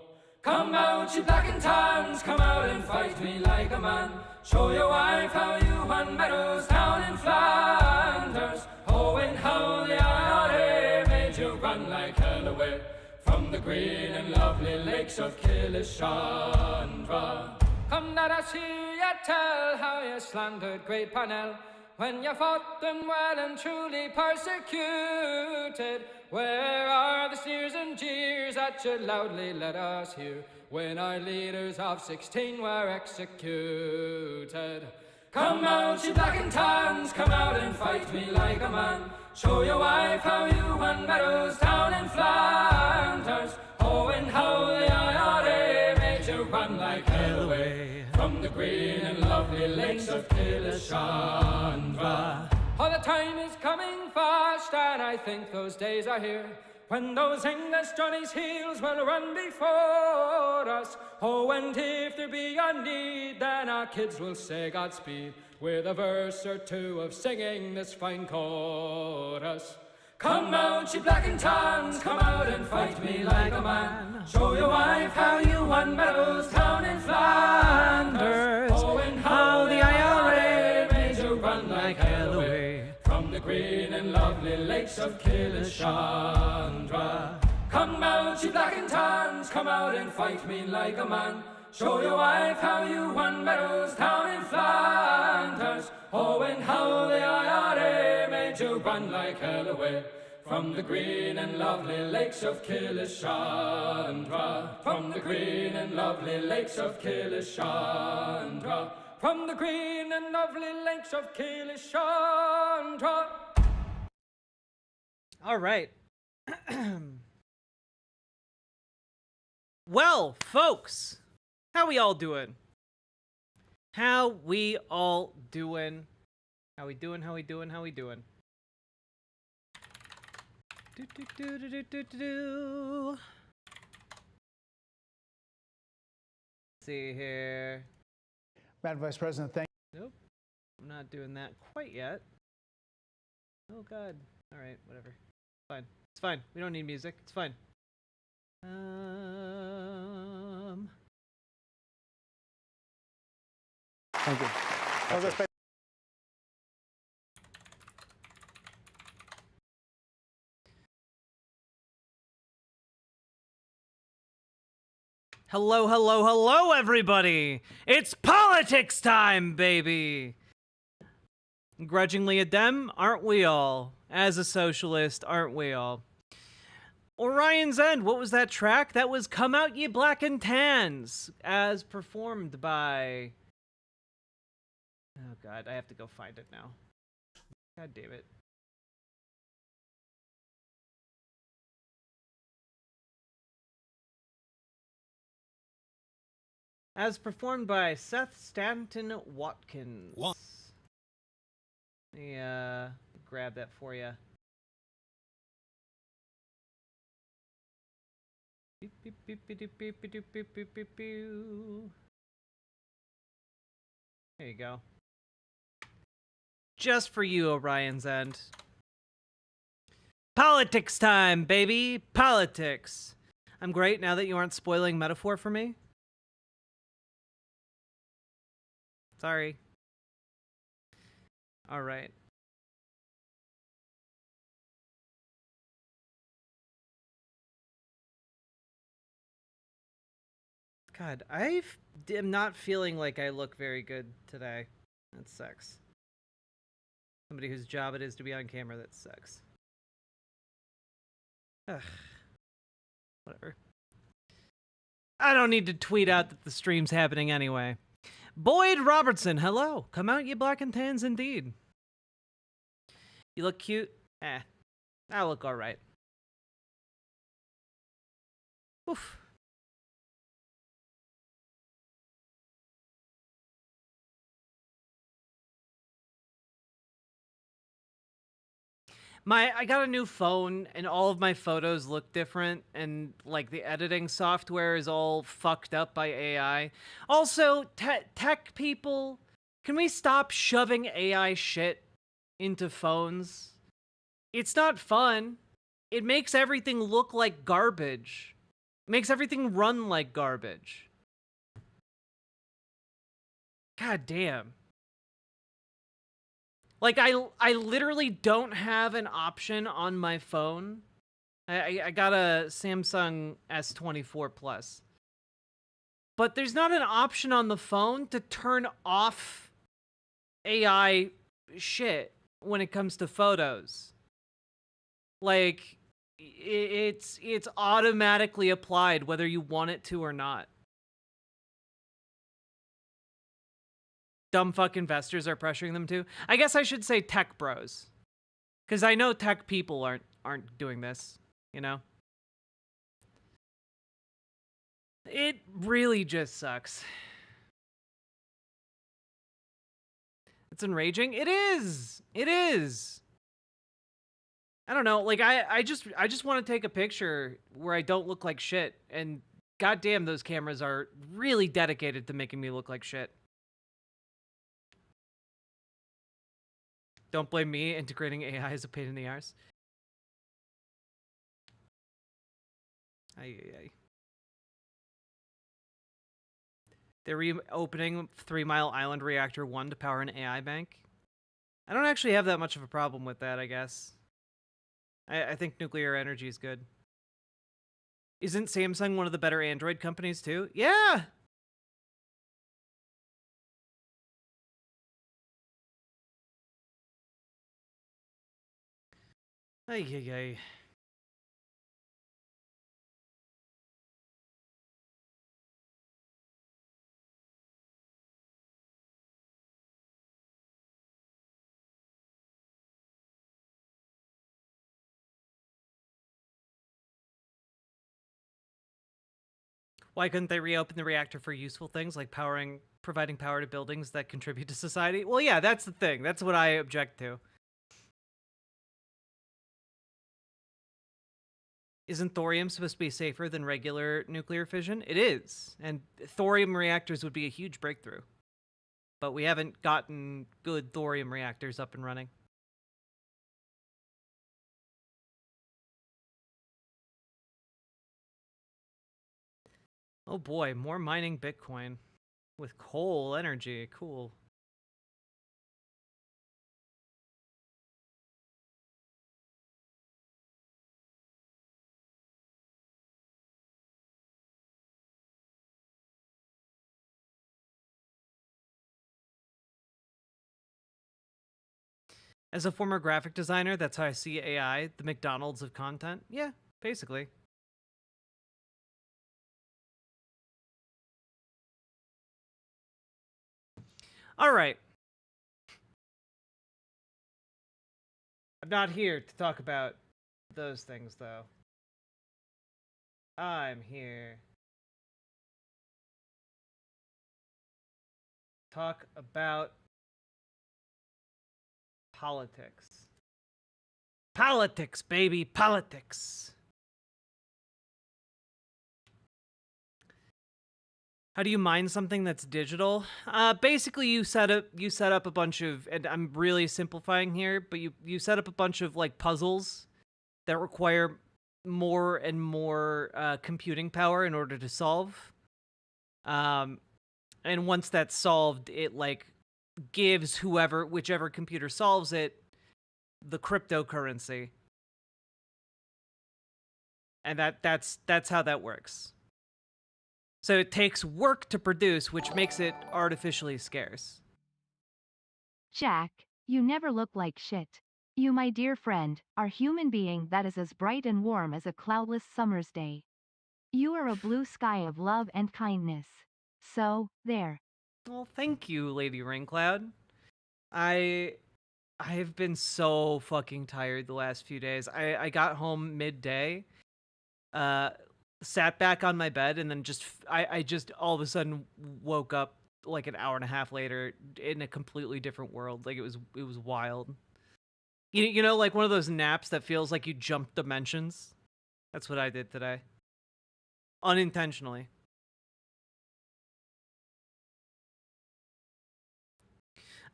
Speaker 4: Come out, you black and tans, come out and fight me like a man. Show your wife how you won medals down in Flanders. Oh, and how the IRA made you run like hell away from the green and lovely lakes of Kilishandra. Come, let us hear you tell how you slandered great Parnell when you fought them well and truly persecuted? Where are the sneers and jeers that you loudly let us hear when our leaders of 16 were executed? Come out, you black and tans, come out and fight me like a man. Show your wife how you won medals down in Flanders. Oh, and how the IRA made you run like hell away from the green and lovely lakes of Kilishandra. Oh, the time is coming fast, and I think those days are here when those English Johnny's heels will run before us. Oh, and if there be a need, then our kids will say Godspeed with a verse or two of singing this fine chorus. Come out, you black and tans, come out and fight me like a man. Show your wife how you won medals down in Flanders. Oh, and how the IRA made you run like hell away from the green and lovely lakes of Kilishandra. Come out, you black and tans, come out and fight me like a man. Show your wife how you won medals down in Flanders. Oh, and how the IRA made you run like hell away from the green and lovely lakes of Kilishandra. From the green and lovely lakes of Kilishandra. From the green and lovely lakes of Kilishandra.
Speaker 1: All right. Well, folks, how we all doing? How we all doing? How we doing? How we doing? How we doing? Do, do, do, do, do, do, do. Let's see here.
Speaker 9: Madam Vice President, thank you.
Speaker 1: Nope. I'm not doing that quite yet. Oh, God. All right, whatever. It's fine. It's fine. We don't need music. It's fine.
Speaker 9: Thank you.
Speaker 1: Hello, hello, hello, everybody! It's politics time, baby! Grudgingly a Dem, aren't we all? As a socialist, aren't we all? Orion's End, what was that track? That was Come Out Ye Black and Tans, as performed by... Oh god, I have to go find it now. God damn it. As performed by Seth Stanton Watkins. What? Let me grab that for you. Beep, beep, beep, beep, beep, beep, beep, beep, beep, beep, beep. There you go. Just for you, Orion's End. Politics time, baby! Politics! I'm great now that you aren't spoiling metaphor for me. Sorry. All right. God, I am not feeling like I look very good today. That sucks. Somebody whose job it is to be on camera, that sucks. Ugh. Whatever. I don't need to tweet out that the stream's happening anyway. Boyd Robertson, hello. Come out, you black and tans, indeed. You look cute. I look alright. Oof. I got a new phone and all of my photos look different and like the editing software is all fucked up by AI. Also, tech people, can we stop shoving AI shit into phones? It's not fun. It makes everything look like garbage. It makes everything run like garbage. God damn. Like, I literally don't have an option on my phone. I got a Samsung S24 Plus. But there's not an option on the phone to turn off AI shit when it comes to photos. Like, it's automatically applied whether you want it to or not. Dumb fuck investors are pressuring them to. I guess I should say tech bros. Because I know tech people aren't doing this, you know? It really just sucks. It's enraging. It is. It is. I don't know. Like I just want to take a picture where I don't look like shit. And goddamn, those cameras are really dedicated to making me look like shit. Don't blame me. Integrating AI is a pain in the arse. Ay. They're reopening 3 Mile Island Reactor 1 to power an AI bank. I don't actually have that much of a problem with that, I guess. I think nuclear energy is good. Isn't Samsung one of the better Android companies too? Yeah! Ay. Why couldn't they reopen the reactor for useful things like providing power to buildings that contribute to society? Well, yeah, that's the thing. That's what I object to. Isn't thorium supposed to be safer than regular nuclear fission? It is. And thorium reactors would be a huge breakthrough. But we haven't gotten good thorium reactors up and running. Oh boy, more mining Bitcoin with coal energy. Cool. As a former graphic designer, that's how I see AI, the McDonald's of content. Yeah, basically. All right. I'm not here to talk about those things, though. I'm here to talk about politics. Politics, baby, politics. How do you mine something that's digital? Basically, you set up a bunch of, and I'm really simplifying here, but you set up a bunch of like puzzles that require more and more computing power in order to solve. And once that's solved, it like gives whichever computer solves it the cryptocurrency. And that's how that works. So it takes work to produce, which makes it artificially scarce.
Speaker 3: Jack, you never look like shit. You, my dear friend, are human being that is as bright and warm as a cloudless summer's day. You are a blue sky of love and kindness. So, there.
Speaker 1: Well, thank you, Lady Raincloud. I have been so fucking tired the last few days. I got home midday, sat back on my bed, and then I just all of a sudden woke up like an hour and a half later in a completely different world. Like it was wild. You know, like one of those naps that feels like you jumped dimensions. That's what I did today. Unintentionally.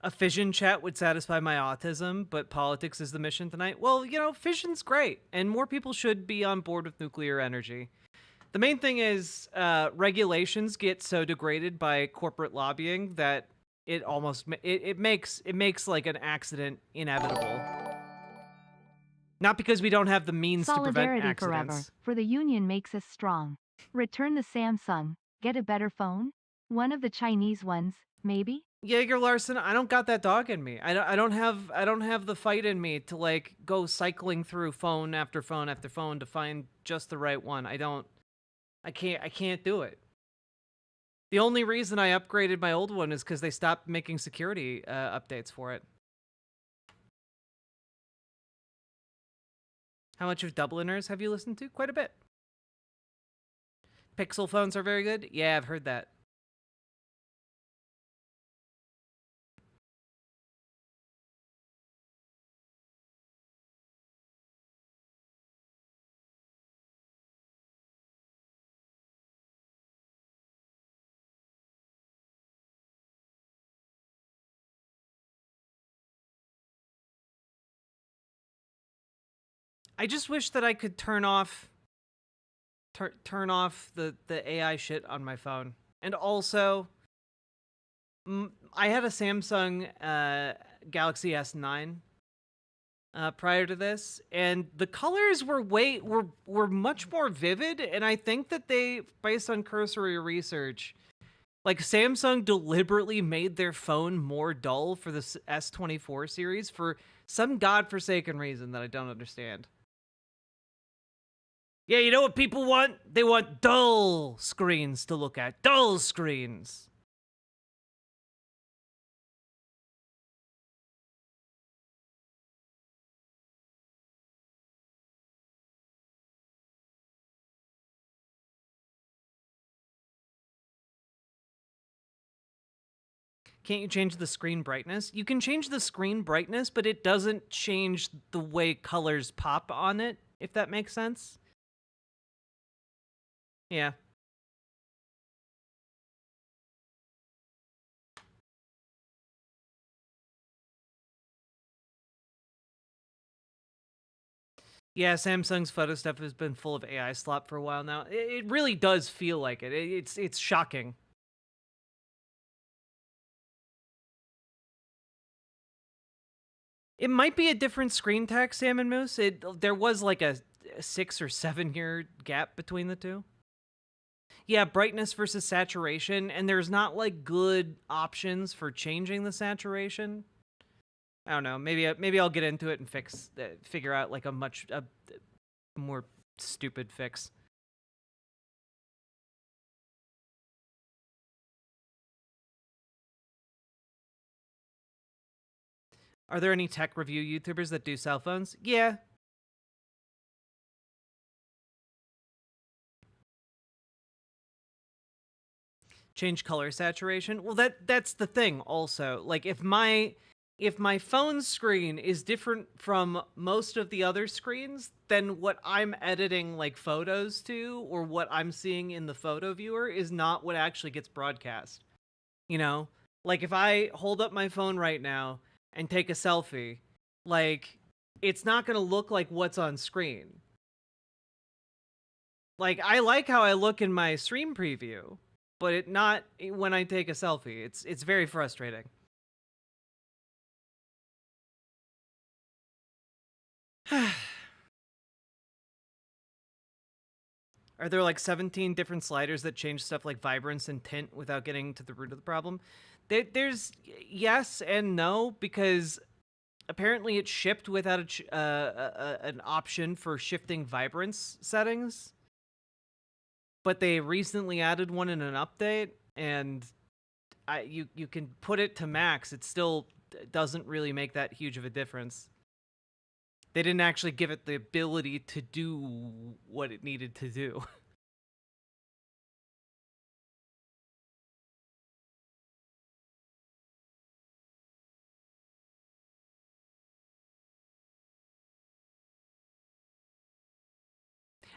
Speaker 1: A fission chat would satisfy my autism, but politics is the mission tonight. Well, you know, fission's great, and more people should be on board with nuclear energy. The main thing is regulations get so degraded by corporate lobbying that it almost it makes like an accident inevitable. Not because we don't have the means to prevent accidents.
Speaker 3: Solidarity forever, for the union makes us strong. Return the Samsung, get a better phone? One of the Chinese ones, maybe?
Speaker 1: Jaeger Larson, I don't got that dog in me. I don't have the fight in me to like go cycling through phone after phone after phone to find just the right one. I can't do it. The only reason I upgraded my old one is because they stopped making security updates for it. How much of Dubliners have you listened to? Quite a bit. Pixel phones are very good? Yeah, I've heard that. I just wish that I could turn off the AI shit on my phone. And also, I had a Samsung Galaxy S9 prior to this, and the colors were much more vivid, and I think that they, based on cursory research, like Samsung deliberately made their phone more dull for the S24 series for some godforsaken reason that I don't understand. Yeah, you know what people want? They want dull screens to look at. Dull screens. Can't you change the screen brightness? You can change the screen brightness, but it doesn't change the way colors pop on it, if that makes sense. Yeah. Yeah, Samsung's photo stuff has been full of AI slop for a while now. It really does feel like it. It's shocking. It might be a different screen tech, Salmon Moose. There was like a 6 or 7 year gap between the two. Yeah, brightness versus saturation, and there's not like good options for changing the saturation. I don't know. Maybe I'll get into it and figure out like a more stupid fix. Are there any tech review YouTubers that do cell phones? Yeah. Change color saturation? Well, that's the thing also. Like if my phone screen is different from most of the other screens, then what I'm editing like photos to or what I'm seeing in the photo viewer is not what actually gets broadcast. You know? Like if I hold up my phone right now and take a selfie, like it's not going to look like what's on screen. Like I like how I look in my stream preview, but not when I take a selfie. It's very frustrating. Are there like 17 different sliders that change stuff like vibrance and tint without getting to the root of the problem? There's yes and no, because apparently it's shipped without an option for shifting vibrance settings. But they recently added one in an update, and you can put it to max. It still doesn't really make that huge of a difference. They didn't actually give it the ability to do what it needed to do.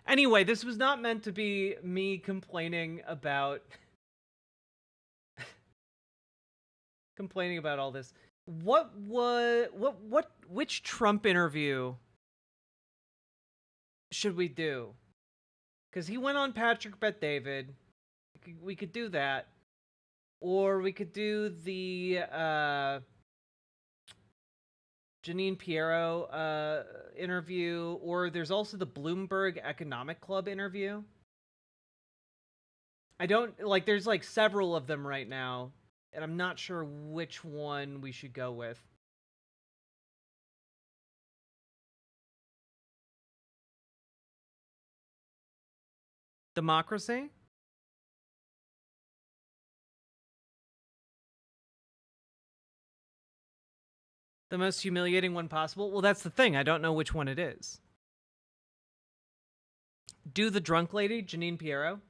Speaker 1: Anyway, this was not meant to be me complaining about all this. Which Trump interview should we do? Because he went on Patrick Bet David. We could do that. Or we could do the Janine Piero interview, or there's also the Bloomberg Economic Club interview. I don't, like, there's like several of them right now. and I'm not sure which one we should go with. Democracy? The most humiliating one possible? Well, that's the thing. I don't know which one it is. Do the drunk lady, Janine Piero?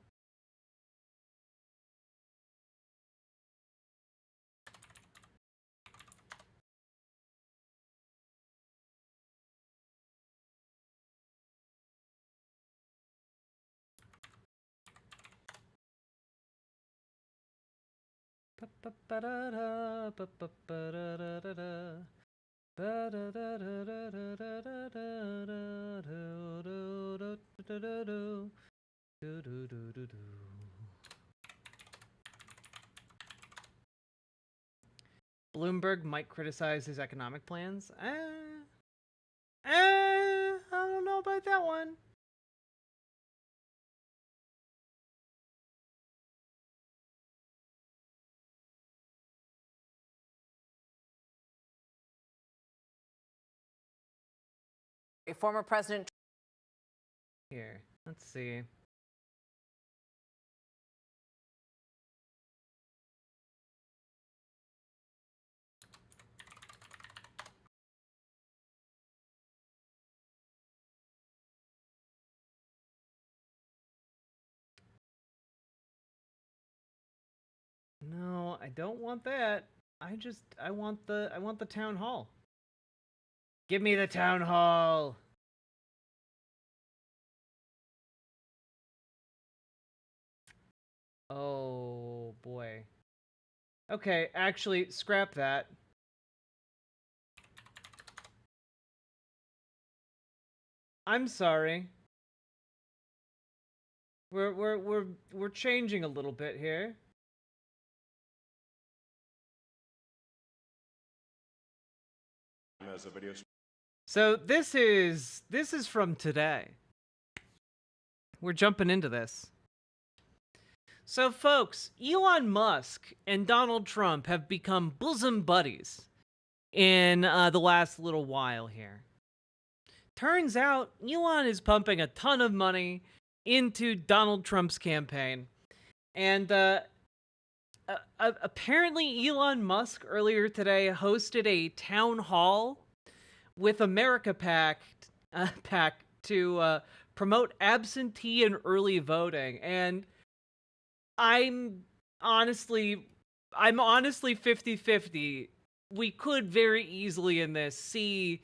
Speaker 1: Bloomberg might criticize his economic plans. I don't know about that one.
Speaker 6: Former President.
Speaker 1: Here, let's see. No, I don't want that. I want the town hall. Give me the town hall. Oh boy. Okay, actually scrap that. I'm sorry. We're changing a little bit here.
Speaker 14: As a video.
Speaker 1: So this is from today. We're jumping into this. So folks, Elon Musk and Donald Trump have become bosom buddies in the last little while here. Turns out Elon is pumping a ton of money into Donald Trump's campaign. And apparently Elon Musk earlier today hosted a town hall with America PAC to promote absentee and early voting. And I'm honestly 50-50. We could very easily in this see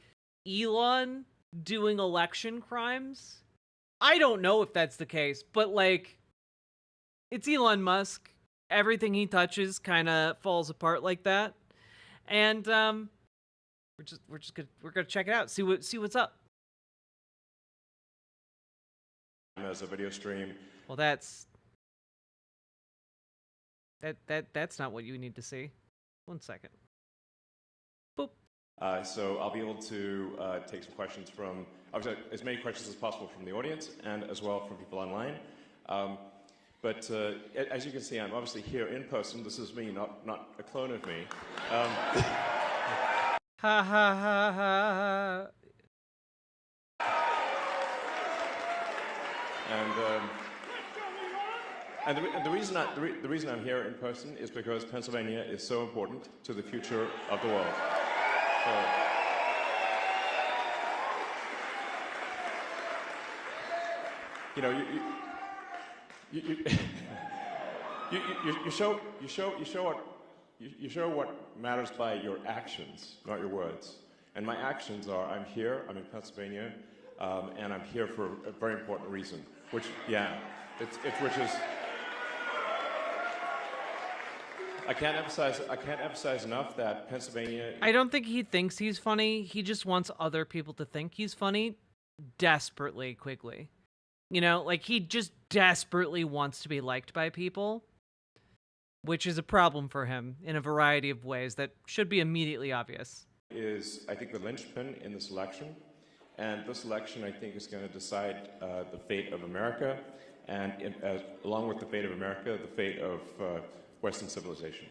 Speaker 1: Elon doing election crimes. I don't know if that's the case, but like, it's Elon Musk. Everything he touches kind of falls apart like that. And we're gonna check it out, see what's up.
Speaker 14: As a video stream.
Speaker 1: Well, that's not what you need to see. 1 second. Boop.
Speaker 14: So I'll be able to take some questions from, obviously, as many questions as possible from the audience and as well from people online. But as you can see, I'm obviously here in person. This is me, not a clone of me.
Speaker 1: Ha ha ha ha.
Speaker 14: And the reason I'm here in person is because Pennsylvania is so important to the future of the world. So, you know, you show what matters by your actions, not your words. And my actions are, I'm here, I'm in Pennsylvania, and I'm here for a very important reason. Which, yeah, which is. I can't emphasize enough that Pennsylvania.
Speaker 1: I don't think he thinks he's funny. He just wants other people to think he's funny desperately quickly. You know, like he just desperately wants to be liked by people, which is a problem for him in a variety of ways that should be immediately obvious.
Speaker 14: Is, I think, the linchpin in this election. And this election, I think, is going to decide the fate of America, and along with the fate of America, the fate of Western civilization.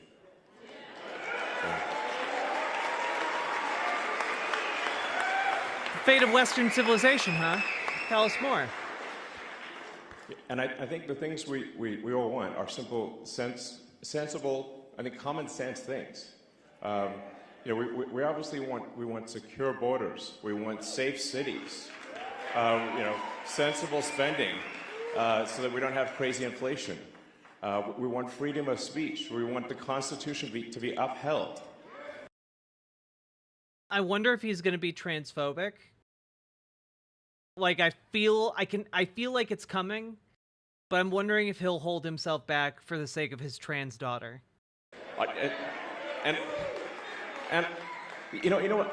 Speaker 1: Fate of Western civilization, huh? Tell us more.
Speaker 14: And I think the things we all want are simple, sensible, I think common sense things. You know, we obviously want secure borders. We want safe cities. You know, sensible spending so that we don't have crazy inflation. We want freedom of speech. We want the Constitution to be upheld.
Speaker 1: I wonder if he's going to be transphobic. Like, I feel like it's coming, but I'm wondering if he'll hold himself back for the sake of his trans daughter.
Speaker 14: And you know what?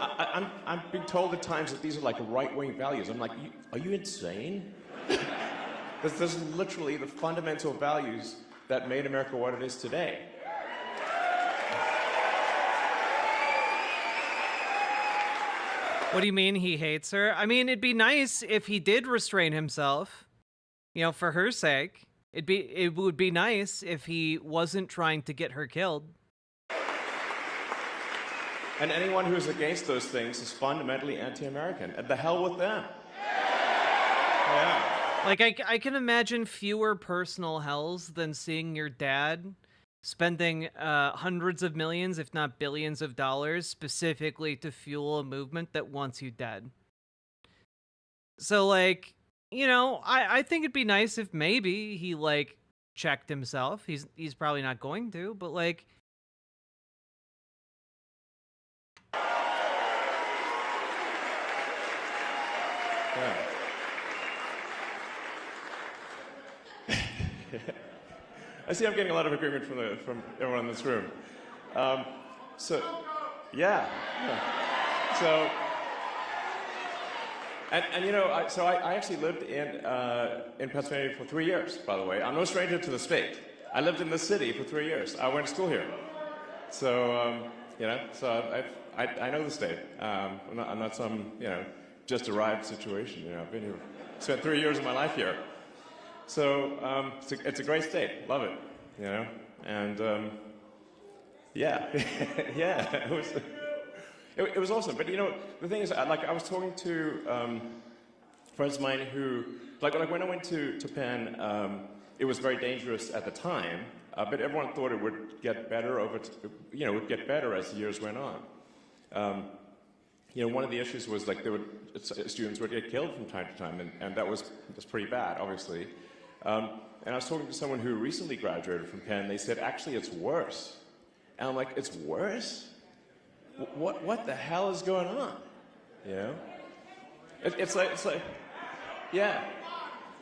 Speaker 14: I'm being told at times that these are like right-wing values. I'm like, are you insane? There's literally the fundamental values that made America what it is today.
Speaker 1: What do you mean he hates her? I mean, it'd be nice if he did restrain himself, you know, for her sake. It would be nice if he wasn't trying to get her killed.
Speaker 14: And anyone who's against those things is fundamentally anti-American. And the hell with them. Yeah.
Speaker 1: Like, I can imagine fewer personal hells than seeing your dad spending hundreds of millions, if not billions of dollars, specifically to fuel a movement that wants you dead. So, like, you know, I think it'd be nice if maybe he, like, checked himself. He's probably not going to, but, like...
Speaker 14: Yeah. I see I'm getting a lot of agreement from everyone in this room. So, yeah. So, and you know, I actually lived in Pennsylvania for 3 years, by the way. I'm no stranger to the state. I lived in the city for 3 years. I went to school here. So, you know, so I know the state. I'm not some, you know, just arrived situation. You know, I've been here, spent 3 years of my life here. So it's a great state. Love it. You know, and yeah, yeah, it was awesome. But you know, the thing is, like, I was talking to friends of mine who, like when I went to Penn, it was very dangerous at the time. But everyone thought it would get better would get better as the years went on. You know, one of the issues was like students would get killed from time to time, and that's pretty bad, obviously. And I was talking to someone who recently graduated from Penn. They said, actually, it's worse. And I'm like, it's worse? What the hell is going on? You know? It's like, yeah.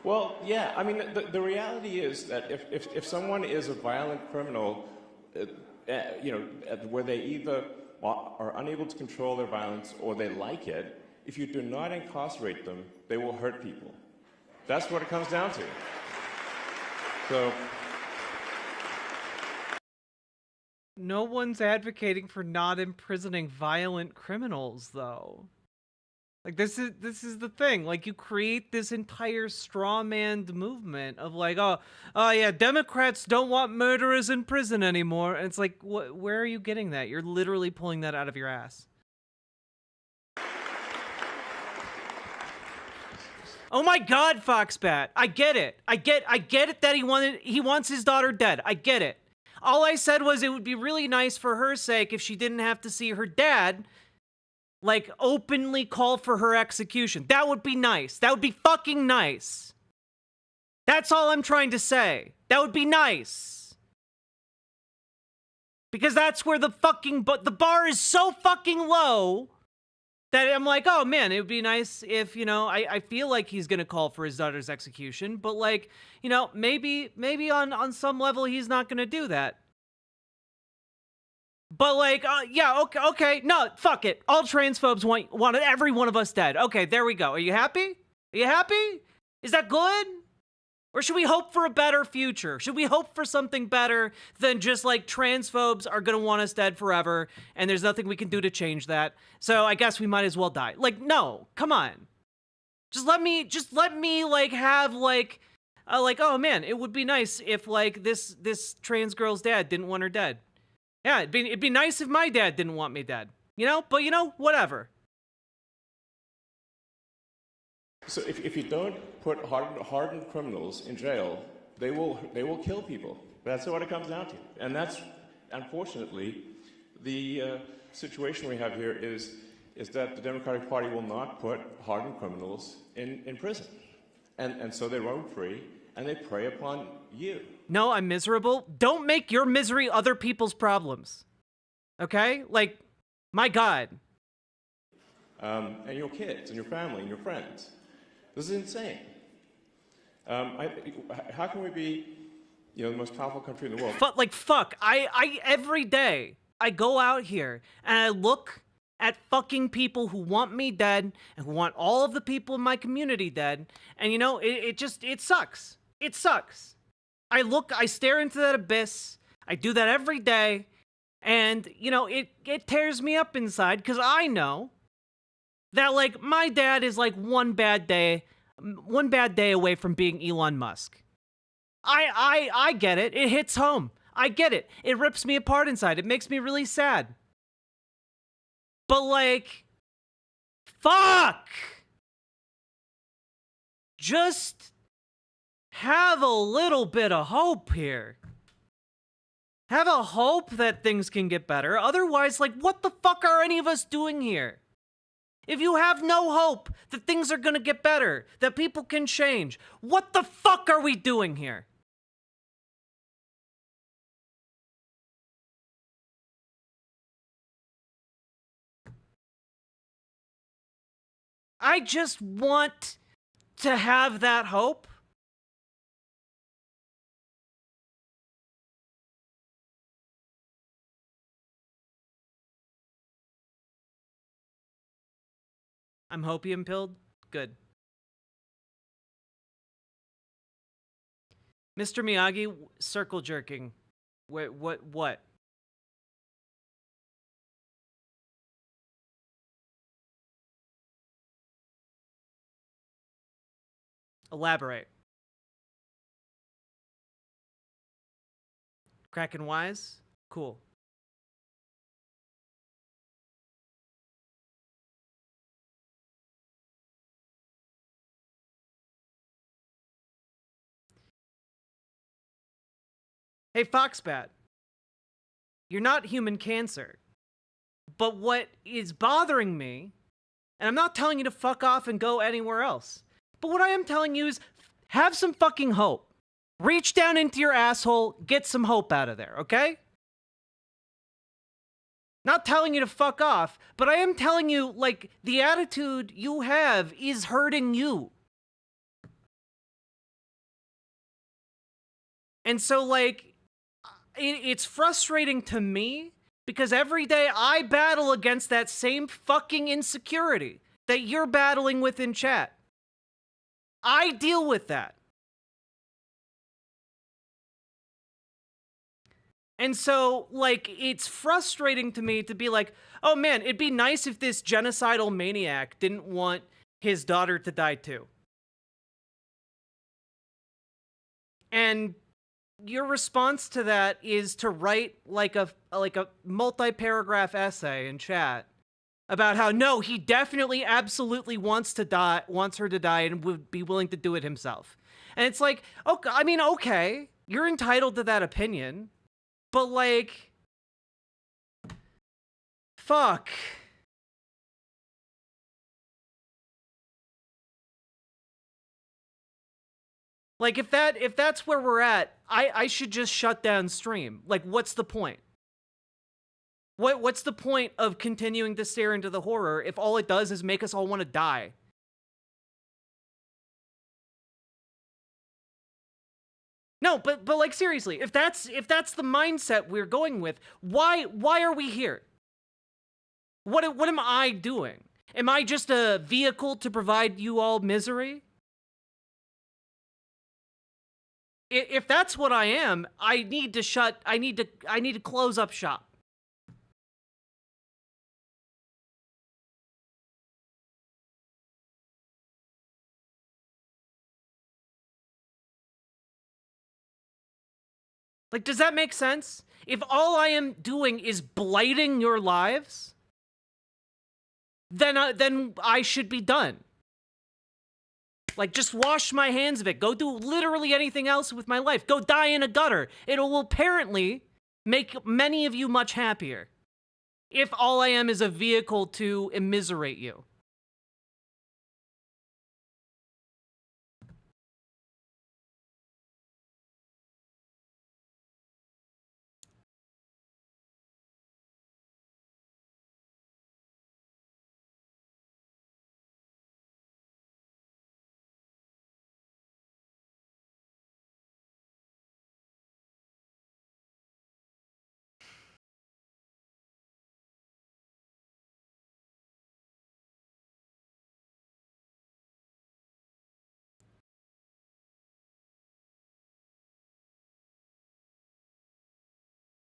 Speaker 14: Well, yeah. I mean, the reality is that if someone is a violent criminal, you know, where they either are unable to control their violence or they like it, if you do not incarcerate them, they will hurt people. That's what it comes down to. So,
Speaker 1: no one's advocating for not imprisoning violent criminals, though. Like, this is the thing. Like, you create this entire straw-manned movement of like, oh yeah, Democrats don't want murderers in prison anymore. And it's like, where are you getting that? You're literally pulling that out of your ass. Oh my God, Foxbat. I get it. I get it that he wants his daughter dead. I get it. All I said was it would be really nice for her sake if she didn't have to see her dad, like, openly call for her execution. That would be nice. That would be fucking nice. That's all I'm trying to say. That would be nice. Because that's where the bar is so fucking low that I'm like, oh man, it would be nice if, you know, I feel like he's gonna call for his daughter's execution, but like, you know, maybe on some level he's not gonna do that. But like, yeah, okay, no, fuck it. All transphobes want every one of us dead. Okay, there we go. Are you happy? Are you happy? Is that good? Or should we hope for a better future? Should we hope for something better than just like transphobes are gonna want us dead forever and there's nothing we can do to change that? So I guess we might as well die. Like, no, come on. Just let me like have like, oh man, it would be nice if like this trans girl's dad didn't want her dead. Yeah, it'd be nice if my dad didn't want me dead. You know? But you know, whatever.
Speaker 14: So if you don't put hardened criminals in jail, they will kill people. That's what it comes down to. And that's, unfortunately, the situation we have here is that the Democratic Party will not put hardened criminals in prison. And so they roam free, and they prey upon you.
Speaker 1: No, I'm miserable. Don't make your misery other people's problems. Okay? Like, my God.
Speaker 14: And your kids, and your family, and your friends. This is insane. How can we be, the most powerful country in the world?
Speaker 1: But like, fuck. I every day, I go out here, and I look at fucking people who want me dead, and who want all of the people in my community dead, and it sucks. It sucks. I stare into that abyss. I do that every day, and, it tears me up inside, because I know that, like, my dad is, like, one bad day away from being Elon Musk. I get it. It hits home. I get it. It rips me apart inside. It makes me really sad. But, like, fuck! Just have a little bit of hope here. Have a hope that things can get better. Otherwise, like, what the fuck are any of us doing here? If you have no hope that things are gonna get better, that people can change, what the fuck are we doing here? I just want to have that hope. I'm hopium pilled? Good. Mr. Miyagi, circle jerking. What? Elaborate. Kraken wise? Cool. Hey, Foxbat. You're not human cancer. But what is bothering me, and I'm not telling you to fuck off and go anywhere else, but what I am telling you is have some fucking hope. Reach down into your asshole, get some hope out of there, okay? Not telling you to fuck off, but I am telling you, like, the attitude you have is hurting you. And so, like, it's frustrating to me because every day I battle against that same fucking insecurity that you're battling with in chat. I deal with that. And so, like, it's frustrating to me to be like, oh man, it'd be nice if this genocidal maniac didn't want his daughter to die too. And your response to that is to write like a multi-paragraph essay in chat about how no, he definitely absolutely wants her to die and would be willing to do it himself. And it's like, okay, I mean, okay, you're entitled to that opinion, but like, fuck. Like, if that's where we're at, I should just shut down stream. Like, what's the point? What's the point of continuing to stare into the horror if all it does is make us all want to die? No, but like, seriously, if that's the mindset we're going with, why are we here? What am I doing? Am I just a vehicle to provide you all misery? If that's what I am, I need to close up shop. Like, does that make sense? If all I am doing is blighting your lives, then I should be done. Like, just wash my hands of it. Go do literally anything else with my life. Go die in a gutter. It will apparently make many of you much happier. If all I am is a vehicle to immiserate you.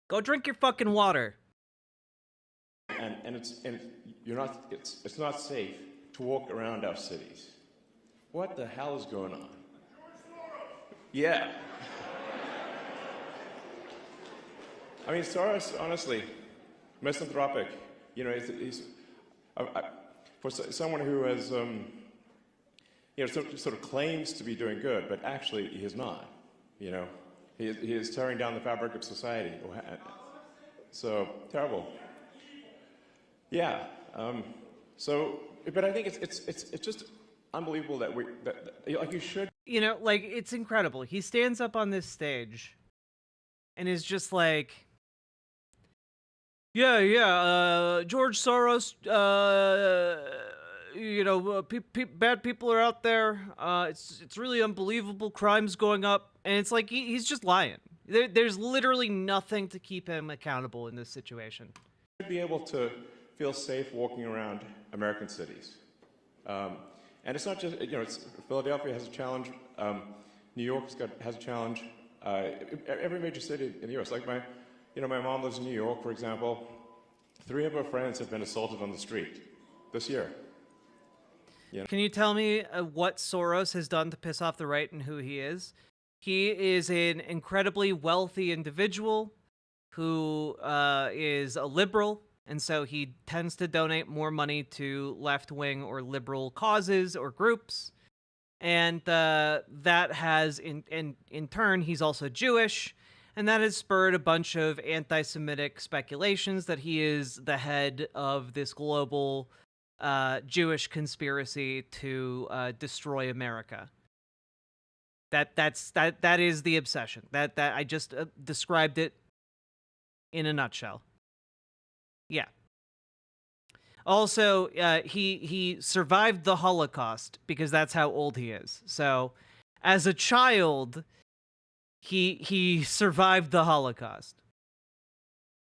Speaker 1: Go drink your fucking water.
Speaker 14: And it's not safe to walk around our cities. What the hell is going on? Yeah. I mean, Soros, honestly, misanthropic. You know, for someone who has, you know, sort of claims to be doing good, but actually he is not. You know, he is tearing down the fabric of society. So terrible. Yeah. But I think it's just unbelievable that like you should.
Speaker 1: You know, like, it's incredible. He stands up on this stage and is just like, George Soros, you know, bad people are out there. It's really unbelievable. Crime's going up. And it's like, he's just lying. There's literally nothing to keep him accountable in this situation.
Speaker 14: Should be able to feel safe walking around American cities. And it's not just, you know, Philadelphia has a challenge. New York has a challenge. Every major city in the U.S. Like my mom lives in New York, for example. 3 of her friends have been assaulted on the street this year. You know?
Speaker 1: Can you tell me what Soros has done to piss off the right and who he is? He is an incredibly wealthy individual who is a liberal, and so he tends to donate more money to left-wing or liberal causes or groups. And that has, in turn, he's also Jewish, and that has spurred a bunch of anti-Semitic speculations that he is the head of this global Jewish conspiracy to destroy America. That is the obsession. That I just described it in a nutshell. Yeah. Also, he survived the Holocaust because that's how old he is. So, as a child, he survived the Holocaust.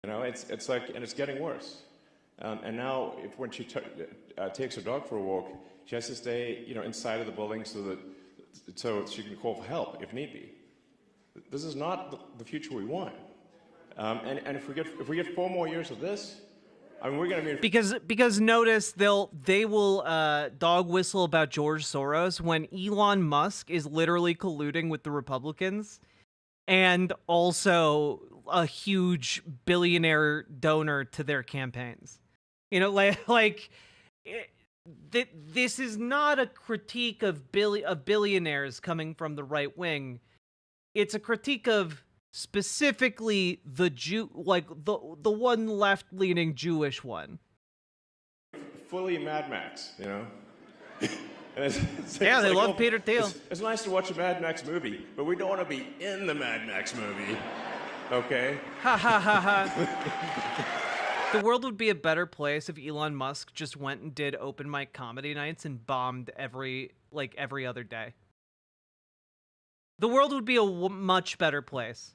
Speaker 14: You know, it's like, and it's getting worse. And now, when she takes her dog for a walk, she has to stay, you know, inside of the building so she can call for help if need be. This is not the future we want. And if we get 4 more years of this, I mean, we're going to be
Speaker 1: because notice they will dog whistle about George Soros when Elon Musk is literally colluding with the Republicans and also a huge billionaire donor to their campaigns. You know, this is not a critique of billionaires coming from the right wing. It's a critique of specifically the the one left-leaning Jewish one.
Speaker 14: Fully Mad Max, you know.
Speaker 1: Yeah, they love Peter Thiel.
Speaker 14: It's nice to watch a Mad Max movie, but we don't want to be in the Mad Max movie. Okay.
Speaker 1: Ha ha ha ha. The world would be a better place if Elon Musk just went and did open mic comedy nights and bombed every other day. The world would be a much better place.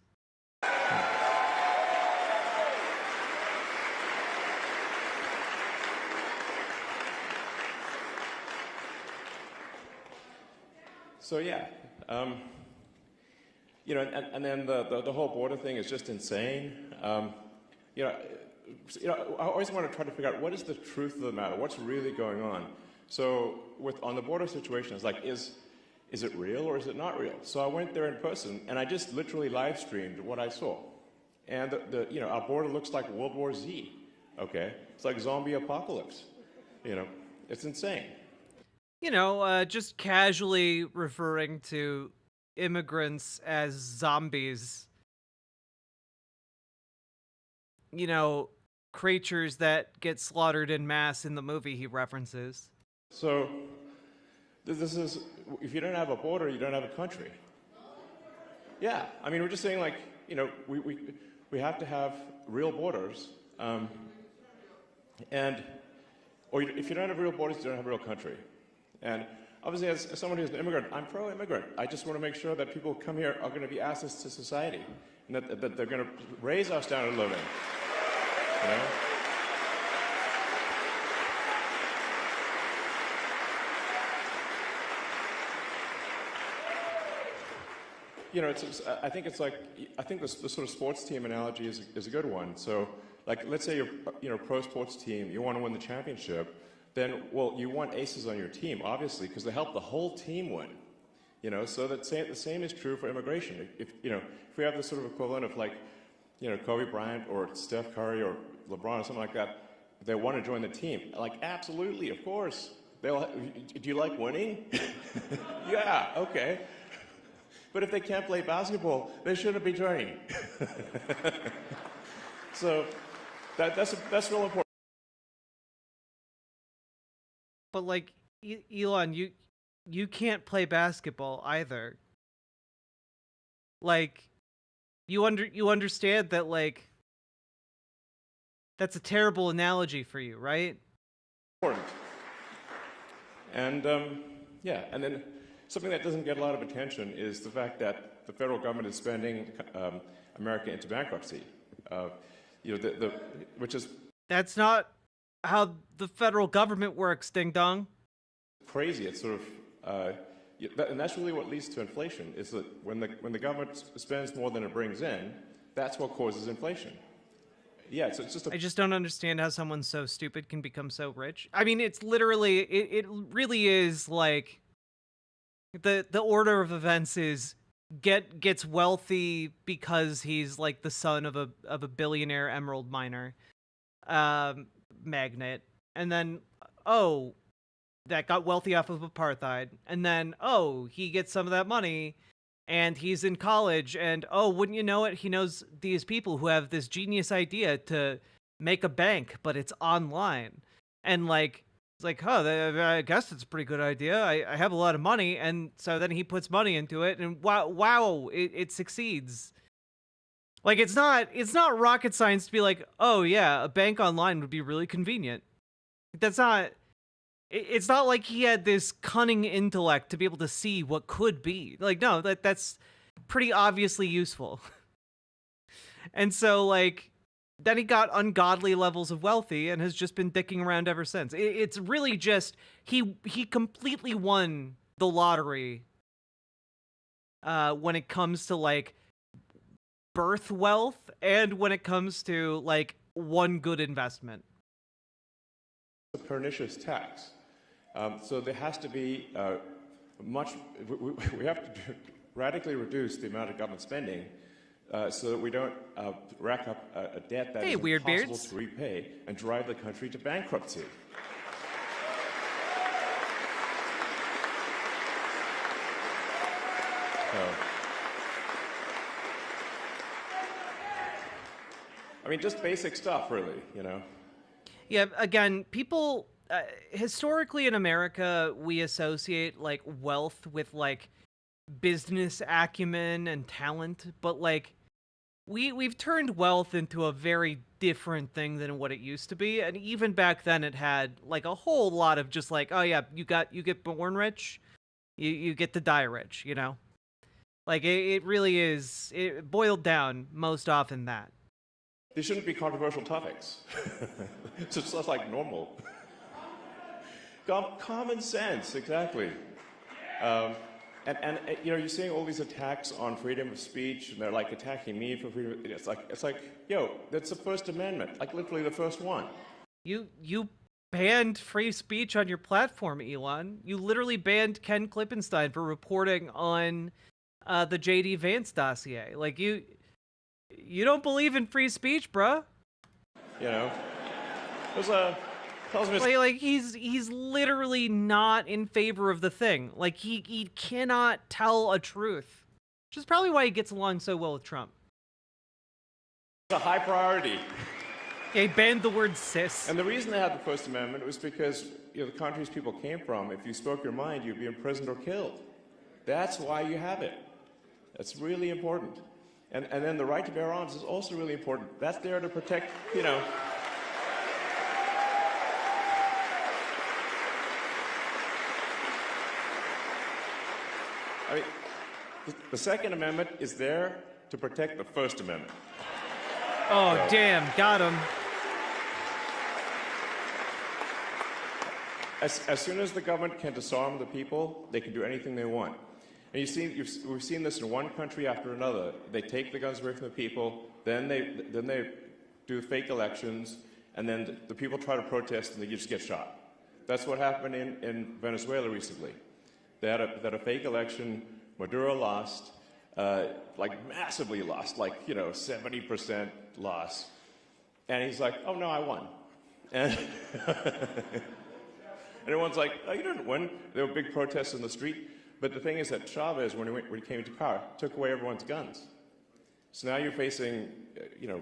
Speaker 14: So yeah, you know, and then the whole border thing is just insane. You know, I always want to try to figure out what is the truth of the matter, what's really going on. So on the border situation, it's like, is is it real or is it not real? So I went there in person, and I just literally live streamed what I saw. And you know, our border looks like World War Z. Okay, it's like zombie apocalypse. You know, it's insane.
Speaker 1: You know, just casually referring to immigrants as zombies. You know, creatures that get slaughtered in mass in the movie he references.
Speaker 14: So, this is, if you don't have a border, you don't have a country. Yeah, I mean, we're just saying, like, you know, we have to have real borders, or if you don't have real borders, you don't have a real country. And obviously, as someone who's an immigrant, I'm pro-immigrant. I just want to make sure that people who come here are going to be assets to society, and that they're going to raise our standard of living. You know? You know, I think the sort of sports team analogy is a good one. So, like, let's say you're a pro sports team, you want to win the championship, then, well, you want aces on your team, obviously, because they help the whole team win. You know, so the same is true for immigration. If we have this sort of equivalent of, like, you know, Kobe Bryant or Steph Curry or LeBron or something like that, they want to join the team. Like, absolutely, of course. Do you like winning? Yeah, okay. But if they can't play basketball, they shouldn't be joining. So that's real important.
Speaker 1: But like, Elon, you can't play basketball either. Like, you understand that, like, that's a terrible analogy for you, right?
Speaker 14: Important. And yeah, and then something that doesn't get a lot of attention is the fact that the federal government is spending America into bankruptcy. You know, which is...
Speaker 1: That's not how the federal government works, ding dong.
Speaker 14: Crazy. It's sort of, and that's really what leads to inflation. Is that when the government spends more than it brings in, that's what causes inflation. Yeah, so it's just.
Speaker 1: I just don't understand how someone so stupid can become so rich. I mean, it's literally, it really is like the order of events is gets wealthy because he's like the son of a billionaire emerald miner, magnate, and then that got wealthy off of apartheid, and then he gets some of that money, and he's in college, and wouldn't you know it, he knows these people who have this genius idea to make a bank, but it's online, and like it's like, I guess it's a pretty good idea. I have a lot of money, and so then he puts money into it, and wow, it succeeds. Like, it's not rocket science to be like, oh yeah, a bank online would be really convenient. That's not. It's not like he had this cunning intellect to be able to see what could be. Like, no, that's pretty obviously useful. And so, like, then he got ungodly levels of wealthy and has just been dicking around ever since. It's really just, he completely won the lottery when it comes to, like, birth wealth and when it comes to, like, one good investment.
Speaker 14: A pernicious tax. So there has to be we have to radically reduce the amount of government spending so that we don't rack up a debt that is impossible to repay and drive the country to bankruptcy. I mean, just basic stuff, really, you know?
Speaker 1: Yeah, again, people... historically in America, we associate, like, wealth with, like, business acumen and talent, but, like, we've turned wealth into a very different thing than what it used to be, and even back then it had, like, a whole lot of just, like, oh yeah, you get born rich, you get to die rich, you know? Like, it really is, it boiled down most often that.
Speaker 14: These shouldn't be controversial topics. It's just like normal. Common sense, exactly. And you know, you're seeing all these attacks on freedom of speech, and they're like attacking me for freedom. It's like, yo, that's the First Amendment, like literally the first one.
Speaker 1: You banned free speech on your platform, Elon. You literally banned Ken Klippenstein for reporting on the J.D. Vance dossier. Like, you don't believe in free speech, bruh.
Speaker 14: You know, there's a
Speaker 1: like he's literally not in favor of the thing. Like he cannot tell a truth, which is probably why he gets along so well with Trump.
Speaker 14: It's a high priority.
Speaker 1: Yeah, he banned the word cis.
Speaker 14: And the reason they had the First Amendment was because, you know, the countries people came from, if you spoke your mind, you'd be imprisoned or killed. That's why you have it. That's really important. And then the right to bear arms is also really important. That's there to protect, you know. I mean, the Second Amendment is there to protect the First Amendment.
Speaker 1: Oh, so, damn, got him.
Speaker 14: As soon as the government can disarm the people, they can do anything they want. And we've seen this in one country after another. They take the guns away from the people, then they do fake elections, and then the people try to protest and they just get shot. That's what happened in Venezuela recently. They had a fake election. Maduro lost, like massively lost, like, you know, 70% loss. And he's like, oh no, I won. And everyone's like, oh, you didn't win. There were big protests in the street. But the thing is that Chavez, when he came to power, took away everyone's guns. So now you're facing, you know,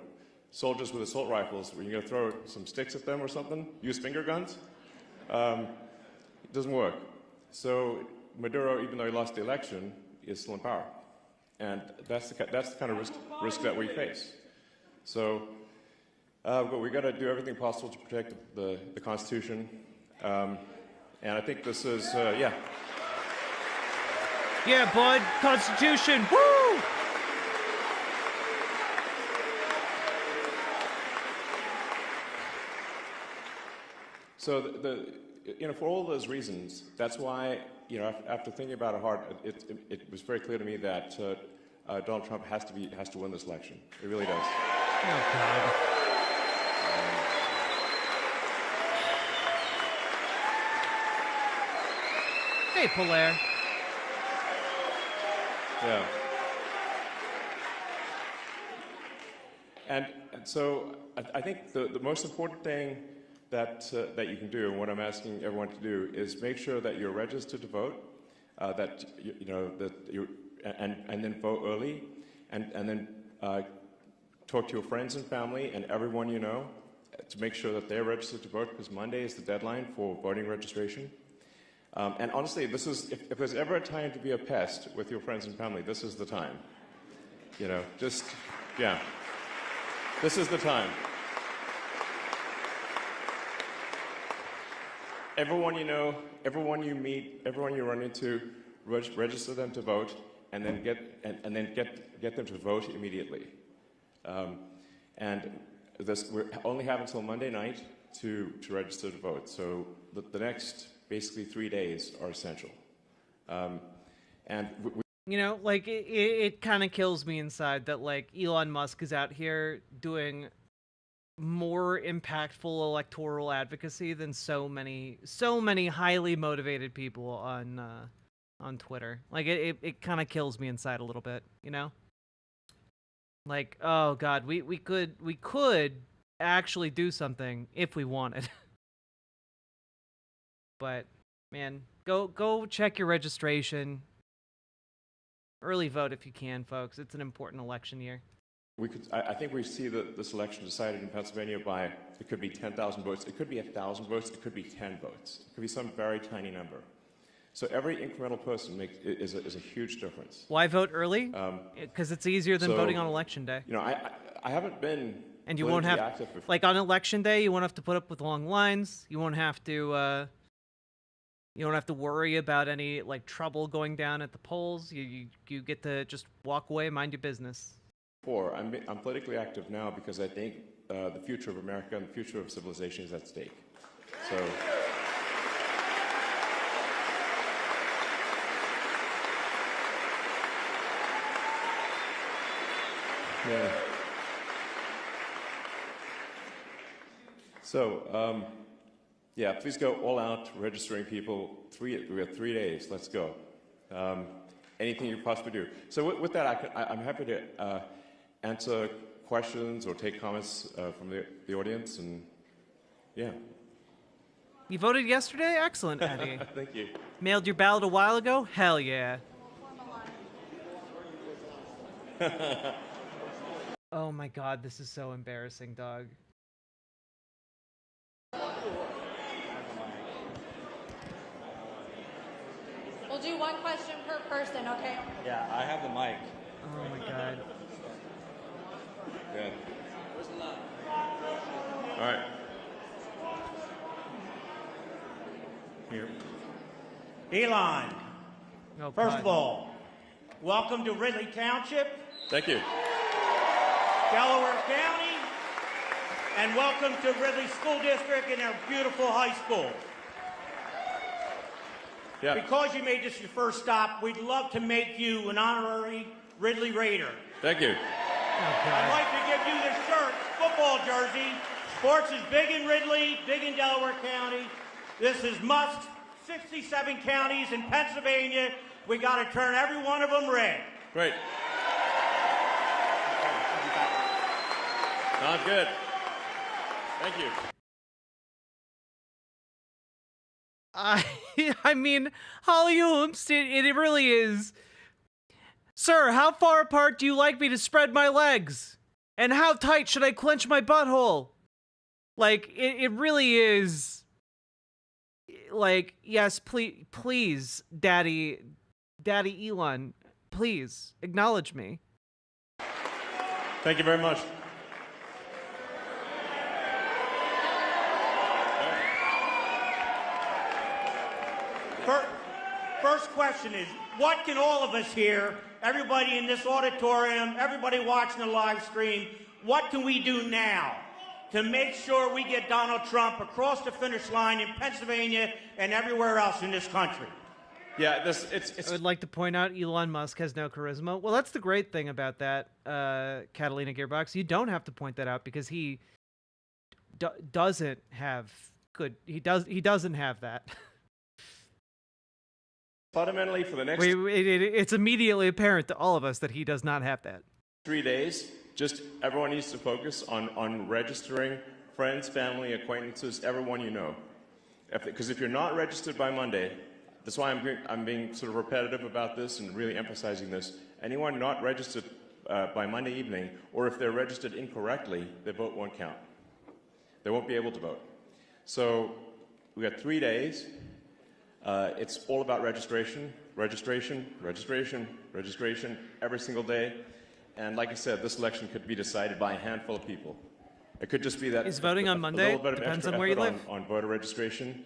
Speaker 14: soldiers with assault rifles. Where you're going to throw some sticks at them or something? Use finger guns? It doesn't work. So Maduro, even though he lost the election, is still in power. And that's the kind of risk that we face. So but we've got to do everything possible to protect the Constitution. And I think this is, yeah.
Speaker 1: Yeah, bud, Constitution, woo!
Speaker 14: So you know, for all those reasons, that's why, you know, after thinking about it hard, it was very clear to me that Donald Trump has to win this election. It really does.
Speaker 1: Oh God. Hey, Polaire.
Speaker 14: Yeah. And so I think the most important thing that you can do, and what I'm asking everyone to do, is make sure that you're registered to vote, that and then vote early, and then talk to your friends and family and everyone you know to make sure that they're registered to vote, because Monday is the deadline for voting registration. And honestly, this is if there's ever a time to be a pest with your friends and family, this is the time. You know, just yeah, this is the time. Everyone you know, everyone you meet, everyone you run into, register them to vote, and then get them to vote immediately. And we only have until Monday night to register to vote. So the next basically 3 days are essential. And
Speaker 1: you know, like it kind of kills me inside that like Elon Musk is out here doing more impactful electoral advocacy than so many highly motivated people on Twitter. Like it kind of kills me inside a little bit, you know? Like, oh God, we could actually do something if we wanted. But man, go check your registration. Early vote if you can, folks. It's an important election year.
Speaker 14: I think we see this election decided in Pennsylvania by, it could be 10,000 votes, it could be 1,000 votes, it could be 10 votes. It could be some very tiny number. So every incremental person is a huge difference.
Speaker 1: Why vote early? Because it's easier than voting on election day.
Speaker 14: You know, I haven't been
Speaker 1: and you won't have, like on election day, you won't have to put up with long lines. You won't have to, you don't have to worry about any like trouble going down at the polls. You get to just walk away, mind your business.
Speaker 14: I'm politically active now because I think the future of America and the future of civilization is at stake. So. Yeah. So, Yeah, please go all out registering people. We have 3 days. Let's go. Anything you possibly do. So with that, I'm happy to answer questions or take comments from the audience, and yeah.
Speaker 1: You voted yesterday? Excellent, Eddie.
Speaker 14: Thank you.
Speaker 1: Mailed your ballot a while ago? Hell yeah. Oh my god, this is so embarrassing, dog.
Speaker 7: We'll do one question per person, okay?
Speaker 16: Yeah, I have the mic.
Speaker 1: Oh my god.
Speaker 14: Good. All right.
Speaker 16: Here. Elon,
Speaker 1: Oh,
Speaker 16: first
Speaker 1: God.
Speaker 16: of all, welcome to Ridley Township,
Speaker 14: Thank you.
Speaker 16: Delaware County, and welcome to Ridley School District and our beautiful high school.
Speaker 14: Yeah.
Speaker 16: Because you made this your first stop, we'd love to make you an honorary Ridley Raider.
Speaker 14: Thank you.
Speaker 16: I'd like to give you this shirt, football jersey. Sports is big in Ridley, big in Delaware County. This is must. 67 counties in Pennsylvania. We got to turn every one of them red.
Speaker 14: Great. Sounds good. Thank you.
Speaker 1: I mean, Holly Holmes, it really is. Sir, how far apart do you like me to spread my legs? And how tight should I clench my butthole? Like, it really is. Like, yes, please, Daddy Elon, please, acknowledge me.
Speaker 14: Thank you very much.
Speaker 16: First question is, what can all of us here, everybody in this auditorium, everybody watching the live stream, what can we do now to make sure we get Donald Trump across the finish line in Pennsylvania and everywhere else in this country?
Speaker 14: Yeah,
Speaker 1: I would like to point out Elon Musk has no charisma. Well, that's the great thing about that, Catalina Gearbox. You don't have to point that out because he doesn't have good. He doesn't have that.
Speaker 14: Fundamentally, for the next
Speaker 1: it's immediately apparent to all of us that he does not have that.
Speaker 14: 3 days, just everyone needs to focus on registering friends, family, acquaintances, everyone you know. Because if you're not registered by Monday, that's why I'm being sort of repetitive about this and really emphasizing this. Anyone not registered by Monday evening, or if they're registered incorrectly, their vote won't count. They won't be able to vote. So we got 3 days. It's all about registration, registration, registration, registration, every single day. And like I said, this election could be decided by a handful of people. It could just be that
Speaker 1: is voting on Monday.
Speaker 14: A little bit of
Speaker 1: Depends
Speaker 14: extra
Speaker 1: on where you
Speaker 14: effort
Speaker 1: live.
Speaker 14: on voter registration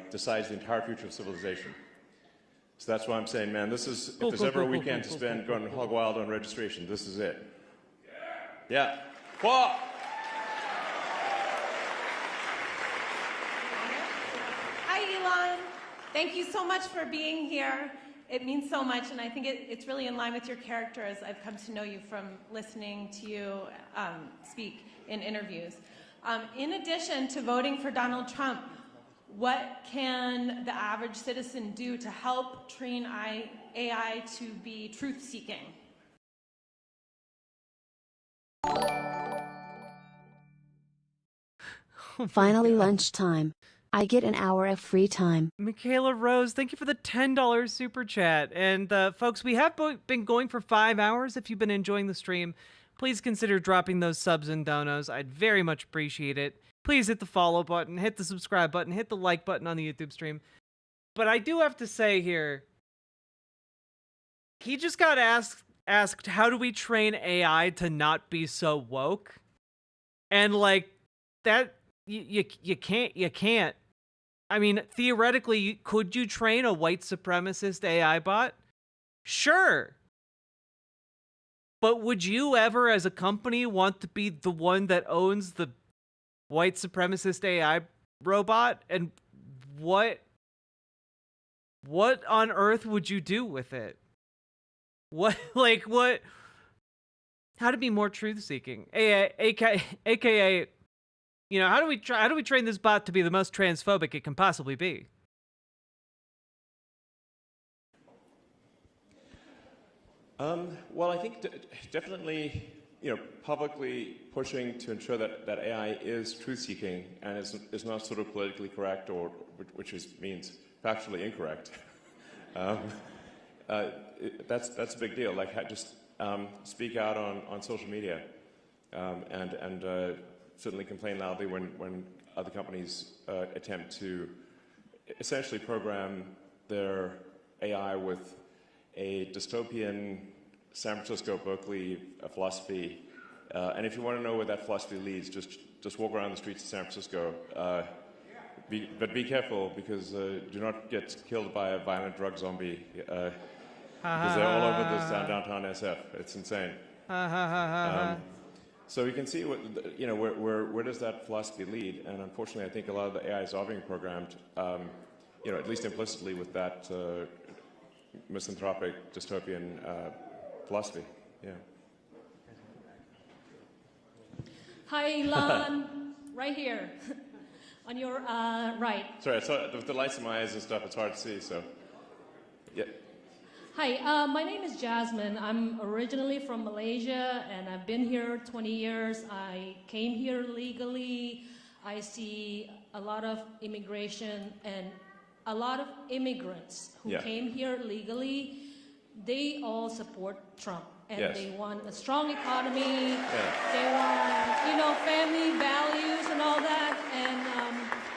Speaker 14: decides the entire future of civilization. So that's why I'm saying, man, this is, if there's ever a weekend to spend going hog wild on registration, this is it. Yeah. Well,
Speaker 7: Hi, Elon. Thank you so much for being here. It means so much, and I think it's really in line with your character as I've come to know you from listening to you speak in interviews. In addition to voting for Donald Trump, what can the average citizen do to help train AI to be truth-seeking?
Speaker 17: Finally lunchtime. I get an hour of free time.
Speaker 1: Michaela Rose, thank you for the $10 super chat. And folks, we have been going for 5 hours. If you've been enjoying the stream, please consider dropping those subs and donos. I'd very much appreciate it. Please hit the follow button, hit the subscribe button, hit the like button on the YouTube stream. But I do have to say here, he just got asked, how do we train AI to not be so woke? And like that, you can't. I mean, theoretically, could you train a white supremacist AI bot? Sure. But would you ever, as a company, want to be the one that owns the white supremacist AI robot? And what on earth would you do with it? What? How to be more truth-seeking? AKA, You know, how do we train this bot to be the most transphobic it can possibly be?
Speaker 14: Well, I think definitely, publicly pushing to ensure that AI is truth-seeking and is not sort of politically correct or which means factually incorrect. That's a big deal. Like, just speak out on social media and certainly complain loudly when other companies attempt to essentially program their AI with a dystopian San Francisco, Berkeley philosophy. And if you want to know where that philosophy leads, just walk around the streets of San Francisco. But be careful, because do not get killed by a violent drug zombie, because they're all over the downtown SF. It's insane. So we can see where does that philosophy lead, and unfortunately, I think a lot of the AIs are being programmed, at least implicitly, with that misanthropic dystopian philosophy. Yeah.
Speaker 13: Hi, Elon. Right here, on your right.
Speaker 14: Sorry, with the lights in my eyes and stuff, it's hard to see. So, yeah.
Speaker 13: Hi, my name is Jasmine. I'm originally from Malaysia, and I've been here 20 years. I came here legally. I see a lot of immigration and a lot of immigrants who came here legally. They all support Trump, and they want a strong economy. They want, family values and all that. And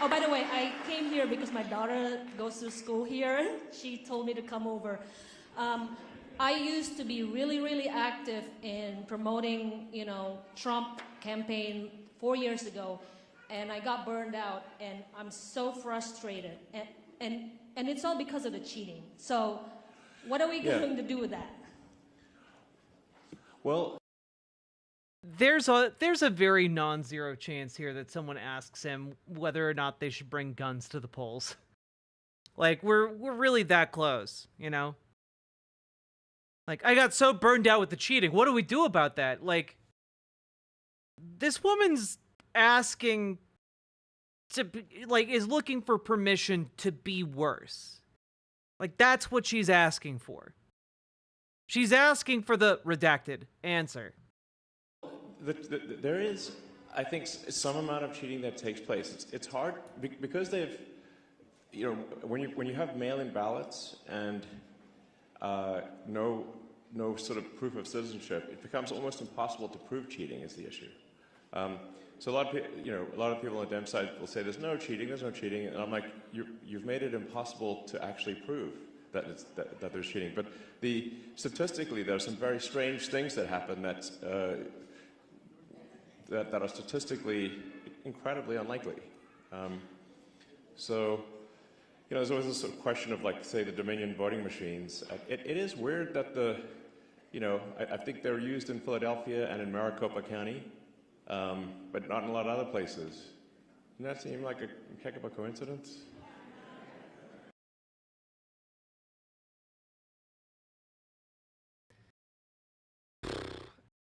Speaker 13: oh, by the way, I came here because my daughter goes to school here. She told me to come over. I used to be really, really active in promoting, Trump campaign 4 years ago, and I got burned out, and I'm so frustrated, and it's all because of the cheating. So, what are we going to do with that?
Speaker 14: Well,
Speaker 1: there's a very non-zero chance here that someone asks him whether or not they should bring guns to the polls. Like, we're really that close, Like, I got so burned out with the cheating. What do we do about that? Like, this woman's asking to be, is looking for permission to be worse. Like, that's what she's asking for. She's asking for the redacted answer.
Speaker 14: There is, I think, some amount of cheating that takes place. It's hard because they've, when you have mail-in ballots and no sort of proof of citizenship, it becomes almost impossible to prove cheating is the issue. So a lot of people on the Dem side will say there's no cheating, and I'm like, you've made it impossible to actually prove that there's cheating. But statistically, there are some very strange things that happen that are statistically incredibly unlikely. So, there's always this sort of question of, like, say, the Dominion voting machines. It is weird that I think they're used in Philadelphia and in Maricopa County, but not in a lot of other places. Doesn't that seem like a heck of a coincidence?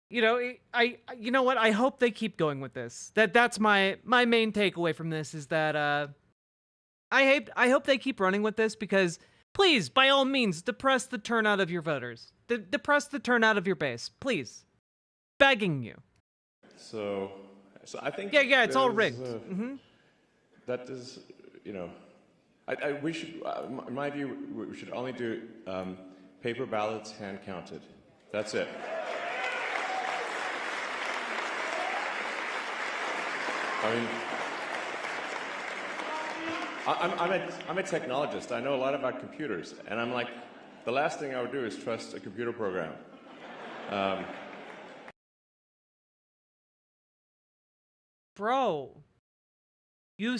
Speaker 1: You know what? I hope they keep going with this. That's my main takeaway from this is that I hope they keep running with this, because please, by all means, depress the turnout of your voters. Depress the turnout of your base, please. Begging you.
Speaker 14: So I think
Speaker 1: yeah, it's all rigged.
Speaker 14: That is, we should, in my view, we should only do paper ballots hand counted. That's it. I mean, I'm a technologist. I know a lot about computers, and I'm like, the last thing I would do is trust a computer program.
Speaker 1: Bro, the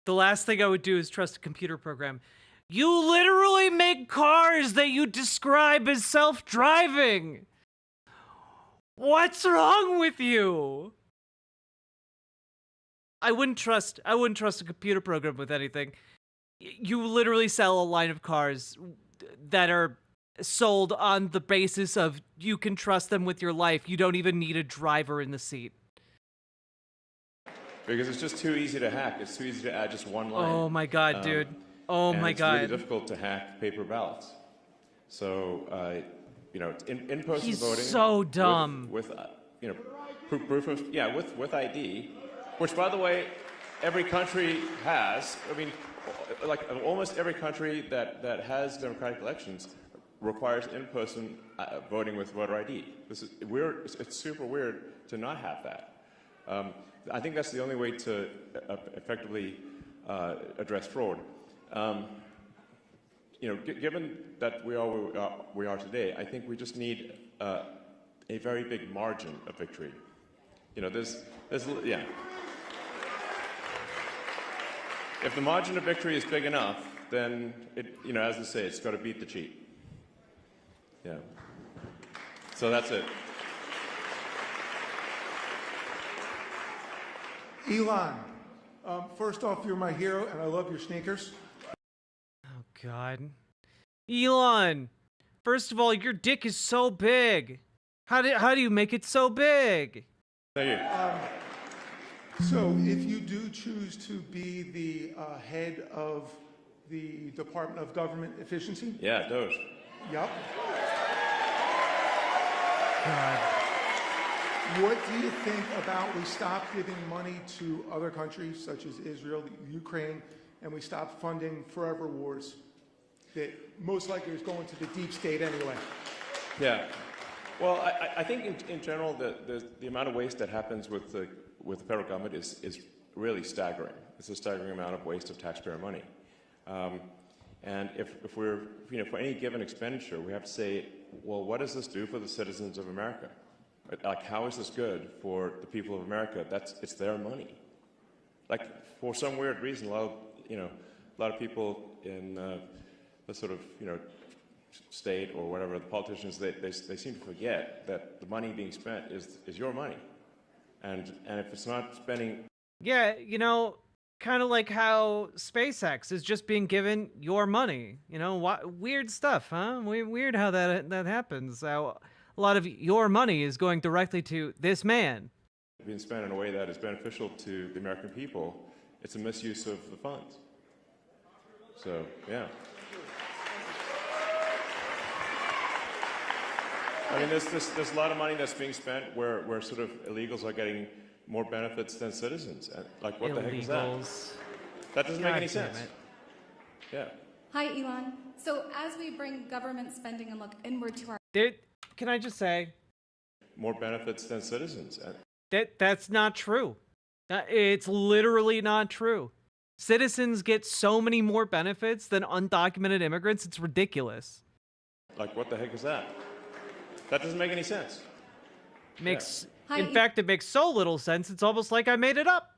Speaker 1: last thing I would do is trust a computer program. You literally make cars that you describe as self-driving. What's wrong with you? I wouldn't trust a computer program with anything. You literally sell a line of cars that are sold on the basis of you can trust them with your life. You don't even need a driver in the seat.
Speaker 14: because it's just too easy to hack. It's too easy to add just one line.
Speaker 1: Oh my God, dude. Oh my God.
Speaker 14: It's really difficult to hack paper ballots. So, you know, in-person
Speaker 1: He's
Speaker 14: voting.
Speaker 1: so dumb.
Speaker 14: With you know, proof of, yeah, with ID, which, by the way, every country has. I mean, like almost every country that has democratic elections requires in-person voting with voter ID. This is weird. It's super weird to not have that. I think that's the only way to effectively address fraud. You know, given that we are today, I think we just need a very big margin of victory. You know, yeah. If the margin of victory is big enough, then it, you know, as they say, it's got to beat the cheat. Yeah. So that's it.
Speaker 9: Elon, first off, you're my hero, and I love your sneakers.
Speaker 1: Oh, God. Elon, first of all, your dick is so big. How do you make it so big?
Speaker 14: Thank you.
Speaker 9: So, if you do choose to be the head of the Department of Government Efficiency?
Speaker 14: Yeah, those.
Speaker 9: Yep.
Speaker 1: God.
Speaker 9: What do you think about we stop giving money to other countries such as Israel, Ukraine, and we stop funding forever wars that most likely is going to the deep state anyway?
Speaker 14: Yeah. Well, I think in general the amount of waste that happens with the federal government is really staggering. It's a staggering amount of waste of taxpayer money. And if we're, you know, for any given expenditure, we have to say, well, what does this do for the citizens of America? Like, how is this good for the people of America? It's their money. Like, for some weird reason, a lot of people in the sort of, you know, state or whatever, the politicians, they seem to forget that the money being spent is your money. And if it's not spending...
Speaker 1: Yeah, you know, kind of like how SpaceX is just being given your money. You know, weird stuff, huh? Weird how that happens. How a lot of your money is going directly to this man.
Speaker 14: Being spent in a way that is beneficial to the American people, it's a misuse of the funds. So, yeah. I mean, there's a lot of money that's being spent where sort of illegals are getting more benefits than citizens. And, like, what the heck is that? That doesn't make any sense. Yeah.
Speaker 15: Hi, Elon. So as we bring government spending and look inward to our...
Speaker 1: Can I just say?
Speaker 14: More benefits than citizens.
Speaker 1: That's not true. It's literally not true. Citizens get so many more benefits than undocumented immigrants. It's ridiculous.
Speaker 14: Like, what the heck is that? That doesn't make any sense.
Speaker 1: In fact, it makes so little sense, it's almost like I made it up.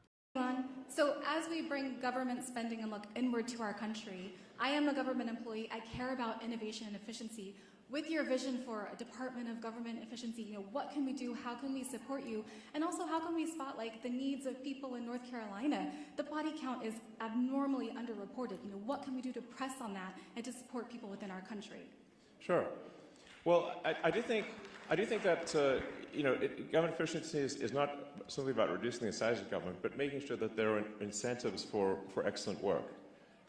Speaker 15: So as we bring government spending and look inward to our country, I am a government employee. I care about innovation and efficiency. With your vision for a Department of Government Efficiency, you know, what can we do? How can we support you? And also, how can we spot, like, the needs of people in North Carolina? The body count is abnormally underreported. You know, what can we do to press on that and to support people within our country?
Speaker 14: Sure. Well, I do think that you know, government efficiency is not simply about reducing the size of government, but making sure that there are incentives for excellent work.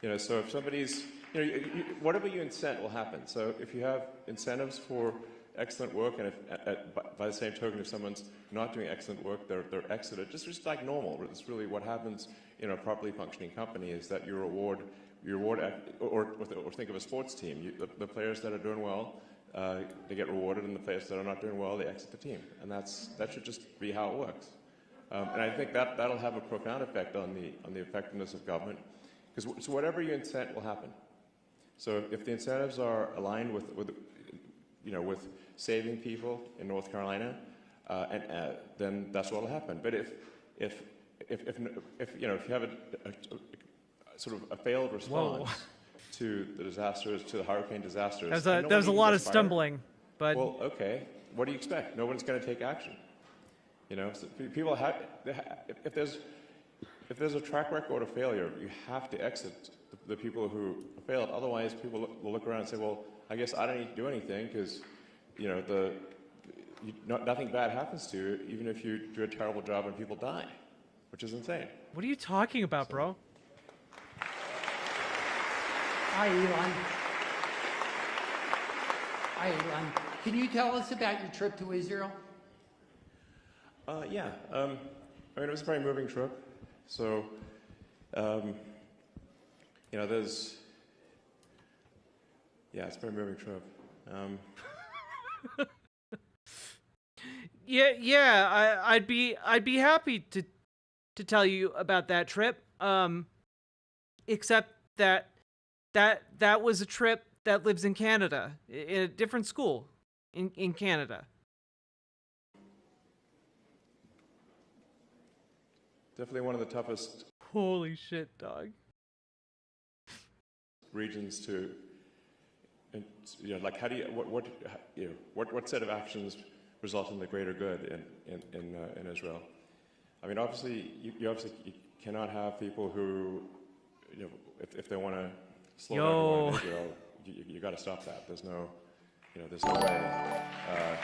Speaker 14: You know, so if somebody's, you know, whatever you incent will happen. So if you have incentives for excellent work, and if, by the same token, if someone's not doing excellent work, they're exited. Just like normal. It's really what happens in a properly functioning company is that you reward, or think of a sports team. The players that are doing well, they get rewarded, and the players that are not doing well, they exit the team. And that should just be how it works. And I think that'll have a profound effect on the effectiveness of government, because so whatever you incent will happen. So if the incentives are aligned with saving people in North Carolina, then that's what will happen. But if you have a sort of a failed response to the disasters, to the hurricane disasters,
Speaker 1: there was a lot of stumbling, but
Speaker 14: well, okay, what do you expect? No one's going to take action. You know, so people have, if there's a track record of failure, you have to exit the people who failed. Otherwise, people will look around and say, well, I guess I don't need to do anything because, you know, nothing bad happens to you, even if you do a terrible job and people die, which is insane.
Speaker 1: What are you talking about, bro?
Speaker 11: Hi, Elon. Hi, Elon. Can you tell us about your trip to Israel?
Speaker 14: Yeah. I mean, it was a very moving trip. So, you know, there's... Yeah, it's a very moving trip.
Speaker 1: I'd be happy to tell you about that trip. Except that was a trip that lives in Canada, in a different school in Canada.
Speaker 14: Definitely one of the toughest
Speaker 1: Holy shit, dog.
Speaker 14: regions to, and, you know, like how do you, what set of actions result in the greater good in Israel? I mean, obviously, you cannot have people who, you know, if they want to slow down everyone in Israel, you got to stop that. There's no, you know, there's no way.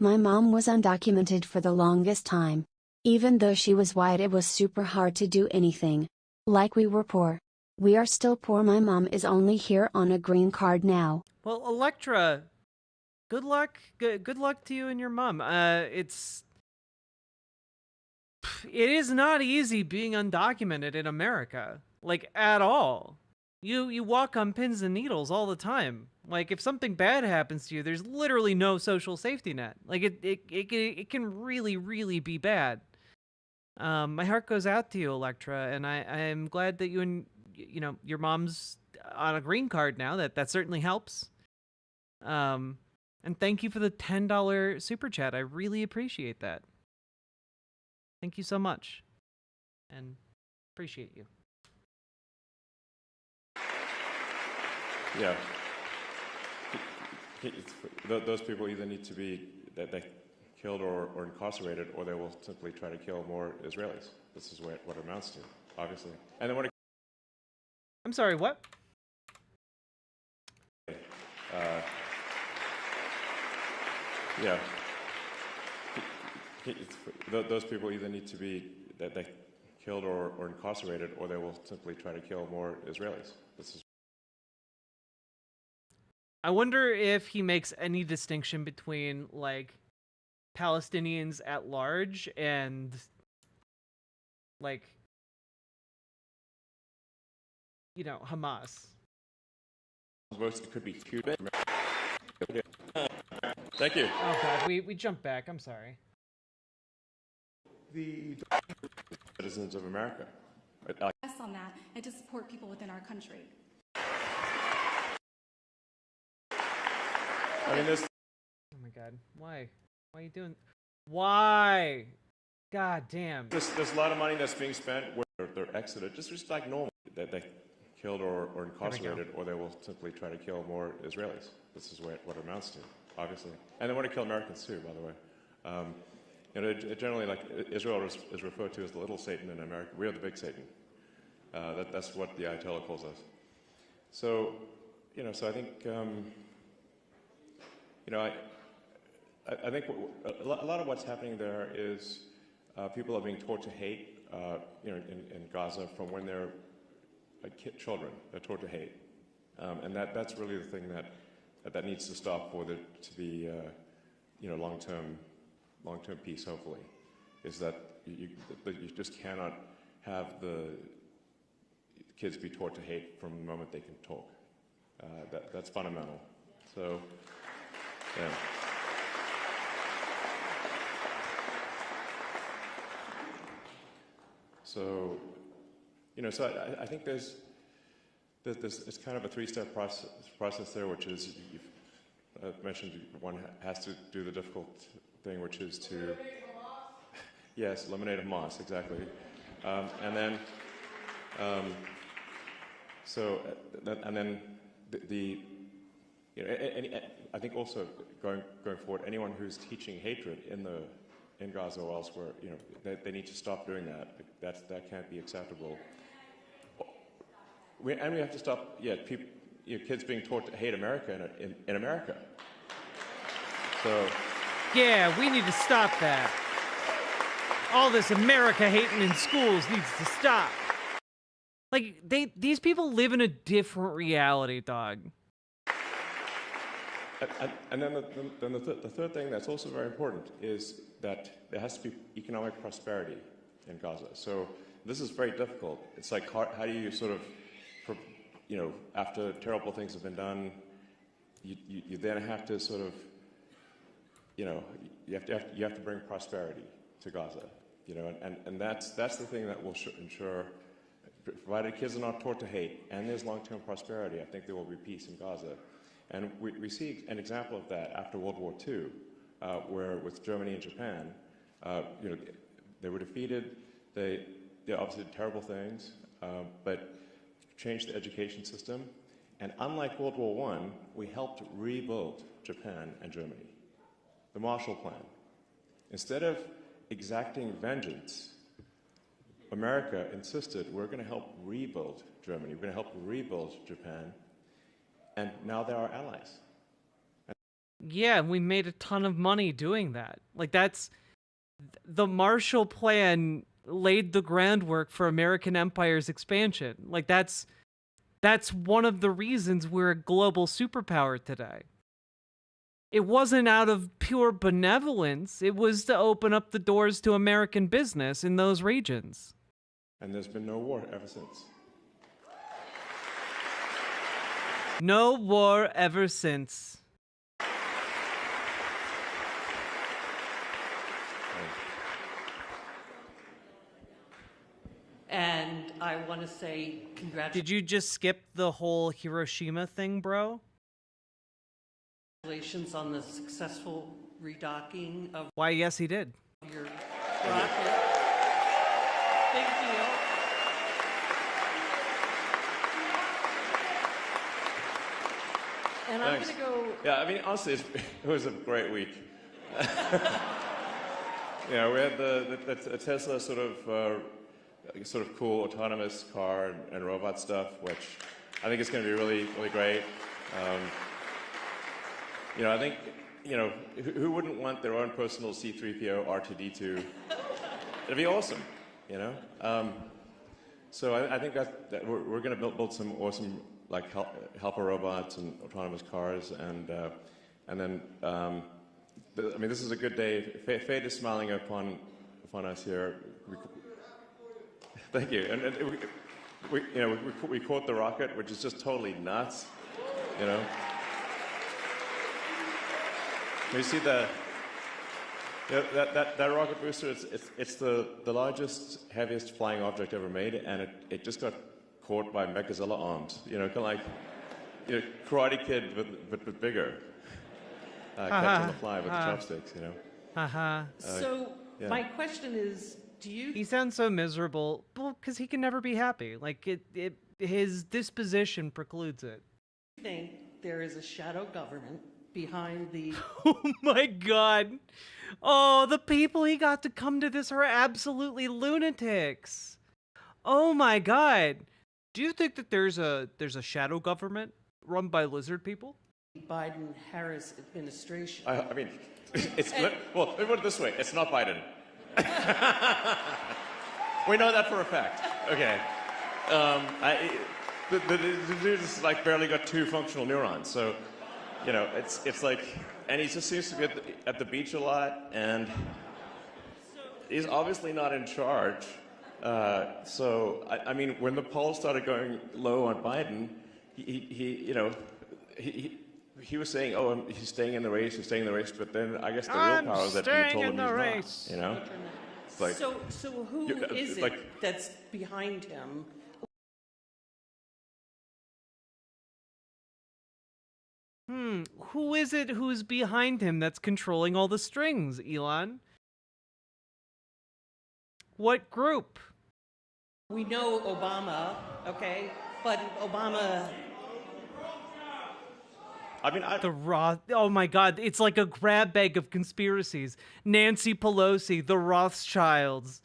Speaker 17: My mom was undocumented for the longest time. Even though she was white, it was super hard to do anything. Like we were poor. We are still poor. My mom is only here on a green card now.
Speaker 1: Well, Electra, good luck. Good luck to you and your mom. It is not easy being undocumented in America, like at all. You walk on pins and needles all the time. Like if something bad happens to you, there's literally no social safety net. Like it can really, really be bad. My heart goes out to you, Electra, and I am glad that you and your mom's on a green card now. That certainly helps. And thank you for the $10 super chat. I really appreciate that. Thank you so much, and appreciate you.
Speaker 14: Yeah. Those people either need to be killed or incarcerated, or they will simply try to kill more Israelis. This is what it amounts to, obviously. And then
Speaker 1: I'm sorry, what?
Speaker 14: Yeah. Those people either need to be killed or incarcerated, or they will simply try to kill more Israelis. This is.
Speaker 1: I wonder if he makes any distinction between like Palestinians at large and like Hamas.
Speaker 14: It could be Cuban. Thank you.
Speaker 1: Oh God, we jumped back. I'm sorry.
Speaker 9: The
Speaker 14: citizens of America.
Speaker 15: Yes, on that, and to support people within our country.
Speaker 14: I mean, this.
Speaker 1: Oh my God, why? Why are you doing? Why? God damn.
Speaker 14: There's a lot of money that's being spent where they're exited, just like normal. They killed or incarcerated, or they will simply try to kill more Israelis. This is what it amounts to, obviously. And they want to kill Americans too, by the way. Generally, like Israel is referred to as the little Satan in America. We are the big Satan. That's what the Ayatollah calls us. So, so I think, I think a lot of what's happening there is people are being taught to hate, in Gaza from when they're children. They're taught to hate, and that's really the thing that needs to stop for there to be, long-term peace. Hopefully, is that you just cannot have the kids be taught to hate from the moment they can talk. That's fundamental. So, yeah. So, so I think there's it's kind of a three-step process there, which is I've mentioned one has to do the difficult thing, which is to eliminate Hamas, exactly, and then I think also going forward, anyone who's teaching hatred in Gaza or elsewhere, they need to stop doing that. That can't be acceptable. We have to stop, kids being taught to hate America in America. So.
Speaker 1: Yeah, we need to stop that. All this America hating in schools needs to stop. Like, these people live in a different reality, dog.
Speaker 14: And then the third thing that's also very important is that there has to be economic prosperity in Gaza. So this is very difficult. It's like, how do you sort of, you know, after terrible things have been done, you then have to sort of, you know, you have to bring prosperity to Gaza, you know, and that's the thing that will ensure, provided kids are not taught to hate and there's long-term prosperity, I think there will be peace in Gaza. And we see an example of that after World War II, where with Germany and Japan, you know, they were defeated. They obviously did terrible things, but changed the education system. And unlike World War I, we helped rebuild Japan and Germany. The Marshall Plan. Instead of exacting vengeance, America insisted we're going to help rebuild Germany, we're going to help rebuild Japan, and now they're our allies.
Speaker 1: Yeah, we made a ton of money doing that. Like, that's... The Marshall Plan laid the groundwork for American empire's expansion. Like, that's one of the reasons we're a global superpower today. It wasn't out of pure benevolence. It was to open up the doors to American business in those regions.
Speaker 14: And there's been no war ever since.
Speaker 1: No war ever since.
Speaker 18: And I want to say congratulations.
Speaker 1: Did you just skip the whole Hiroshima thing, bro?
Speaker 18: Congratulations on the successful redocking of
Speaker 1: Why, yes, he did.
Speaker 18: your rocket. Big deal. And I'm
Speaker 14: Thanks.
Speaker 18: going to go.
Speaker 14: Yeah, I mean, honestly, it was a great week. Yeah, we had the Tesla sort of cool autonomous car and robot stuff, which I think is going to be really, really great. You know, I think, you know, who wouldn't want their own personal C-3PO R2-D2? It'd be awesome, you know? So I think that we're going to build some awesome, like, helper robots and autonomous cars, and then, I mean, this is a good day. Fate is smiling upon us here. Thank you. And we caught the rocket, which is just totally nuts, you know? You see that rocket booster? It's the largest, heaviest flying object ever made, and it just got caught by Mechazilla arms. You know, kind of like, you know, Karate Kid but bigger. Catch on the fly with the chopsticks. You know.
Speaker 18: So
Speaker 14: yeah.
Speaker 18: my question is, do you?
Speaker 1: He sounds so miserable. Well, because he can never be happy. Like his disposition precludes it.
Speaker 18: Think there is a shadow government behind the?
Speaker 1: Oh my God! Oh, the people he got to come to this are absolutely lunatics. Oh my God! Do you think that there's a shadow government run by lizard people?
Speaker 18: Biden-Harris administration.
Speaker 14: I mean, well, let me put it this way: it's not Biden. We know that for a fact. Okay. The dude's like barely got 2 functional neurons, so you know it's like, and he just seems to be at the beach a lot, and he's obviously not in charge. So I mean, when the polls started going low on Biden, he was saying, "Oh, he's staying in the race," but then I guess the real power is that he told him he's not. You know, it's like,
Speaker 18: so who is it that's behind him?
Speaker 1: Who is it who's behind him that's controlling all the strings, Elon? What group?
Speaker 18: We know Obama, okay, but Obama.
Speaker 14: I mean,
Speaker 1: the Roth. Oh my God! It's like a grab bag of conspiracies. Nancy Pelosi, the Rothschilds.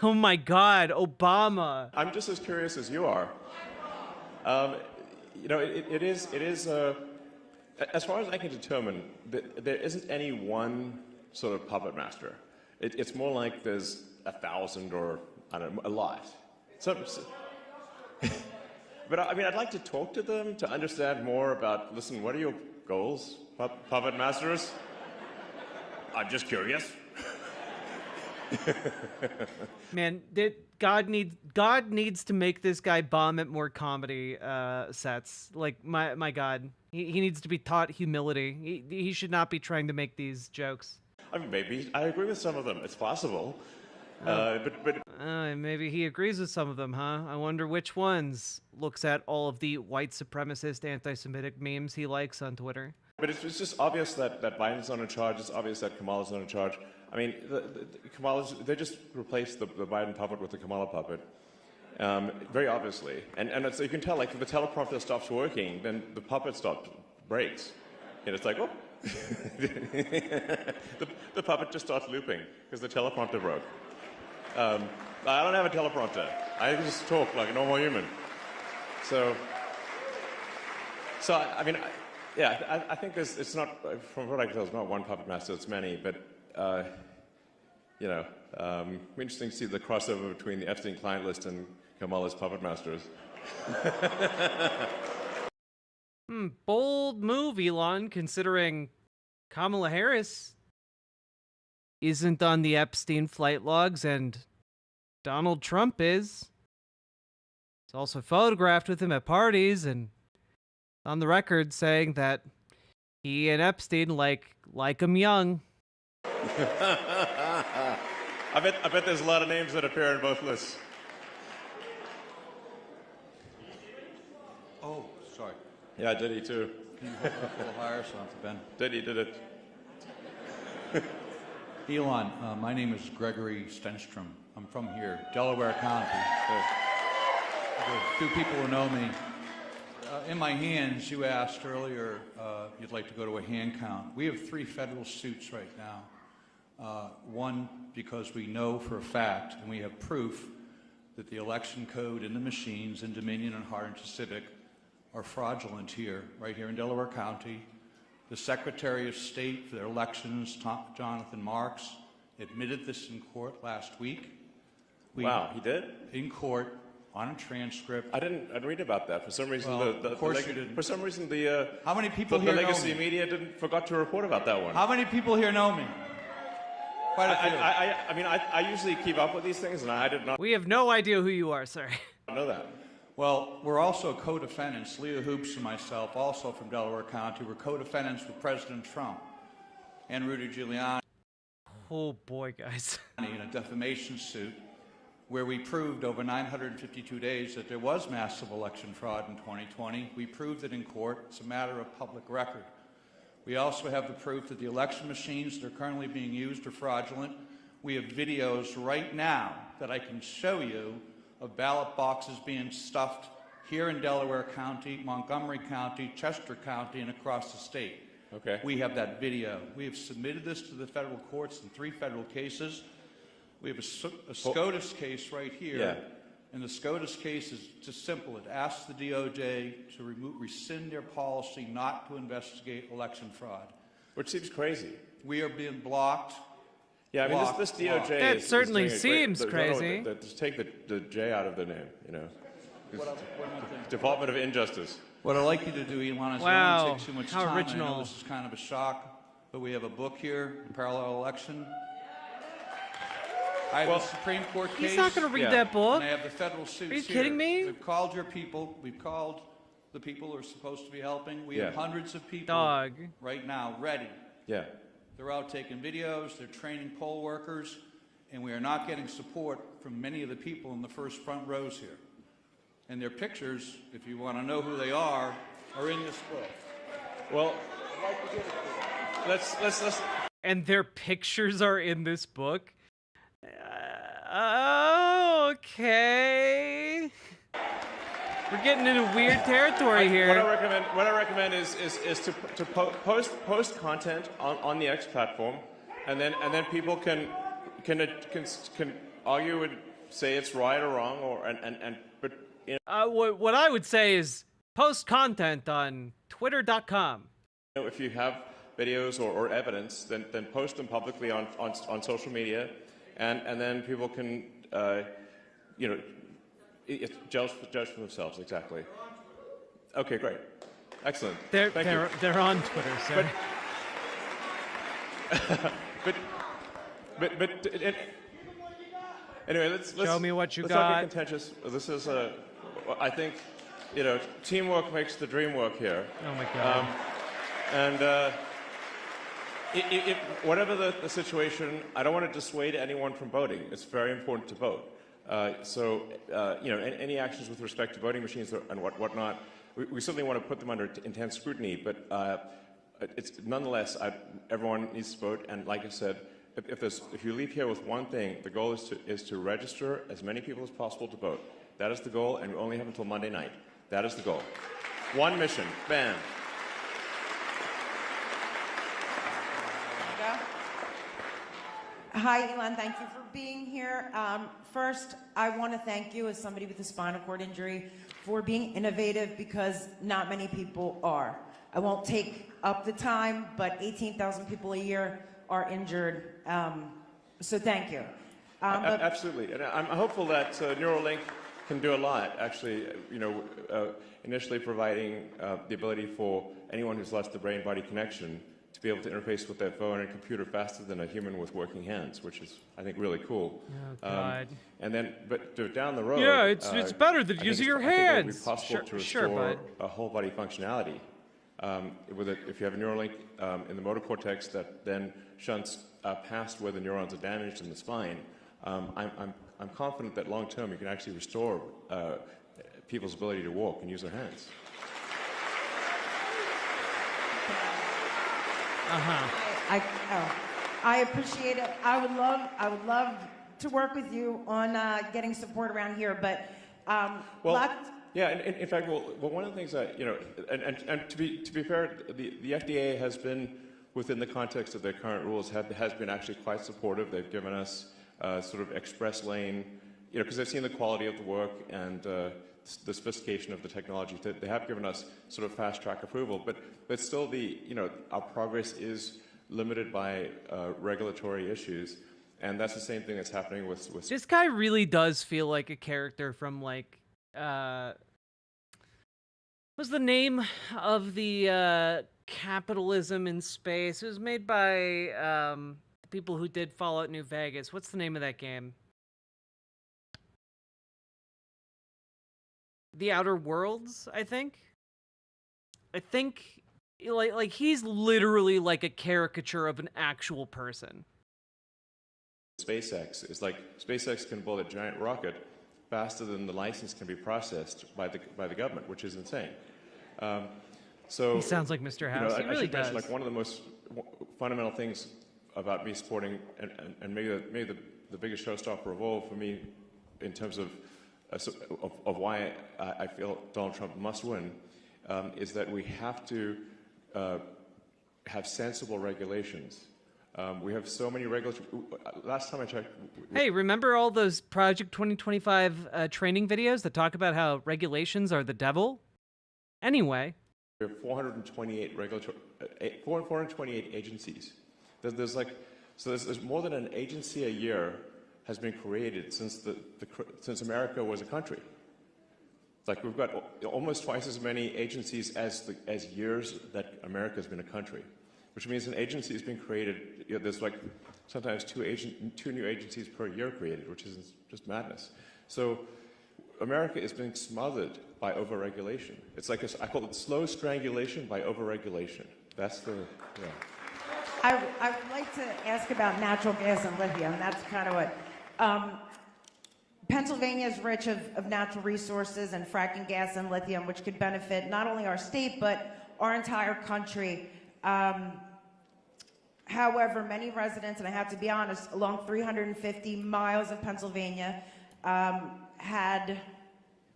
Speaker 1: Oh my God, Obama.
Speaker 14: I'm just as curious as you are. You know, it is. As far as I can determine, there isn't any one sort of puppet master. It's more like there's 1,000 or, I don't know, a lot. But I mean, I'd like to talk to them to understand more about, listen, what are your goals, puppet masters? I'm just curious.
Speaker 1: Man, God needs to make this guy bomb at more comedy sets. Like, my God, he needs to be taught humility. He should not be trying to make these jokes.
Speaker 14: I mean, maybe I agree with some of them. It's possible.
Speaker 1: Maybe he agrees with some of them, huh? I wonder which ones. Looks at all of the white supremacist, anti-Semitic memes he likes on Twitter.
Speaker 14: But it's just obvious that Biden's not in charge. It's obvious that Kamala's not in charge. I mean, they just replaced the Biden puppet with the Kamala puppet, very obviously. And so you can tell, like, if the teleprompter stops working, then the puppet breaks. And it's like, oh. the puppet just starts looping because the teleprompter broke. I don't have a teleprompter. I just talk like a normal human. So I mean, I think it's not, from what I can tell, it's not one puppet master, it's many, but, you know, interesting to see the crossover between the Epstein client list and Kamala's puppet masters.
Speaker 1: Bold move, Elon, considering Kamala Harris isn't on the Epstein flight logs and Donald Trump is. He's also photographed with him at parties and on the record saying that he and Epstein like him young.
Speaker 14: I bet there's a lot of names that appear in both lists.
Speaker 5: Oh, sorry.
Speaker 14: Yeah, Diddy too.
Speaker 5: Can you hold up a little higher so I don't have to bend?
Speaker 14: Diddy did it.
Speaker 5: Elon, my name is Gregory Stenstrom. I'm from here, Delaware County. A few people who know me. In my hands, you asked earlier you'd like to go to a hand count. We have 3 federal suits right now. One, because we know for a fact, and we have proof, that the election code in the machines in Dominion and Harlingen Civic are fraudulent here, right here in Delaware County. The Secretary of State for their elections, Jonathan Marks, admitted this in court last week.
Speaker 14: Wow, he did?
Speaker 5: In court, on a transcript.
Speaker 14: I didn't read about that. For some reason,
Speaker 5: Well, of course you didn't.
Speaker 14: For some reason, the
Speaker 5: How many people
Speaker 14: the
Speaker 5: here know
Speaker 14: legacy
Speaker 5: me?
Speaker 14: media forgot to report about that one.
Speaker 5: How many people here know me? Quite a few.
Speaker 14: I mean, I usually keep up with these things, and I did not
Speaker 1: We have no idea who you are, sir.
Speaker 14: know that.
Speaker 5: Well, we're also co-defendants. Leah Hoops and myself, also from Delaware County, we're co-defendants with President Trump and Rudy Giuliani.
Speaker 1: Oh boy, guys.
Speaker 5: In a defamation suit where we proved over 952 days that there was massive election fraud in 2020. We proved it in court. It's a matter of public record. We also have the proof that the election machines that are currently being used are fraudulent. We have videos right now that I can show you of ballot boxes being stuffed here in Delaware County, Montgomery County, Chester County, and across the state.
Speaker 14: Okay.
Speaker 5: We have that video. We have submitted this to the federal courts in 3 federal cases. We have a SCOTUS case right here.
Speaker 14: Yeah.
Speaker 5: And the SCOTUS case is just simple. It asks the DOJ to rescind their policy not to investigate election fraud.
Speaker 14: Which seems crazy.
Speaker 5: We are being blocked.
Speaker 14: Yeah, I mean, this DOJ
Speaker 1: That
Speaker 14: is
Speaker 1: certainly
Speaker 14: doing a
Speaker 1: seems
Speaker 14: great,
Speaker 1: crazy.
Speaker 14: Just take the J out of the name, you know.
Speaker 5: What am I thinking?
Speaker 14: Department of Injustice.
Speaker 5: What I'd like you to do, Elon, is
Speaker 1: Wow,
Speaker 5: I don't take too much
Speaker 1: how
Speaker 5: time. I
Speaker 1: original.
Speaker 5: know this is kind of a shock, but we have a book here, Parallel Election. I have a Supreme Court case.
Speaker 1: He's not going to read that book.
Speaker 5: And I have the federal suits.
Speaker 1: Are you
Speaker 5: here.
Speaker 1: kidding me?
Speaker 5: We've called your people. We've called the people who are supposed to be helping. We have hundreds of people right now ready.
Speaker 14: Yeah.
Speaker 5: They're out taking videos. They're training poll workers. And we are not getting support from many of the people in the first front rows here. And their pictures, if you want to know who they are in this book.
Speaker 14: Well, let's.
Speaker 1: And their pictures are in this book. Okay. We're getting into weird territory here.
Speaker 14: What I recommend is to post content on the X platform, and then people can argue and say it's right or wrong, but you know,
Speaker 1: what I would say is post content on Twitter.com.
Speaker 14: if you have videos or evidence, then post them publicly on social media, and then people can, judge for themselves, exactly. Okay, great. Excellent.
Speaker 1: They're on Twitter, sir.
Speaker 14: But anyway, let's
Speaker 1: show me what you
Speaker 14: let's
Speaker 1: got.
Speaker 14: Not get contentious. This is I think, teamwork makes the dream work here.
Speaker 1: Oh my God.
Speaker 14: Whatever the situation, I don't want to dissuade anyone from voting. It's very important to vote. Any actions with respect to voting machines and whatnot, we certainly want to put them under intense scrutiny. But it's nonetheless, everyone needs to vote. And like I said, if you leave here with one thing, the goal is to register as many people as possible to vote. That is the goal, and we only have until Monday night. That is the goal. One mission. Bam.
Speaker 8: Hi, Elon. Thank you for being here. First, I want to thank you as somebody with a spinal cord injury for being innovative, because not many people are. I won't take up the time, but 18,000 people a year are injured. So thank you.
Speaker 14: Absolutely. And I'm hopeful that Neuralink can do a lot, actually, initially providing the ability for anyone who's lost the brain-body connection to be able to interface with their phone and computer faster than a human with working hands, which is, I think, really cool.
Speaker 1: Oh, God.
Speaker 14: But down the road...
Speaker 1: Yeah, it's better than using your hands.
Speaker 14: I think it would be possible to restore a whole-body functionality. If you have a Neuralink in the motor cortex that then shunts past where the neurons are damaged in the spine, I'm confident that long-term you can actually restore people's ability to walk and use their hands.
Speaker 8: I appreciate it. I would love to work with you on getting support around here, but
Speaker 14: yeah. In fact, one of the things that and to be fair, the FDA has been, within the context of their current rules, has been actually quite supportive. They've given us sort of express lane, because they've seen the quality of the work and the sophistication of the technology. They have given us sort of fast track approval, but still our progress is limited by regulatory issues, and that's the same thing that's happening with
Speaker 1: This guy really does feel like a character from what's the name of the Capitalism in Space? It was made by the people who did Fallout New Vegas. What's the name of that game? The Outer Worlds, I think. Like he's literally like a caricature of an actual person.
Speaker 14: SpaceX. It's like SpaceX can build a giant rocket faster than the license can be processed by the government, which is insane.
Speaker 1: He sounds like Mr. House. He really does.
Speaker 14: Like one of the most fundamental things about me supporting, and maybe the biggest showstopper of all for me, in terms of why I feel Donald Trump must win, is that we have to have sensible regulations. We have so many regulatory. Last time I checked.
Speaker 1: Hey, remember all those Project 2025 training videos that talk about how regulations are the devil? Anyway.
Speaker 14: There are 428 agencies. There's more than an agency a year has been created since America was a country. It's like we've got almost twice as many agencies as years that America has been a country, which means an agency has been created. There's like sometimes two new agencies per year created, which is just madness. So America is being smothered by overregulation. It's like I call it slow strangulation by overregulation. That's the
Speaker 8: I would like to ask about natural gas and lithium. That's kind of what. Pennsylvania is rich of natural resources and fracking gas and lithium, which could benefit not only our state, but our entire country. However, many residents, and I have to be honest, along 350 miles of Pennsylvania had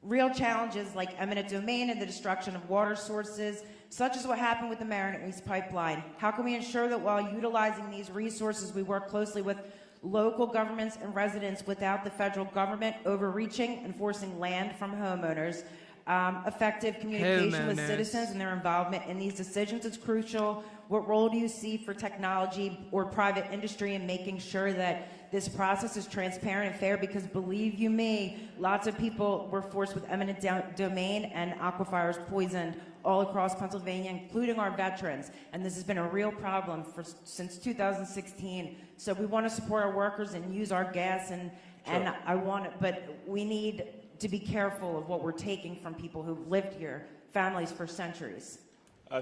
Speaker 8: real challenges like eminent domain and the destruction of water sources, such as what happened with the Marinette East pipeline. How can we ensure that while utilizing these resources, we work closely with local governments and residents without the federal government overreaching and forcing land from homeowners? Effective communication with
Speaker 1: Homeowners.
Speaker 8: citizens and their involvement in these decisions is crucial. What role do you see for technology or private industry in making sure that this process is transparent and fair? Because believe you me, lots of people were forced with eminent domain and aquifers poisoned all across Pennsylvania, including our veterans. And this has been a real problem since 2016. So we want to support our workers and use our gas, and but we need to be careful of what we're taking from people who've lived here, families for centuries.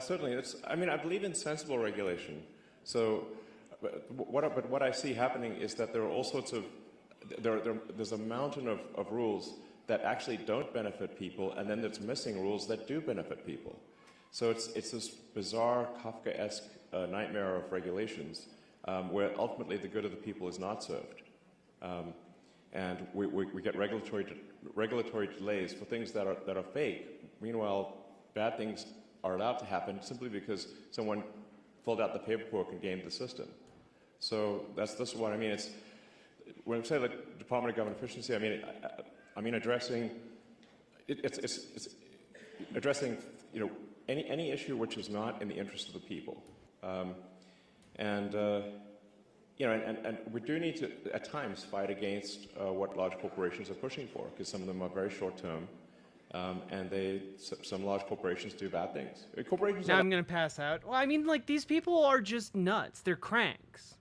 Speaker 14: Certainly. I mean, I believe in sensible regulation. So what I see happening is that there are all sorts of, there's a mountain of rules that actually don't benefit people, and then there's missing rules that do benefit people. So it's this bizarre Kafkaesque nightmare of regulations where ultimately the good of the people is not served. And we get regulatory delays for things that are fake. Meanwhile, bad things are allowed to happen simply because someone filled out the paperwork and gamed the system. So that's what I mean. It's when I say the Department of Government Efficiency, I mean addressing it's addressing any issue which is not in the interest of the people, and we do need to at times fight against what large corporations are pushing for, because some of them are very short term. And some large corporations do bad things. Corporations.
Speaker 1: Now I'm gonna pass out. Well, I mean, like, these people are just nuts. They're cranks.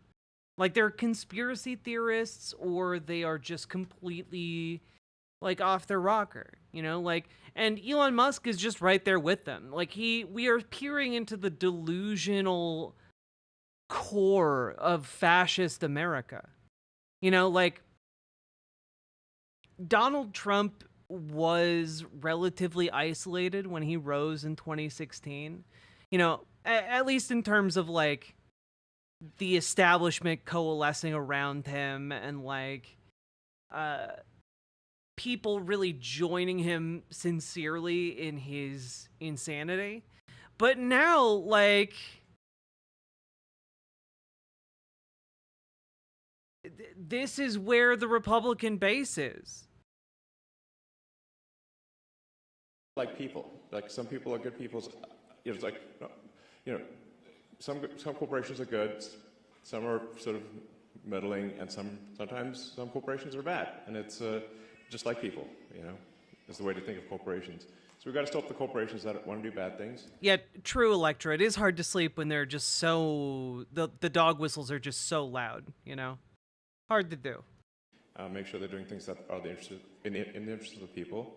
Speaker 1: Like, they're conspiracy theorists, or they are just completely, like, off their rocker. Like, and Elon Musk is just right there with them. Like, we are peering into the delusional core of fascist America. Like, Donald Trump was relatively isolated when he rose in 2016, at least in terms of like the establishment coalescing around him and like people really joining him sincerely in his insanity. But now, like, this is where the Republican base is.
Speaker 14: Like people, like some people are good people. It's like, some corporations are good, some are sort of middling, and sometimes some corporations are bad. And it's just like people, is the way to think of corporations. So we've got to stop the corporations that want to do bad things.
Speaker 1: Yeah, true, Electra. It is hard to sleep when they're just so, the dog whistles are just so loud, Hard to do.
Speaker 14: Make sure they're doing things that are in the interest of the people.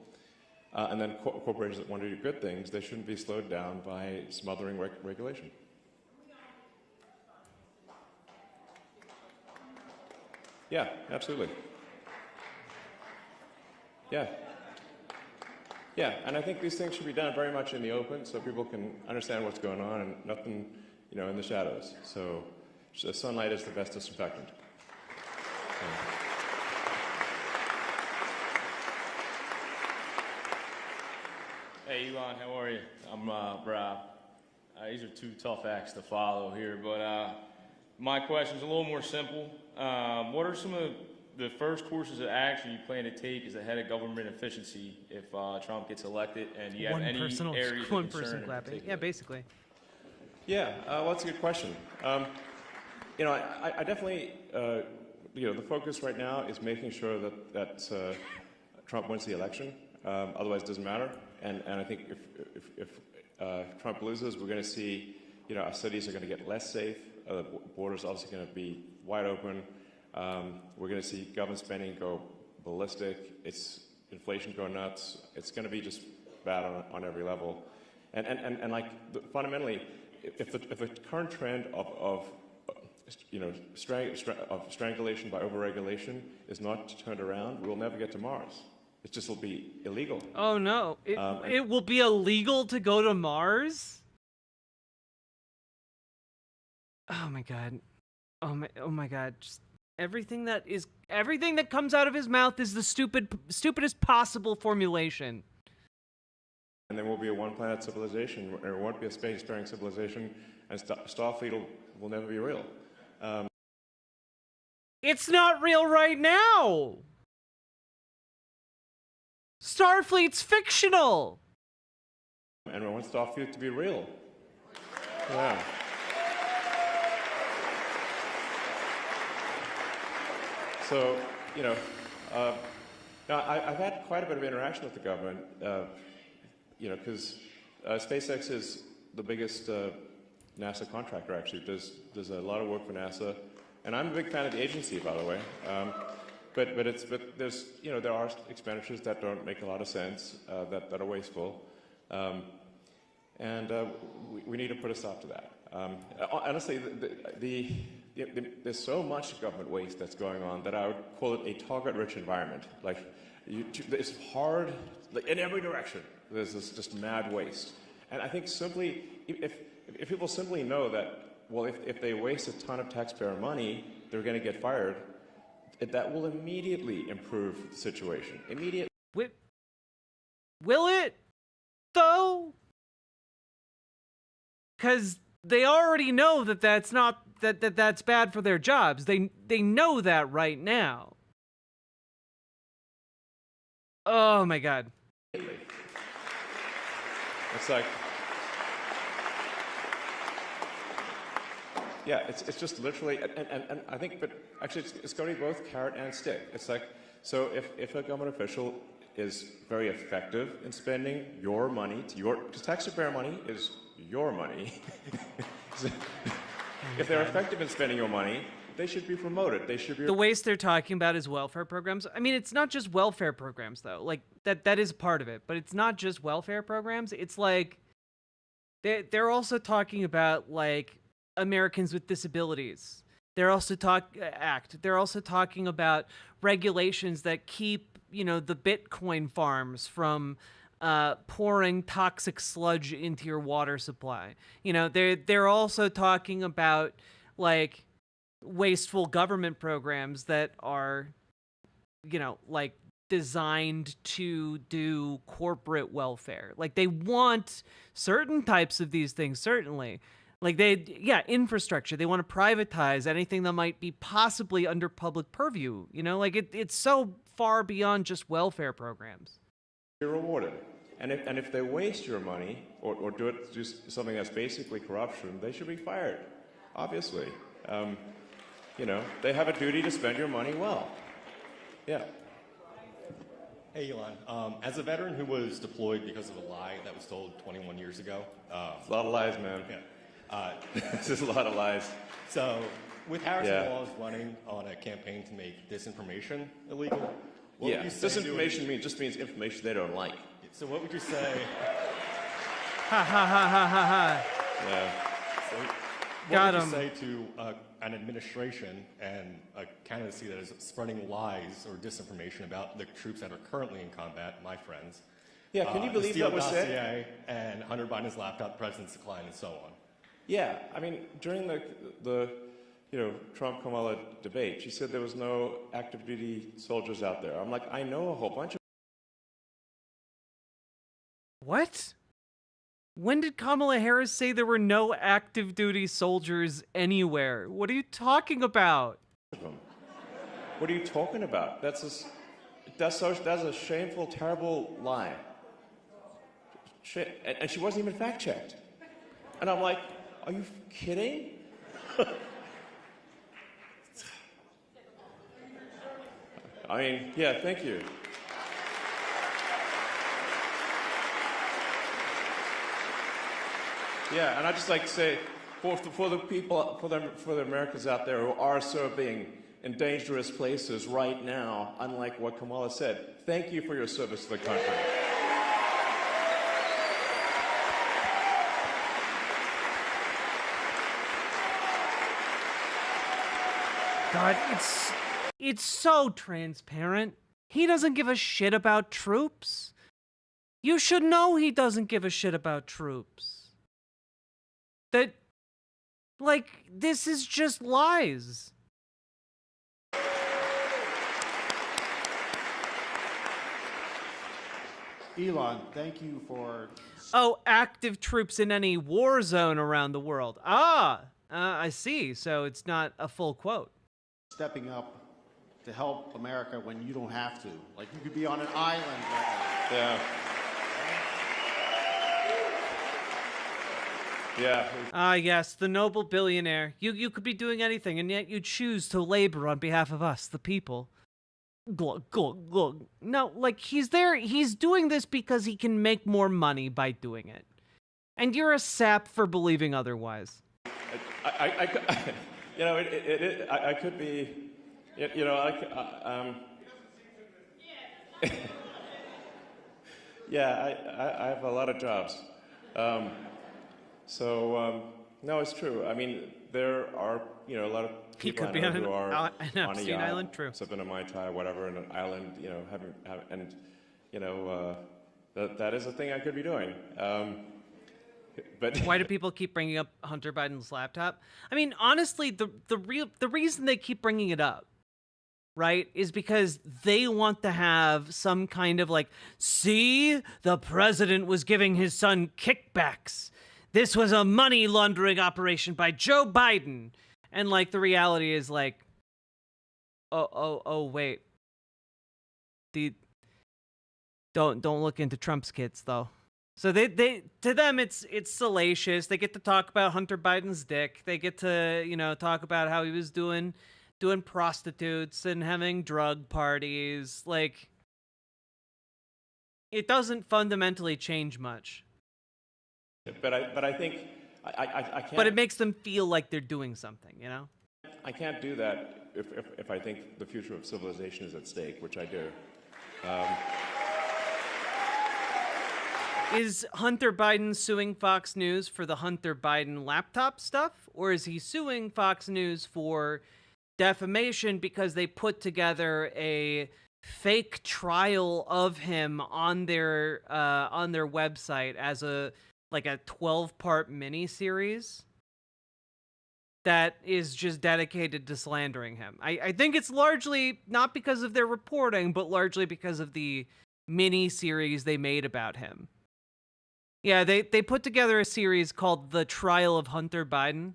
Speaker 14: And then corporations that want to do good things, they shouldn't be slowed down by smothering regulation. Yeah, absolutely. Yeah. Yeah, and I think these things should be done very much in the open so people can understand what's going on and nothing, in the shadows. So sunlight is the best disinfectant.
Speaker 10: Hey Elon, how are you? I'm Brad. These are two tough acts to follow here, but my question's a little more simple. What are some of the first courses of action you plan to take as the head of government efficiency if Trump gets elected, and do you have any areas of
Speaker 1: one
Speaker 10: concern
Speaker 1: person
Speaker 10: in
Speaker 1: clapping.
Speaker 10: particular?
Speaker 1: Yeah, basically.
Speaker 14: Yeah, well, that's a good question. I definitely, the focus right now is making sure that Trump wins the election. Otherwise, it doesn't matter. And I think if Trump loses, we're going to see, our cities are going to get less safe. The border's obviously going to be wide open. We're going to see government spending go ballistic. It's inflation go nuts. It's going to be just bad on every level. And like fundamentally, if the current trend of strangulation by overregulation is not turned around, we'll never get to Mars. It just will be illegal.
Speaker 1: Oh no! It will be illegal to go to Mars. Oh my god! Oh my god! Just everything that comes out of his mouth is the stupidest possible formulation.
Speaker 14: And there will be a one-planet civilization. There won't be a space-faring civilization, and Starfleet will never be real.
Speaker 1: It's not real right now. Starfleet's fictional.
Speaker 14: And we want Starfleet to be real. Yeah. So, you know, now I've had quite a bit of interaction with the government, you know, because SpaceX is the biggest NASA contractor, actually. Does a lot of work for NASA, and I'm a big fan of the agency, by the way. But there's, you know, there are expenditures that don't make a lot of sense, that are wasteful, and we need to put a stop to that. Honestly, there's so much government waste that's going on that I would call it a target-rich environment. Like, it's hard, like in every direction. There's this just mad waste, and I think simply if people simply know that, well, if they waste a ton of taxpayer money, they're going to get fired. That will immediately improve the situation. Immediately.
Speaker 1: Will it, though? Because they already know that that's not that's bad for their jobs. They know that right now. Oh my God.
Speaker 14: It's like, yeah, it's just literally, and I think, but actually it's got to be both carrot and stick. It's like, so if a government official is very effective in spending your money, because taxpayer money is your money. If they're effective in spending your money, they should be promoted. They should be.
Speaker 1: The waste they're talking about is welfare programs. I mean, it's not just welfare programs, though. Like, that is part of it, but it's not just welfare programs. It's like, they're also talking about, like, Americans with disabilities. They're also They're also talking about regulations that keep, you know, the Bitcoin farms from pouring toxic sludge into your water supply. You know, they're also talking about, like, wasteful government programs that are, you know, like, designed to do corporate welfare. Like, they want certain types of these things, certainly. Like, infrastructure. They want to privatize anything that might be possibly under public purview. You know, like, it's so far beyond just welfare programs.
Speaker 14: You're rewarded. And if they waste your money or do something that's basically corruption, they should be fired, obviously. You know, they have a duty to spend your money well. Yeah.
Speaker 12: Hey, Elon. As a veteran who was deployed because of a lie that was told 21 years ago.
Speaker 14: A lot of lies, man.
Speaker 12: Yeah.
Speaker 14: It's just a lot of lies.
Speaker 12: So, with Harrison Laws running on a campaign to make disinformation illegal, what would you say
Speaker 14: disinformation just means information they don't like.
Speaker 12: So what would you say?
Speaker 1: Ha ha ha ha ha ha.
Speaker 14: Yeah.
Speaker 12: So
Speaker 1: Got
Speaker 12: what would
Speaker 1: him.
Speaker 12: you say to an administration and a candidacy that is spreading lies or disinformation about the troops that are currently in combat, my friends?
Speaker 14: Yeah, can you believe that was said?
Speaker 12: The dossier and Hunter Biden's laptop, the president's decline, and so on.
Speaker 14: Yeah, I mean, during the you know, Trump-Kamala debate, she said there was no active duty soldiers out there. I'm like, I know a whole bunch of.
Speaker 1: What? When did Kamala Harris say there were no active duty soldiers anywhere? What are you talking about?
Speaker 14: What are you talking about? That's a shameful, terrible lie. Shit. And she wasn't even fact-checked. And I'm like, are you kidding? I mean, yeah, thank you. Yeah, and I just like to say, for the people, for the Americans out there who are serving in dangerous places right now, unlike what Kamala said, thank you for your service to the country.
Speaker 1: God, it's so transparent. He doesn't give a shit about troops. You should know he doesn't give a shit about troops. That, like, this is just lies.
Speaker 19: Elon, thank you for...
Speaker 1: Oh, active troops in any war zone around the world. I see. So it's not a full quote.
Speaker 19: Stepping up to help America when you don't have to. Like, you could be on an island right now.
Speaker 14: Yeah. Yeah.
Speaker 1: Yes, the noble billionaire. You could be doing anything, and yet you choose to labor on behalf of us, the people. Glug, glug, glug. No, like, he's doing this because he can make more money by doing it. And you're a sap for believing otherwise.
Speaker 14: I you know, I could be, you know, yeah, I have a lot of jobs. No, it's true. I mean, there are, you know, a lot of people I know who are on a yacht,
Speaker 1: island, true.
Speaker 14: sipping a Mai Tai, whatever, in an island, you know, and, you know, that is a thing I could be doing. But
Speaker 1: why do people keep bringing up Hunter Biden's laptop? I mean, honestly, the reason they keep bringing it up, right, is because they want to have some kind of like, see, the president was giving his son kickbacks. This was a money laundering operation by Joe Biden. And like the reality is like, oh wait. Don't look into Trump's kids though. So they to them it's salacious. They get to talk about Hunter Biden's dick. They get to, you know, talk about how he was doing prostitutes and having drug parties. Like, it doesn't fundamentally change much.
Speaker 14: But I think I can't.
Speaker 1: But it makes them feel like they're doing something, you know?
Speaker 14: I can't do that if I think the future of civilization is at stake, which I do.
Speaker 1: Is Hunter Biden suing Fox News for the Hunter Biden laptop stuff? Or is he suing Fox News for defamation because they put together a fake trial of him on their website as a 12-part miniseries that is just dedicated to slandering him? I think it's largely not because of their reporting, but largely because of the miniseries they made about him. Yeah, they put together a series called The Trial of Hunter Biden.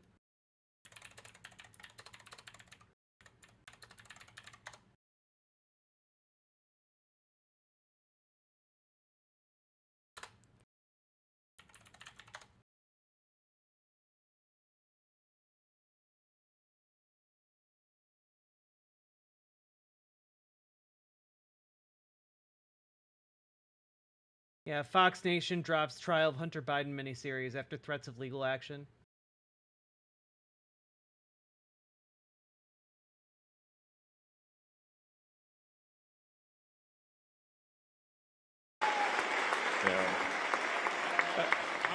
Speaker 1: Yeah, Fox Nation drops Trial of Hunter Biden miniseries after threats of legal action.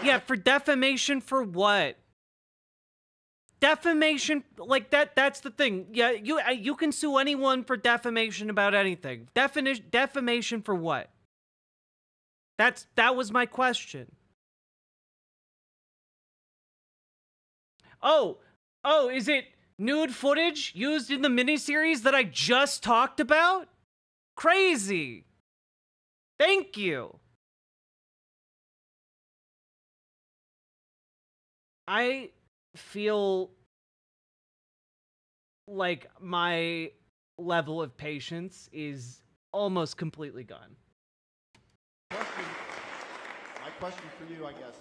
Speaker 1: Yeah, for defamation for what? Defamation, like that's the thing. Yeah, you can sue anyone for defamation about anything. Defamation for what? That was my question. Oh, is it nude footage used in the miniseries that I just talked about? Crazy. Thank you. I feel like my level of patience is almost completely gone.
Speaker 19: My question for you, I guess.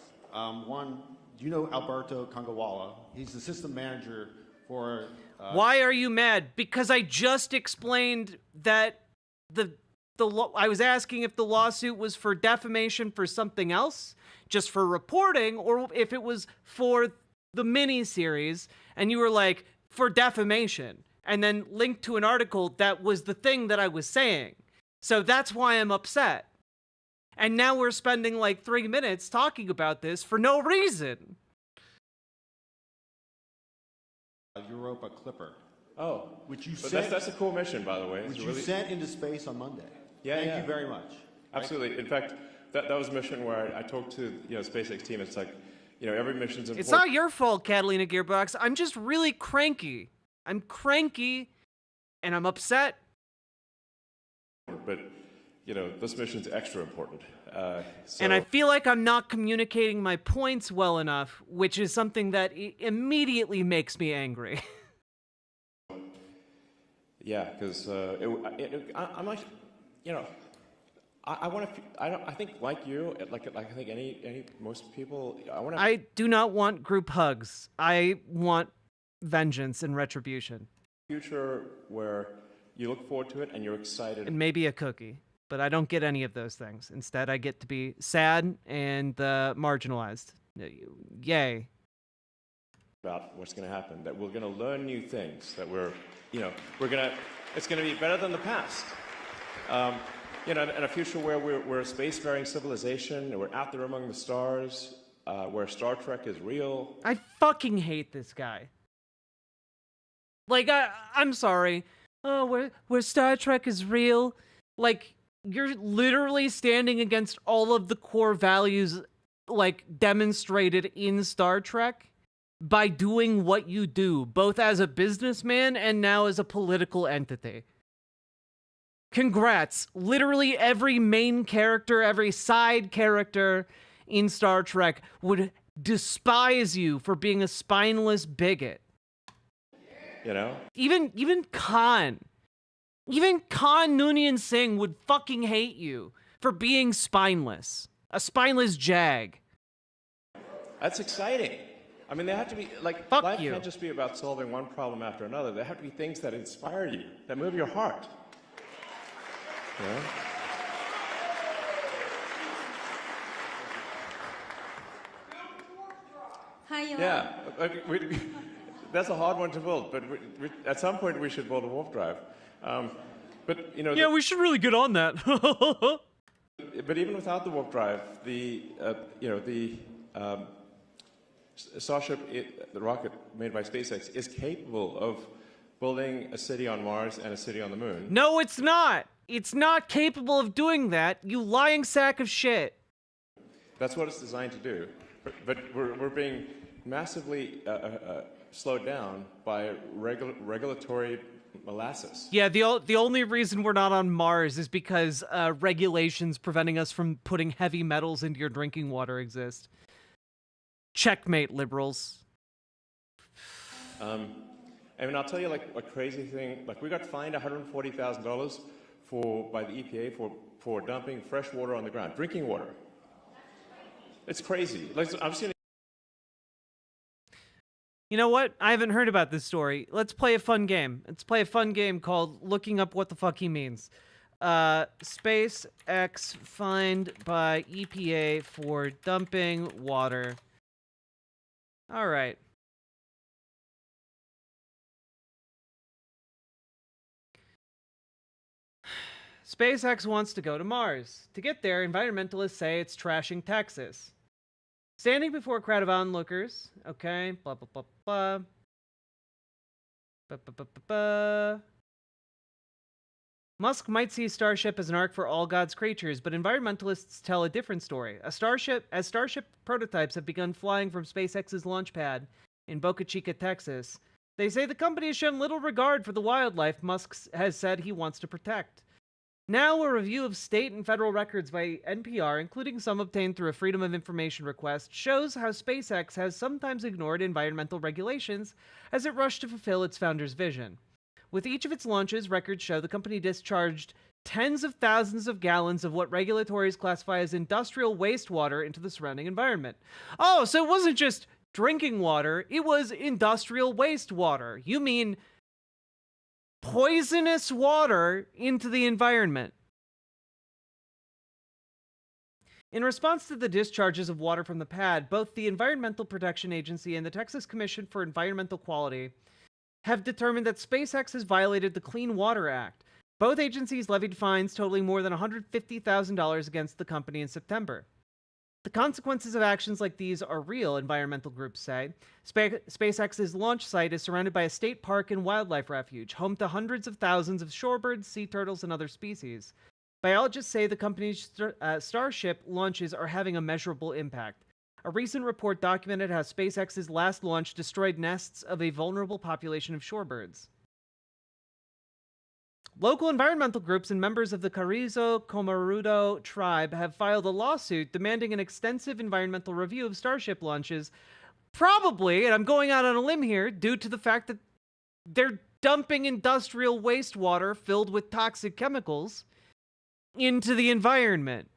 Speaker 19: One, do you know Alberto Congawala? He's the system manager for...
Speaker 1: Why are you mad? Because I just explained that I was asking if the lawsuit was for defamation for something else, just for reporting, or if it was for the mini-series, and you were like, for defamation, and then linked to an article that was the thing that I was saying. So that's why I'm upset. And now we're spending like 3 minutes talking about this for no reason.
Speaker 19: Europa Clipper.
Speaker 14: Oh,
Speaker 19: which you
Speaker 14: but
Speaker 19: sent,
Speaker 14: that's a cool mission, by the way.
Speaker 19: Which you sent into space on Monday.
Speaker 14: Yeah,
Speaker 19: Thank you very much.
Speaker 14: Absolutely. In fact, that was a mission where I talked to SpaceX team. It's like, every mission's important.
Speaker 1: It's not your fault, Catalina Gearbox. I'm just really cranky. I'm cranky, and I'm upset.
Speaker 14: But this mission's extra important.
Speaker 1: And I feel like I'm not communicating my points well enough, which is something that immediately makes me angry.
Speaker 14: Yeah, because I'm like, I want to. I think like you, like I think most people.
Speaker 1: I do not want group hugs. I want vengeance and retribution.
Speaker 14: Future where you look forward to it and you're excited.
Speaker 1: And maybe a cookie. But I don't get any of those things. Instead, I get to be sad and marginalized. Yay.
Speaker 14: About what's going to happen, that we're going to learn new things, that it's going to be better than the past. In a future where we're a spacefaring civilization, and we're out there among the stars, where Star Trek is real.
Speaker 1: I fucking hate this guy. Like, I'm sorry. Oh, where Star Trek is real. Like, you're literally standing against all of the core values, like, demonstrated in Star Trek by doing what you do, both as a businessman and now as a political entity. Congrats. Literally every main character, every side character in Star Trek would despise you for being a spineless bigot.
Speaker 14: You know?
Speaker 1: Even Khan. Even Khan Noonien Singh would fucking hate you for being spineless. A spineless jag.
Speaker 14: That's exciting. I mean, they have to be, like, life can't just be about solving one problem after another. There have to be things that inspire you, that move your heart. You know?
Speaker 15: Hi, Elon.
Speaker 14: Yeah, that's a hard one to build, but at some point we should build a warp drive. But
Speaker 1: yeah, we should really get on that.
Speaker 14: But even without the warp drive, the Starship, the rocket made by SpaceX, is capable of building a city on Mars and a city on the Moon.
Speaker 1: No, it's not. It's not capable of doing that, you lying sack of shit.
Speaker 14: That's what it's designed to do. But we're being massively slowed down by regulatory molasses.
Speaker 1: Yeah, the only reason we're not on Mars is because regulations preventing us from putting heavy metals into your drinking water exist. Checkmate, liberals.
Speaker 14: I mean, I'll tell you, like, a crazy thing. Like, we got fined $140,000 by the EPA for dumping fresh water on the ground, drinking water. It's crazy. Like, I've seen.
Speaker 1: You know what? I haven't heard about this story. Let's play a fun game. Let's play a fun game called Looking Up What the Fuck He Means. SpaceX fined by EPA for dumping water. All right. SpaceX wants to go to Mars. To get there, environmentalists say it's trashing Texas. Standing before a crowd of onlookers, okay, blah, blah, blah, blah. Ba, ba, ba, ba, ba. Musk might see Starship as an ark for all God's creatures, but environmentalists tell a different story. As Starship prototypes have begun flying from SpaceX's launch pad in Boca Chica, Texas, they say the company has shown little regard for the wildlife Musk has said he wants to protect. Now, a review of state and federal records by NPR, including some obtained through a Freedom of Information request, shows how SpaceX has sometimes ignored environmental regulations as it rushed to fulfill its founder's vision. With each of its launches, records show the company discharged tens of thousands of gallons of what regulators classify as industrial wastewater into the surrounding environment. Oh, so it wasn't just drinking water, it was industrial wastewater. You mean poisonous water into the environment. In response to the discharges of water from the pad, both the Environmental Protection Agency and the Texas Commission for Environmental Quality have determined that SpaceX has violated the Clean Water Act. Both agencies levied fines totaling more than $150,000 against the company in September. The consequences of actions like these are real, environmental groups say. SpaceX's launch site is surrounded by a state park and wildlife refuge, home to hundreds of thousands of shorebirds, sea turtles, and other species. Biologists say the company's Starship launches are having a measurable impact. A recent report documented how SpaceX's last launch destroyed nests of a vulnerable population of shorebirds. Local environmental groups and members of the Carrizo Komero tribe have filed a lawsuit demanding an extensive environmental review of Starship launches, probably, and I'm going out on a limb here, due to the fact that they're dumping industrial wastewater filled with toxic chemicals into the environment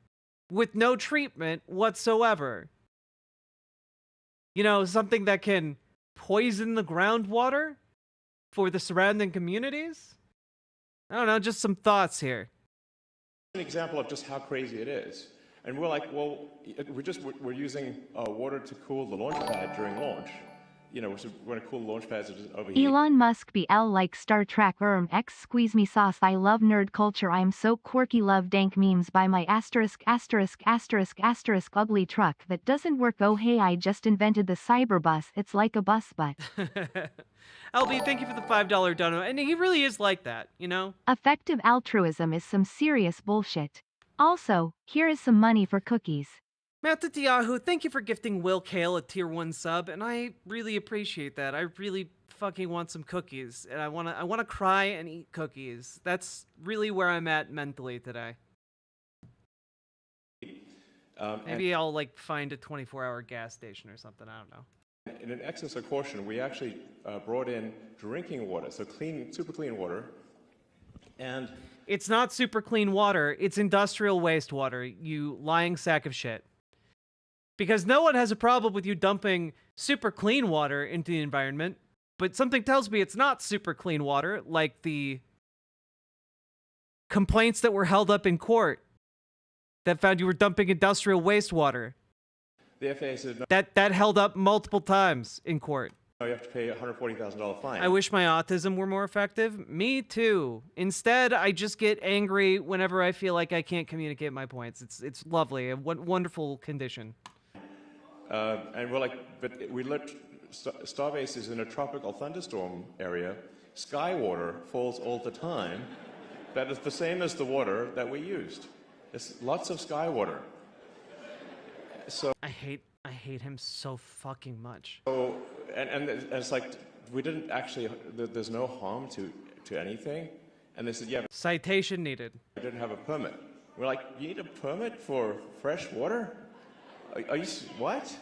Speaker 1: with no treatment whatsoever. You know, something that can poison the groundwater for the surrounding communities? I don't know, just some thoughts here.
Speaker 14: An example of just how crazy it is. And we're like, well, we're using water to cool the launch pad during launch. You know, we're going to cool the launch pads overheat.
Speaker 3: Elon Musk BL like Star Trek X squeeze me sauce. I love nerd culture. I am so quirky. Love dank memes by my asterisk ugly truck that doesn't work. Oh hey, I just invented the cyber bus. It's like a bus but.
Speaker 1: LB, thank you for the $5 dono. And he really is like that, you know?
Speaker 3: Effective altruism is some serious bullshit. Also, here is some money for cookies.
Speaker 1: Matt Yahoo, thank you for gifting Will Kale a tier 1 sub, and I really appreciate that. I really fucking want some cookies, and I wanna cry and eat cookies. That's really where I'm at mentally today. Maybe I'll like find a 24-hour gas station or something. I don't know.
Speaker 14: In an excess of caution, we actually brought in drinking water, so clean, super clean water, and
Speaker 1: it's not super clean water. It's industrial wastewater. You lying sack of shit. Because no one has a problem with you dumping super clean water into the environment, but something tells me it's not super clean water, like the complaints that were held up in court that found you were dumping industrial wastewater.
Speaker 14: the FAA said no,
Speaker 1: That held up multiple times in court.
Speaker 14: you have to pay a $140,000 fine.
Speaker 1: I wish my autism were more effective. Me too. Instead, I just get angry whenever I feel like I can't communicate my points. It's lovely, a wonderful condition.
Speaker 14: And we're like, but we let Starbase is in a tropical thunderstorm area. Sky water falls all the time. That is the same as the water that we used. It's lots of sky water. So
Speaker 1: I hate him so fucking much.
Speaker 14: So and it's like we didn't actually. There's no harm to anything. And they said, yeah.
Speaker 1: Citation needed.
Speaker 14: I didn't have a permit. We're like, you need a permit for fresh water? Are you what?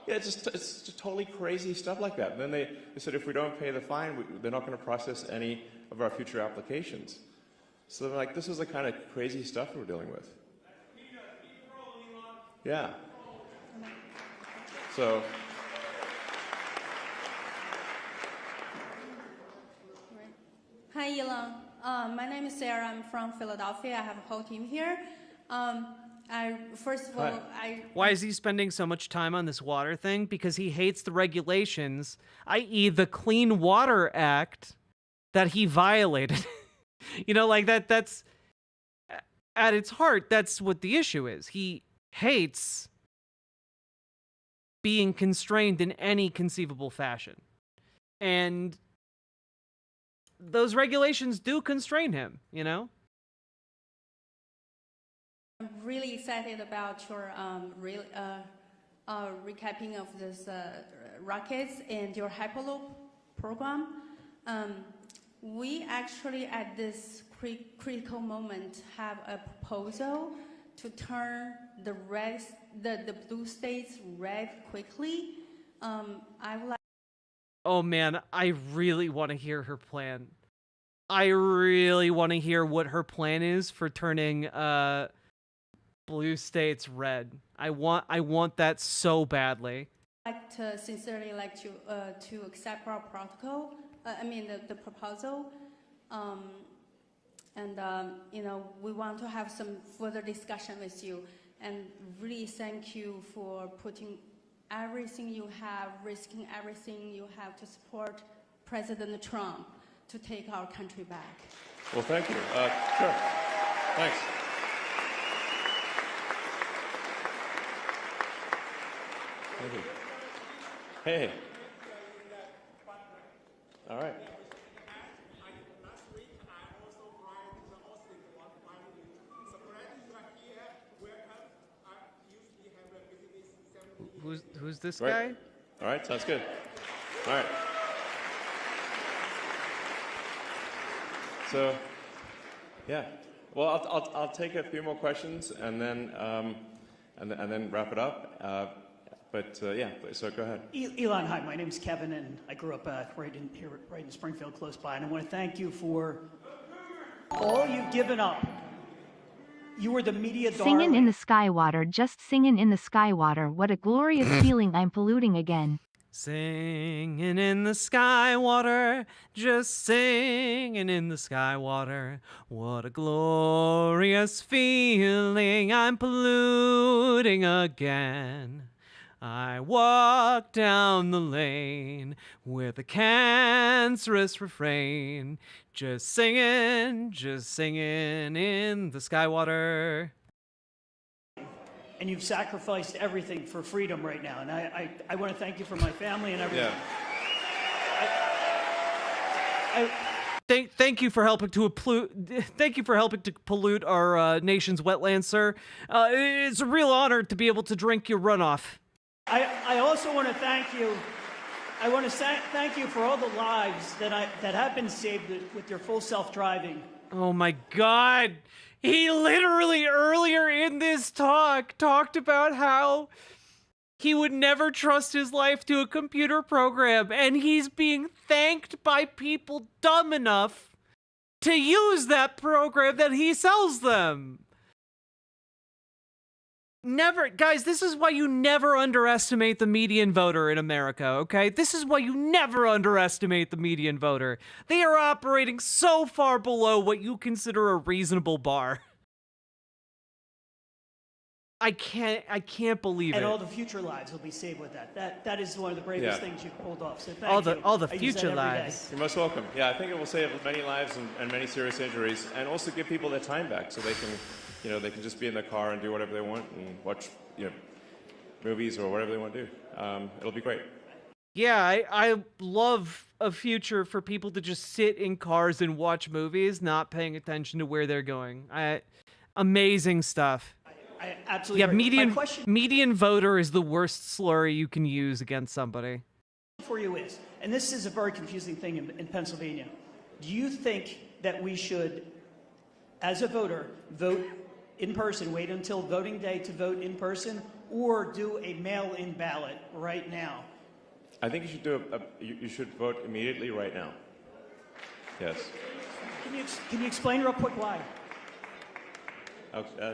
Speaker 14: Yeah, it's just totally crazy stuff like that. And then they said if we don't pay the fine, they're not going to process any of our future applications. So they're like, this is the kind of crazy stuff we're dealing with. Yeah. So.
Speaker 20: Hi, Elon. My name is Sarah. I'm from Philadelphia. I have a whole team here. First of all,
Speaker 1: Why is he spending so much time on this water thing? Because he hates the regulations, i.e. the Clean Water Act that he violated. You know, like that's at its heart, that's what the issue is. He hates being constrained in any conceivable fashion. And those regulations do constrain him, you know?
Speaker 20: I'm really excited about your recapping of this rockets and your Hyperloop program. We actually, at this critical moment, have a proposal to turn the blue states red quickly. I would like.
Speaker 1: Oh man, I really want to hear her plan. I really want to hear what her plan is for turning blue states red. I want that so badly.
Speaker 20: I'd like to sincerely like to accept our protocol. The proposal, you know, we want to have some further discussion with you, and really thank you for putting everything you have, risking everything you have to support President Trump to take our country back.
Speaker 14: Well, thank you. Sure. Thanks. Thank you. Hey. All right.
Speaker 1: Who's this
Speaker 14: Right.
Speaker 1: guy?
Speaker 14: All right, sounds good. All right. So, yeah. Well, I'll take a few more questions and then wrap it up. Yeah. So go ahead.
Speaker 21: Elon, hi. My name's Kevin, and I grew up right in Springfield, close by. And I want to thank you for all you've given up You were the media
Speaker 3: Singin'
Speaker 21: darling.
Speaker 3: in the sky water, just singin' in the sky water. What a glorious feeling, I'm polluting again.
Speaker 1: Singing in the sky water, just singing in the sky water. What a glorious feeling, I'm polluting again. I walk down the lane with a cancerous refrain, just singing in the sky water.
Speaker 21: And you've sacrificed everything for freedom right now. And I want to thank you for my family and everything.
Speaker 1: Thank you for helping to pollute our nation's wetlands, sir. It's a real honor to be able to drink your runoff.
Speaker 21: I also want to thank you. I want to thank you for all the lives that have been saved with your full self-driving.
Speaker 1: Oh my God. He literally earlier in this talked about how he would never trust his life to a computer program, and he's being thanked by people dumb enough to use that program that he sells them. Never, guys, this is why you never underestimate the median voter in America, okay? This is why you never underestimate the median voter. They are operating so far below what you consider a reasonable bar. I can't believe it.
Speaker 21: And all the future lives will be saved with that. That is one of the bravest things you've pulled off. So thank you.
Speaker 1: All the
Speaker 21: I use
Speaker 1: future
Speaker 21: that every
Speaker 1: lives.
Speaker 21: day.
Speaker 14: You're most welcome. Yeah, I think it will save many lives and many serious injuries, and also give people their time back, so they can, they can just be in their car and do whatever they want and watch, movies or whatever they want to do. It'll be great.
Speaker 1: Yeah, I love a future for people to just sit in cars and watch movies, not paying attention to where they're going. Amazing stuff.
Speaker 21: I absolutely agree.
Speaker 1: Median voter is the worst slur you can use against somebody.
Speaker 21: For you is, and this is a very confusing thing in Pennsylvania. Do you think that we should, as a voter, vote in person, wait until voting day to vote in person, or do a mail-in ballot right now?
Speaker 14: I think you should do you should vote immediately right now. Yes.
Speaker 21: Can you explain real quick why?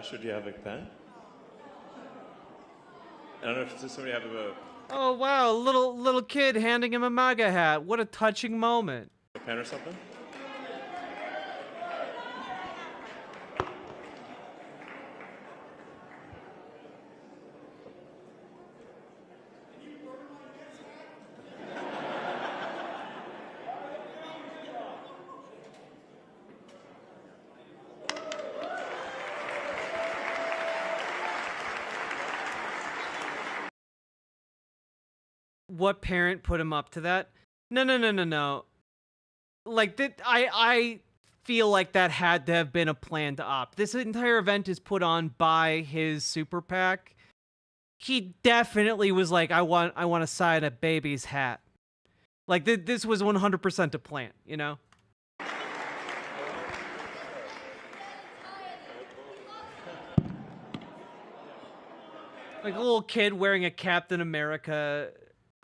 Speaker 14: Should you have a pen? I don't know if somebody have a
Speaker 1: Oh wow, a little kid handing him a MAGA hat. What a touching moment.
Speaker 14: pen or something.
Speaker 1: What parent put him up to that? No. Like that, I feel like that had to have been a planned op. This entire event is put on by his super PAC. He definitely was like, I want to sign a baby's hat. Like this was 100% a plant, you know? Like a little kid wearing a Captain America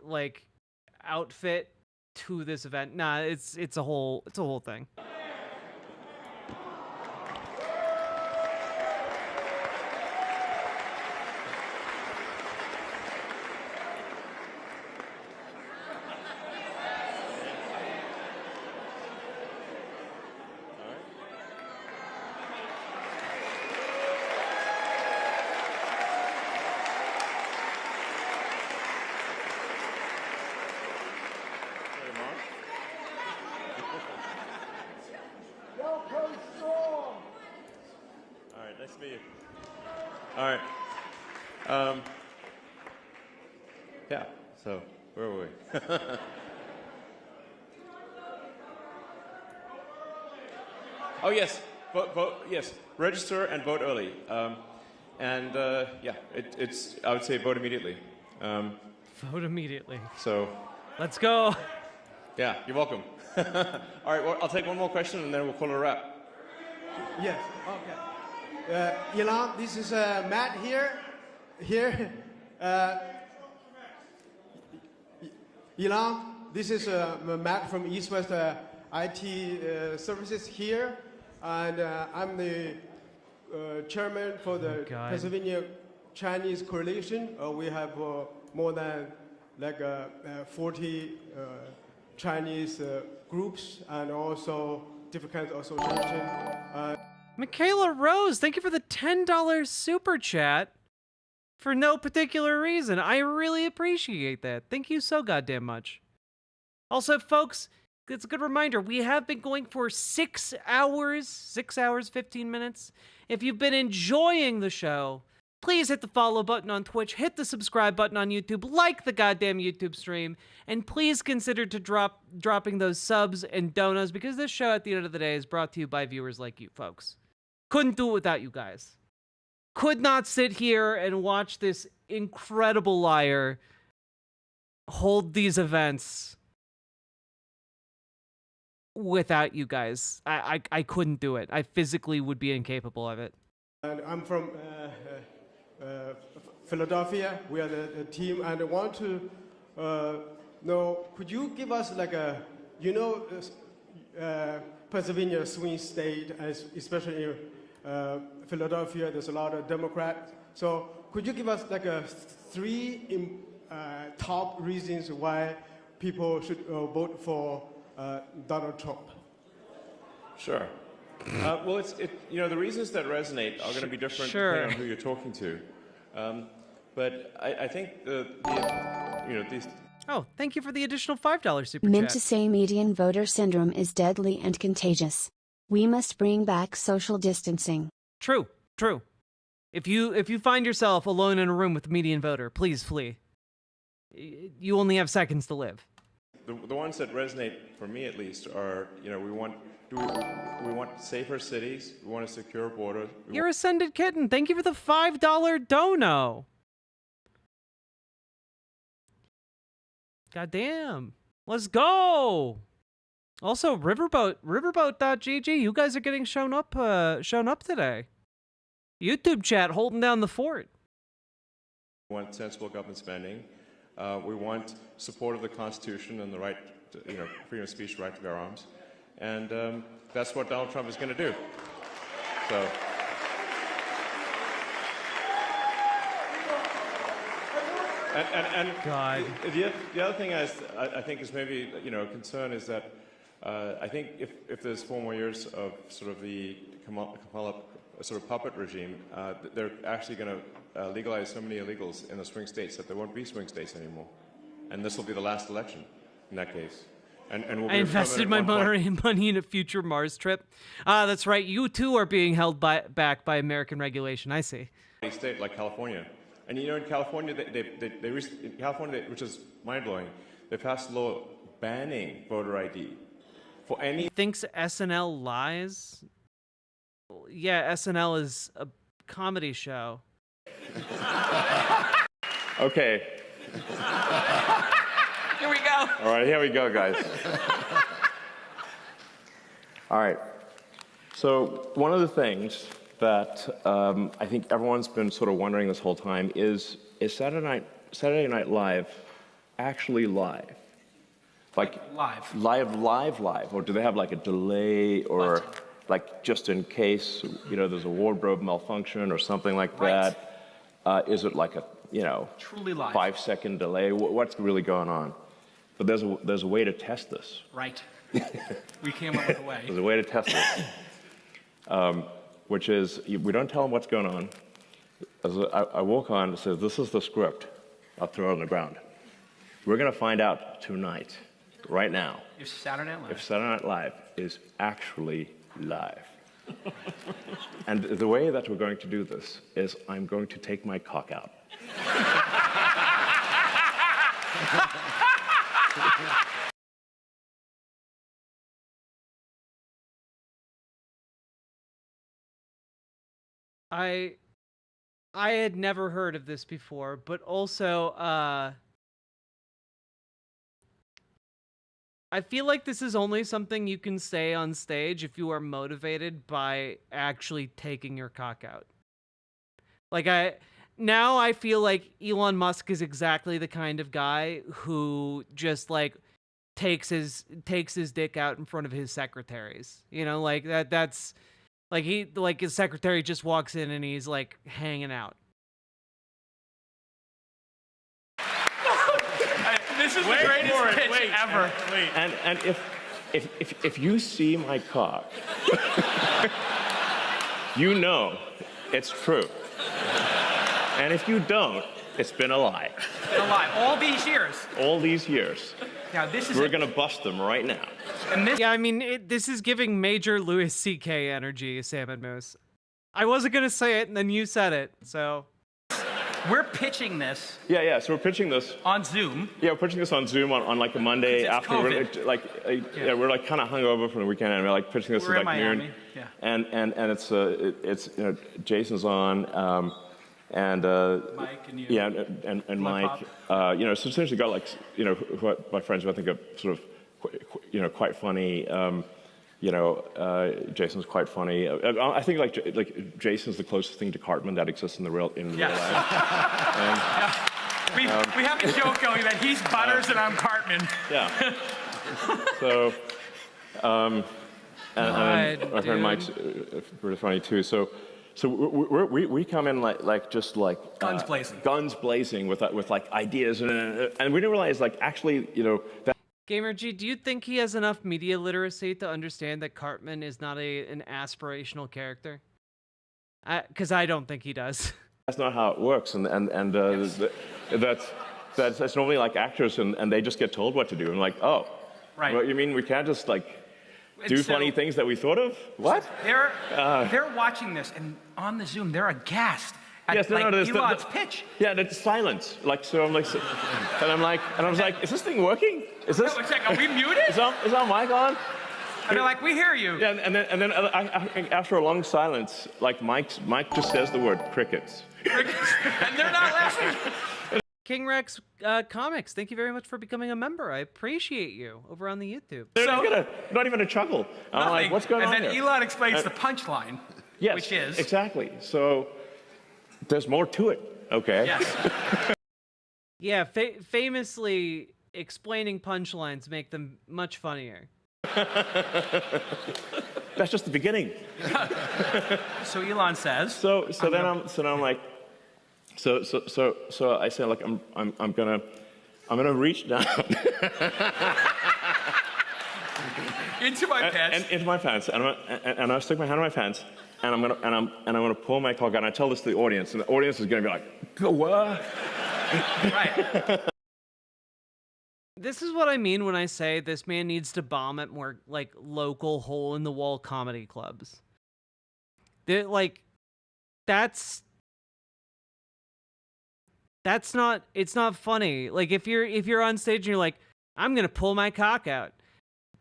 Speaker 1: like outfit to this event. Nah, it's a whole thing.
Speaker 14: Nice to meet you. All right. Yeah, so where were we? Oh, yes. Vote, yes. Register and vote early. Yeah, it's, I would say vote immediately.
Speaker 1: Vote immediately.
Speaker 14: So.
Speaker 1: Let's go.
Speaker 14: Yeah, you're welcome. All right, well, I'll take one more question and then we'll call it a wrap.
Speaker 2: Yes, okay. Elon, this is Matt here. Elon, this is Matt from East West IT Services here. And I'm the chairman for the
Speaker 1: God.
Speaker 2: Pennsylvania Chinese Coalition. We have more than 40 Chinese groups and also different kinds of associations.
Speaker 1: Michaela Rose, thank you for the $10 super chat for no particular reason. I really appreciate that. Thank you so goddamn much. Also, folks, it's a good reminder. We have been going for 6 hours, 15 minutes. If you've been enjoying the show, please hit the follow button on Twitch, hit the subscribe button on YouTube, like the goddamn YouTube stream, and please consider to dropping those subs and donos, because this show at the end of the day is brought to you by viewers like you folks. Couldn't do it without you guys. Could not sit here and watch this incredible liar hold these events without you guys. I couldn't do it. I physically would be incapable of it.
Speaker 2: And I'm from Philadelphia. We are the team, and I want to know, could you give us Pennsylvania swing state, especially in Philadelphia, there's a lot of Democrats. So could you give us 3 top reasons why people should vote for Donald Trump?
Speaker 14: Sure. Well, the reasons that resonate are going to be different depending on who you're talking to. But I think these.
Speaker 1: Oh, thank you for the additional $5 super
Speaker 17: Meant
Speaker 1: chat.
Speaker 17: to say median voter syndrome is deadly and contagious. We must bring back social distancing.
Speaker 1: True. If you find yourself alone in a room with a median voter, please flee. You only have seconds to live.
Speaker 14: The ones that resonate for me, at least, are we want safer cities. We want a secure border.
Speaker 1: Your Ascended Kitten, thank you for the $5 dono. Goddamn. Let's go. Also, riverboat.gg, you guys are getting shown up today. YouTube chat holding down the fort.
Speaker 14: We want sensible government spending. We want support of the Constitution and the right to, freedom of speech, right to bear arms. And that's what Donald Trump is going to do. So. And
Speaker 1: God.
Speaker 14: The other thing I think is maybe a concern is that I think if there's 4 more years of sort of the Kamala sort of puppet regime, they're actually going to legalize so many illegals in the swing states that there won't be swing states anymore, and this will be the last election in that case. And we'll
Speaker 1: I invested my money in a future Mars trip. That's right. You too are being held back by American regulation. I see.
Speaker 14: State like California. And in California, they recently, California, which is mind-blowing, they passed a law banning voter ID for any.
Speaker 1: He thinks SNL lies. Yeah, SNL is a comedy show.
Speaker 14: Okay.
Speaker 1: Here we go.
Speaker 14: All right, here we go, guys. All right. So one of the things that I think everyone's been sort of wondering this whole time is Saturday Night Live actually live? Like live, or do they have like a delay, or like just in case there's a wardrobe malfunction or something like that? Is it like a
Speaker 4: truly live
Speaker 14: 5-second delay? What's really going on? But there's a way to test this.
Speaker 4: Right. We came up with a way.
Speaker 14: There's a way to test this. Which is, we don't tell them what's going on. As I walk on, it says, this is the script. I'll throw it on the ground. We're going to find out tonight, right now,
Speaker 4: If Saturday Night Live.
Speaker 14: if Saturday Night Live is actually live. And the way that we're going to do this is I'm going to take my cock out.
Speaker 1: I had never heard of this before, but also I feel like this is only something you can say on stage if you are motivated by actually taking your cock out. Like now I feel like Elon Musk is exactly the kind of guy who just like takes his dick out in front of his secretaries. Like that's Like his secretary just walks in and he's like hanging out.
Speaker 4: This is the greatest pitch ever.
Speaker 14: And if you see my cock, you know it's true. And if you don't, it's been a lie.
Speaker 4: A lie. All these years.
Speaker 14: All these years.
Speaker 4: Now this is.
Speaker 14: We're gonna bust them right now.
Speaker 1: And this, yeah, I mean, this is giving major Louis C.K. energy, Salmon Moose. I wasn't gonna say it, and then you said it, so.
Speaker 4: We're pitching this.
Speaker 14: Yeah. So we're pitching this
Speaker 4: on Zoom.
Speaker 14: Yeah, we're pitching this on Zoom on like a Monday after we're we're like kind of hungover from the weekend, and we're like pitching this at like noon.
Speaker 4: Yeah.
Speaker 14: And it's you know, Jason's on. And
Speaker 4: Mike and you.
Speaker 14: Yeah, and Mike, you know, so essentially got like, you know, what my friends who I think are sort of, quite funny. You know, Jason's quite funny. I think like Jason's the closest thing to Cartman that exists in real life.
Speaker 4: We have a joke going that he's Butters and I'm Cartman.
Speaker 14: Yeah. So, and my friend Mike's pretty funny too. So we come in like
Speaker 4: guns blazing.
Speaker 14: Guns blazing with like ideas, and we didn't realize like actually, you know, that.
Speaker 1: Gamer G, do you think he has enough media literacy to understand that Cartman is not an aspirational character? Because I don't think he does.
Speaker 14: That's not how it works, and that's normally like actors, and they just get told what to do, and like, oh,
Speaker 4: right.
Speaker 14: Well, you mean we can't just like do funny things that we thought of? What?
Speaker 4: They're watching this, and on the Zoom, they're aghast at
Speaker 14: yes, no,
Speaker 4: Elon's pitch.
Speaker 14: Yeah, it's silence. Like, so I'm like, and I was like, is this thing working? Is this?
Speaker 4: It's like, are we muted?
Speaker 14: Is our mic on?
Speaker 4: And they're like, we hear you.
Speaker 14: Yeah, and then after a long silence, like Mike just says the word crickets.
Speaker 4: And they're not laughing.
Speaker 1: King Rex Comics, thank you very much for becoming a member. I appreciate you over on the YouTube.
Speaker 14: They're not even a chuckle. I'm like, what's going on
Speaker 4: And then
Speaker 14: here?
Speaker 4: Elon explains the punchline,
Speaker 14: yes,
Speaker 4: which is...
Speaker 14: exactly. So there's more to it, okay?
Speaker 4: Yes.
Speaker 1: Yeah, famously, explaining punchlines make them much funnier.
Speaker 14: That's just the beginning.
Speaker 4: So Elon says.
Speaker 14: So I'm like, so I say like I'm gonna reach down
Speaker 4: into my pants.
Speaker 14: Into my pants, and I stick my hand in my pants, and I'm gonna pull my cock out. And I tell this to the audience, and the audience is gonna be like, go what?
Speaker 4: Right.
Speaker 1: This is what I mean when I say this man needs to bomb at more like local hole-in-the-wall comedy clubs. That's not, it's not funny. Like if you're on stage and you're like, I'm gonna pull my cock out,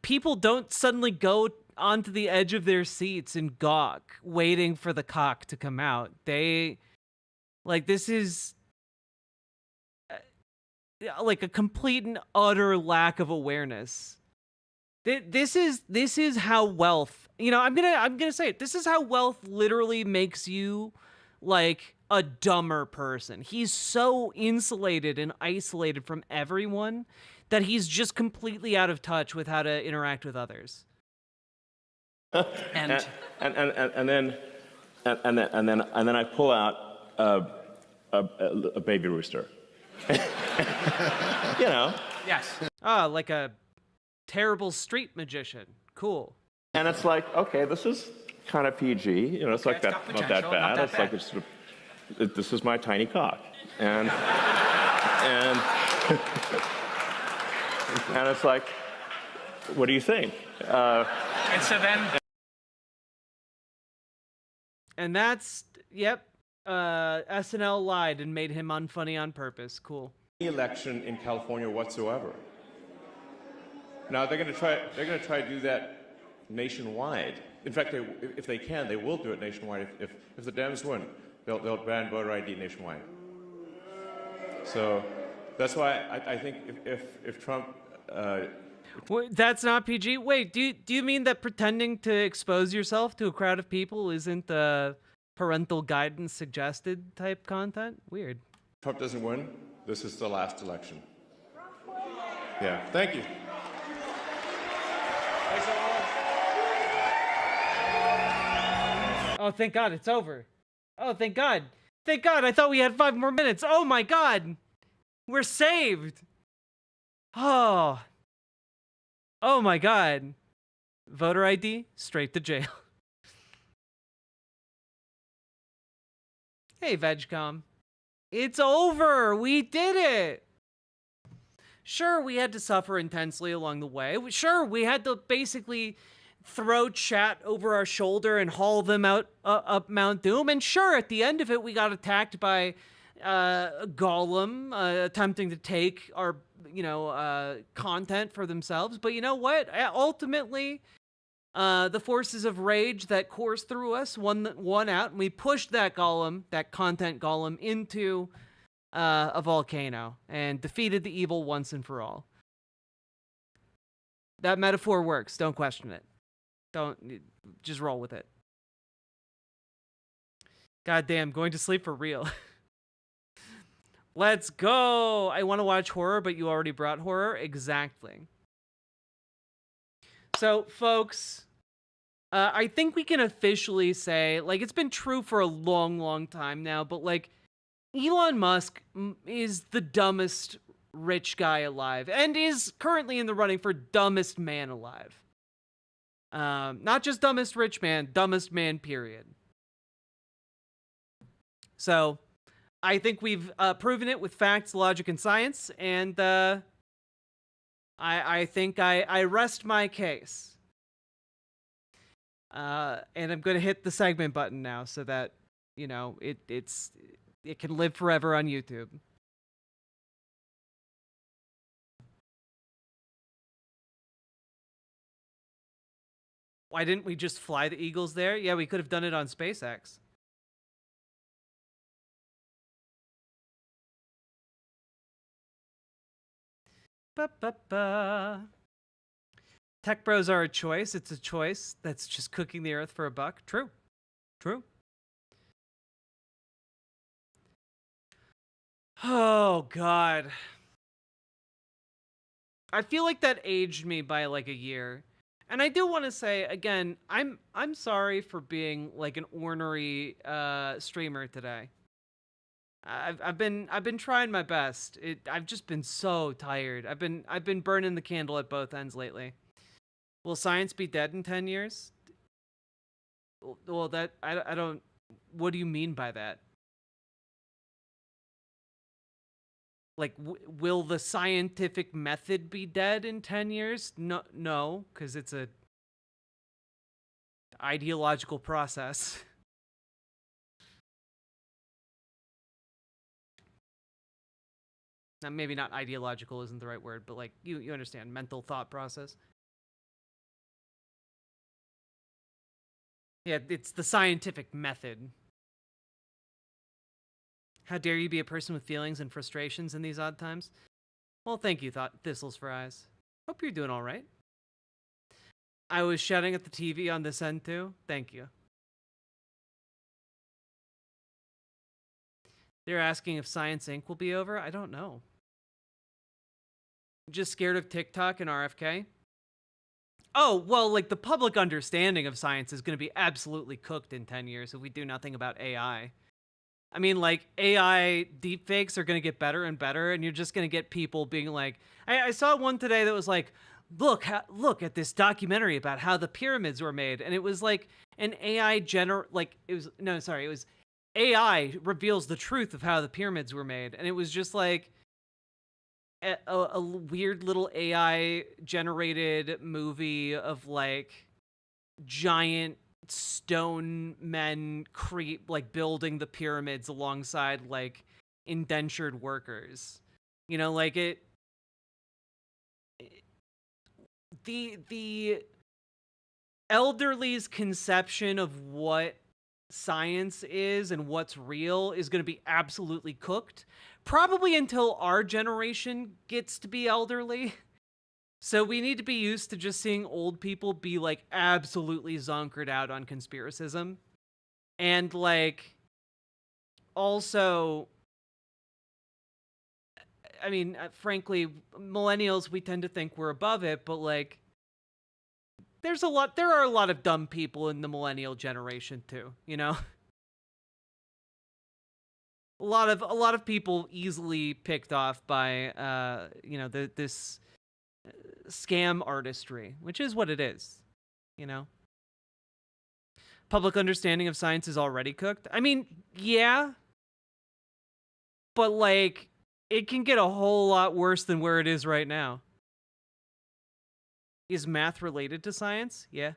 Speaker 1: people don't suddenly go onto the edge of their seats and gawk, waiting for the cock to come out. This is like a complete and utter lack of awareness. This is how wealth, you know, I'm gonna say it. This is how wealth literally makes you like a dumber person. He's so insulated and isolated from everyone that he's just completely out of touch with how to interact with others.
Speaker 14: And then I pull out a baby rooster. You know.
Speaker 4: Yes.
Speaker 1: Like a terrible street magician. Cool.
Speaker 14: And it's like, okay, this is kind of PG. You know, it's like that, not that bad. It's like this is my tiny cock, and it's like, what do you think?
Speaker 4: And so then.
Speaker 1: And that's SNL lied and made him unfunny on purpose. Cool.
Speaker 14: Election in California whatsoever. Now they're going to try to do that nationwide. In fact, if they can, they will do it nationwide. If the Dems win, they'll ban voter ID nationwide. So that's why I think if Trump.
Speaker 1: Wait, that's not PG. Wait, do you mean that pretending to expose yourself to a crowd of people isn't parental guidance suggested type content? Weird.
Speaker 14: Trump doesn't win. This is the last election. Yeah. Thank you.
Speaker 1: Oh, thank God, it's over. Oh, thank God. Thank God, I thought we had 5 more minutes. Oh my God. We're saved. Oh. Oh my God. Voter ID, straight to jail. Hey, VegCom. It's over. We did it. Sure, we had to suffer intensely along the way. Sure, we had to basically throw chat over our shoulder and haul them out up Mount Doom. And sure, at the end of it, we got attacked by Gollum attempting to take our, content for themselves. But you know what? Ultimately, the forces of rage that course through us won out, and we pushed that Gollum, that content Gollum, into a volcano and defeated the evil once and for all. That metaphor works. Don't question it. Just roll with it. Goddamn, going to sleep for real. Let's go. I want to watch horror, but you already brought horror. Exactly. So, folks, I think we can officially say, like, it's been true for a long, long time now, but, like, Elon Musk is the dumbest rich guy alive and is currently in the running for dumbest man alive. Not just dumbest rich man, dumbest man, period. So, I think we've proven it with facts, logic, and science, and I think I rest my case. And I'm going to hit the segment button now so that, it can live forever on YouTube. Why didn't we just fly the Eagles there? Yeah, we could have done it on SpaceX. Ba-ba-ba. Tech bros are a choice. It's a choice that's just cooking the earth for a buck. True. True. Oh, God. I feel like that aged me by like a year. And I do want to say, again, I'm sorry for being like an ornery streamer today. I've been trying my best. I've just been so tired. I've been burning the candle at both ends lately. Will science be dead in 10 years? Well, that I don't. What do you mean by that? Like, will the scientific method be dead in 10 years? No, because it's a ideological process. Now, maybe not ideological isn't the right word, but like you understand, mental thought process. Yeah, it's the scientific method. How dare you be a person with feelings and frustrations in these odd times? Well, thank you, Thistles for Eyes. Hope you're doing all right. I was shouting at the TV on this end too. Thank you. They're asking if Science Inc. will be over. I don't know. Just scared of TikTok and RFK? Oh, well, like the public understanding of science is going to be absolutely cooked in 10 years if we do nothing about AI. I mean, like, AI deepfakes are going to get better and better, and you're just going to get people being like... I saw one today that was like, look at this documentary about how the pyramids were made, and it was like an AI it was AI reveals the truth of how the pyramids were made, and it was just like a weird little AI-generated movie of, like, giant stone men building the pyramids alongside like indentured workers. Like the elderly's conception of what science is and what's real is going to be absolutely cooked, probably until our generation gets to be elderly. So we need to be used to just seeing old people be, like, absolutely zonkered out on conspiracism. And, like, also, I mean, frankly, millennials, we tend to think we're above it, but, like, there are a lot of dumb people in the millennial generation too, you know? A lot of people easily picked off by this scam artistry, which is what it is, you know? Public understanding of science is already cooked. I mean, yeah, but like it can get a whole lot worse than where it is right now. Is math related to science? Yeah.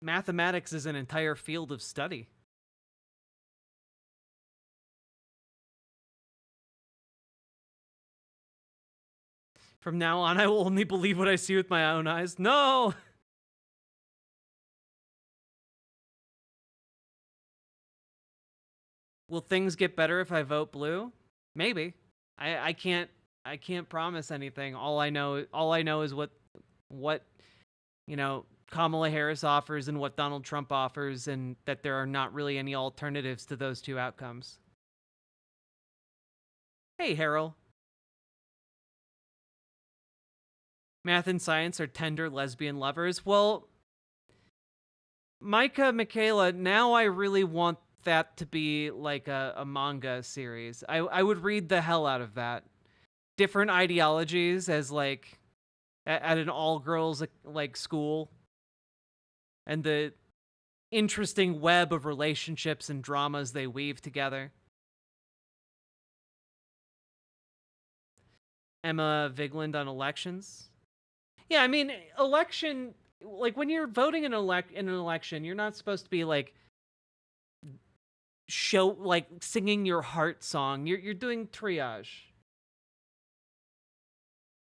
Speaker 1: Mathematics is an entire field of study. From now on, I will only believe what I see with my own eyes. No! Will things get better if I vote blue? Maybe. I can't promise anything. All I know is what Kamala Harris offers and what Donald Trump offers, and that there are not really any alternatives to those two outcomes. Hey, Harold. Math and science are tender lesbian lovers. Well, Micah, Michaela, now I really want that to be like a manga series. I would read the hell out of that. Different ideologies as like at an all-girls like school, and the interesting web of relationships and dramas they weave together. Emma Vigland on elections. Yeah, I mean, election, like when you're voting in an election, you're not supposed to be like singing your heart song. You're doing triage.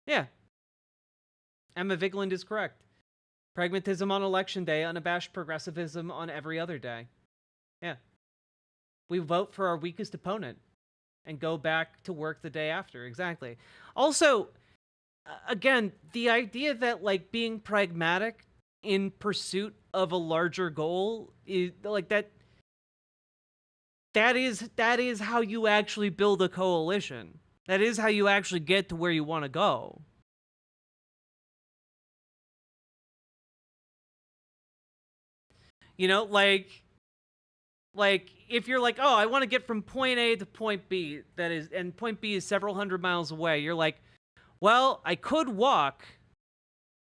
Speaker 1: Yeah. Emma Vigland is correct. Pragmatism on election day, unabashed progressivism on every other day. Yeah. We vote for our weakest opponent and go back to work the day after. Exactly. Also, again, the idea that like being pragmatic in pursuit of a larger goal is like that is how you actually build a coalition. That is how you actually get to where you want to go. You know, like if you're like, oh, I want to get from point A to point B, and point B is several hundred miles away, you're like, well, I could walk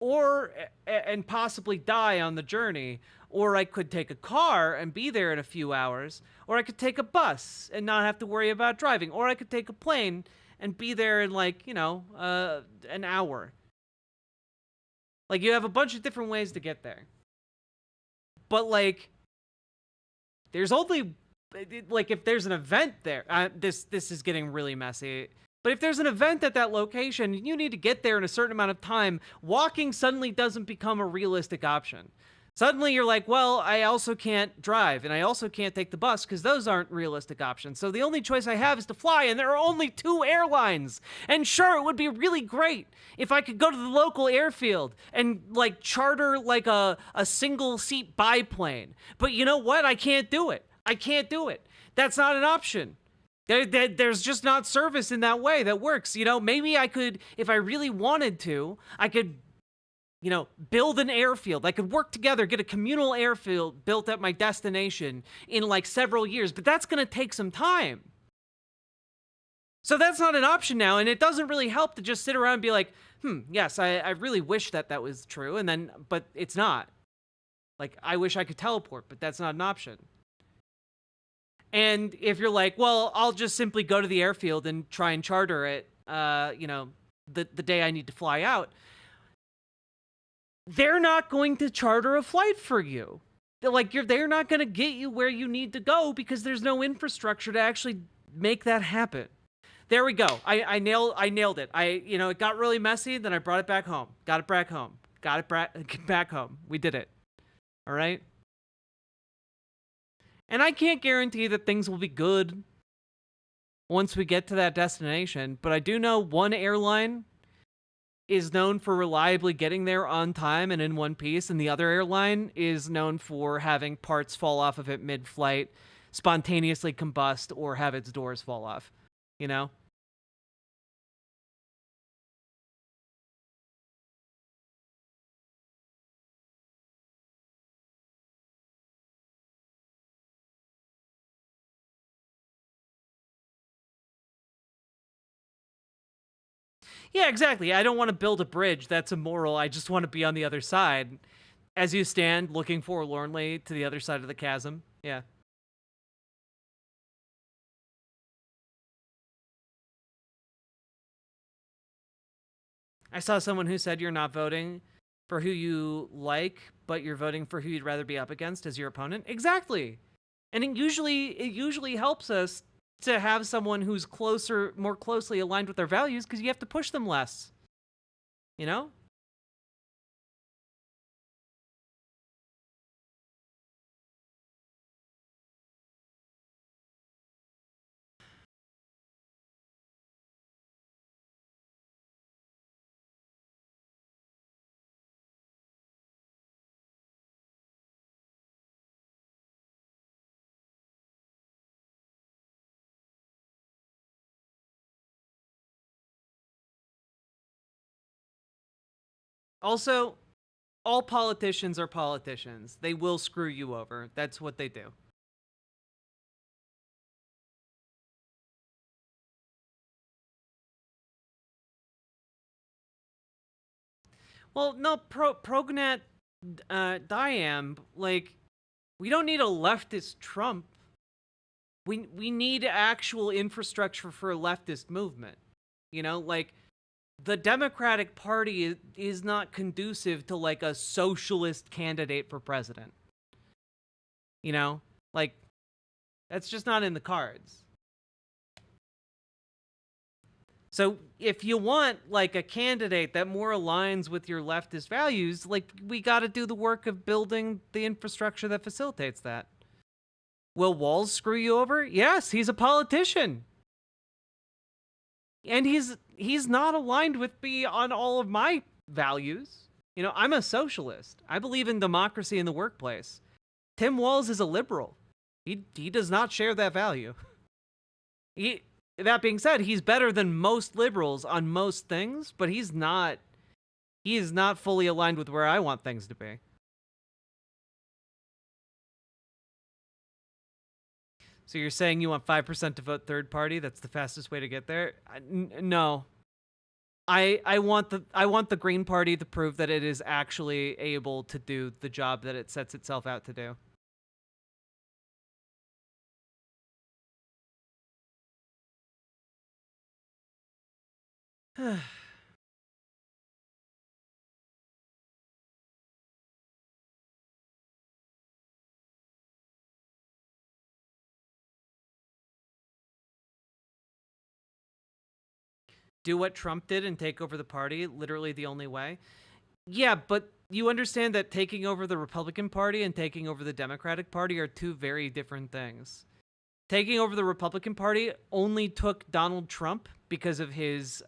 Speaker 1: and possibly die on the journey, or I could take a car and be there in a few hours, or I could take a bus and not have to worry about driving, or I could take a plane and be there in like, an hour. Like you have a bunch of different ways to get there. But like there's only like if there's an event there, this is getting really messy. But if there's an event at that location, you need to get there in a certain amount of time. Walking suddenly doesn't become a realistic option. Suddenly you're like, well, I also can't drive and I also can't take the bus because those aren't realistic options. So the only choice I have is to fly, and there are only 2 airlines. And sure, it would be really great if I could go to the local airfield and like charter like a single seat biplane. But you know what? I can't do it. I can't do it. That's not an option. There's just not service in that way that works. Maybe I could, if I really wanted to, I could, build an airfield. I could work together, get a communal airfield built at my destination in like several years, but that's going to take some time. So that's not an option now, and it doesn't really help to just sit around and be like, yes, I really wish that was true, but it's not. Like, I wish I could teleport, but that's not an option. And if you're like, well, I'll just simply go to the airfield and try and charter it, the day I need to fly out, they're not going to charter a flight for you. They're not going to get you where you need to go because there's no infrastructure to actually make that happen. There we go. I nailed it. It got really messy, then I brought it back home. Got it back home. Back home. We did it. All right? And I can't guarantee that things will be good once we get to that destination, but I do know one airline is known for reliably getting there on time and in one piece, and the other airline is known for having parts fall off of it mid-flight, spontaneously combust, or have its doors fall off, Yeah, exactly. I don't want to build a bridge. That's immoral. I just want to be on the other side. As you stand looking forlornly to the other side of the chasm. Yeah. I saw someone who said you're not voting for who you like, but you're voting for who you'd rather be up against as your opponent. Exactly. And it usually helps us to have someone who's more closely aligned with their values, because you have to push them less. You know? Also, all politicians are politicians. They will screw you over. That's what they do. Well, no, Prognat Diam, like, we don't need a leftist Trump. We need actual infrastructure for a leftist movement. You know, like, the Democratic Party is not conducive to, like, a socialist candidate for president. You know? Like, that's just not in the cards. So if you want, like, a candidate that more aligns with your leftist values, like, we got to do the work of building the infrastructure that facilitates that. Will Walz screw you over? Yes, he's a politician. And he's not aligned with me on all of my values. You know, I'm a socialist. I believe in democracy in the workplace. Tim Walz is a liberal. He does not share that value. That being said, he's better than most liberals on most things, but he is not fully aligned with where I want things to be. So you're saying you want 5% to vote third party? That's the fastest way to get there? No. I want the Green Party to prove that it is actually able to do the job that it sets itself out to do. Do what Trump did and take over the party, literally the only way. Yeah, but you understand that taking over the Republican Party and taking over the Democratic Party are two very different things. Taking over the Republican Party only took Donald Trump because of his,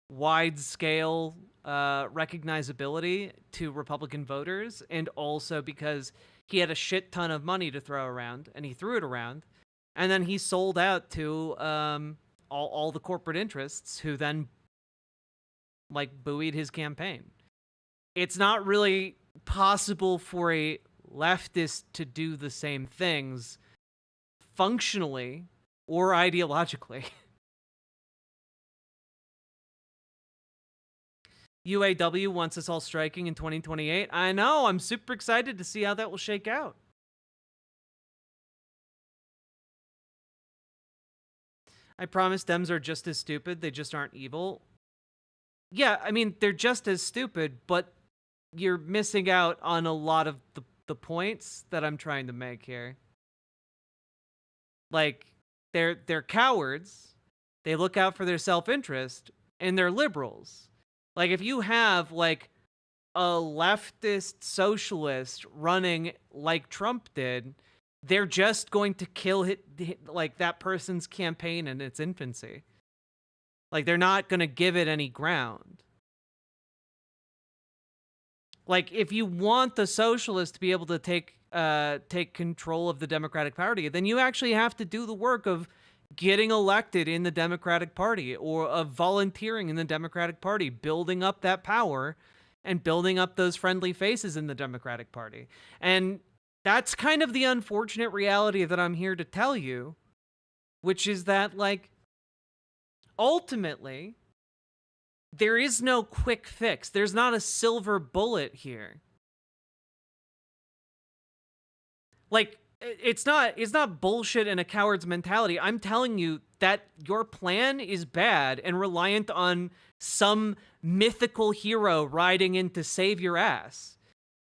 Speaker 1: wide-scale recognizability to Republican voters, and also because he had a shit ton of money to throw around, and he threw it around, and then he sold out to all the corporate interests, who then, like, buoyed his campaign. It's not really possible for a leftist to do the same things functionally or ideologically. UAW wants us all striking in 2028. I know, I'm super excited to see how that will shake out. I promise Dems are just as stupid, they just aren't evil. Yeah, I mean, they're just as stupid, but you're missing out on a lot of the points that I'm trying to make here. Like, they're cowards, they look out for their self-interest, and they're liberals. Like, if you have, like, a leftist socialist running like Trump did, they're just going to kill like, that person's campaign in its infancy. Like, they're not going to give it any ground. Like, if you want the socialists to be able to take control of the Democratic Party, then you actually have to do the work of getting elected in the Democratic Party, or of volunteering in the Democratic Party, building up that power and building up those friendly faces in the Democratic Party. And that's kind of the unfortunate reality that I'm here to tell you, which is that, like, ultimately, there is no quick fix. There's not a silver bullet here. Like, it's not bullshit and a coward's mentality. I'm telling you that your plan is bad and reliant on some mythical hero riding in to save your ass.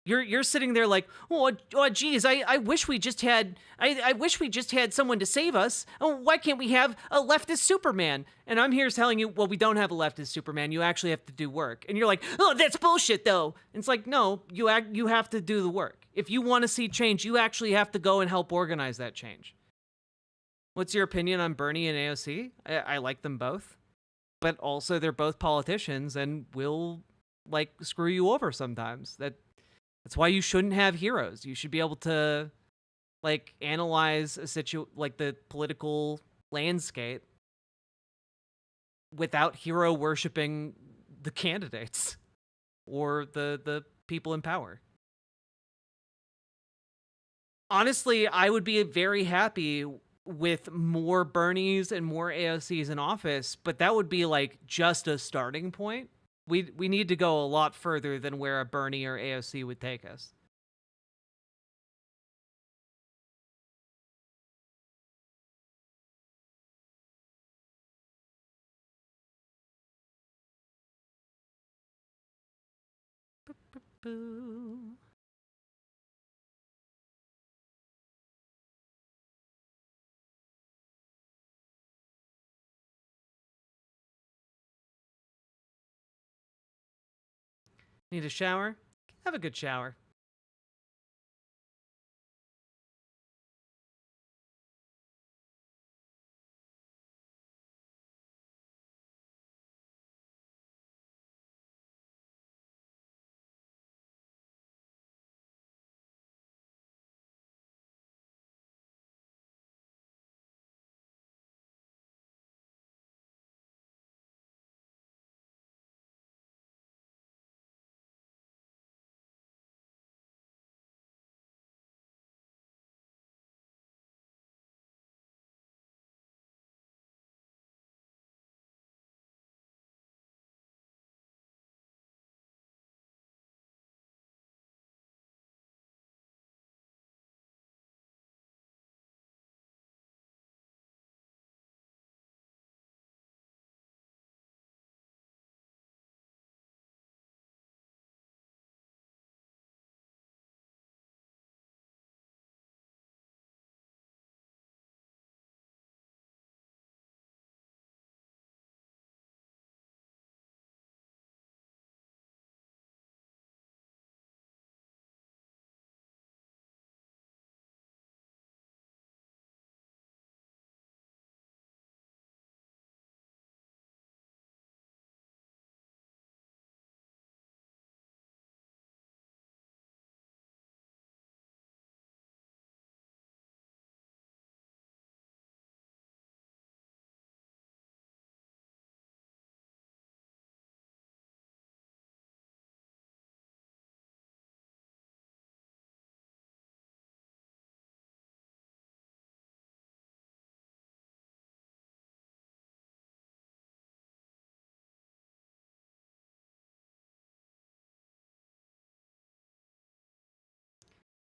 Speaker 1: You're sitting there like, oh geez, I wish we just had I wish we just had someone to save us. Oh, why can't we have a leftist Superman? And I'm here telling you, well, we don't have a leftist Superman. You actually have to do work. And you're like, oh, that's bullshit though. And it's like, no, you have to do the work. If you want to see change, you actually have to go and help organize that change. What's your opinion on Bernie and AOC? I like them both, but also they're both politicians and will like screw you over sometimes. That's why you shouldn't have heroes. You should be able to, like, analyze like the political landscape without hero worshiping the candidates or the people in power. Honestly, I would be very happy with more Bernies and more AOCs in office, but that would be like just a starting point. We need to go a lot further than where a Bernie or AOC would take us. Boo. Need a shower? Have a good shower.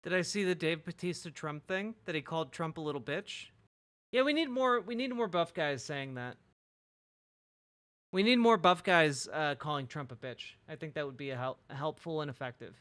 Speaker 1: Did I see the Dave Bautista Trump thing that he called Trump a little bitch? Yeah, we need more buff guys saying that. We need more buff guys calling Trump a bitch. I think that would be a helpful and effective.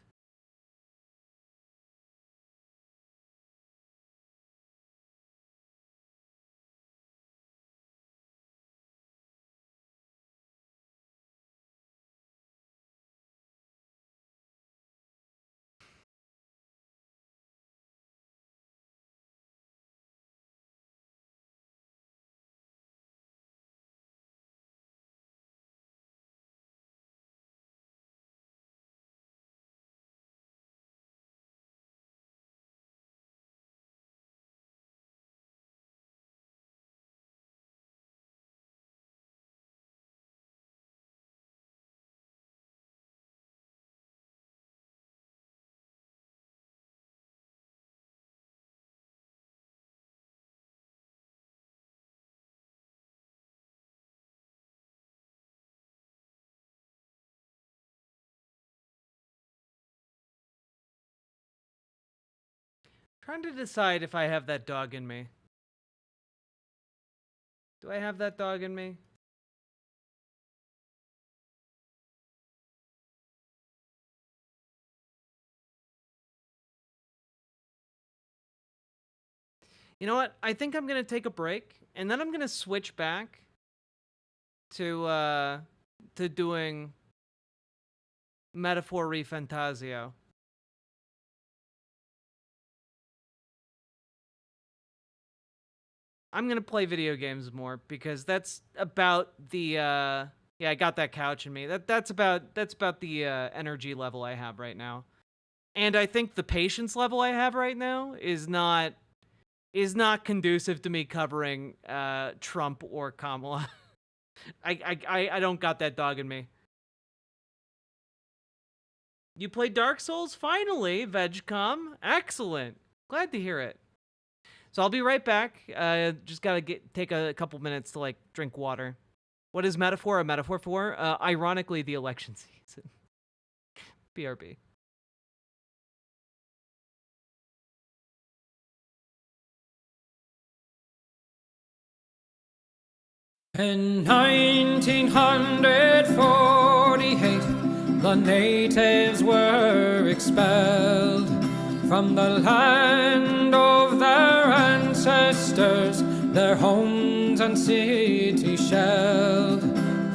Speaker 1: Trying to decide if I have that dog in me. Do I have that dog in me? You know what? I think I'm going to take a break, and then I'm going to switch back to doing Metaphor Fantasio. I'm gonna play video games more because that's about the yeah, I got that couch in me. That's about the energy level I have right now. And I think the patience level I have right now is not conducive to me covering Trump or Kamala. I don't got that dog in me. You played Dark Souls? Finally, VegCom. Excellent. Glad to hear it. So I'll be right back. Just gotta take a couple minutes to like drink water. What is metaphor a metaphor for? Ironically, the election season. BRB.
Speaker 6: In 1948, the natives were expelled from the land of their ancestors, their homes and cities shelled.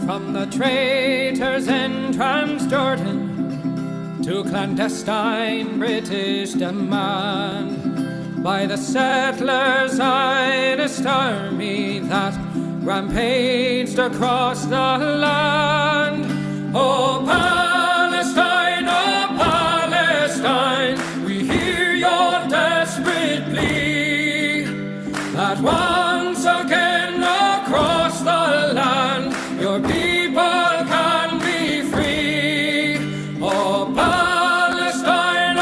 Speaker 6: From the traitors in Transjordan to clandestine British demand, by the settlers' Zionist army that rampaged across the land. Oh, Palestine, we hear your desperate plea that once again across the land your people can be free. Oh, Palestine,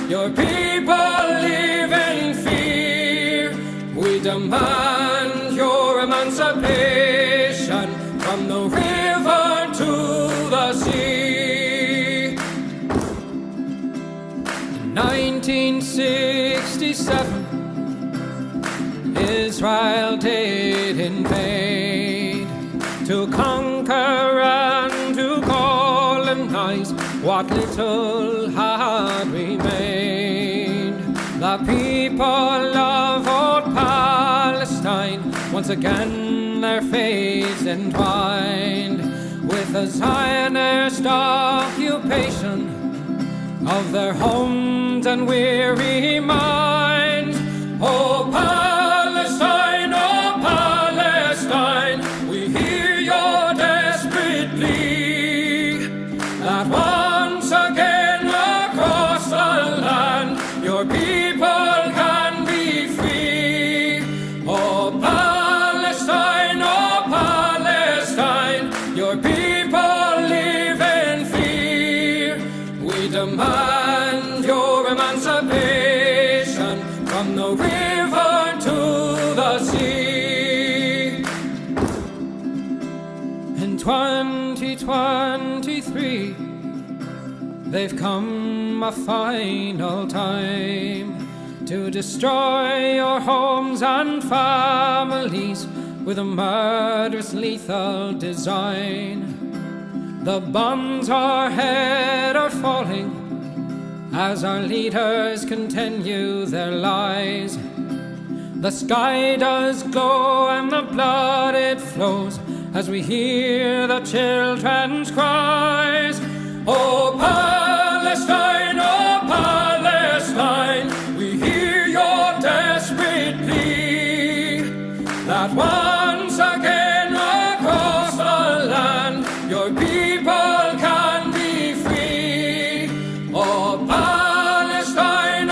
Speaker 6: your people live in fear. We demand your emancipation from the river to the sea. In 1967, Israel did invade to conquer and to colonize what little had remained. The people of old Palestine, once again their fates entwined with the Zionist occupation of their homes and weary minds. Oh, Palestine, we hear your desperate plea that once again across the land your people can be free. Oh, Palestine, your people live in fear. We demand your emancipation from the river to the sea. In 2023, they've come a final time to destroy your homes and families with a murderous, lethal design. The bombs overhead are falling as our leaders continue their lies. The sky does glow and the blood it flows as we hear the children's cries. Oh, Palestine, we hear your desperate plea that once again across the land your people can be free. Oh, Palestine,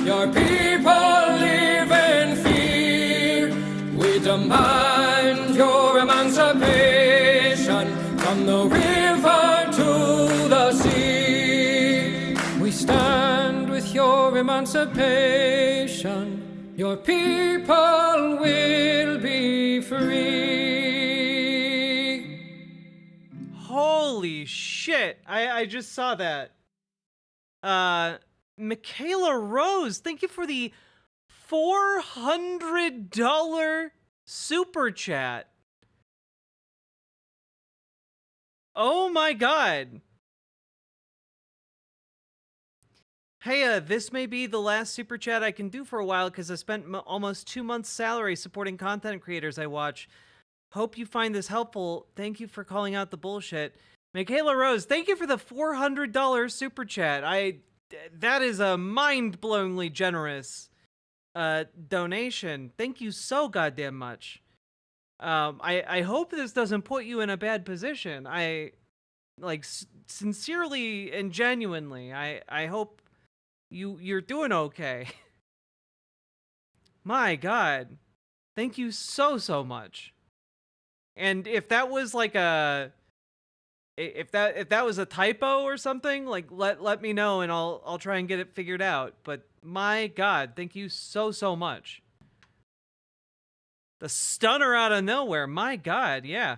Speaker 6: your people live in fear. We demand your emancipation from the river to the sea. We stand with your emancipation. Your people will be free.
Speaker 1: Holy shit. I just saw that. Michaela Rose, thank you for the $400 super chat. Oh my god. Hey, this may be the last super chat I can do for a while because I spent almost 2 months' salary supporting content creators I watch. Hope you find this helpful. Thank you for calling out the bullshit. Michaela Rose, thank you for the $400 super chat. That is a mind-blowingly generous donation. Thank you so goddamn much. I hope this doesn't put you in a bad position. Sincerely and genuinely, I hope you're doing okay. My god. Thank you so much. And if that was like if that was a typo or something, like let me know and I'll try and get it figured out. But my god, thank you so much. The stunner out of nowhere. My god, yeah.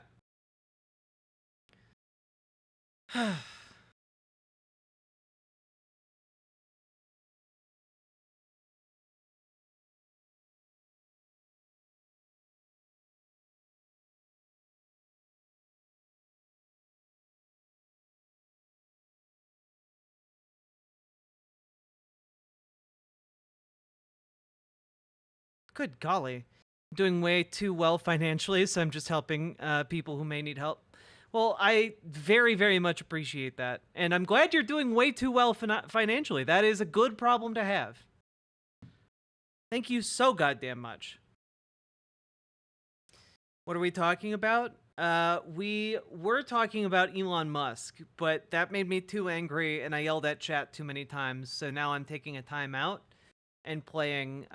Speaker 1: Good golly. Doing way too well financially, so I'm just helping people who may need help. Well, I very much appreciate that. And I'm glad you're doing way too well financially. That is a good problem to have. Thank you so goddamn much. What are we talking about? We were talking about Elon Musk, but that made me too angry and I yelled at chat too many times, so now I'm taking a time out and playing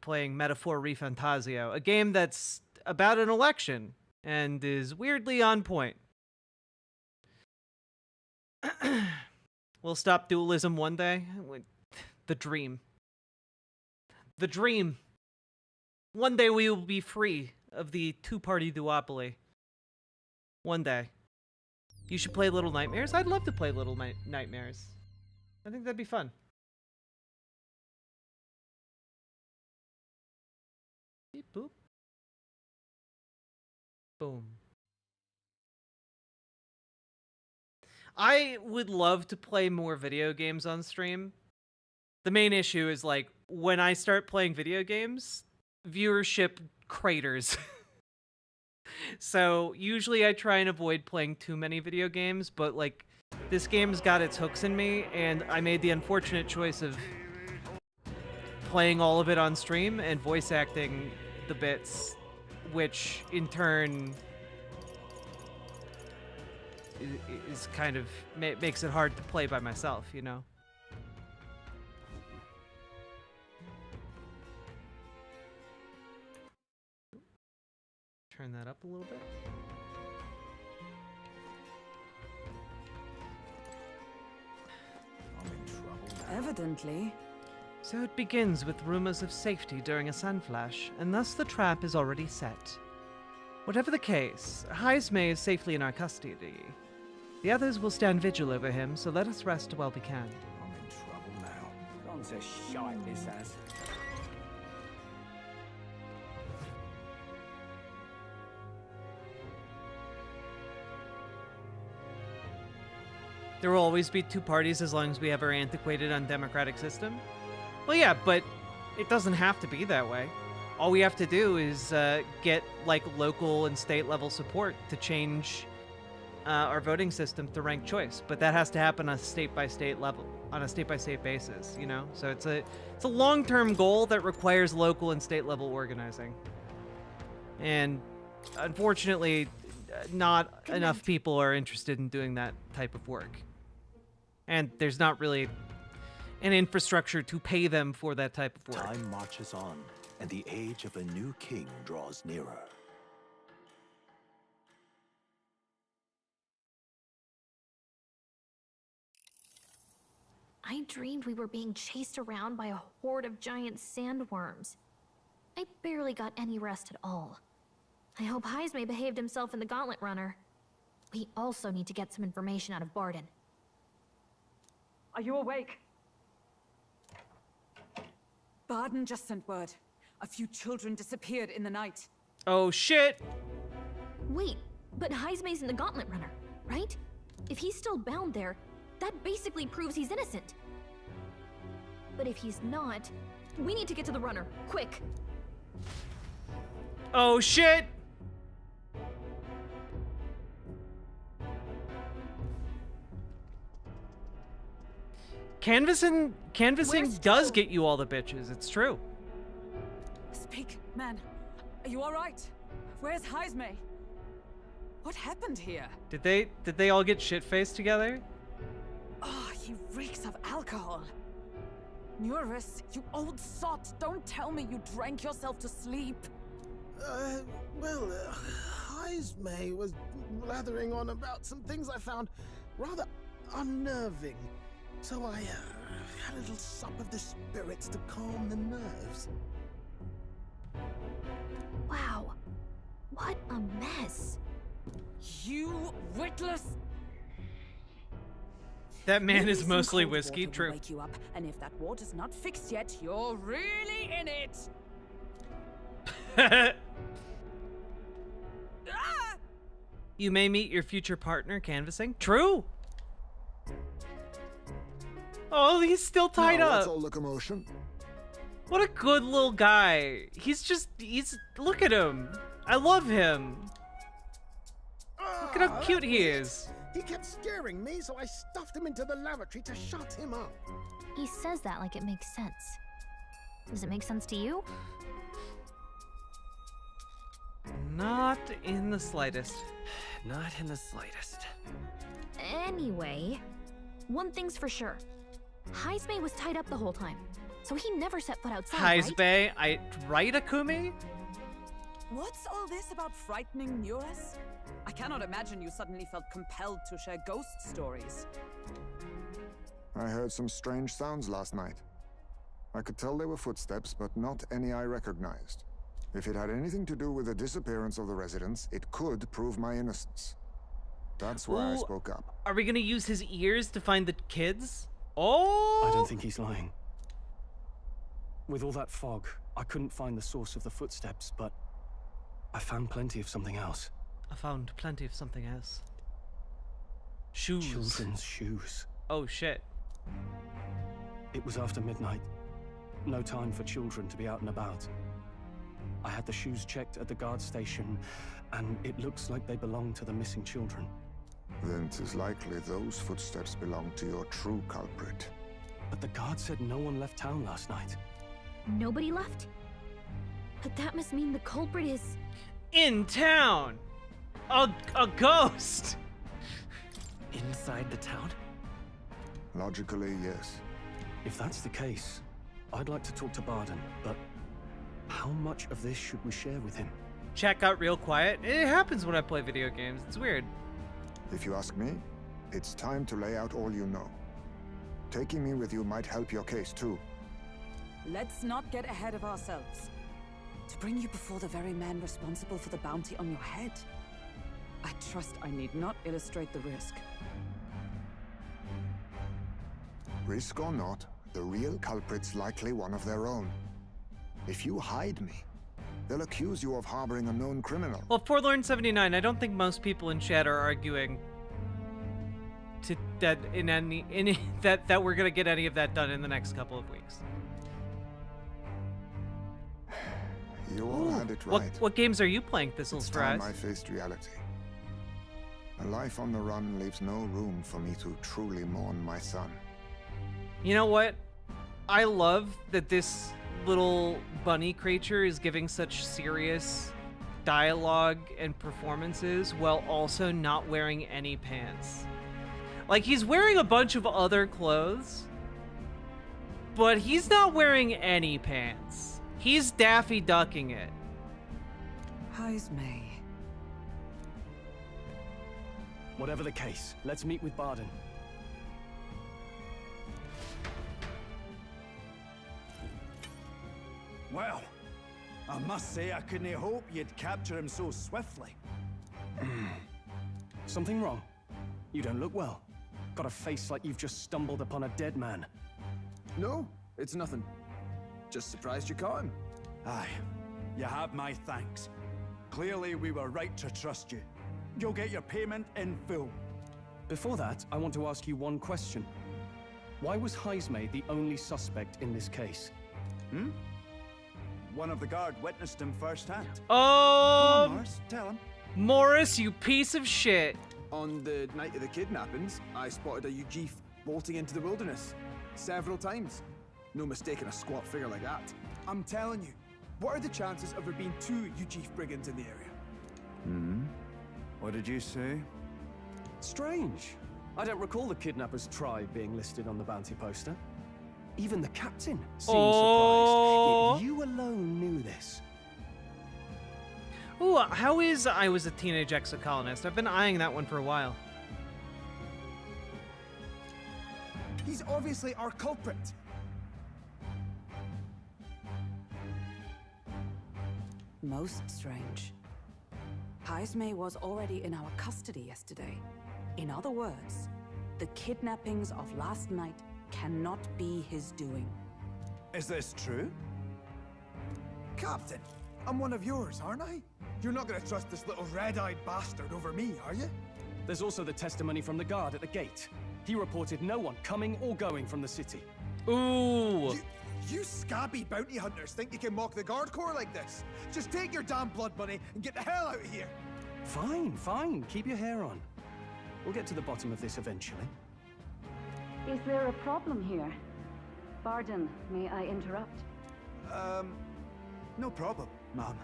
Speaker 1: playing Metaphor ReFantasio, a game that's about an election and is weirdly on point. We'll stop dualism one day. The dream. The dream. One day we will be free of the two-party duopoly. One day. You should play Little Nightmares? I'd love to play Little Nightmares. I think that'd be fun. Beep boop. Boom. I would love to play more video games on stream. The main issue is, like, when I start playing video games, viewership craters. So usually I try and avoid playing too many video games, but like this game's got its hooks in me, and I made the unfortunate choice of playing all of it on stream and voice acting the bits, which in turn is kind of makes it hard to play by myself, you know? Turn that up a little bit.
Speaker 16: I'm in trouble now. Evidently.
Speaker 1: So it begins with rumors of safety during a sun flash, and thus the trap is already set. Whatever the case, Heismay is safely in our custody. The others will stand vigil over him, so let us rest while we can.
Speaker 16: I'm in trouble now. Gone to shite, this has.
Speaker 1: There will always be two parties as long as we have our antiquated, undemocratic system. Well, yeah, but it doesn't have to be that way. All we have to do is get like local and state level support to change our voting system to ranked choice. But that has to happen on a state by state level, on a state by state basis, you know? So it's a long-term goal that requires local and state level organizing. And unfortunately, not enough people are interested in doing that type of work. And there's not really an infrastructure to pay them for that type of work.
Speaker 16: Time marches on, and the age of a new king draws nearer.
Speaker 22: I dreamed we were being chased around by a horde of giant sandworms. I barely got any rest at all. I hope Heismay behaved himself in the Gauntlet Runner. We also need to get some information out of Barden.
Speaker 7: Are you awake? Baden just sent word. A few children disappeared in the night.
Speaker 1: Oh shit!
Speaker 22: Wait, but Heismay's in the Gauntlet Runner, right? If he's still bound there, that basically proves he's innocent. But if he's not, we need to get to the runner, quick.
Speaker 1: Oh shit! Canvassing does get you all the bitches, it's true.
Speaker 7: Speak, man. Are you all right? Where's Heismay? What happened here?
Speaker 1: Did they all get shit-faced together?
Speaker 7: Oh, he reeks of alcohol. Nuris, you old sot, don't tell me you drank yourself to sleep.
Speaker 13: Heismay was blathering on about some things I found rather unnerving. So I had a little sup of the spirits to calm the nerves.
Speaker 22: Wow. What a mess.
Speaker 7: You witless.
Speaker 1: That man
Speaker 7: Maybe
Speaker 1: is
Speaker 7: some
Speaker 1: mostly
Speaker 7: cold
Speaker 1: whiskey,
Speaker 7: water will
Speaker 1: true.
Speaker 7: wake you up, and if that water's not fixed yet, you're really in it.
Speaker 1: You may meet your future partner canvassing. True. Oh, he's still tied up.
Speaker 13: What's all the commotion?
Speaker 1: What a good little guy. He's look at him. I love him. Look at how cute he is.
Speaker 13: He kept scaring me, so I stuffed him into the lavatory to shut him up.
Speaker 22: He says that like it makes sense. Does it make sense to you?
Speaker 1: Not in the slightest.
Speaker 23: Not in the slightest.
Speaker 22: Anyway, one thing's for sure. Heismay was tied up the whole time, so he never set foot outside, right?
Speaker 1: Heismay, right, Akumi?
Speaker 7: What's all this about frightening Nuris? I cannot imagine you suddenly felt compelled to share ghost stories.
Speaker 24: I heard some strange sounds last night. I could tell they were footsteps, but not any I recognized. If it had anything to do with the disappearance of the residents, it could prove my innocence. That's why I spoke up.
Speaker 1: Are we gonna use his ears to find the kids? Oh!
Speaker 23: I don't think he's lying. With all that fog, I couldn't find the source of the footsteps, but I found plenty of something else.
Speaker 1: I found plenty of something else. Shoes.
Speaker 23: Children's shoes.
Speaker 1: Oh shit.
Speaker 23: It was after midnight. No time for children to be out and about. I had the shoes checked at the guard station, and it looks like they belong to the missing children.
Speaker 24: Then 'tis likely those footsteps belong to your true culprit.
Speaker 23: But the guard said no one left town last night.
Speaker 22: Nobody left? But that must mean the culprit is...
Speaker 1: in town! A ghost!
Speaker 23: Inside the town?
Speaker 24: Logically, yes.
Speaker 23: If that's the case, I'd like to talk to Baden, but how much of this should we share with him?
Speaker 1: Check out real quiet. It happens when I play video games. It's weird.
Speaker 24: If you ask me, it's time to lay out all you know. Taking me with you might help your case too.
Speaker 7: Let's not get ahead of ourselves. To bring you before the very man responsible for the bounty on your head, I trust I need not illustrate the risk.
Speaker 24: Risk or not, the real culprit's likely one of their own. If you hide me, they'll accuse you of harboring a known criminal.
Speaker 1: Well, Forlorn 79, I don't think most people in chat are arguing that that we're gonna get any of that done in the next couple of weeks.
Speaker 24: You all had it right.
Speaker 1: What games are you playing, Thistles
Speaker 24: It's
Speaker 1: for
Speaker 24: time
Speaker 1: Eyes?
Speaker 24: I faced reality. A life on the run leaves no room for me to truly mourn my son.
Speaker 1: You know what? I love that this little bunny creature is giving such serious dialogue and performances while also not wearing any pants. Like, he's wearing a bunch of other clothes, but he's not wearing any pants. He's Daffy Ducking it.
Speaker 7: Heismay.
Speaker 23: Whatever the case, let's meet with Baden.
Speaker 25: Well, I must say I couldn't hope you'd capture him so swiftly.
Speaker 23: Something wrong? You don't look well. Got a face like you've just stumbled upon a dead man.
Speaker 5: No, it's nothing. Just surprised you caught him.
Speaker 25: Aye, you have my thanks. Clearly, we were right to trust you. You'll get your payment in full.
Speaker 23: Before that, I want to ask you one question. Why was Heismay the only suspect in this case?
Speaker 25: One of the guard witnessed him firsthand.
Speaker 1: Oh,
Speaker 25: Morris, tell him.
Speaker 1: Morris, you piece of shit.
Speaker 5: On the night of the kidnappings, I spotted a Ujif bolting into the wilderness. Several times. No mistaking a squat figure like that. I'm telling you, what are the chances of there being 2 Ujif brigands in the area?
Speaker 25: What did you say?
Speaker 23: Strange. I don't recall the kidnappers' tribe being listed on the bounty poster. Even the captain seemed surprised. Yet you alone knew this.
Speaker 1: Ooh, how is I Was a Teenage Exocolonist? I've been eyeing that one for a while.
Speaker 5: He's obviously our culprit.
Speaker 7: Most strange. Heismay was already in our custody yesterday. In other words, the kidnappings of last night cannot be his doing.
Speaker 25: Is this true?
Speaker 5: Captain, I'm one of yours, aren't I? You're not gonna trust this little red-eyed bastard over me, are you?
Speaker 23: There's also the testimony from the guard at the gate. He reported no one coming or going from the city.
Speaker 1: Ooh.
Speaker 5: You scabby bounty hunters think you can mock the guard corps like this? Just take your damn blood money and get the hell out of here!
Speaker 23: Fine, fine. Keep your hair on. We'll get to the bottom of this eventually.
Speaker 8: Is there a problem here? Pardon, may I interrupt?
Speaker 25: No problem, Mom.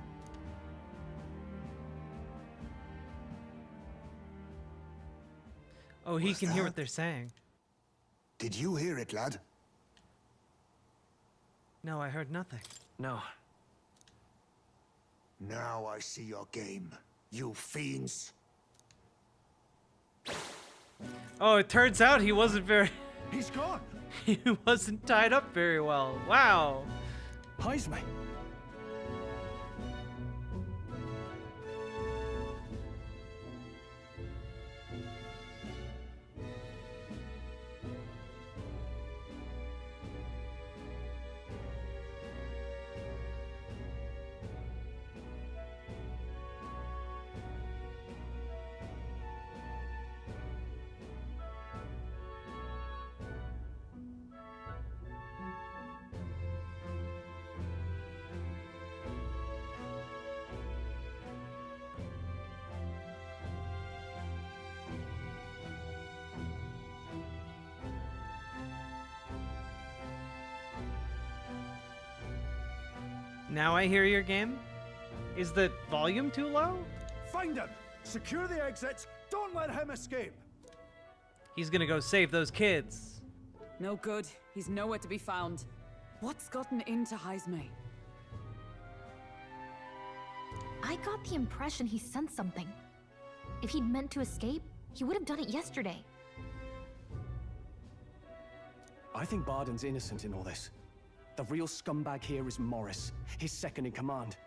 Speaker 1: Oh, he can hear what they're saying.
Speaker 24: Did you hear it, lad?
Speaker 1: No, I heard nothing.
Speaker 23: No.
Speaker 24: Now I see your game, you fiends.
Speaker 1: Oh, it turns out he wasn't very...
Speaker 25: He's gone!
Speaker 1: He wasn't tied up very well. Wow.
Speaker 23: Heismay.
Speaker 1: Now I hear your game? Is the volume too low?
Speaker 25: Find him! Secure the exits! Don't let him escape!
Speaker 1: He's gonna go save those kids.
Speaker 7: No good. He's nowhere to be found. What's gotten into Heismay?
Speaker 22: I got the impression he sensed something. If he'd meant to escape, he would have done it yesterday.
Speaker 23: I think Barden's innocent in all this. The real scumbag here is Morris, his second in command.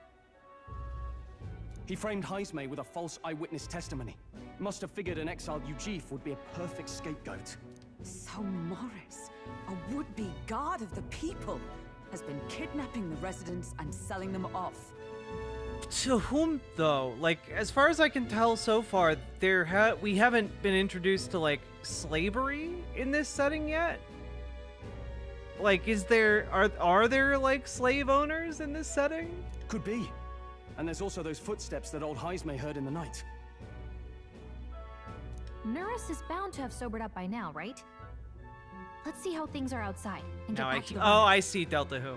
Speaker 23: He framed Heismay with a false eyewitness testimony. Must have figured an exiled Ujif would be a perfect scapegoat.
Speaker 7: So Morris, a would-be guard of the people, has been kidnapping the residents and selling them off.
Speaker 1: To whom, though? Like, as far as I can tell so far, we haven't been introduced to, like, slavery in this setting yet. Like, are there, like, slave owners in this setting?
Speaker 23: Could be. And there's also those footsteps that old Heismay heard in the night.
Speaker 22: Norris is bound to have sobered up by now, right? Let's see how things are outside and get
Speaker 1: Now
Speaker 22: back to the
Speaker 1: oh, I see Delta Who.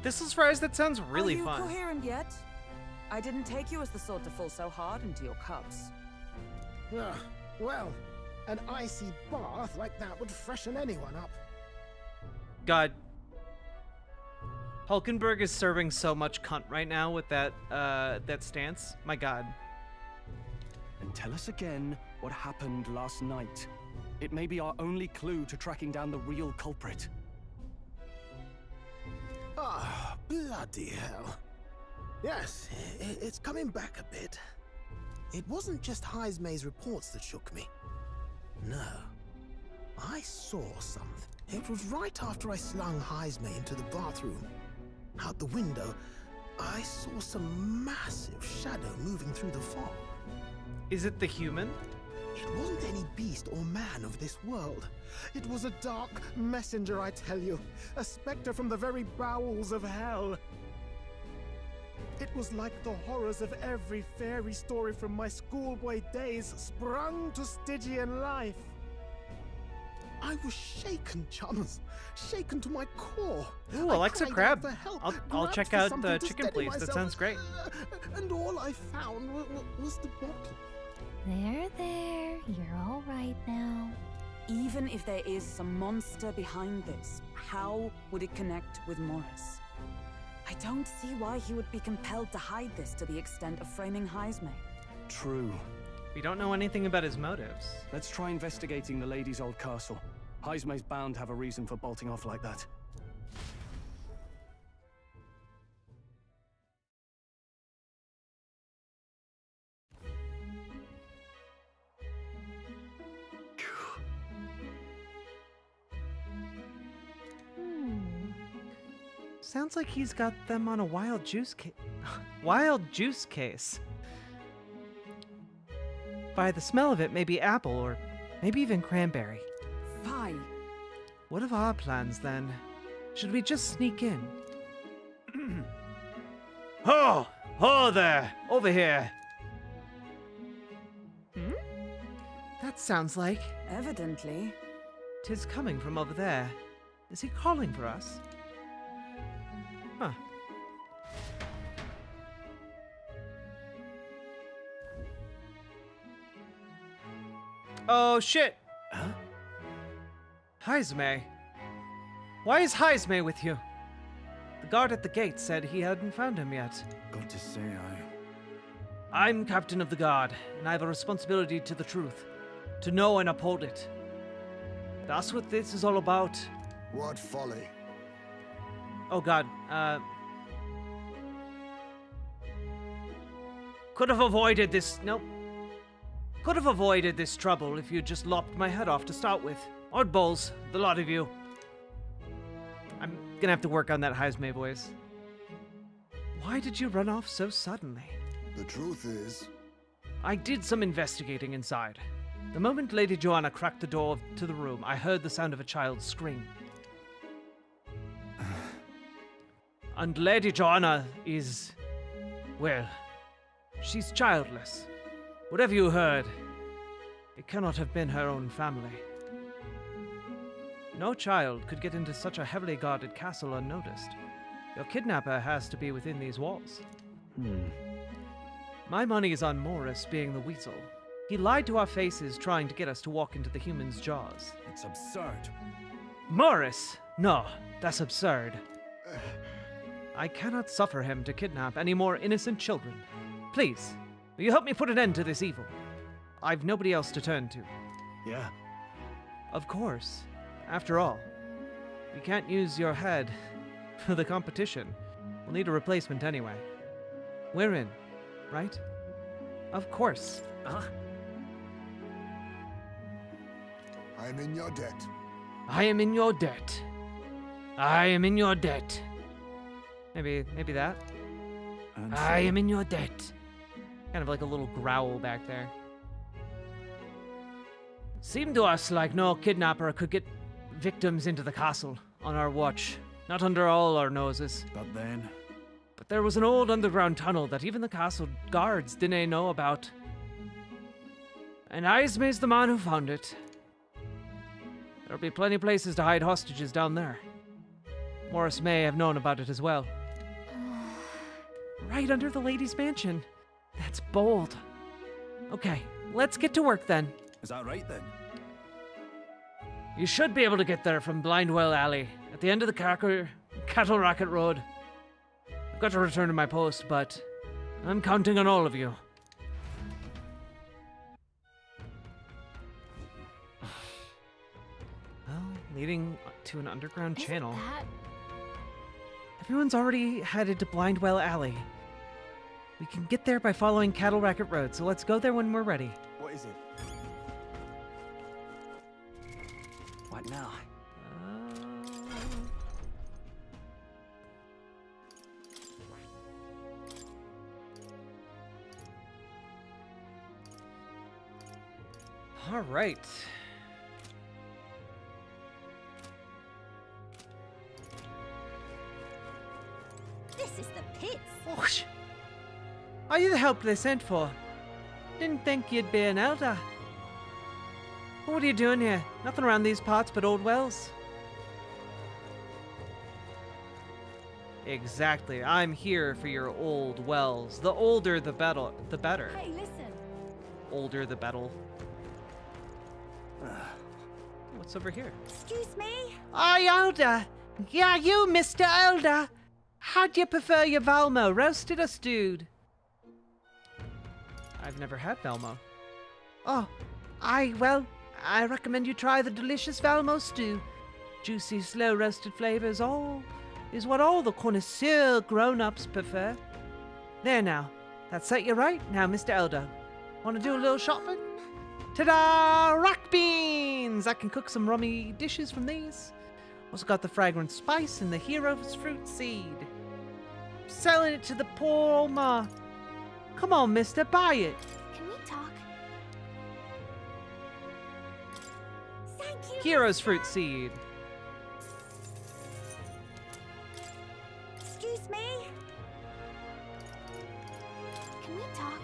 Speaker 1: This is Fries, that sounds really fun.
Speaker 7: Are you coherent yet? I didn't take you as the sort to fall so hard into your cups.
Speaker 13: Well, an icy bath like that would freshen anyone up.
Speaker 1: God. Hulkenberg is serving so much cunt right now with that stance. My God.
Speaker 23: And tell us again what happened last night. It may be our only clue to tracking down the real culprit.
Speaker 13: Ah, bloody hell. Yes, it's coming back a bit. It wasn't just Heismay's reports that shook me. No. I saw something. It was right after I slung Heismay into the bathroom. Out the window, I saw some massive shadow moving through the fog.
Speaker 1: Is it the human?
Speaker 13: It wasn't any beast or man of this world. It was a dark messenger, I tell you. A specter from the very bowels of hell. It was like the horrors of every fairy story from my schoolboy days sprung to Stygian life. I was shaken, chums. Shaken to my core.
Speaker 1: Ooh, Alexa
Speaker 13: cried
Speaker 1: Crab.
Speaker 13: out for help,
Speaker 1: I'll
Speaker 13: grabbed
Speaker 1: check
Speaker 13: for
Speaker 1: out
Speaker 13: something
Speaker 1: the
Speaker 13: to
Speaker 1: chicken,
Speaker 13: steady
Speaker 1: please. That
Speaker 13: myself,
Speaker 1: sounds great.
Speaker 13: And all I found was the bottle.
Speaker 22: There. You're all right now.
Speaker 7: Even if there is some monster behind this, how would it connect with Morris? I don't see why he would be compelled to hide this to the extent of framing Heismay.
Speaker 23: True.
Speaker 1: We don't know anything about his motives.
Speaker 23: Let's try investigating the lady's old castle. Heismay's bound to have a reason for bolting off like that.
Speaker 1: Sounds like he's got them on a wild juice case. By the smell of it, maybe apple or maybe even cranberry.
Speaker 7: Fine.
Speaker 1: What of our plans then? Should we just sneak in? Ho there! Over here! That sounds like...
Speaker 7: Evidently.
Speaker 1: 'Tis coming from over there. Is he calling for us? Huh. Oh shit!
Speaker 23: Huh?
Speaker 1: Heismay. Why is Heismay with you? The guard at the gate said he hadn't found him yet.
Speaker 25: Got to say,
Speaker 1: I'm captain of the guard, and I have a responsibility to the truth. To know and uphold it. That's what this is all about.
Speaker 24: What folly.
Speaker 1: Oh god, could have avoided this, nope. Could have avoided this trouble if you'd just lopped my head off to start with. Oddballs, the lot of you. I'm gonna have to work on that Heismay voice. Why did you run off so suddenly?
Speaker 24: The truth is...
Speaker 1: I did some investigating inside. The moment Lady Joanna cracked the door to the room, I heard the sound of a child's scream. And Lady Joanna is... well, she's childless. Whatever you heard, it cannot have been her own family. No child could get into such a heavily guarded castle unnoticed. Your kidnapper has to be within these walls. My money is on Morris being the weasel. He lied to our faces trying to get us to walk into the human's jaws.
Speaker 25: It's absurd.
Speaker 1: Morris! No, that's absurd. I cannot suffer him to kidnap any more innocent children. Please, will you help me put an end to this evil? I've nobody else to turn to.
Speaker 23: Yeah.
Speaker 1: Of course. After all, we can't use your head for the competition. We'll need a replacement anyway. We're in, right? Of course.
Speaker 24: I'm in your debt.
Speaker 1: I am in your debt. I am in your debt. Maybe that. I am in your debt. Kind of like a little growl back there. Seemed to us like no kidnapper could get victims into the castle on our watch. Not under all our noses. But there was an old underground tunnel that even the castle guards didn't know about. And Heismay's the man who found it. There'll be plenty of places to hide hostages down there. Morris may have known about it as well. Right under the lady's mansion. That's bold. Okay, let's get to work then.
Speaker 25: Is that right then?
Speaker 1: You should be able to get there from Blindwell Alley, at the end of the Cattle Rocket Road. I've got to return to my post, but I'm counting on all of you. Well, leading to an underground channel. Everyone's already headed to Blindwell Alley. We can get there by following Cattle Racket Road, so let's go there when we're ready.
Speaker 5: What is it?
Speaker 9: What now?
Speaker 1: All right.
Speaker 10: This is the pits.
Speaker 1: Whoosh. Are you the help they sent for? Didn't think you'd be an elder. What are you doing here? Nothing around these parts but old wells. Exactly. I'm here for your old wells. The older the better. The better.
Speaker 10: Hey, listen.
Speaker 1: Older the better. What's over here?
Speaker 10: Excuse me?
Speaker 1: Hi, Elder. Yeah, you, Mr. Elder. How do you prefer your Valmo, roasted or stewed? I've never had Valmo. Oh, well, I recommend you try the delicious Valmo stew. Juicy, slow-roasted flavors is what all the connoisseur grown-ups prefer. There now. That set you right. Now, Mr. Elder, want to do a little shopping? Ta-da! Rock beans! I can cook some rummy dishes from these. Also got the fragrant spice and the hero's fruit seed. Selling it to the poor old ma. Come on, mister, buy it.
Speaker 22: Can we talk?
Speaker 10: Thank you.
Speaker 1: Hero's fruit seed.
Speaker 10: Excuse me?
Speaker 22: Can we talk?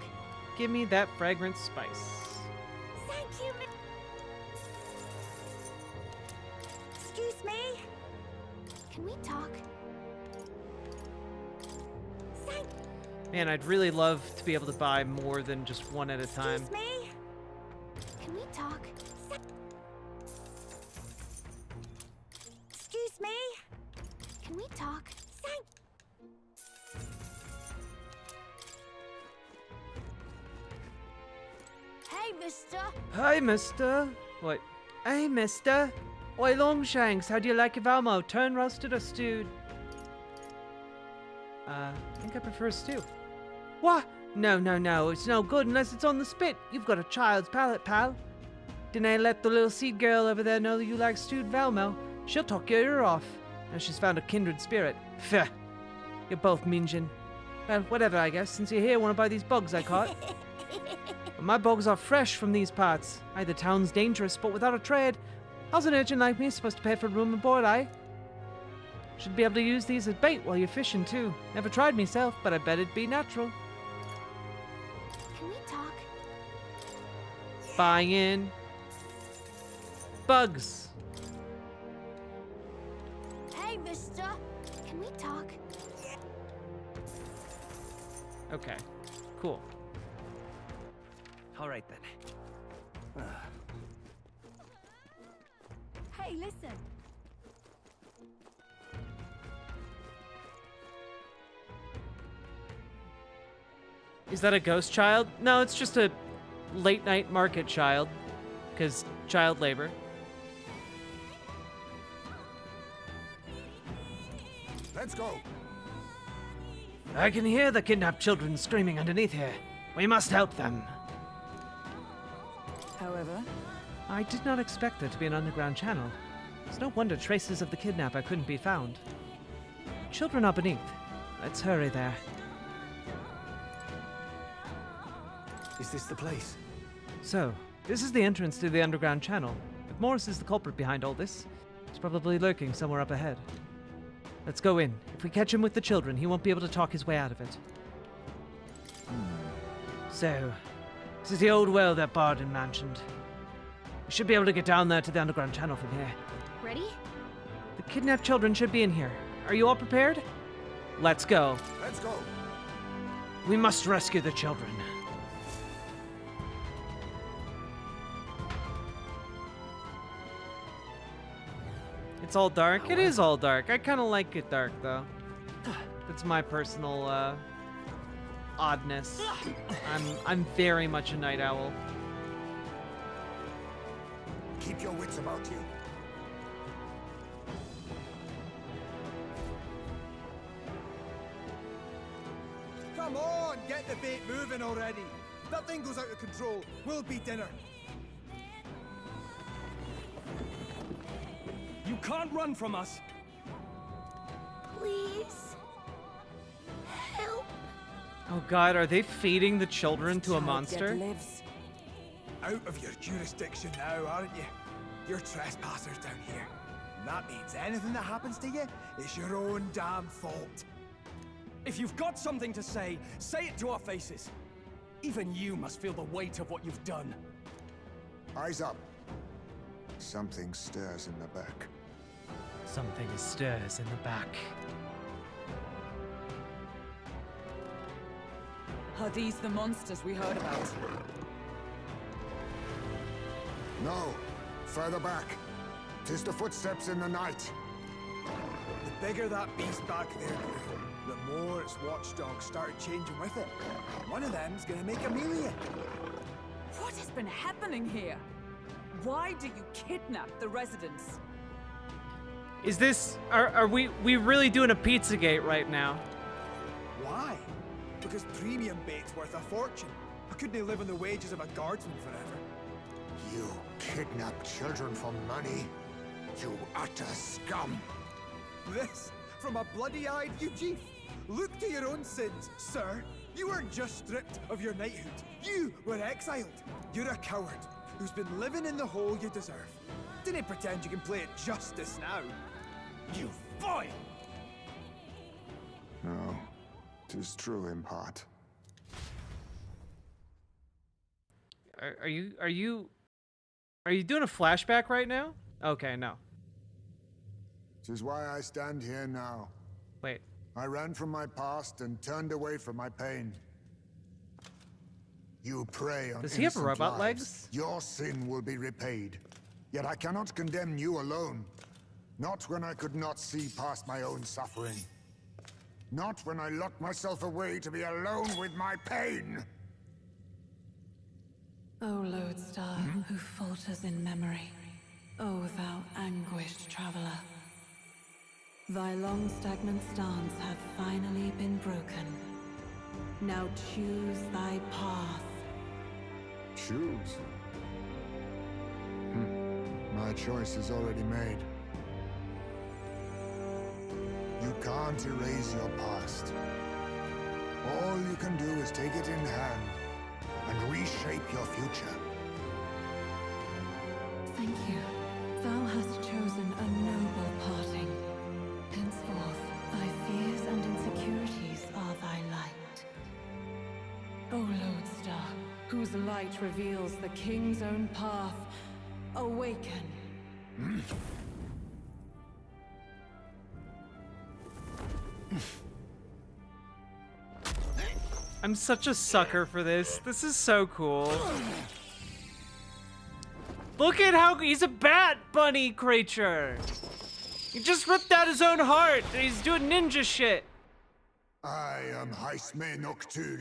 Speaker 1: Give me that fragrant spice.
Speaker 10: Thank you. Excuse me?
Speaker 22: Can we talk?
Speaker 1: Man, I'd really love to be able to buy more than just one at a time.
Speaker 10: Excuse me?
Speaker 22: Can we talk?
Speaker 10: Excuse me?
Speaker 22: Can we talk?
Speaker 10: Hey, mister.
Speaker 1: Hi, mister. What? Hey, mister. Oi, Longshanks, how do you like your Valmo? Turn roasted or stewed? I think I prefer stew. What? No, it's no good unless it's on the spit. You've got a child's palate, pal. Didn't I let the little seed girl over there know that you like stewed Valmo? She'll talk your ear off. And she's found a kindred spirit. Pfft. You're both mingin. Well, whatever, I guess. Since you're here, wanna buy these bugs I caught? But my bugs are fresh from these parts. Aye, the town's dangerous, but without a trade, how's an urchin like me supposed to pay for room and board, aye? Should be able to use these as bait while you're fishing, too. Never tried myself, but I bet it'd be natural.
Speaker 22: Can we talk?
Speaker 1: Buy in. Bugs.
Speaker 10: Hey, mister.
Speaker 22: Can we talk?
Speaker 1: Okay, cool.
Speaker 9: All right, then.
Speaker 10: Hey, listen.
Speaker 1: Is that a ghost child? No, it's just a late night market child. Because child labor.
Speaker 24: Let's go.
Speaker 1: I can hear the kidnapped children screaming underneath here. We must help them.
Speaker 7: However,
Speaker 1: I did not expect there to be an underground channel. It's no wonder traces of the kidnapper couldn't be found. Children are beneath. Let's hurry there.
Speaker 23: Is this the place?
Speaker 1: So, this is the entrance to the underground channel. If Morris is the culprit behind all this, he's probably lurking somewhere up ahead. Let's go in. If we catch him with the children, he won't be able to talk his way out of it. So, this is the old well that Barden mentioned. We should be able to get down there to the underground channel from here.
Speaker 22: Ready?
Speaker 1: The kidnapped children should be in here. Are you all prepared? Let's go.
Speaker 24: Let's go.
Speaker 1: We must rescue the children. It's all dark. It is all dark. I kind of like it dark, though. That's my personal oddness. I'm very much a night owl.
Speaker 24: Keep your wits about you.
Speaker 5: Come on, get the bait moving already. If that thing goes out of control, we'll be dinner.
Speaker 23: You can't run from us.
Speaker 10: Please. Help.
Speaker 1: Oh god, are they feeding the children to a monster?
Speaker 5: Out of your jurisdiction now, aren't you? You're trespassers down here. And that means anything that happens to you is your own damn fault.
Speaker 23: If you've got something to say it to our faces. Even you must feel the weight of what you've done.
Speaker 24: Eyes up. Something stirs in the back.
Speaker 1: Something stirs in the back.
Speaker 11: Are these the monsters we heard about?
Speaker 24: No. Further back. 'Tis the footsteps in the night.
Speaker 5: The bigger that beast back there grew, the more its watchdogs started changing with it. One of them's gonna make Amelia.
Speaker 11: What has been happening here? Why do you kidnap the residents?
Speaker 1: Is this... Are we really doing a Pizzagate right now?
Speaker 5: Why? Because premium bait's worth a fortune. I couldn't live on the wages of a guardsman forever.
Speaker 24: You kidnap children for money? You utter scum!
Speaker 5: This from a bloody-eyed Eugene. Look to your own sins, sir. You weren't just stripped of your knighthood. You were exiled. You're a coward who's been living in the hole you deserve. Didn't pretend you can play at justice now. You foil!
Speaker 24: No, 'tis true in part.
Speaker 1: Are you doing a flashback right now? Okay, no.
Speaker 24: 'Tis why I stand here now.
Speaker 1: Wait.
Speaker 24: I ran from my past and turned away from my pain. You prey on
Speaker 1: Does he have
Speaker 24: innocent
Speaker 1: robot
Speaker 24: lives.
Speaker 1: legs?
Speaker 24: Your sin will be repaid. Yet I cannot condemn you alone. Not when I could not see past my own suffering. Not when I locked myself away to be alone with my pain.
Speaker 7: O lodestar, who falters in memory, O thou anguished traveler. Thy long stagnant stance hath finally been broken. Now choose thy path.
Speaker 24: Choose? My choice is already made. You can't erase your past. All you can do is take it in hand and reshape your future.
Speaker 7: Thank you. Thou hast chosen a noble parting. Henceforth, thy fears and insecurities are thy light. O lodestar, whose light reveals the king's own path, awaken.
Speaker 1: I'm such a sucker for this. This is so cool. Look at how he's a bat bunny creature. He just ripped out his own heart and he's doing ninja shit.
Speaker 24: I am Heismay Noctul.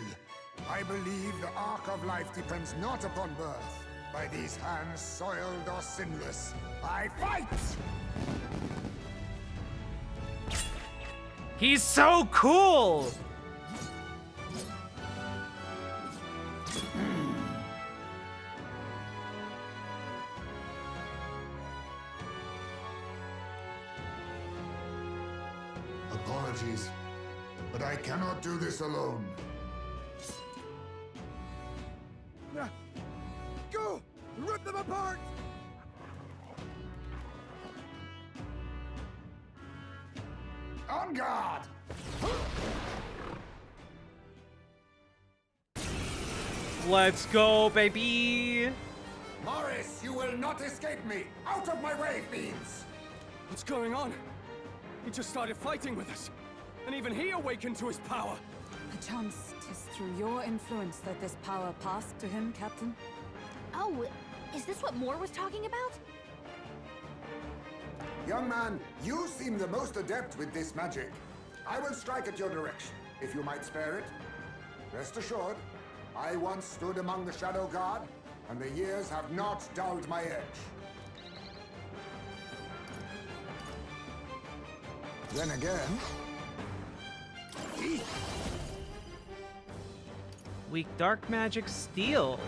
Speaker 24: I believe the arc of life depends not upon birth. By these hands soiled or sinless, I fight!
Speaker 1: He's so cool!
Speaker 24: Apologies, but I cannot do this alone.
Speaker 5: Go! Rip them apart!
Speaker 24: On guard!
Speaker 1: Let's go, baby!
Speaker 24: Morris, you will not escape me! Out of my way, fiends!
Speaker 23: What's going on? He just started fighting with us. And even he awakened to his power.
Speaker 7: Perchance 'tis through your influence that this power passed to him, Captain?
Speaker 22: Oh, is this what Moore was talking about?
Speaker 24: Young man, you seem the most adept with this magic. I will strike at your direction, if you might spare it. Rest assured, I once stood among the Shadow Guard, and the years have not dulled my edge. Then again...
Speaker 1: Weak dark magic steel.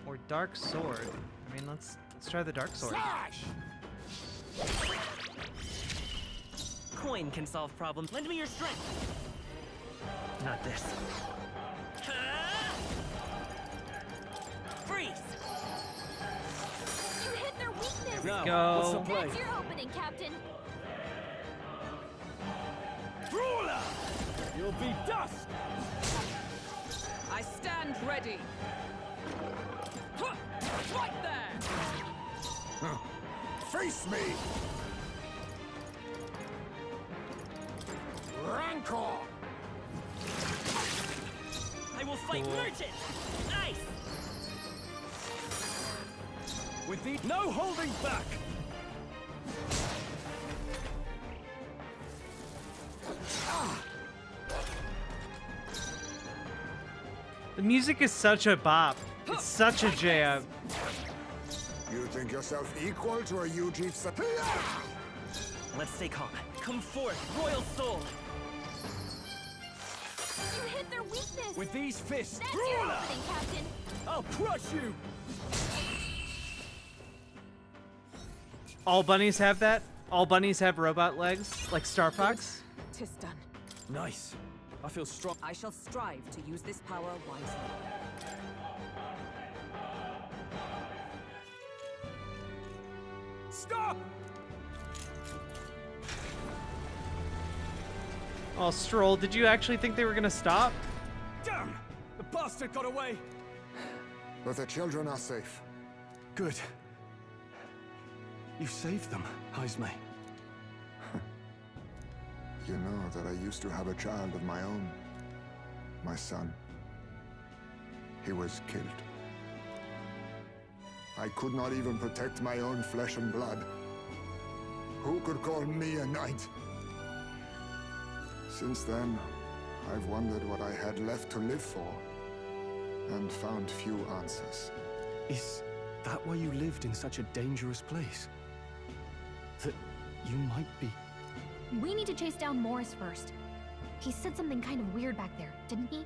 Speaker 1: Or dark sword. I mean, let's try the dark sword.
Speaker 9: Coin can solve problems. Lend me your strength. Not this. Freeze!
Speaker 22: You hit their weakness!
Speaker 1: No. Go.
Speaker 22: What's the play? That's your opening, Captain.
Speaker 25: Ruler! You'll be dust!
Speaker 11: I stand ready. Right there!
Speaker 24: Face me! Rancor!
Speaker 9: I will fight merchant! Nice!
Speaker 25: With the no holding back!
Speaker 1: The music is such a bop. It's such a jam.
Speaker 24: You think yourself equal to a UG?
Speaker 9: Let's stay calm. Come forth, royal soul!
Speaker 22: You hit their weakness!
Speaker 25: With these fists,
Speaker 22: That's your opening, Captain!
Speaker 25: I'll crush you!
Speaker 1: All bunnies have that? All bunnies have robot legs? Like Star Fox?
Speaker 11: Tis done.
Speaker 23: Nice. I feel strong.
Speaker 11: I shall strive to use this power wisely.
Speaker 25: Stop!
Speaker 1: Oh, Stroll, did you actually think they were gonna stop?
Speaker 25: Damn! The bastard got away!
Speaker 24: But the children are safe.
Speaker 23: Good. You saved them, Heismay.
Speaker 24: You know that I used to have a child of my own. My son. He was killed. I could not even protect my own flesh and blood. Who could call me a knight? Since then, I've wondered what I had left to live for, and found few answers.
Speaker 23: Is that why you lived in such a dangerous place? That you might be...
Speaker 22: We need to chase down Morris first. He said something kind of weird back there, didn't he?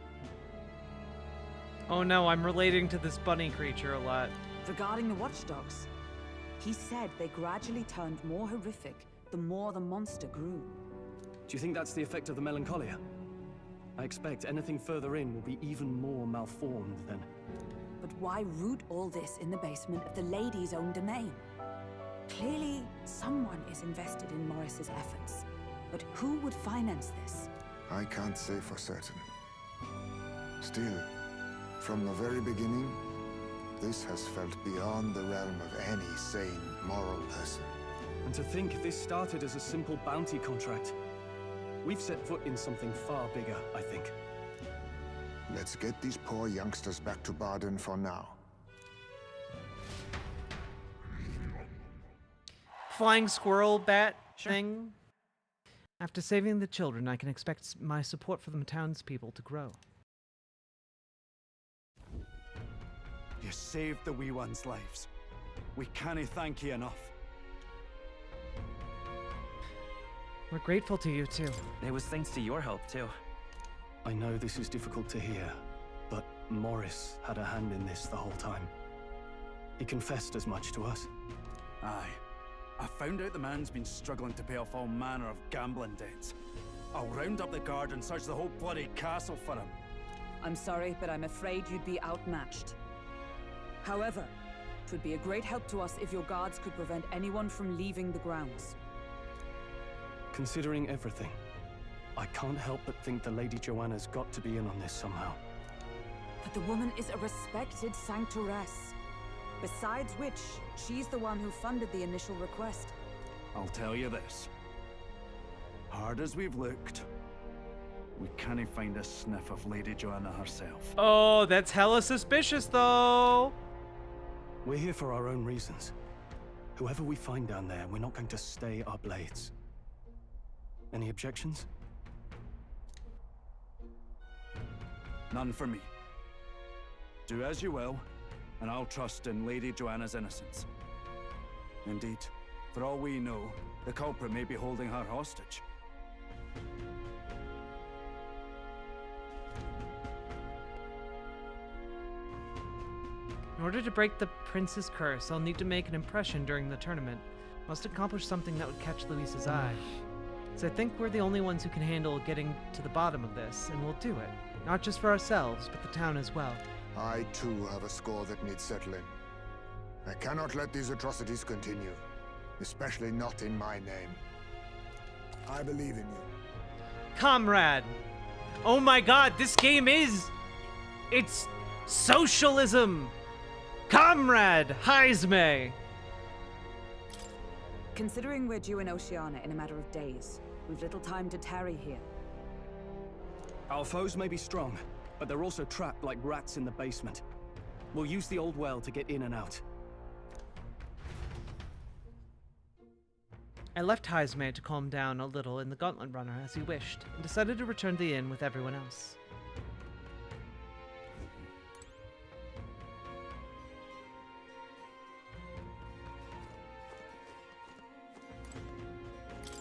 Speaker 1: Oh no, I'm relating to this bunny creature a lot.
Speaker 7: Regarding the watchdogs, he said they gradually turned more horrific the more the monster grew.
Speaker 23: Do you think that's the effect of the melancholia? I expect anything further in will be even more malformed then.
Speaker 7: But why root all this in the basement of the lady's own domain? Clearly, someone is invested in Morris's efforts. But who would finance this?
Speaker 24: I can't say for certain. Still, from the very beginning, this has felt beyond the realm of any sane, moral person.
Speaker 23: And to think this started as a simple bounty contract. We've set foot in something far bigger, I think.
Speaker 24: Let's get these poor youngsters back to Baden for now.
Speaker 1: Flying squirrel bat thing. After saving the children, I can expect my support for the townspeople to grow.
Speaker 25: You saved the wee ones' lives. We can't thank you enough.
Speaker 1: We're grateful to you, too.
Speaker 9: It was thanks to your help, too.
Speaker 23: I know this is difficult to hear, but Morris had a hand in this the whole time. He confessed as much to us.
Speaker 25: Aye. I found out the man's been struggling to pay off all manner of gambling debts. I'll round up the guard and search the whole bloody castle for him.
Speaker 7: I'm sorry, but I'm afraid you'd be outmatched. However, it would be a great help to us if your guards could prevent anyone from leaving the grounds.
Speaker 23: Considering everything, I can't help but think the Lady Joanna's got to be in on this somehow.
Speaker 7: But the woman is a respected sanctoress. Besides which, she's the one who funded the initial request.
Speaker 25: I'll tell you this. Hard as we've looked, we can't find a sniff of Lady Joanna herself.
Speaker 1: Oh, that's hella suspicious, though.
Speaker 23: We're here for our own reasons. Whoever we find down there, we're not going to stay our blades. Any objections?
Speaker 25: None for me. Do as you will, and I'll trust in Lady Joanna's innocence. Indeed, for all we know, the culprit may be holding her hostage.
Speaker 1: In order to break the prince's curse, I'll need to make an impression during the tournament. Must accomplish something that would catch Luis's eye. So I think we're the only ones who can handle getting to the bottom of this, and we'll do it. Not just for ourselves, but the town as well.
Speaker 24: I too have a score that needs settling. I cannot let these atrocities continue, especially not in my name. I believe in you.
Speaker 1: Comrade! Oh my god, this game it's socialism! Comrade Heismay!
Speaker 7: Considering we're due in Oceania in a matter of days, we've little time to tarry here.
Speaker 23: Our foes may be strong, but they're also trapped like rats in the basement. We'll use the old well to get in and out.
Speaker 1: I left Heismay to calm down a little in the Gauntlet Runner as he wished, and decided to return to the inn with everyone else.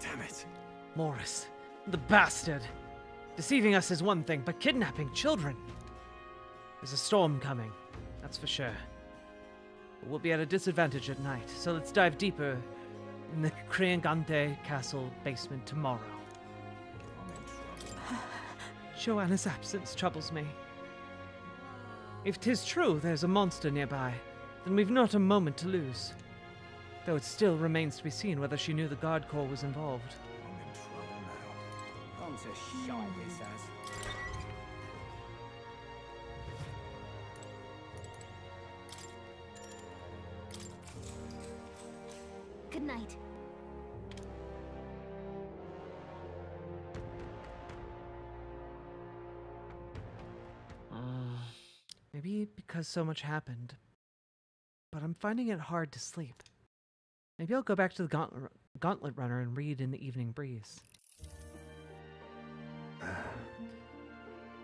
Speaker 23: Damn it.
Speaker 1: Morris, the bastard! Deceiving us is one thing, but kidnapping children! There's a storm coming, that's for sure. But we'll be at a disadvantage at night, so let's dive deeper in the Creangante Castle basement tomorrow. Joanna's absence troubles me. If 'tis true there's a monster nearby, then we've not a moment to lose. Though it still remains to be seen whether she knew the Guard Corps was involved.
Speaker 4: I'm to shite this as.
Speaker 22: Good night.
Speaker 1: Maybe because so much happened, but I'm finding it hard to sleep. Maybe I'll go back to the Gauntlet Runner and read in the evening breeze.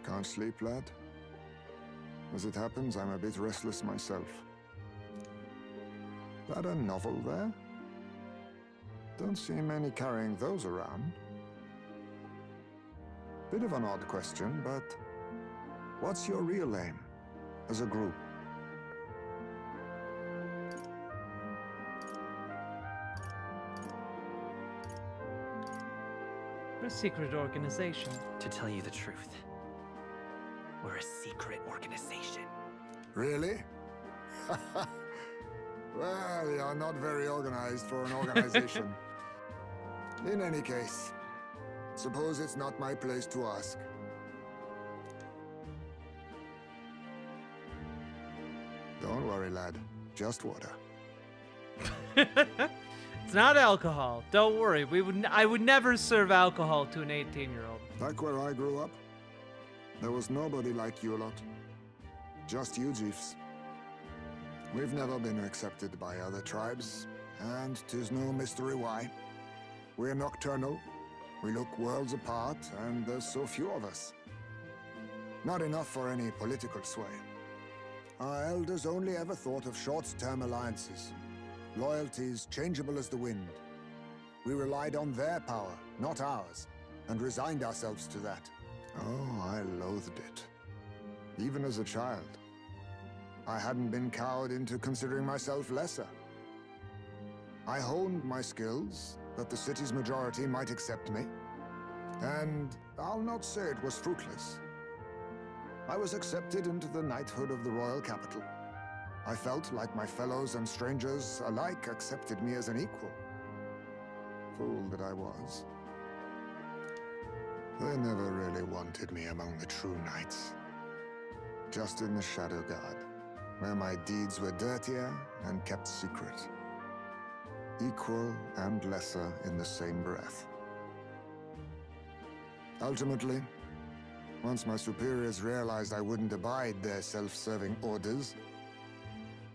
Speaker 24: Can't sleep, lad? As it happens, I'm a bit restless myself. That a novel there? Don't see many carrying those around. Bit of an odd question, but what's your real aim as a group?
Speaker 1: We're a secret organization.
Speaker 9: To tell you the truth, we're a secret organization.
Speaker 24: Really? Well, you're not very organized for an organization. In any case, suppose it's not my place to ask. Don't worry, lad. Just water.
Speaker 1: It's not alcohol. Don't worry. I would never serve alcohol to an 18-year-old.
Speaker 24: Back where I grew up, there was nobody like you lot. Just you, Jeeves. We've never been accepted by other tribes, and 'tis no mystery why. We're nocturnal, we look worlds apart, and there's so few of us. Not enough for any political sway. Our elders only ever thought of short-term alliances, loyalties changeable as the wind. We relied on their power, not ours, and resigned ourselves to that. Oh, I loathed it. Even as a child. I hadn't been cowed into considering myself lesser. I honed my skills, that the city's majority might accept me. And I'll not say it was fruitless. I was accepted into the knighthood of the royal capital. I felt like my fellows and strangers alike accepted me as an equal. Fool that I was. They never really wanted me among the true knights. Just in the Shadow Guard, where my deeds were dirtier and kept secret. Equal and lesser in the same breath. Ultimately, once my superiors realized I wouldn't abide their self-serving orders,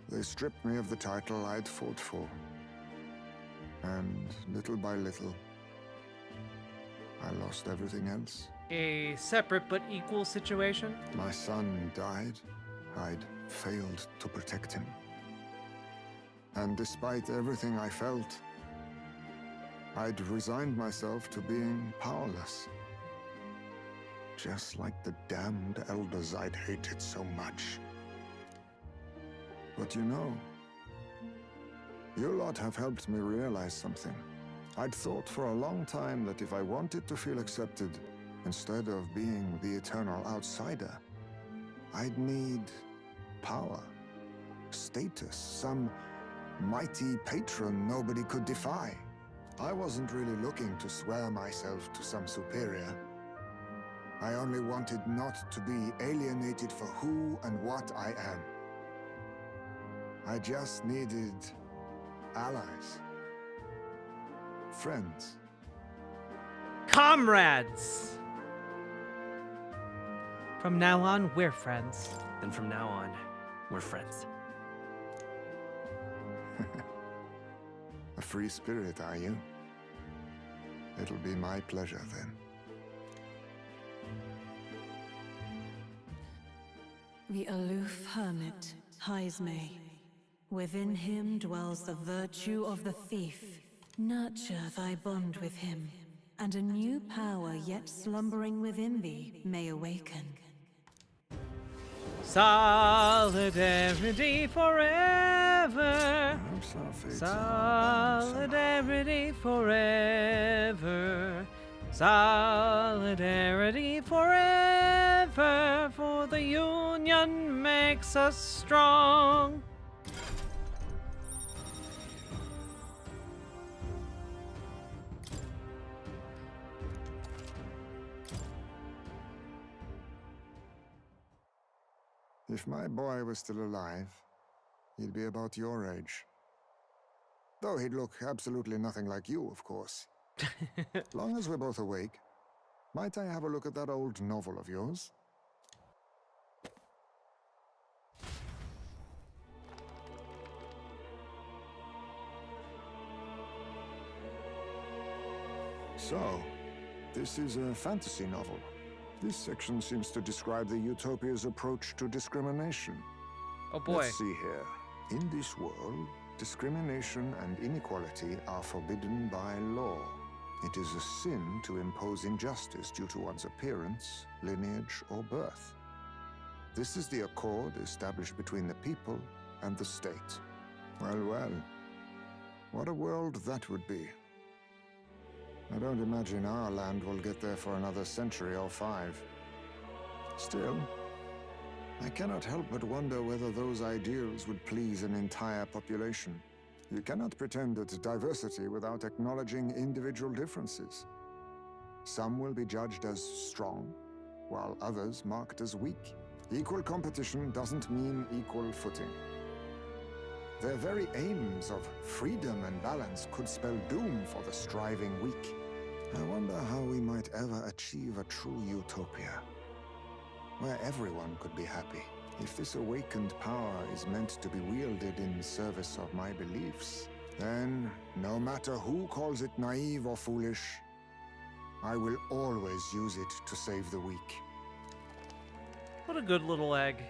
Speaker 24: they stripped me of the title I'd fought for. And little by little, I lost everything else.
Speaker 1: A separate but equal situation?
Speaker 24: My son died. I'd failed to protect him. And despite everything I felt, I'd resigned myself to being powerless. Just like the damned elders I'd hated so much. But you know, you lot have helped me realize something. I'd thought for a long time that if I wanted to feel accepted, instead of being the eternal outsider, I'd need power, status, some mighty patron nobody could defy. I wasn't really looking to swear myself to some superior. I only wanted not to be alienated for who and what I am. I just needed allies. Friends.
Speaker 1: Comrades! From now on, we're friends.
Speaker 9: And from now on, we're friends.
Speaker 24: A free spirit, are you? It'll be my pleasure then.
Speaker 7: The aloof hermit, Heismay. Within him dwells the virtue of the thief. Nurture thy bond with him, and a new power yet slumbering within thee may awaken.
Speaker 1: Solidarity forever. Solidarity forever. Solidarity forever. For the union makes us strong.
Speaker 24: If my boy was still alive, he'd be about your age. Though he'd look absolutely nothing like you, of course. Long as we're both awake, might I have a look at that old novel of yours? So, this is a fantasy novel. This section seems to describe the Utopia's approach to discrimination.
Speaker 1: Oh boy.
Speaker 24: Let's see here. In this world, discrimination and inequality are forbidden by law. It is a sin to impose injustice due to one's appearance, lineage, or birth. This is the accord established between the people and the state. Well, well. What a world that would be. I don't imagine our land will get there for another century or 5. Still, I cannot help but wonder whether those ideals would please an entire population. You cannot pretend at diversity without acknowledging individual differences. Some will be judged as strong, while others marked as weak. Equal competition doesn't mean equal footing. Their very aims of freedom and balance could spell doom for the striving weak. I wonder how we might ever achieve a true utopia, where everyone could be happy. If this awakened power is meant to be wielded in service of my beliefs, then, no matter who calls it naive or foolish, I will always use it to save the weak.
Speaker 1: What a good little egg.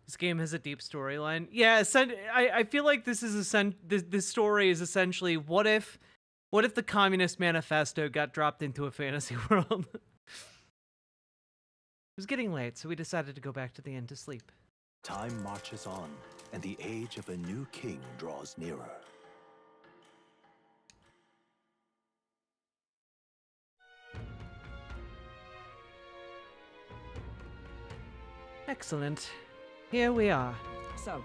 Speaker 1: This game has a deep storyline. Yeah, I feel like this is this story is essentially what if the Communist Manifesto got dropped into a fantasy world? It was getting late, so we decided to go back to the inn to sleep.
Speaker 16: Time marches on, and the age of a new king draws nearer.
Speaker 1: Excellent. Here we are.
Speaker 7: So,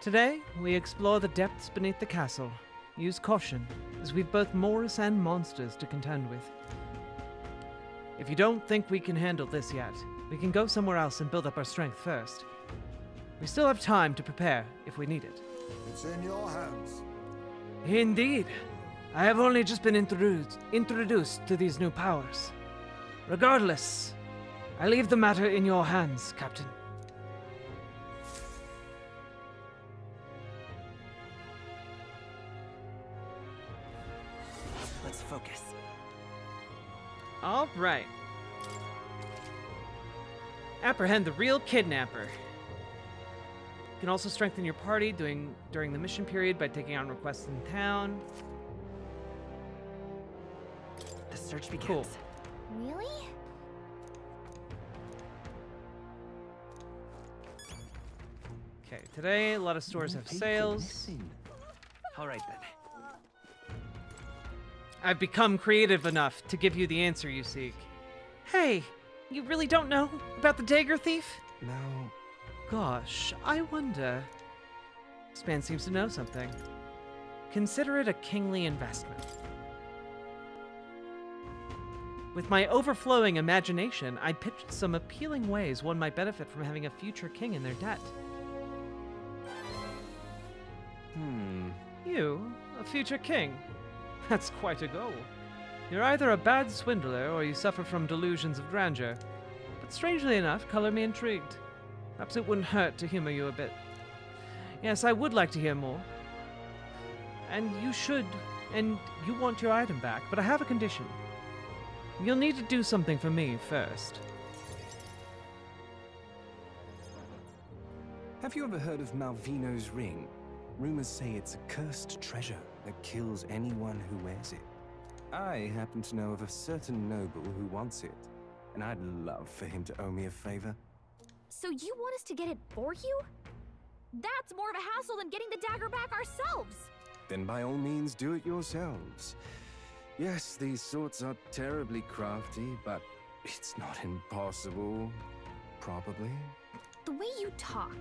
Speaker 1: today, we explore the depths beneath the castle. Use caution, as we've both Morris and monsters to contend with. If you don't think we can handle this yet, we can go somewhere else and build up our strength first. We still have time to prepare if we need it.
Speaker 24: It's in your hands.
Speaker 1: Indeed. I have only just been introduced to these new powers. Regardless, I leave the matter in your hands, Captain.
Speaker 9: Let's focus.
Speaker 1: All right. Apprehend the real kidnapper. You can also strengthen your party during the mission period by taking on requests in town.
Speaker 9: The search begins.
Speaker 1: Cool.
Speaker 10: Really?
Speaker 1: today. A lot of stores have sales.
Speaker 9: All right then.
Speaker 1: I've become creative enough to give you the answer you seek. Hey, you really don't know about the dagger thief?
Speaker 23: No.
Speaker 1: Gosh, I wonder. This man seems to know something. Consider it a kingly investment. With my overflowing imagination, I pitched some appealing ways one might benefit from having a future king in their debt. You, a future king? That's quite a goal. You're either a bad swindler or you suffer from delusions of grandeur. But strangely enough, color me intrigued. Perhaps it wouldn't hurt to humor you a bit. Yes, I would like to hear more. And you should, and you want your item back, but I have a condition. You'll need to do something for me first.
Speaker 23: Have you ever heard of Malvino's ring? Rumors say it's a cursed treasure that kills anyone who wears it. I happen to know of a certain noble who wants it, and I'd love for him to owe me a favor.
Speaker 22: So you want us to get it for you? That's more of a hassle than getting the dagger back ourselves.
Speaker 23: Then by all means do it yourselves. Yes, these swords are terribly crafty, but it's not impossible. Probably.
Speaker 22: The way you talk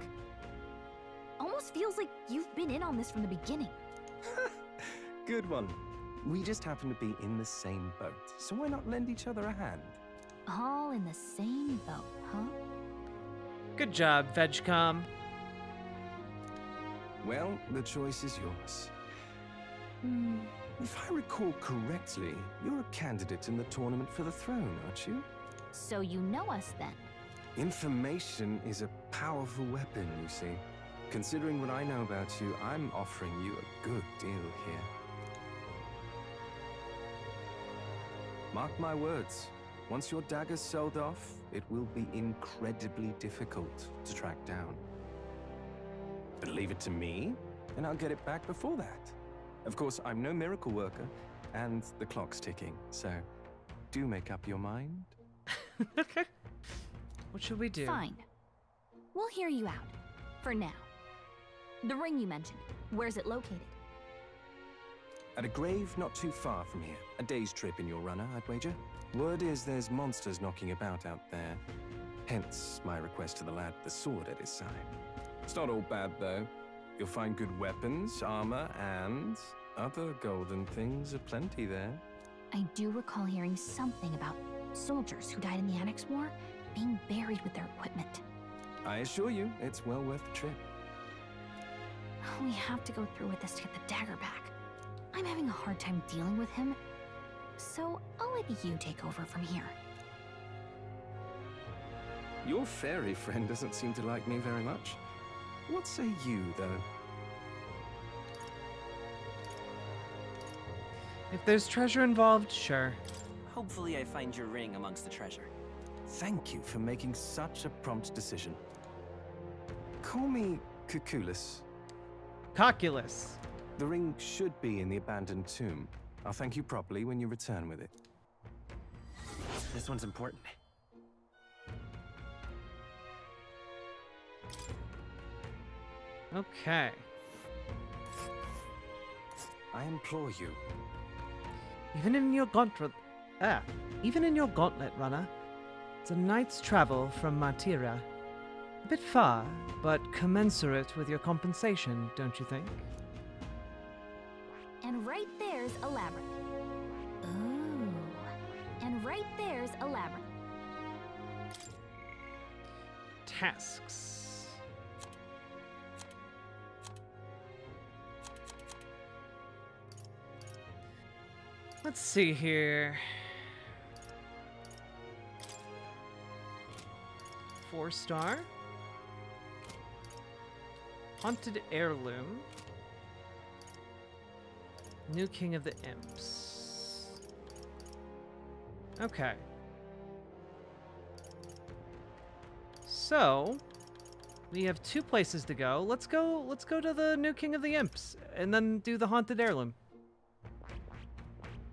Speaker 22: almost feels like you've been in on this from the beginning.
Speaker 23: Good one. We just happen to be in the same boat, so why not lend each other a hand?
Speaker 22: All in the same boat, huh?
Speaker 1: Good job, Vegcom.
Speaker 23: Well, the choice is yours. If I recall correctly, you're a candidate in the tournament for the throne, aren't you?
Speaker 22: So you know us then?
Speaker 23: Information is a powerful weapon, you see. Considering what I know about you, I'm offering you a good deal here. Mark my words, once your dagger's sold off, it will be incredibly difficult to track down. But leave it to me, and I'll get it back before that. Of course, I'm no miracle worker, and the clock's ticking, so do make up your mind.
Speaker 1: What should we do?
Speaker 22: Fine. We'll hear you out. For now. The ring you mentioned, where's it located?
Speaker 23: At a grave not too far from here. A day's trip in your runner, I'd wager. Word is there's monsters knocking about out there. Hence my request to the lad with the sword at his side. It's not all bad, though. You'll find good weapons, armor, and other golden things aplenty there.
Speaker 22: I do recall hearing something about soldiers who died in the Annex War being buried with their equipment.
Speaker 23: I assure you, it's well worth the trip.
Speaker 22: We have to go through with this to get the dagger back. I'm having a hard time dealing with him, so I'll let you take over from here.
Speaker 23: Your fairy friend doesn't seem to like me very much. What say you, though?
Speaker 1: If there's treasure involved, sure.
Speaker 9: Hopefully I find your ring amongst the treasure.
Speaker 23: Thank you for making such a prompt decision. Call me Cuculus.
Speaker 1: Coculus.
Speaker 23: The ring should be in the abandoned tomb. I'll thank you properly when you return with it.
Speaker 9: This one's important.
Speaker 1: Okay.
Speaker 23: I implore you.
Speaker 1: Even in your gauntlet, runner, it's a night's travel from Martira. A bit far, but commensurate with your compensation, don't you think?
Speaker 22: And right there's a labyrinth. Ooh. And right there's a labyrinth.
Speaker 1: Tasks. Let's see here. 4-star. Haunted heirloom. New King of the Imps. Okay. So, we have 2 places to go. Let's go to the New King of the Imps and then do the Haunted Heirloom.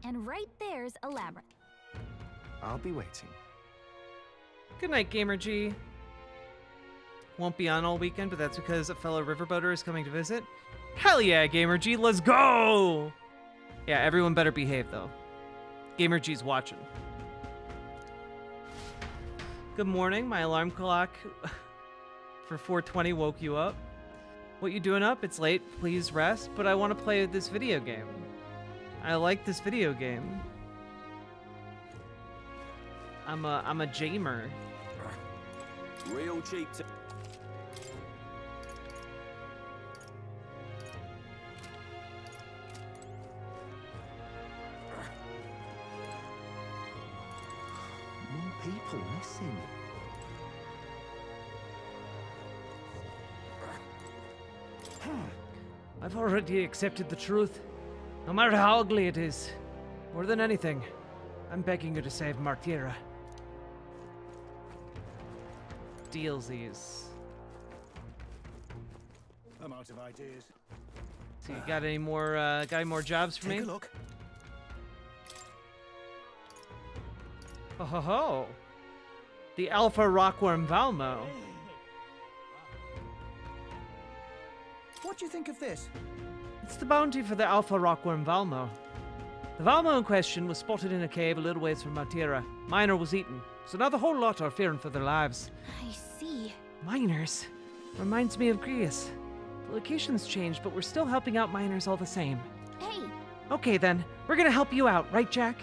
Speaker 22: And right there's a labyrinth.
Speaker 23: I'll be waiting.
Speaker 1: Good night, Gamer G. Won't be on all weekend, but that's because a fellow riverboater is coming to visit. Hell yeah, Gamer G, let's go! Yeah, everyone better behave, though. Gamer G's watching. Good morning. My alarm clock for 4:20 woke you up. What you doing up? It's late. Please rest. But I want to play this video game. I like this video game. I'm a jamer.
Speaker 25: Real cheap.
Speaker 16: More people missing.
Speaker 1: I've already accepted the truth. No matter how ugly it is. More than anything, I'm begging you to save Martira. Dealsies.
Speaker 13: I'm out of ideas.
Speaker 1: So you got any more jobs for me?
Speaker 13: Take a look.
Speaker 1: Oh ho ho! The Alpha Rockworm Valmo.
Speaker 13: What do you think of this?
Speaker 1: It's the bounty for the Alpha Rockworm Valmo. The Valmo in question was spotted in a cave a little ways from Martira. Miner was eaten, so now the whole lot are fearing for their lives.
Speaker 22: I see.
Speaker 1: Miners? Reminds me of Greece. The location's changed, but we're still helping out miners all the same.
Speaker 22: Hey!
Speaker 1: Okay then, we're gonna help you out, right, Jack?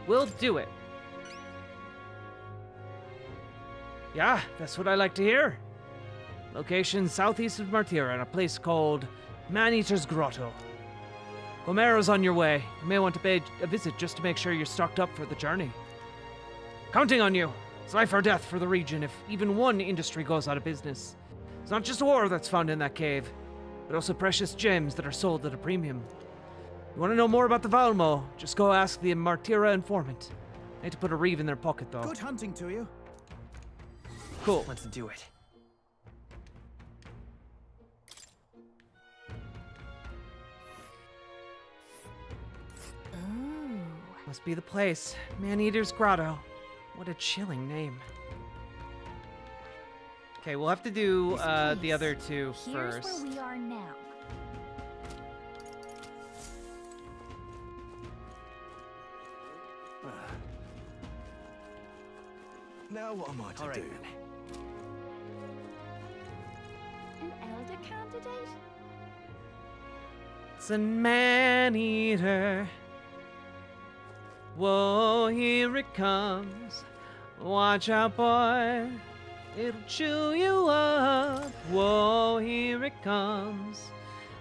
Speaker 1: We'll do it. Yeah, that's what I like to hear. Location southeast of Martira at a place called Man-Eater's Grotto. Komero's on your way. You may want to pay a visit just to make sure you're stocked up for the journey. Counting on you. It's life or death for the region if even one industry goes out of business. It's not just ore that's found in that cave, but also precious gems that are sold at a premium. You want to know more about the Valmo? Just go ask the Martira informant. I need to put a reeve in their pocket, though.
Speaker 13: Good hunting to you.
Speaker 1: Cool.
Speaker 9: Let's do it.
Speaker 22: Ooh.
Speaker 1: Must be the place. Man-Eater's Grotto. What a chilling name. Okay, we'll have to do the other two
Speaker 22: Here's
Speaker 1: first.
Speaker 22: where we are now.
Speaker 25: Now what am I to do?
Speaker 22: An elder candidate?
Speaker 1: It's a man-eater. Whoa, here it comes. Watch out, boy. It'll chew you up. Whoa, here it comes.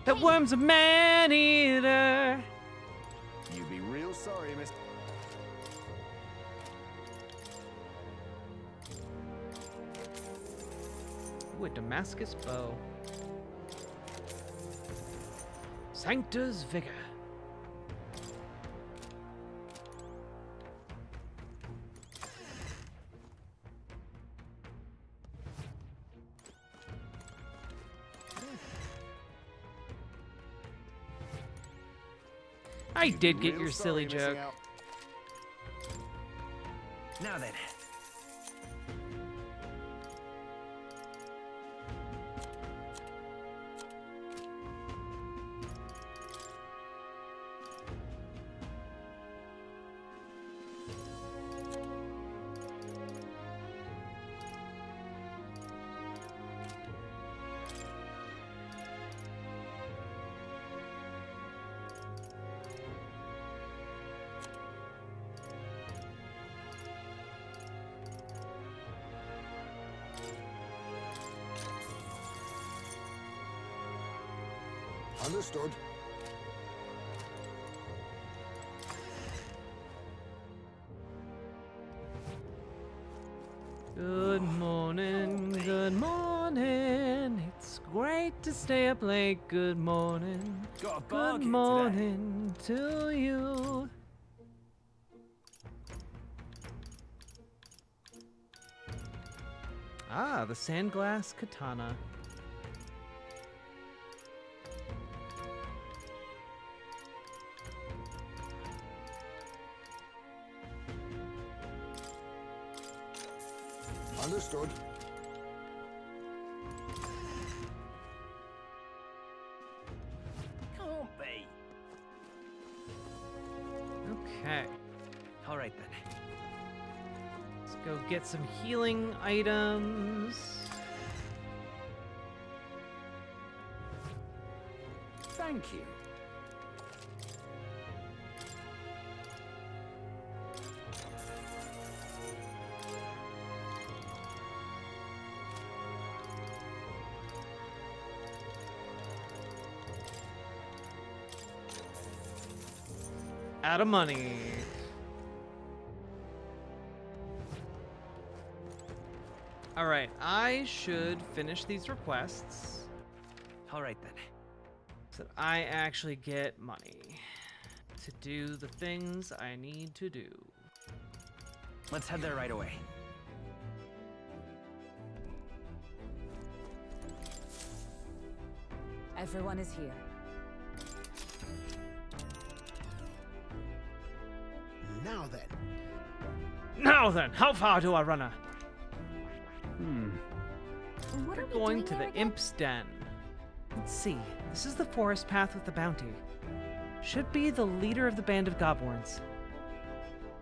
Speaker 1: That worm's a man-eater.
Speaker 5: You'd be real sorry, Miss.
Speaker 1: Ooh, a Damascus bow. Sanctus Vigor. I did get your silly joke.
Speaker 9: Now then.
Speaker 24: Understood.
Speaker 1: Good morning, good morning. It's great to stay up late. Good morning.
Speaker 25: Got a
Speaker 1: Good
Speaker 25: bargain
Speaker 1: morning to you. Ah, the Sandglass Katana.
Speaker 24: Understood.
Speaker 1: get some healing items.
Speaker 4: Thank you.
Speaker 1: Out of money. All right, I should finish these requests.
Speaker 9: All right then.
Speaker 1: So that I actually get money to do the things I need to do.
Speaker 9: Let's head there right away.
Speaker 7: Everyone is here.
Speaker 1: Now then, how far do I run her?
Speaker 22: What are
Speaker 1: We're
Speaker 22: we
Speaker 1: going
Speaker 22: doing
Speaker 1: to the
Speaker 22: there again?
Speaker 1: Imp's Den. Let's see. This is the forest path with the bounty. Should be the leader of the band of Gobborns.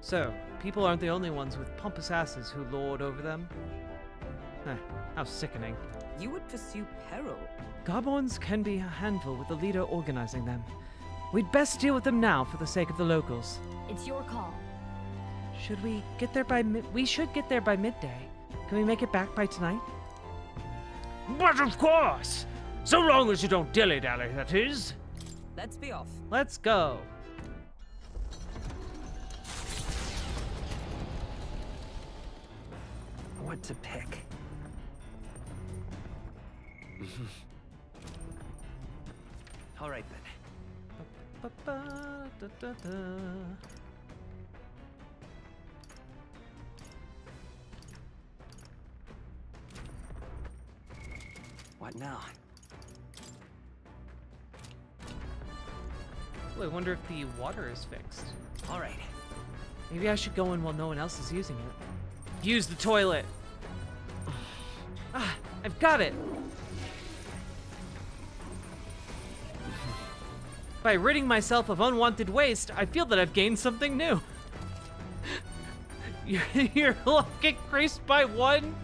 Speaker 1: So, people aren't the only ones with pompous asses who lord over them. How sickening.
Speaker 7: You would pursue peril.
Speaker 1: Gobborns can be a handful with the leader organizing them. We'd best deal with them now for the sake of the locals.
Speaker 22: It's your call.
Speaker 1: Should we get there by we should get there by midday. Can we make it back by tonight? But of course! So long as you don't dilly-dally, that is.
Speaker 7: Let's be off.
Speaker 1: Let's go.
Speaker 9: What to pick? All right then. What now?
Speaker 1: Ooh, I wonder if the water is fixed.
Speaker 9: All right.
Speaker 1: Maybe I should go in while no one else is using it. Use the toilet. Ah, I've got it. By ridding myself of unwanted waste, I feel that I've gained something new. Your luck increased by 1.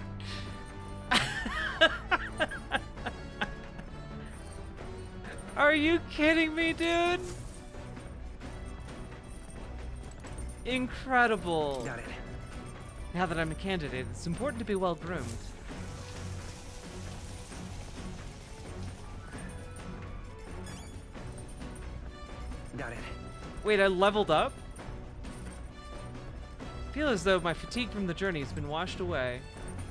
Speaker 1: Are you kidding me, dude? Incredible.
Speaker 9: Got it.
Speaker 1: Now that I'm a candidate, it's important to be well groomed.
Speaker 9: Got it.
Speaker 1: Wait, I leveled up? I feel as though my fatigue from the journey has been washed away.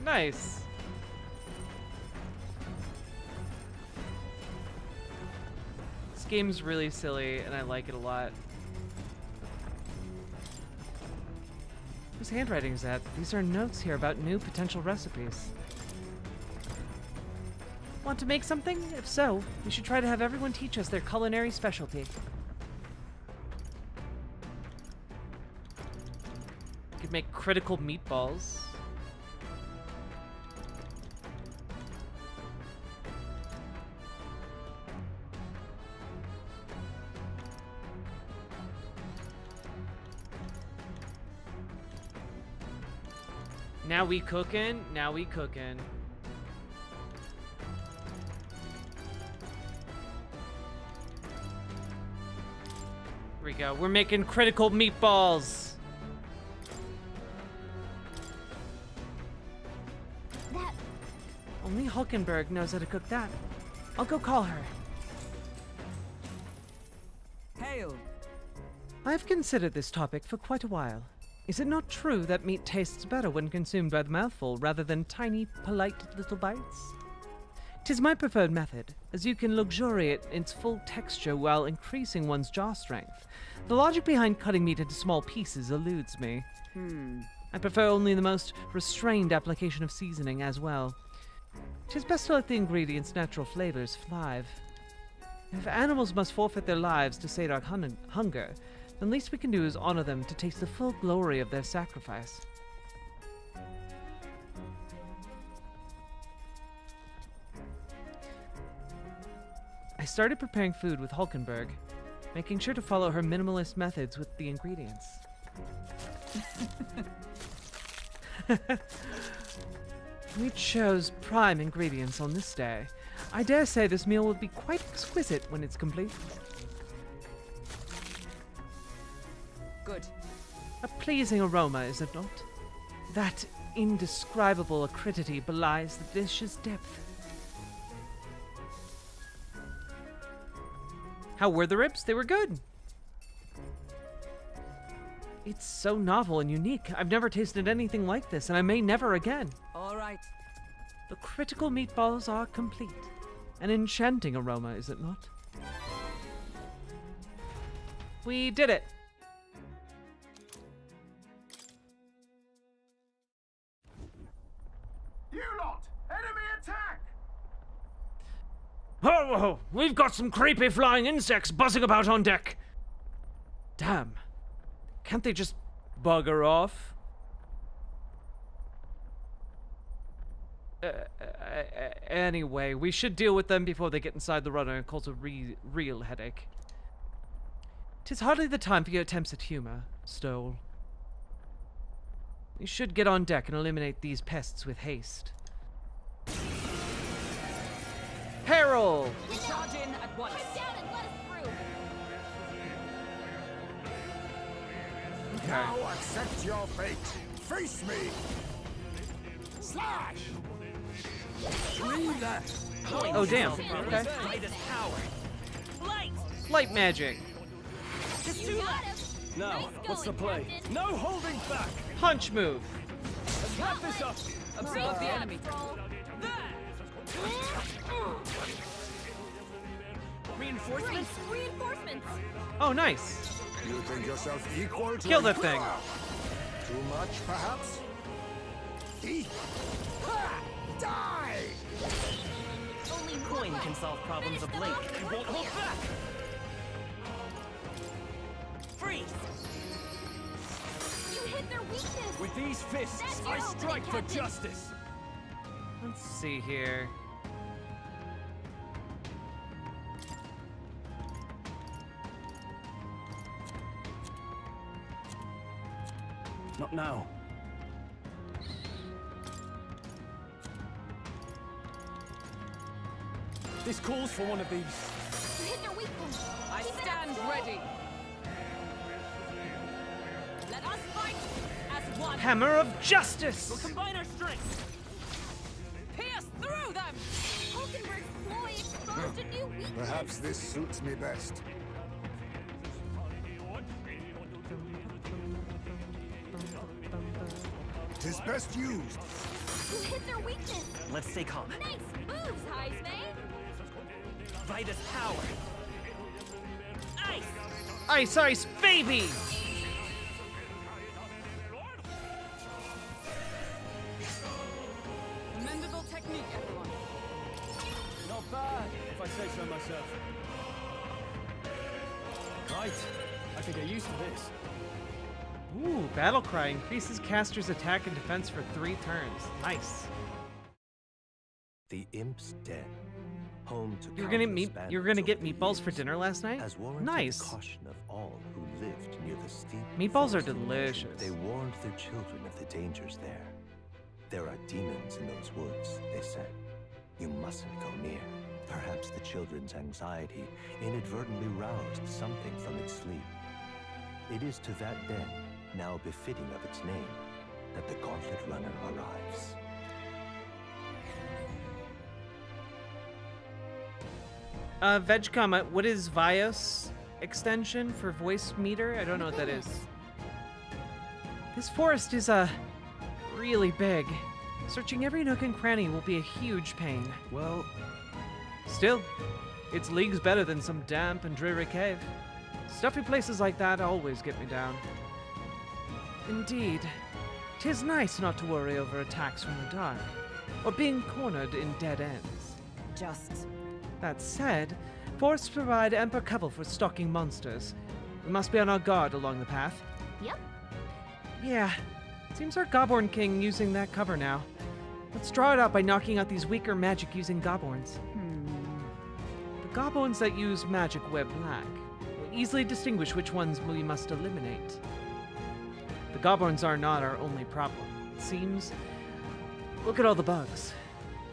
Speaker 1: Nice. This game's really silly, and I like it a lot. Whose handwriting is that? These are notes here about new potential recipes. Want to make something? If so, we should try to have everyone teach us their culinary specialty. Could make critical meatballs. Now we cooking. Now we cooking. Here we go. We're making critical meatballs.
Speaker 22: That...
Speaker 1: Only Hulkenberg knows how to cook that. I'll go call her.
Speaker 7: Hail.
Speaker 1: I've considered this topic for quite a while. Is it not true that meat tastes better when consumed by the mouthful rather than tiny, polite little bites? 'Tis my preferred method, as you can luxuriate its full texture while increasing one's jaw strength. The logic behind cutting meat into small pieces eludes me. I prefer only the most restrained application of seasoning as well. 'Tis best to let the ingredients' natural flavors thrive. If animals must forfeit their lives to sate our hunger, the least we can do is honor them to taste the full glory of their sacrifice. I started preparing food with Hulkenberg, making sure to follow her minimalist methods with the ingredients. We chose prime ingredients on this day. I dare say this meal will be quite exquisite when it's complete.
Speaker 11: Good.
Speaker 1: A pleasing aroma, is it not? That indescribable acridity belies the dish's depth. How were the ribs? They were good. It's so novel and unique. I've never tasted anything like this, and I may never again.
Speaker 11: All right.
Speaker 1: The critical meatballs are complete. An enchanting aroma, is it not? We did it.
Speaker 5: You lot! Enemy attack!
Speaker 1: Ho, ho, we've got some creepy flying insects buzzing about on deck. Damn. Can't they just bugger off? Anyway, we should deal with them before they get inside the runner and cause a real headache. 'Tis hardly the time for your attempts at humor, Stole. We should get on deck and eliminate these pests with haste. Peril!
Speaker 11: Charge in at once.
Speaker 22: Down and let us through.
Speaker 5: Now accept your fate. Face me. Slash. 3 left.
Speaker 1: Oh, damn. Okay.
Speaker 9: Brightest power. Light.
Speaker 1: Light magic.
Speaker 9: Just 2 left.
Speaker 25: Now, what's the play?
Speaker 9: No holding back.
Speaker 1: Punch move.
Speaker 25: Let's wrap this up.
Speaker 11: Observe the enemy.
Speaker 9: Reinforcements.
Speaker 22: Reinforcements.
Speaker 1: Oh, nice.
Speaker 24: You think yourself equal to
Speaker 1: Kill
Speaker 24: a
Speaker 1: that thing.
Speaker 24: Too much, perhaps?
Speaker 5: Eat. Ha! Die!
Speaker 22: Only
Speaker 9: Coin can solve problems of late. You won't hold back. Freeze.
Speaker 22: You hit their weakness.
Speaker 25: With these fists,
Speaker 22: That's
Speaker 25: I
Speaker 22: your
Speaker 25: strike for
Speaker 22: Captain.
Speaker 25: justice.
Speaker 1: Let's see here.
Speaker 23: Not now.
Speaker 25: This calls for one of these.
Speaker 22: You hit their weak point.
Speaker 11: I
Speaker 22: Keep it
Speaker 11: stand
Speaker 22: up.
Speaker 11: ready. Let us fight as one.
Speaker 1: Hammer of Justice!
Speaker 9: We'll combine our strength.
Speaker 11: Pierce through them.
Speaker 22: Hulkenberg's ploy exposed a new weakness.
Speaker 24: Perhaps this suits me best. Tis best used.
Speaker 22: You hit their weakness.
Speaker 9: Let's stay calm.
Speaker 22: Nice moves, Heismay.
Speaker 9: Brightest power. Ice.
Speaker 1: Ice, ice, baby!
Speaker 11: Commendable technique, everyone.
Speaker 23: Not bad, if I say so myself. Right. I can get used to this.
Speaker 1: Ooh, Battle Cry increases caster's attack and defense for 3 turns. Nice.
Speaker 16: The Imp's Den, home to
Speaker 1: You're
Speaker 16: countless
Speaker 1: gonna get
Speaker 16: bandits
Speaker 1: meatballs
Speaker 16: over
Speaker 1: for
Speaker 16: the
Speaker 1: dinner last night?
Speaker 16: has warranted
Speaker 1: Nice.
Speaker 16: the caution of all who lived near the steep
Speaker 1: Meatballs are
Speaker 16: forested
Speaker 1: delicious.
Speaker 16: mountain. They warned their children of the dangers there. There are demons in those woods, they said. You mustn't go near. Perhaps the children's anxiety inadvertently roused something from its sleep. It is to that den, now befitting of its name, that the Gauntlet Runner arrives.
Speaker 1: Veg comment, what is Vios extension for voice meter? I don't know what that is. This forest is, really big. Searching every nook and cranny will be a huge pain.
Speaker 23: Well,
Speaker 1: still, it's leagues better than some damp and dreary cave. Stuffy places like that always get me down. Indeed, 'tis nice not to worry over attacks from the dark, or being cornered in dead ends.
Speaker 7: Just.
Speaker 1: That said, forests provide ample cover for stalking monsters. We must be on our guard along the path.
Speaker 22: Yep.
Speaker 1: Yeah, seems our Gobborn King using that cover now. Let's draw it out by knocking out these weaker magic-using Gobborns. The Goblins that use magic web black will easily distinguish which ones we must eliminate. The Gobborns are not our only problem. it seems. Look at all the bugs.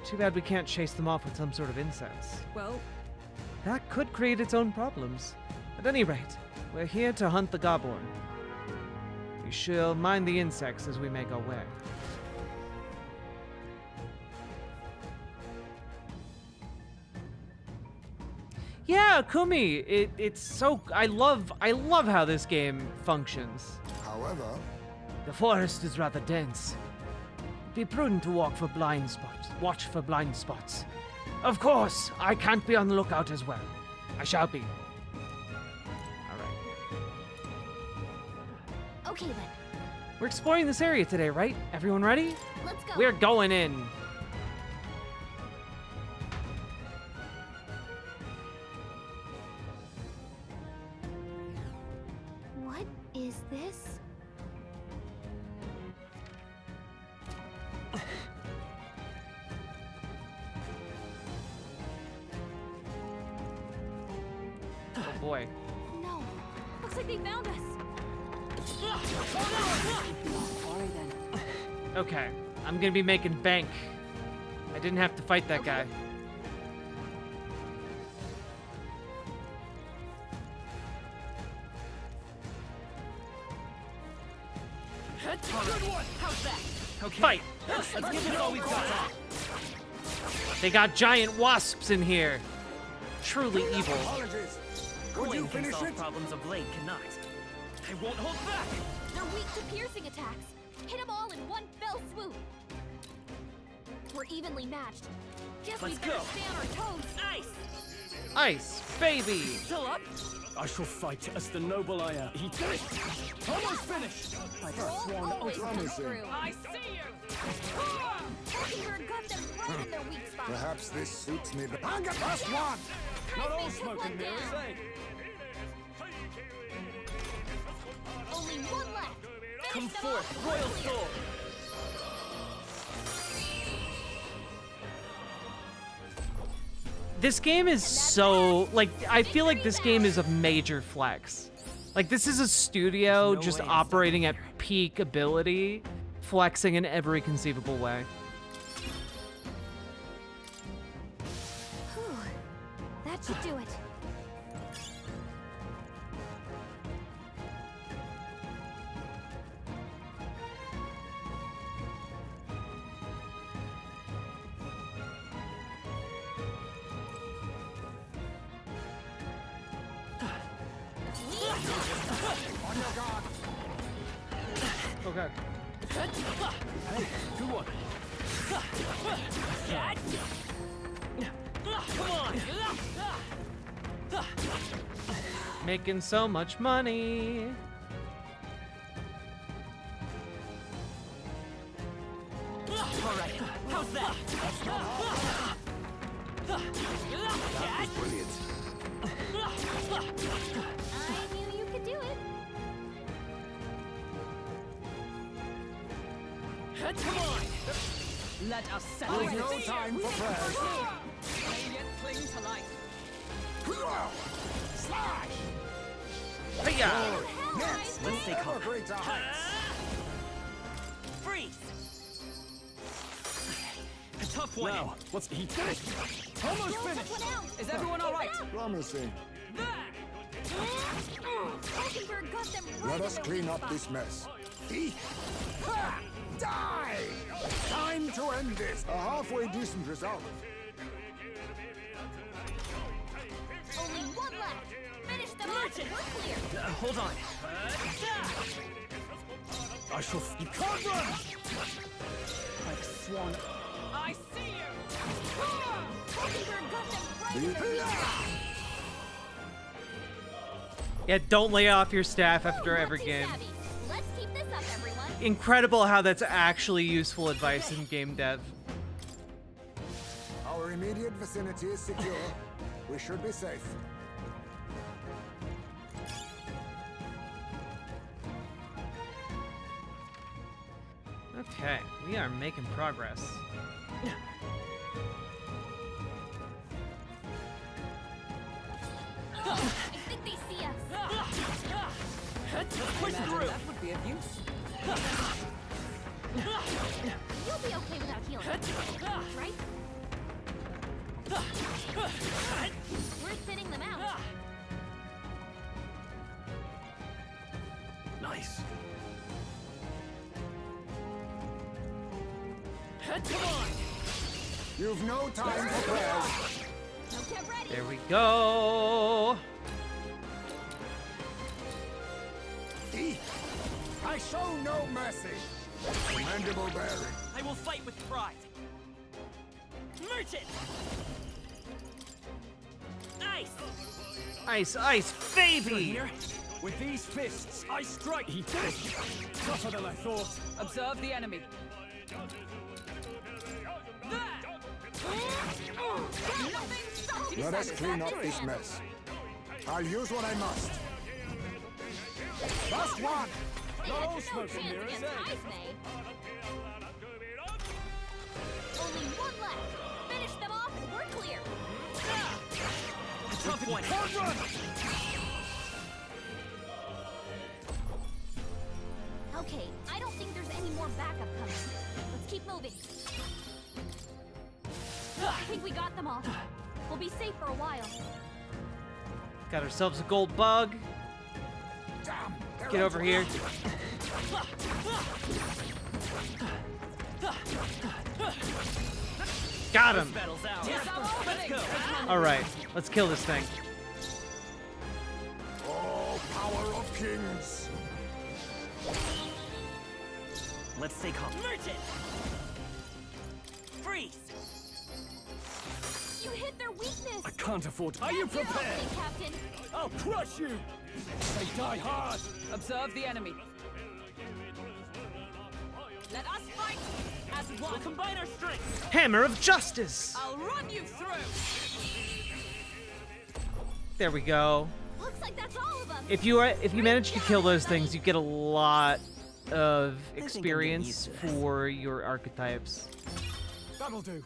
Speaker 1: Too bad we can't chase them off with some sort of insects.
Speaker 11: Well,
Speaker 1: That could create its own problems. At any rate, we're here to hunt the goblin. We shall mind the insects as we make our way. Yeah, Kumi, it's so I love how this game functions.
Speaker 24: However,
Speaker 1: The forest is rather dense. Be prudent to watch for blind spots. Of course, I can't be on the lookout as well. I shall be.
Speaker 22: Okay then.
Speaker 1: We're exploring this area today, right? Everyone ready?
Speaker 22: Let's go.
Speaker 1: We're going in.
Speaker 22: What is this?
Speaker 1: Oh boy.
Speaker 22: No. Looks like they found us.
Speaker 7: Sorry then.
Speaker 1: Okay, I'm gonna be making bank. I didn't have to fight that guy.
Speaker 9: Good one. How's that? Okay.
Speaker 1: Fight!
Speaker 9: Let's give it all we've got.
Speaker 1: They got giant wasps in here. Truly evil.
Speaker 9: Apologies. Coin can solve problems a blade cannot. I won't hold back.
Speaker 22: They're weak to piercing attacks. Hit them all in one fell swoop. We're evenly matched. Guess we
Speaker 9: Let's
Speaker 22: better
Speaker 9: go.
Speaker 22: stay on our toes.
Speaker 9: Ice.
Speaker 1: Ice, baby.
Speaker 9: Still up?
Speaker 23: I shall fight as the noble I am. He did it! Almost finished!
Speaker 22: Like a swan
Speaker 24: promising.
Speaker 22: I see you. Hulkenberg got them right in their weak spot.
Speaker 24: Perhaps this suits me. Hunger plus one.
Speaker 23: Not all smoke and mirrors, eh?
Speaker 22: Only one left.
Speaker 9: Come forth, royal soul.
Speaker 1: This game is so, like, I feel like this game is a major flex. Like, this is a studio just operating at peak ability, flexing in every conceivable way.
Speaker 22: Whew. That should do it.
Speaker 1: Okay.
Speaker 23: Hey, good one.
Speaker 9: Come on.
Speaker 1: Making so much money.
Speaker 9: All right. How's that?
Speaker 24: That was brilliant.
Speaker 22: I knew you could do it.
Speaker 9: Come on.
Speaker 11: let us set
Speaker 24: There's no time for prayers.
Speaker 11: Yet cling to life.
Speaker 24: Slash!
Speaker 1: Hiya!
Speaker 24: Yes,
Speaker 9: Let's stay calm.
Speaker 24: great heights.
Speaker 9: Freeze. A tough one.
Speaker 23: Now, what's he did it? Almost finished!
Speaker 11: Is everyone all right?
Speaker 24: Promising.
Speaker 22: Hulkenberg got them right
Speaker 24: Let
Speaker 22: in
Speaker 24: us
Speaker 22: their
Speaker 24: clean
Speaker 22: weak
Speaker 24: up
Speaker 22: spot.
Speaker 24: this mess. Ha! Die! Time to end this. A halfway decent result.
Speaker 22: Only one left. Finish them off and we're clear.
Speaker 9: Hold on.
Speaker 23: I shall. You can't run!
Speaker 11: Like a swan.
Speaker 22: I see you. Hulkenberg got them right in their weak spot.
Speaker 1: Yeah, don't lay off your staff after
Speaker 22: Not
Speaker 1: every
Speaker 22: too
Speaker 1: game.
Speaker 22: savvy. Let's keep this up, everyone.
Speaker 1: Incredible how that's actually useful advice in game dev.
Speaker 24: Our immediate vicinity is secure. We should be safe.
Speaker 1: Okay, we are making progress.
Speaker 22: I think they see us.
Speaker 9: Push through.
Speaker 11: That would be of use.
Speaker 22: You'll be okay without healing, right? We're thinning them out.
Speaker 25: Nice.
Speaker 6: Come on!
Speaker 24: You've no time for prayers.
Speaker 22: Now get ready.
Speaker 1: There we go.
Speaker 24: I show no mercy. Commendable bearing.
Speaker 9: I will fight with pride. Merchant! Ice!
Speaker 1: Ice, ice, baby!
Speaker 25: Here, with these fists, I strike. He did it. Tougher than I thought.
Speaker 11: Observe the enemy.
Speaker 24: Let us clean up this mess. I'll use what I must. Last one!
Speaker 25: Not all smoke and mirrors, eh?
Speaker 22: Only one left. Finish them off and we're clear.
Speaker 9: Tough one.
Speaker 22: Okay, I don't think there's any more backup coming. Let's keep moving. I think we got them all. We'll be safe for a while.
Speaker 1: Got ourselves a gold bug. Get over here. Got him. All right, let's kill this thing.
Speaker 24: Oh, power of kings.
Speaker 9: Let's stay calm. Merchant! Freeze!
Speaker 22: You hit their weakness.
Speaker 25: I can't afford to. Are you prepared?
Speaker 22: Captain.
Speaker 25: I'll crush you. They die hard.
Speaker 11: Observe the enemy. Let us fight as one.
Speaker 9: We'll combine our strength.
Speaker 1: Hammer of justice.
Speaker 11: I'll run you through.
Speaker 1: There we go.
Speaker 22: Looks like that's all of them.
Speaker 1: If you manage to kill those things, you get a lot of experience for your archetypes.
Speaker 24: That'll do.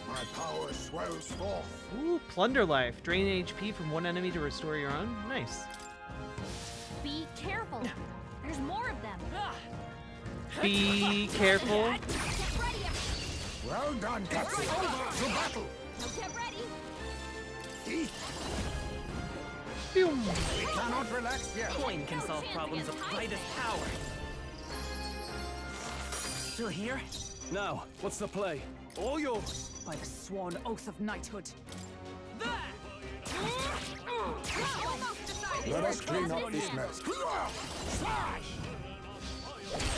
Speaker 24: My power swells forth.
Speaker 1: Ooh, plunder life. Drain HP from one enemy to restore your own. Nice.
Speaker 22: Be careful. There's more of them.
Speaker 1: Be careful.
Speaker 22: Get ready.
Speaker 24: Well done, Captain. To battle.
Speaker 22: Now get ready.
Speaker 24: We cannot relax yet.
Speaker 9: Coin can solve problems by this power. Still here?
Speaker 25: Now, what's the play? All yours.
Speaker 11: By the sworn oath of knighthood.
Speaker 24: Let us clean up this mess. Slash!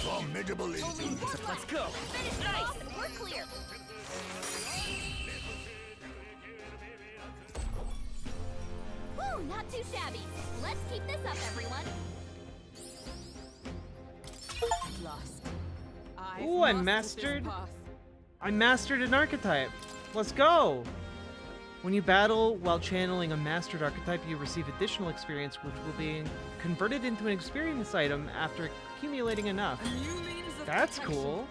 Speaker 24: Formidable indeed.
Speaker 9: Let's go.
Speaker 22: Finish them off and we're clear. Woo, not too shabby. Let's keep this up, everyone.
Speaker 11: Lost.
Speaker 1: Ooh, I mastered an archetype. Let's go. When you battle while channeling a mastered archetype, you receive additional experience, which will be converted into an experience item after accumulating enough. That's cool.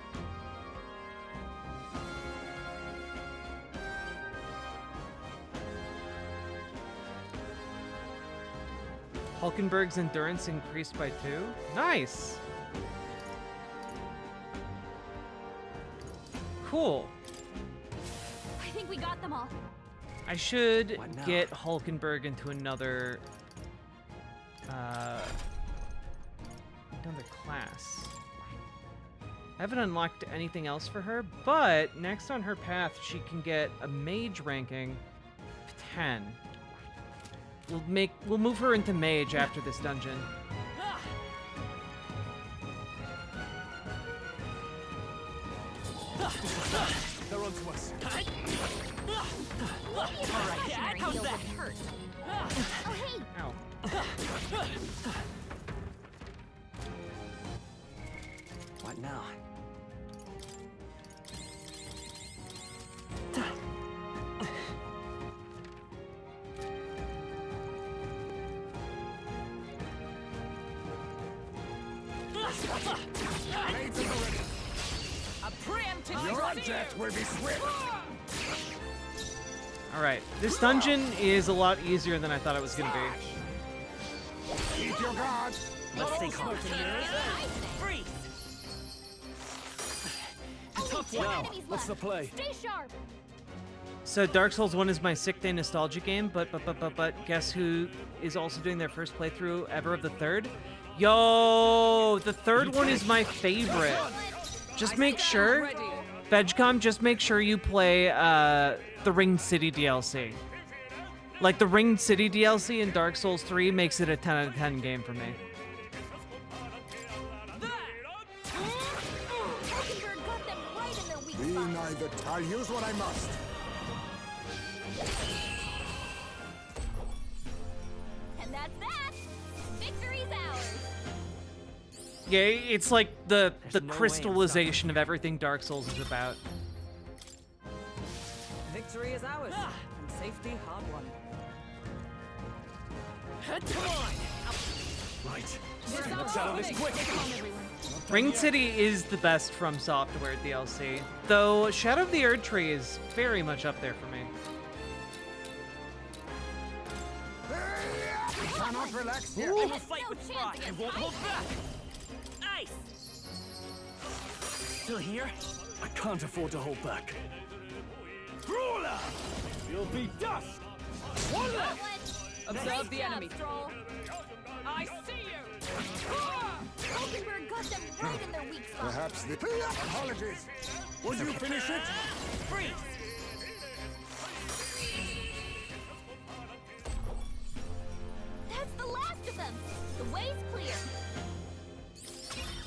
Speaker 1: Hulkenberg's endurance increased by 2. Nice. Cool.
Speaker 22: I think we got them all.
Speaker 1: I should get Hulkenberg into another class. I haven't unlocked anything else for her, but next on her path she can get a mage ranking of 10. We'll move her into mage after this dungeon.
Speaker 25: They're onto us.
Speaker 22: Alright, how's that? Hurt. Oh, hey!
Speaker 1: Ow.
Speaker 9: What now?
Speaker 24: Your death will be swift.
Speaker 1: Alright, this dungeon is a lot easier than I thought it was going to be.
Speaker 24: Keep your guard.
Speaker 9: Let's stay calm. Freeze!
Speaker 25: Now, what's the play?
Speaker 22: Stay sharp.
Speaker 1: So Dark Souls 1 is my sick day nostalgia game, but guess who is also doing their first playthrough ever of the third? Yo, the third one is my favorite. Just make sure, VegCom, just make sure you play the Ringed City DLC. Like, the Ringed City DLC in Dark Souls 3 makes it a 10 out of 10 game for me.
Speaker 24: Be neither. I'll use what I must.
Speaker 22: And that's that. Victory's ours.
Speaker 1: Yeah, it's like the
Speaker 9: no way I'm
Speaker 1: crystallization of everything Dark Souls is about.
Speaker 7: Victory is ours, and safety hard won.
Speaker 9: Come on!
Speaker 25: Right. Let's out of this quick.
Speaker 1: Ringed City is the best From Software DLC, though Shadow of the Erd Tree is very much up there for me.
Speaker 24: We cannot relax here.
Speaker 9: I will fight with pride. I won't hold back. Ice. Still here?
Speaker 25: I can't afford to hold back. Ruler! You'll be dust!
Speaker 7: One left! Observe the enemy.
Speaker 11: I see you!
Speaker 22: Hulkenberg got them right in their weak spot.
Speaker 24: Perhaps the... Apologies.
Speaker 25: Would you finish it?
Speaker 22: Freeze. That's the last of them. The way's clear.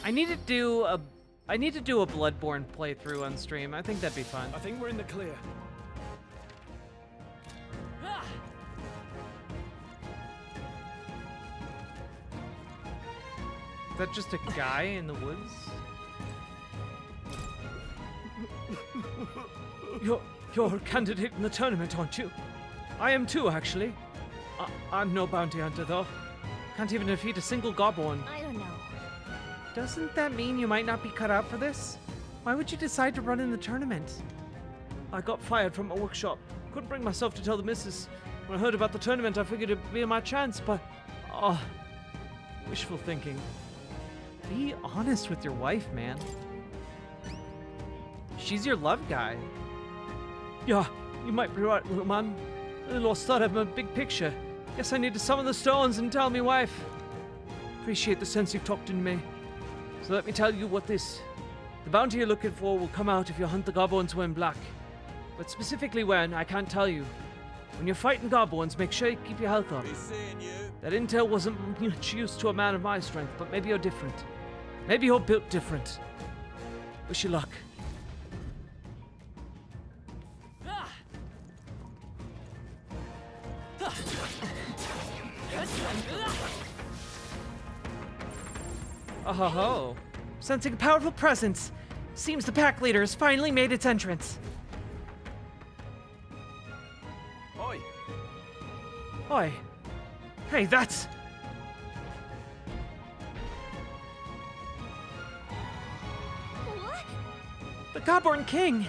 Speaker 1: I need to do a Bloodborne playthrough on stream. I think that'd be fun.
Speaker 25: I think we're in the clear.
Speaker 1: Is that just a guy in the woods? You're a candidate in the tournament, aren't you? I am too, actually. I'm no bounty hunter, though. Can't even defeat a single goblin.
Speaker 22: I don't know.
Speaker 1: Doesn't that mean you might not be cut out for this? Why would you decide to run in the tournament? I got fired from my workshop. Couldn't bring myself to tell the missus. When I heard about the tournament, I figured it'd be my chance, but... Oh, wishful thinking. Be honest with your wife, man. She's your love guy. Yeah, you might be right, little man. I lost sight of my big picture. Guess I need to summon the stones and tell me wife. Appreciate the sense you've talked to me. So let me tell you what this... The bounty you're looking for will come out if you hunt the goblins when black. But specifically when, I can't tell you. When you're fighting goblins, make sure you keep your health up. That intel wasn't much use to a man of my strength, but maybe you're different. Maybe you're built different. Wish you luck. Oh ho ho. Sensing a powerful presence. Seems the pack leader has finally made its entrance.
Speaker 25: Oi!
Speaker 1: Oi. Hey, that's...
Speaker 22: What?
Speaker 1: The Godborn King!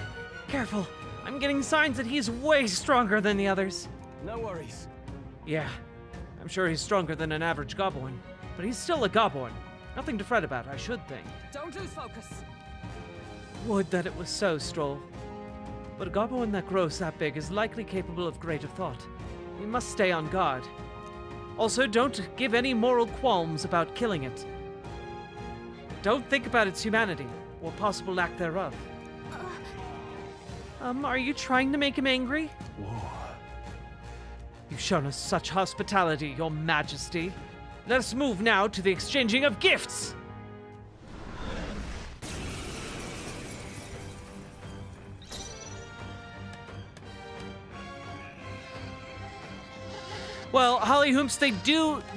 Speaker 1: Careful, I'm getting signs that he's way stronger than the others.
Speaker 25: No worries.
Speaker 1: Yeah, I'm sure he's stronger than an average goblin, but he's still a goblin. Nothing to fret about, I should think.
Speaker 7: Don't lose focus.
Speaker 1: Would that it was so, Stroll. But a goblin that grows that big is likely capable of greater thought. We must stay on guard. Also, don't give any moral qualms about killing it. Don't think about its humanity, or possible lack thereof. Are you trying to make him angry?
Speaker 25: Whoa.
Speaker 1: You've shown us such hospitality, Your Majesty. Let us move now to the exchanging of gifts! Well, Holly Hoomps,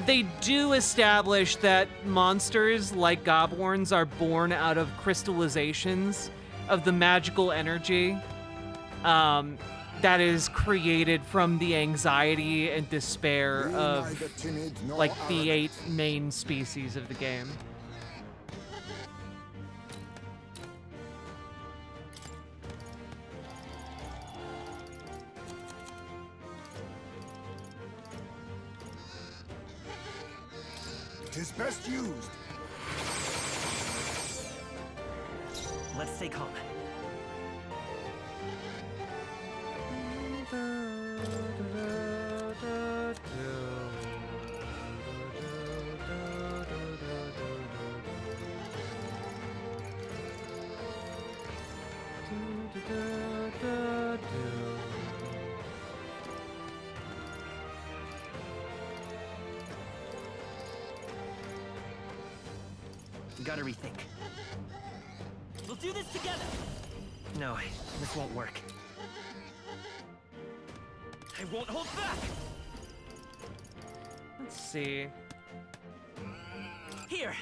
Speaker 1: they do establish that monsters like goblins are born out of crystallizations of the magical energy that is created from the anxiety and despair of like the 8 main species of the game.
Speaker 24: Tis best used.
Speaker 9: Let's stay calm. Gotta rethink. We'll do this together! No, this won't work. I won't hold back!
Speaker 1: Let's see.
Speaker 9: Here!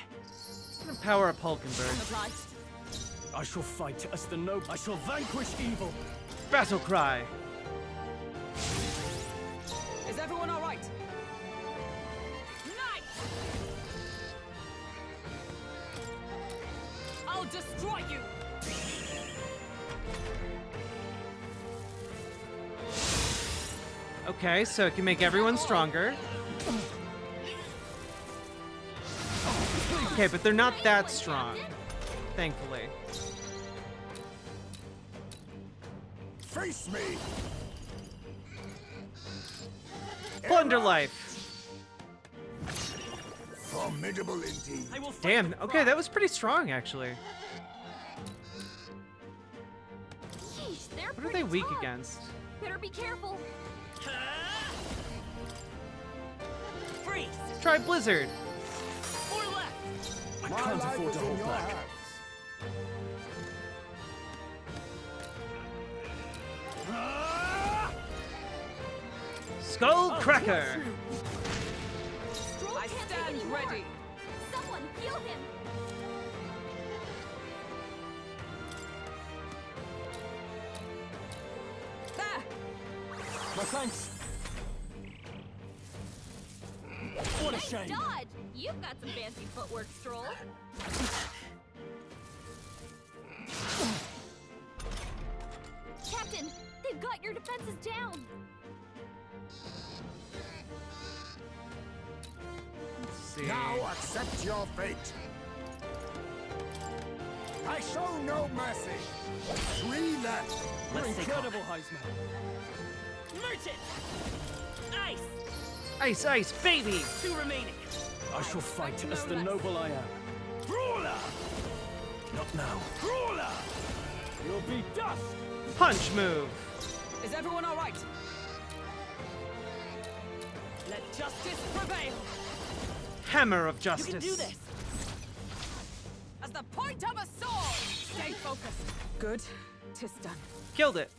Speaker 1: I'm gonna power up Hulkenberg.
Speaker 23: I shall fight as the noble. I shall vanquish evil.
Speaker 1: Battle cry.
Speaker 11: Is everyone all right? Nice! I'll destroy you!
Speaker 1: Okay, so it can make everyone stronger. Okay, but they're not that strong, thankfully.
Speaker 24: Face me!
Speaker 1: Plunder life.
Speaker 24: Formidable indeed.
Speaker 1: Damn, okay, that was pretty strong, actually.
Speaker 22: Sheesh, they're
Speaker 1: What are they weak against?
Speaker 22: Better be careful.
Speaker 9: Freeze!
Speaker 1: Try Blizzard.
Speaker 9: Or left!
Speaker 23: I can't afford to hold back.
Speaker 1: Skull Cracker.
Speaker 22: I stand ready. Someone heal him.
Speaker 11: There!
Speaker 23: My thanks.
Speaker 22: What a shame. Dodge. You've got some fancy footwork, Stroll. Captain, they've got your defenses down.
Speaker 1: Let's see.
Speaker 24: Now accept your fate. I show no mercy. 3 left.
Speaker 9: Let's take
Speaker 23: Incredible, Heismay.
Speaker 9: Merchant! Ice!
Speaker 1: Ice, ice, baby!
Speaker 9: 2 remaining.
Speaker 23: I shall fight as the noble I am.
Speaker 9: Brawler!
Speaker 23: Not now.
Speaker 9: Brawler!
Speaker 23: You'll be dust!
Speaker 1: Punch move.
Speaker 11: Is everyone all right? Let justice prevail!
Speaker 1: Hammer of
Speaker 9: You
Speaker 1: justice.
Speaker 9: can do this!
Speaker 11: As the point of a sword! Stay focused. Good. 'Tis done.
Speaker 1: Killed it.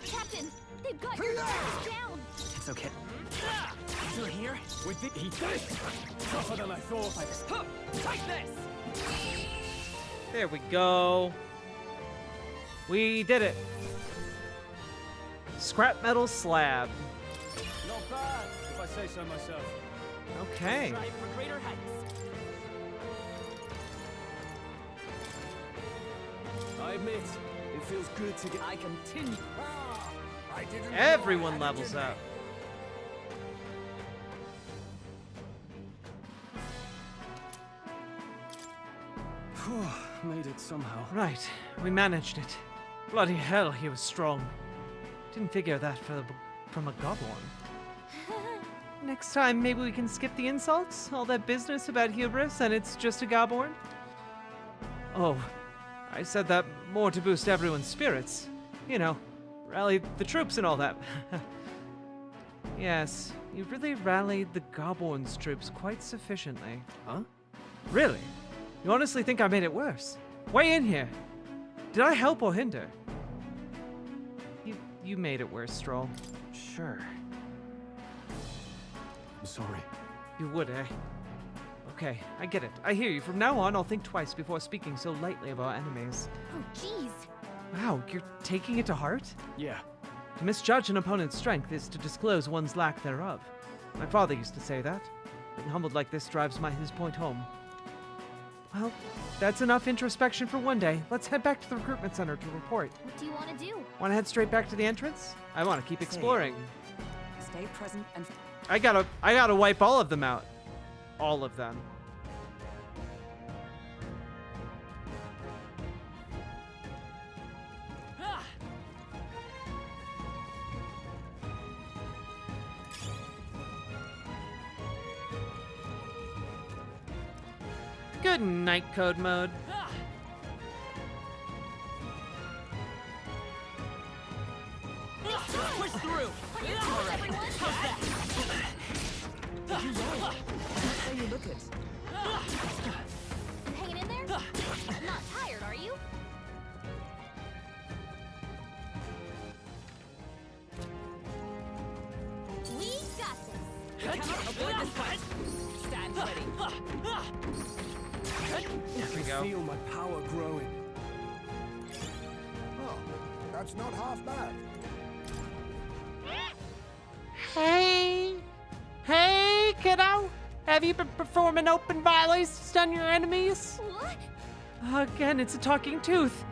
Speaker 22: Captain, they've got your defenses down.
Speaker 9: It's okay. Still here?
Speaker 23: With the he did! Tougher than I thought.
Speaker 11: Take this!
Speaker 1: There we go. We did it. Scrap metal slab.
Speaker 23: Not bad, if I say so myself.
Speaker 1: Okay.
Speaker 9: Strive for greater heights.
Speaker 23: I admit, it feels good to get.
Speaker 11: I continue.
Speaker 24: I didn't
Speaker 1: Everyone
Speaker 24: know I had
Speaker 1: levels
Speaker 24: it in
Speaker 1: up.
Speaker 23: Made it somehow.
Speaker 1: Right, we managed it. Bloody hell, he was strong. Didn't figure that from a goblin. Next time, maybe we can skip the insults? All that business about hubris and it's just a Gaborn? Oh, I said that more to boost everyone's spirits. You know, rally the troops and all that. Yes, you really rallied the Gaborn's troops quite sufficiently.
Speaker 23: Huh?
Speaker 1: Really? You honestly think I made it worse? Weigh in here. Did I help or hinder? You made it worse, Stroll. Sure.
Speaker 23: I'm sorry.
Speaker 1: You would, eh? Okay, I get it. I hear you. From now on, I'll think twice before speaking so lightly of our enemies.
Speaker 22: Oh, jeez.
Speaker 1: Wow, you're taking it to heart?
Speaker 23: Yeah.
Speaker 1: To misjudge an opponent's strength is to disclose one's lack thereof. My father used to say that. Being humbled like this drives his point home. Well, that's enough introspection for one day. Let's head back to the recruitment center to report.
Speaker 22: What do you want to do?
Speaker 1: Want to head straight back to the entrance? I want to keep exploring.
Speaker 11: Stay present and...
Speaker 1: I gotta wipe all of them out. All of them. Good night, code mode.
Speaker 9: Push through. All right. How's that?
Speaker 11: Did you roll? That's how you look it.
Speaker 22: Hanging in there? Not tired, are you? We got this.
Speaker 11: We cannot avoid this fight. Stand ready.
Speaker 1: There we go.
Speaker 25: Feel my power growing.
Speaker 24: Oh, that's not half bad.
Speaker 1: Hey, kiddo. Have you been performing open volleys to stun your enemies?
Speaker 22: What?
Speaker 1: Again, it's a talking tooth.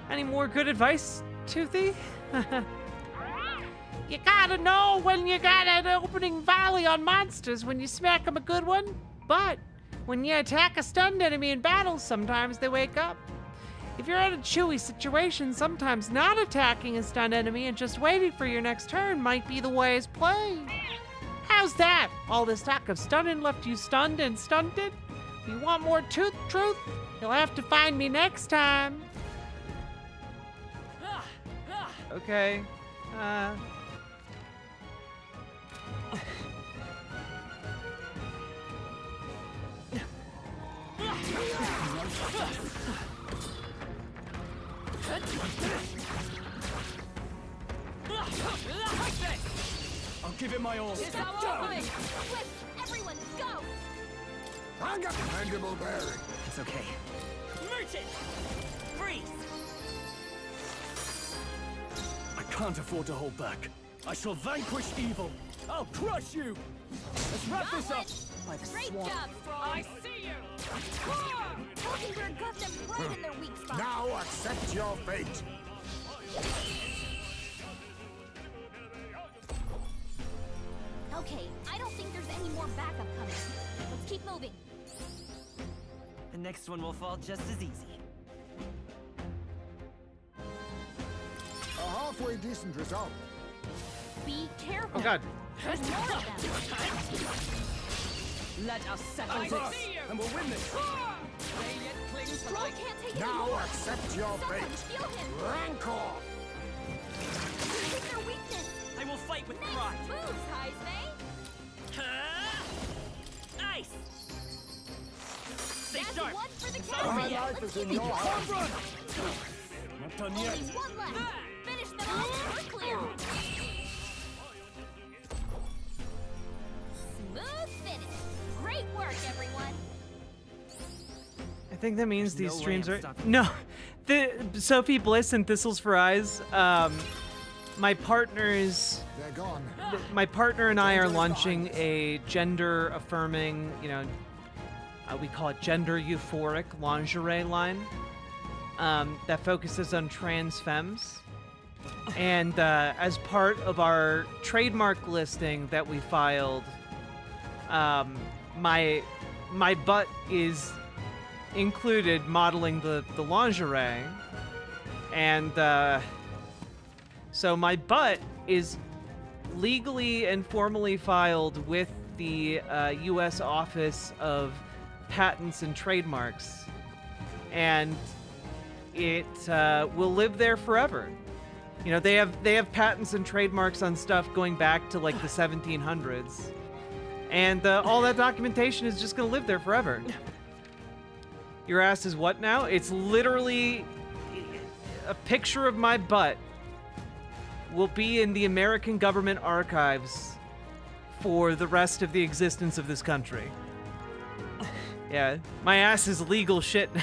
Speaker 1: Any more good advice, Toothy? You gotta know when you got an opening volley on monsters when you smack them a good one. But when you attack a stunned enemy in battle, sometimes they wake up. If you're in a chewy situation, sometimes not attacking a stunned enemy and just waiting for your next turn might be the wise play. How's that? All this talk of stunning left you stunned and stunted? If you want more truth, you'll have to find me next time. Okay.
Speaker 25: I'll give it my all.
Speaker 11: It's our opening.
Speaker 22: Quick, everyone, go!
Speaker 24: I got mandible bearing.
Speaker 9: It's okay. Merchant! Freeze!
Speaker 25: I can't afford to hold back. I shall vanquish evil. I'll crush you. Let's wrap this up. By the
Speaker 22: Great
Speaker 25: swamp.
Speaker 22: job, Strong!
Speaker 11: I see you.
Speaker 22: Hulkenberg got them right in their weak spot.
Speaker 24: Now accept your fate.
Speaker 22: Okay, I don't think there's any more backup coming. Let's keep moving.
Speaker 9: The next one will fall just as easy.
Speaker 24: A halfway decent result.
Speaker 22: Be careful.
Speaker 1: Oh god.
Speaker 22: There's more of them.
Speaker 11: Let us settle this, and we'll win this. Radiant clings to
Speaker 22: Strong
Speaker 11: light.
Speaker 22: can't take it
Speaker 24: Now
Speaker 22: anymore.
Speaker 24: accept your
Speaker 22: Someone
Speaker 24: fate.
Speaker 22: shield him.
Speaker 24: Rancor.
Speaker 22: Take their weakness.
Speaker 9: I will fight with
Speaker 22: Nice
Speaker 9: pride.
Speaker 22: moves, Heismay.
Speaker 9: Nice! Stay
Speaker 22: That's
Speaker 9: sharp!
Speaker 22: one for the
Speaker 24: My
Speaker 22: cavalry.
Speaker 24: life
Speaker 22: Let's
Speaker 24: is in
Speaker 22: keep
Speaker 24: your
Speaker 22: it
Speaker 24: hands.
Speaker 22: going.
Speaker 25: Not done
Speaker 22: Only
Speaker 25: yet.
Speaker 22: one left. Finish them off. We're clear. Smooth finish. Great work, everyone.
Speaker 1: I think that means
Speaker 9: There's
Speaker 1: these
Speaker 9: no
Speaker 1: streams
Speaker 9: way
Speaker 1: are
Speaker 9: I'm stopping.
Speaker 1: no. The Sophie Bliss and Thistles for Eyes. My partners,
Speaker 24: They're gone.
Speaker 1: my partner and I are launching a gender-affirming, we call it gender euphoric lingerie line that focuses on trans femmes. And as part of our trademark listing that we filed, my butt is included modeling the lingerie, and so my butt is legally and formally filed with the U.S. Office of Patents and Trademarks, and it will live there forever. They have patents and trademarks on stuff going back to like the 1700s, and all that documentation is just gonna live there forever. Your ass is what now? It's literally a picture of my butt will be in the American government archives for the rest of the existence of this country. Yeah, my ass is legal shit now.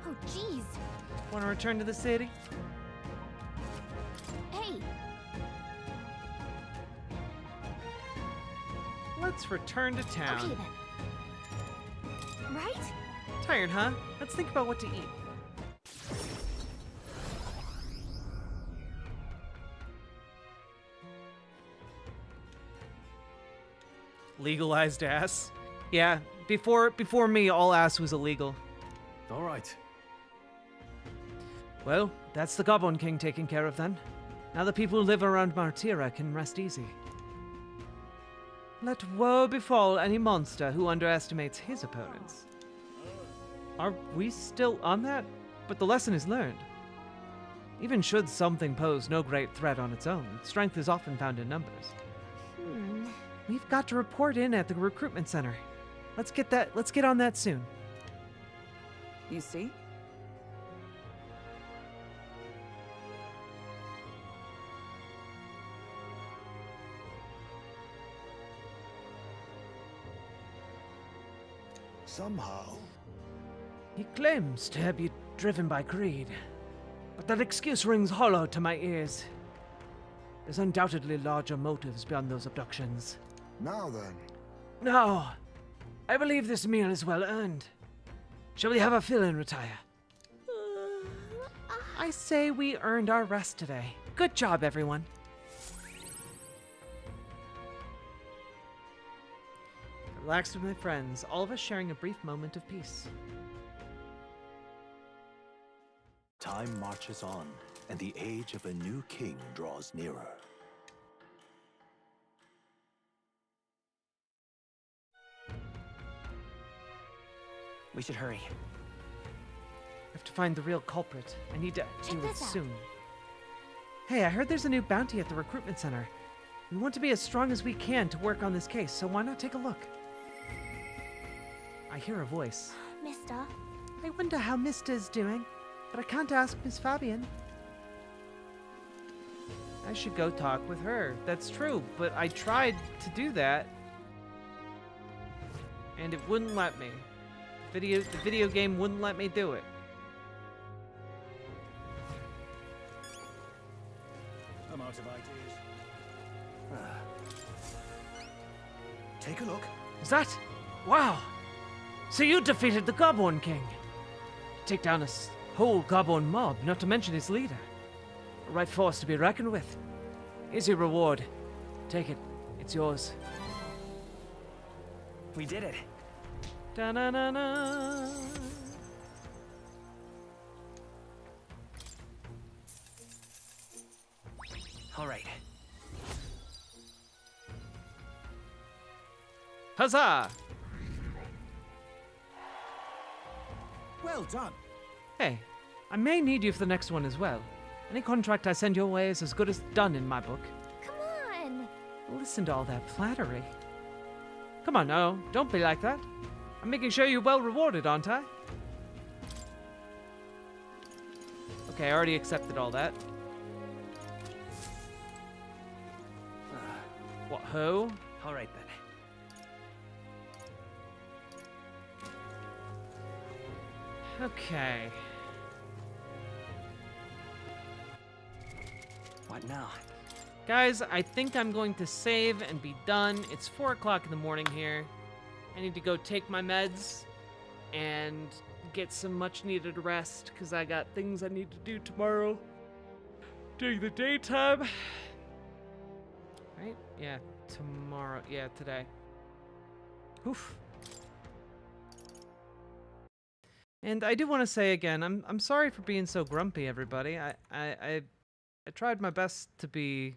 Speaker 22: Oh, jeez.
Speaker 1: Want to return to the city?
Speaker 22: Hey,
Speaker 1: Let's return to town.
Speaker 22: okay then. Right?
Speaker 1: Tired, huh? Let's think about what to eat. Legalized ass. Yeah, before me, all ass was illegal.
Speaker 23: All right.
Speaker 1: Well, that's the Goblin King taken care of then. Now the people who live around Martira can rest easy. Let woe befall any monster who underestimates his opponents. Are we still on that? But the lesson is learned. Even should something pose no great threat on its own, strength is often found in numbers. We've got to report in at the recruitment center. Let's get on that soon.
Speaker 7: You see?
Speaker 13: Somehow.
Speaker 1: He claims to be driven by greed, but that excuse rings hollow to my ears. There's undoubtedly larger motives beyond those abductions.
Speaker 24: Now then.
Speaker 1: Now, I believe this meal is well earned. Shall we have a fill and retire? I say we earned our rest today. Good job, everyone. Relaxed with my friends, all of us sharing a brief moment of peace.
Speaker 16: Time marches on, and the age of a new king draws nearer.
Speaker 9: We should hurry.
Speaker 1: I have to find the real culprit. I need to do it
Speaker 22: this out.
Speaker 1: soon. Hey, I heard there's a new bounty at the recruitment center. We want to be as strong as we can to work on this case, so why not take a look? I hear a voice.
Speaker 22: Mister?
Speaker 1: I wonder how Mister is doing, but I can't ask Miss Fabian. I should go talk with her. That's true, but I tried to do that, and it wouldn't let me. The video game wouldn't let me do it.
Speaker 25: I'm out of ideas.
Speaker 16: Take a look.
Speaker 1: Is that? Wow! So you defeated the Goblin King. Take down a whole Goblin mob, not to mention his leader. A right force to be reckoned with. Here's your reward. Take it. It's yours.
Speaker 9: We did it.
Speaker 1: Da-na-na-na.
Speaker 9: All right.
Speaker 1: Huzzah!
Speaker 5: Well done.
Speaker 1: Hey, I may need you for the next one as well. Any contract I send your way is as good as done in my book.
Speaker 22: Come on!
Speaker 1: Listen to all that flattery. Come on, no, don't be like that. I'm making sure you're well rewarded, aren't I? Okay, I already accepted all that. What, who?
Speaker 9: All right then.
Speaker 1: Okay.
Speaker 9: What now?
Speaker 1: Guys, I think I'm going to save and be done. It's 4 o'clock in the morning here. I need to go take my meds and get some much needed rest because I got things I need to do tomorrow during the daytime. Right? Yeah, tomorrow. Yeah, today. Oof. And I do want to say again, I'm sorry for being so grumpy, everybody. I tried my best to be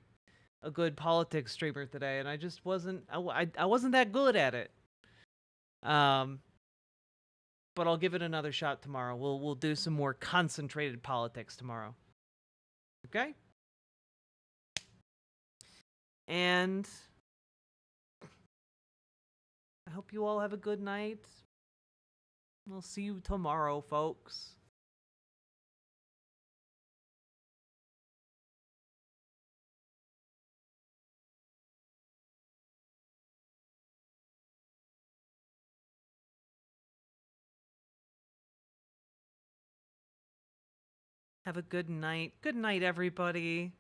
Speaker 1: a good politics streamer today, and I just wasn't. I wasn't that good at it. But I'll give it another shot tomorrow. We'll do some more concentrated politics tomorrow. Okay? And I hope you all have a good night. We'll see you tomorrow, folks. Have a good night. Good night, everybody.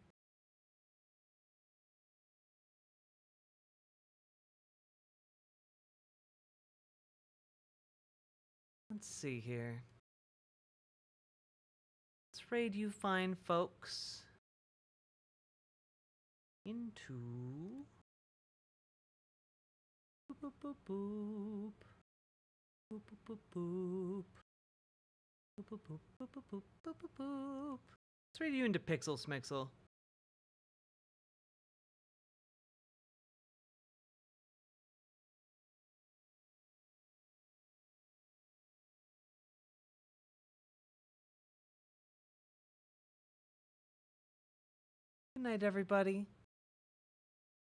Speaker 1: Let's see here. Let's raid you fine folks into boop boop boop boop boop boop boop boop. Boop, boop, boop, boop, boop, boop, boop, boop, boop. Let's read you into Pixel Smixel. Good night, everybody.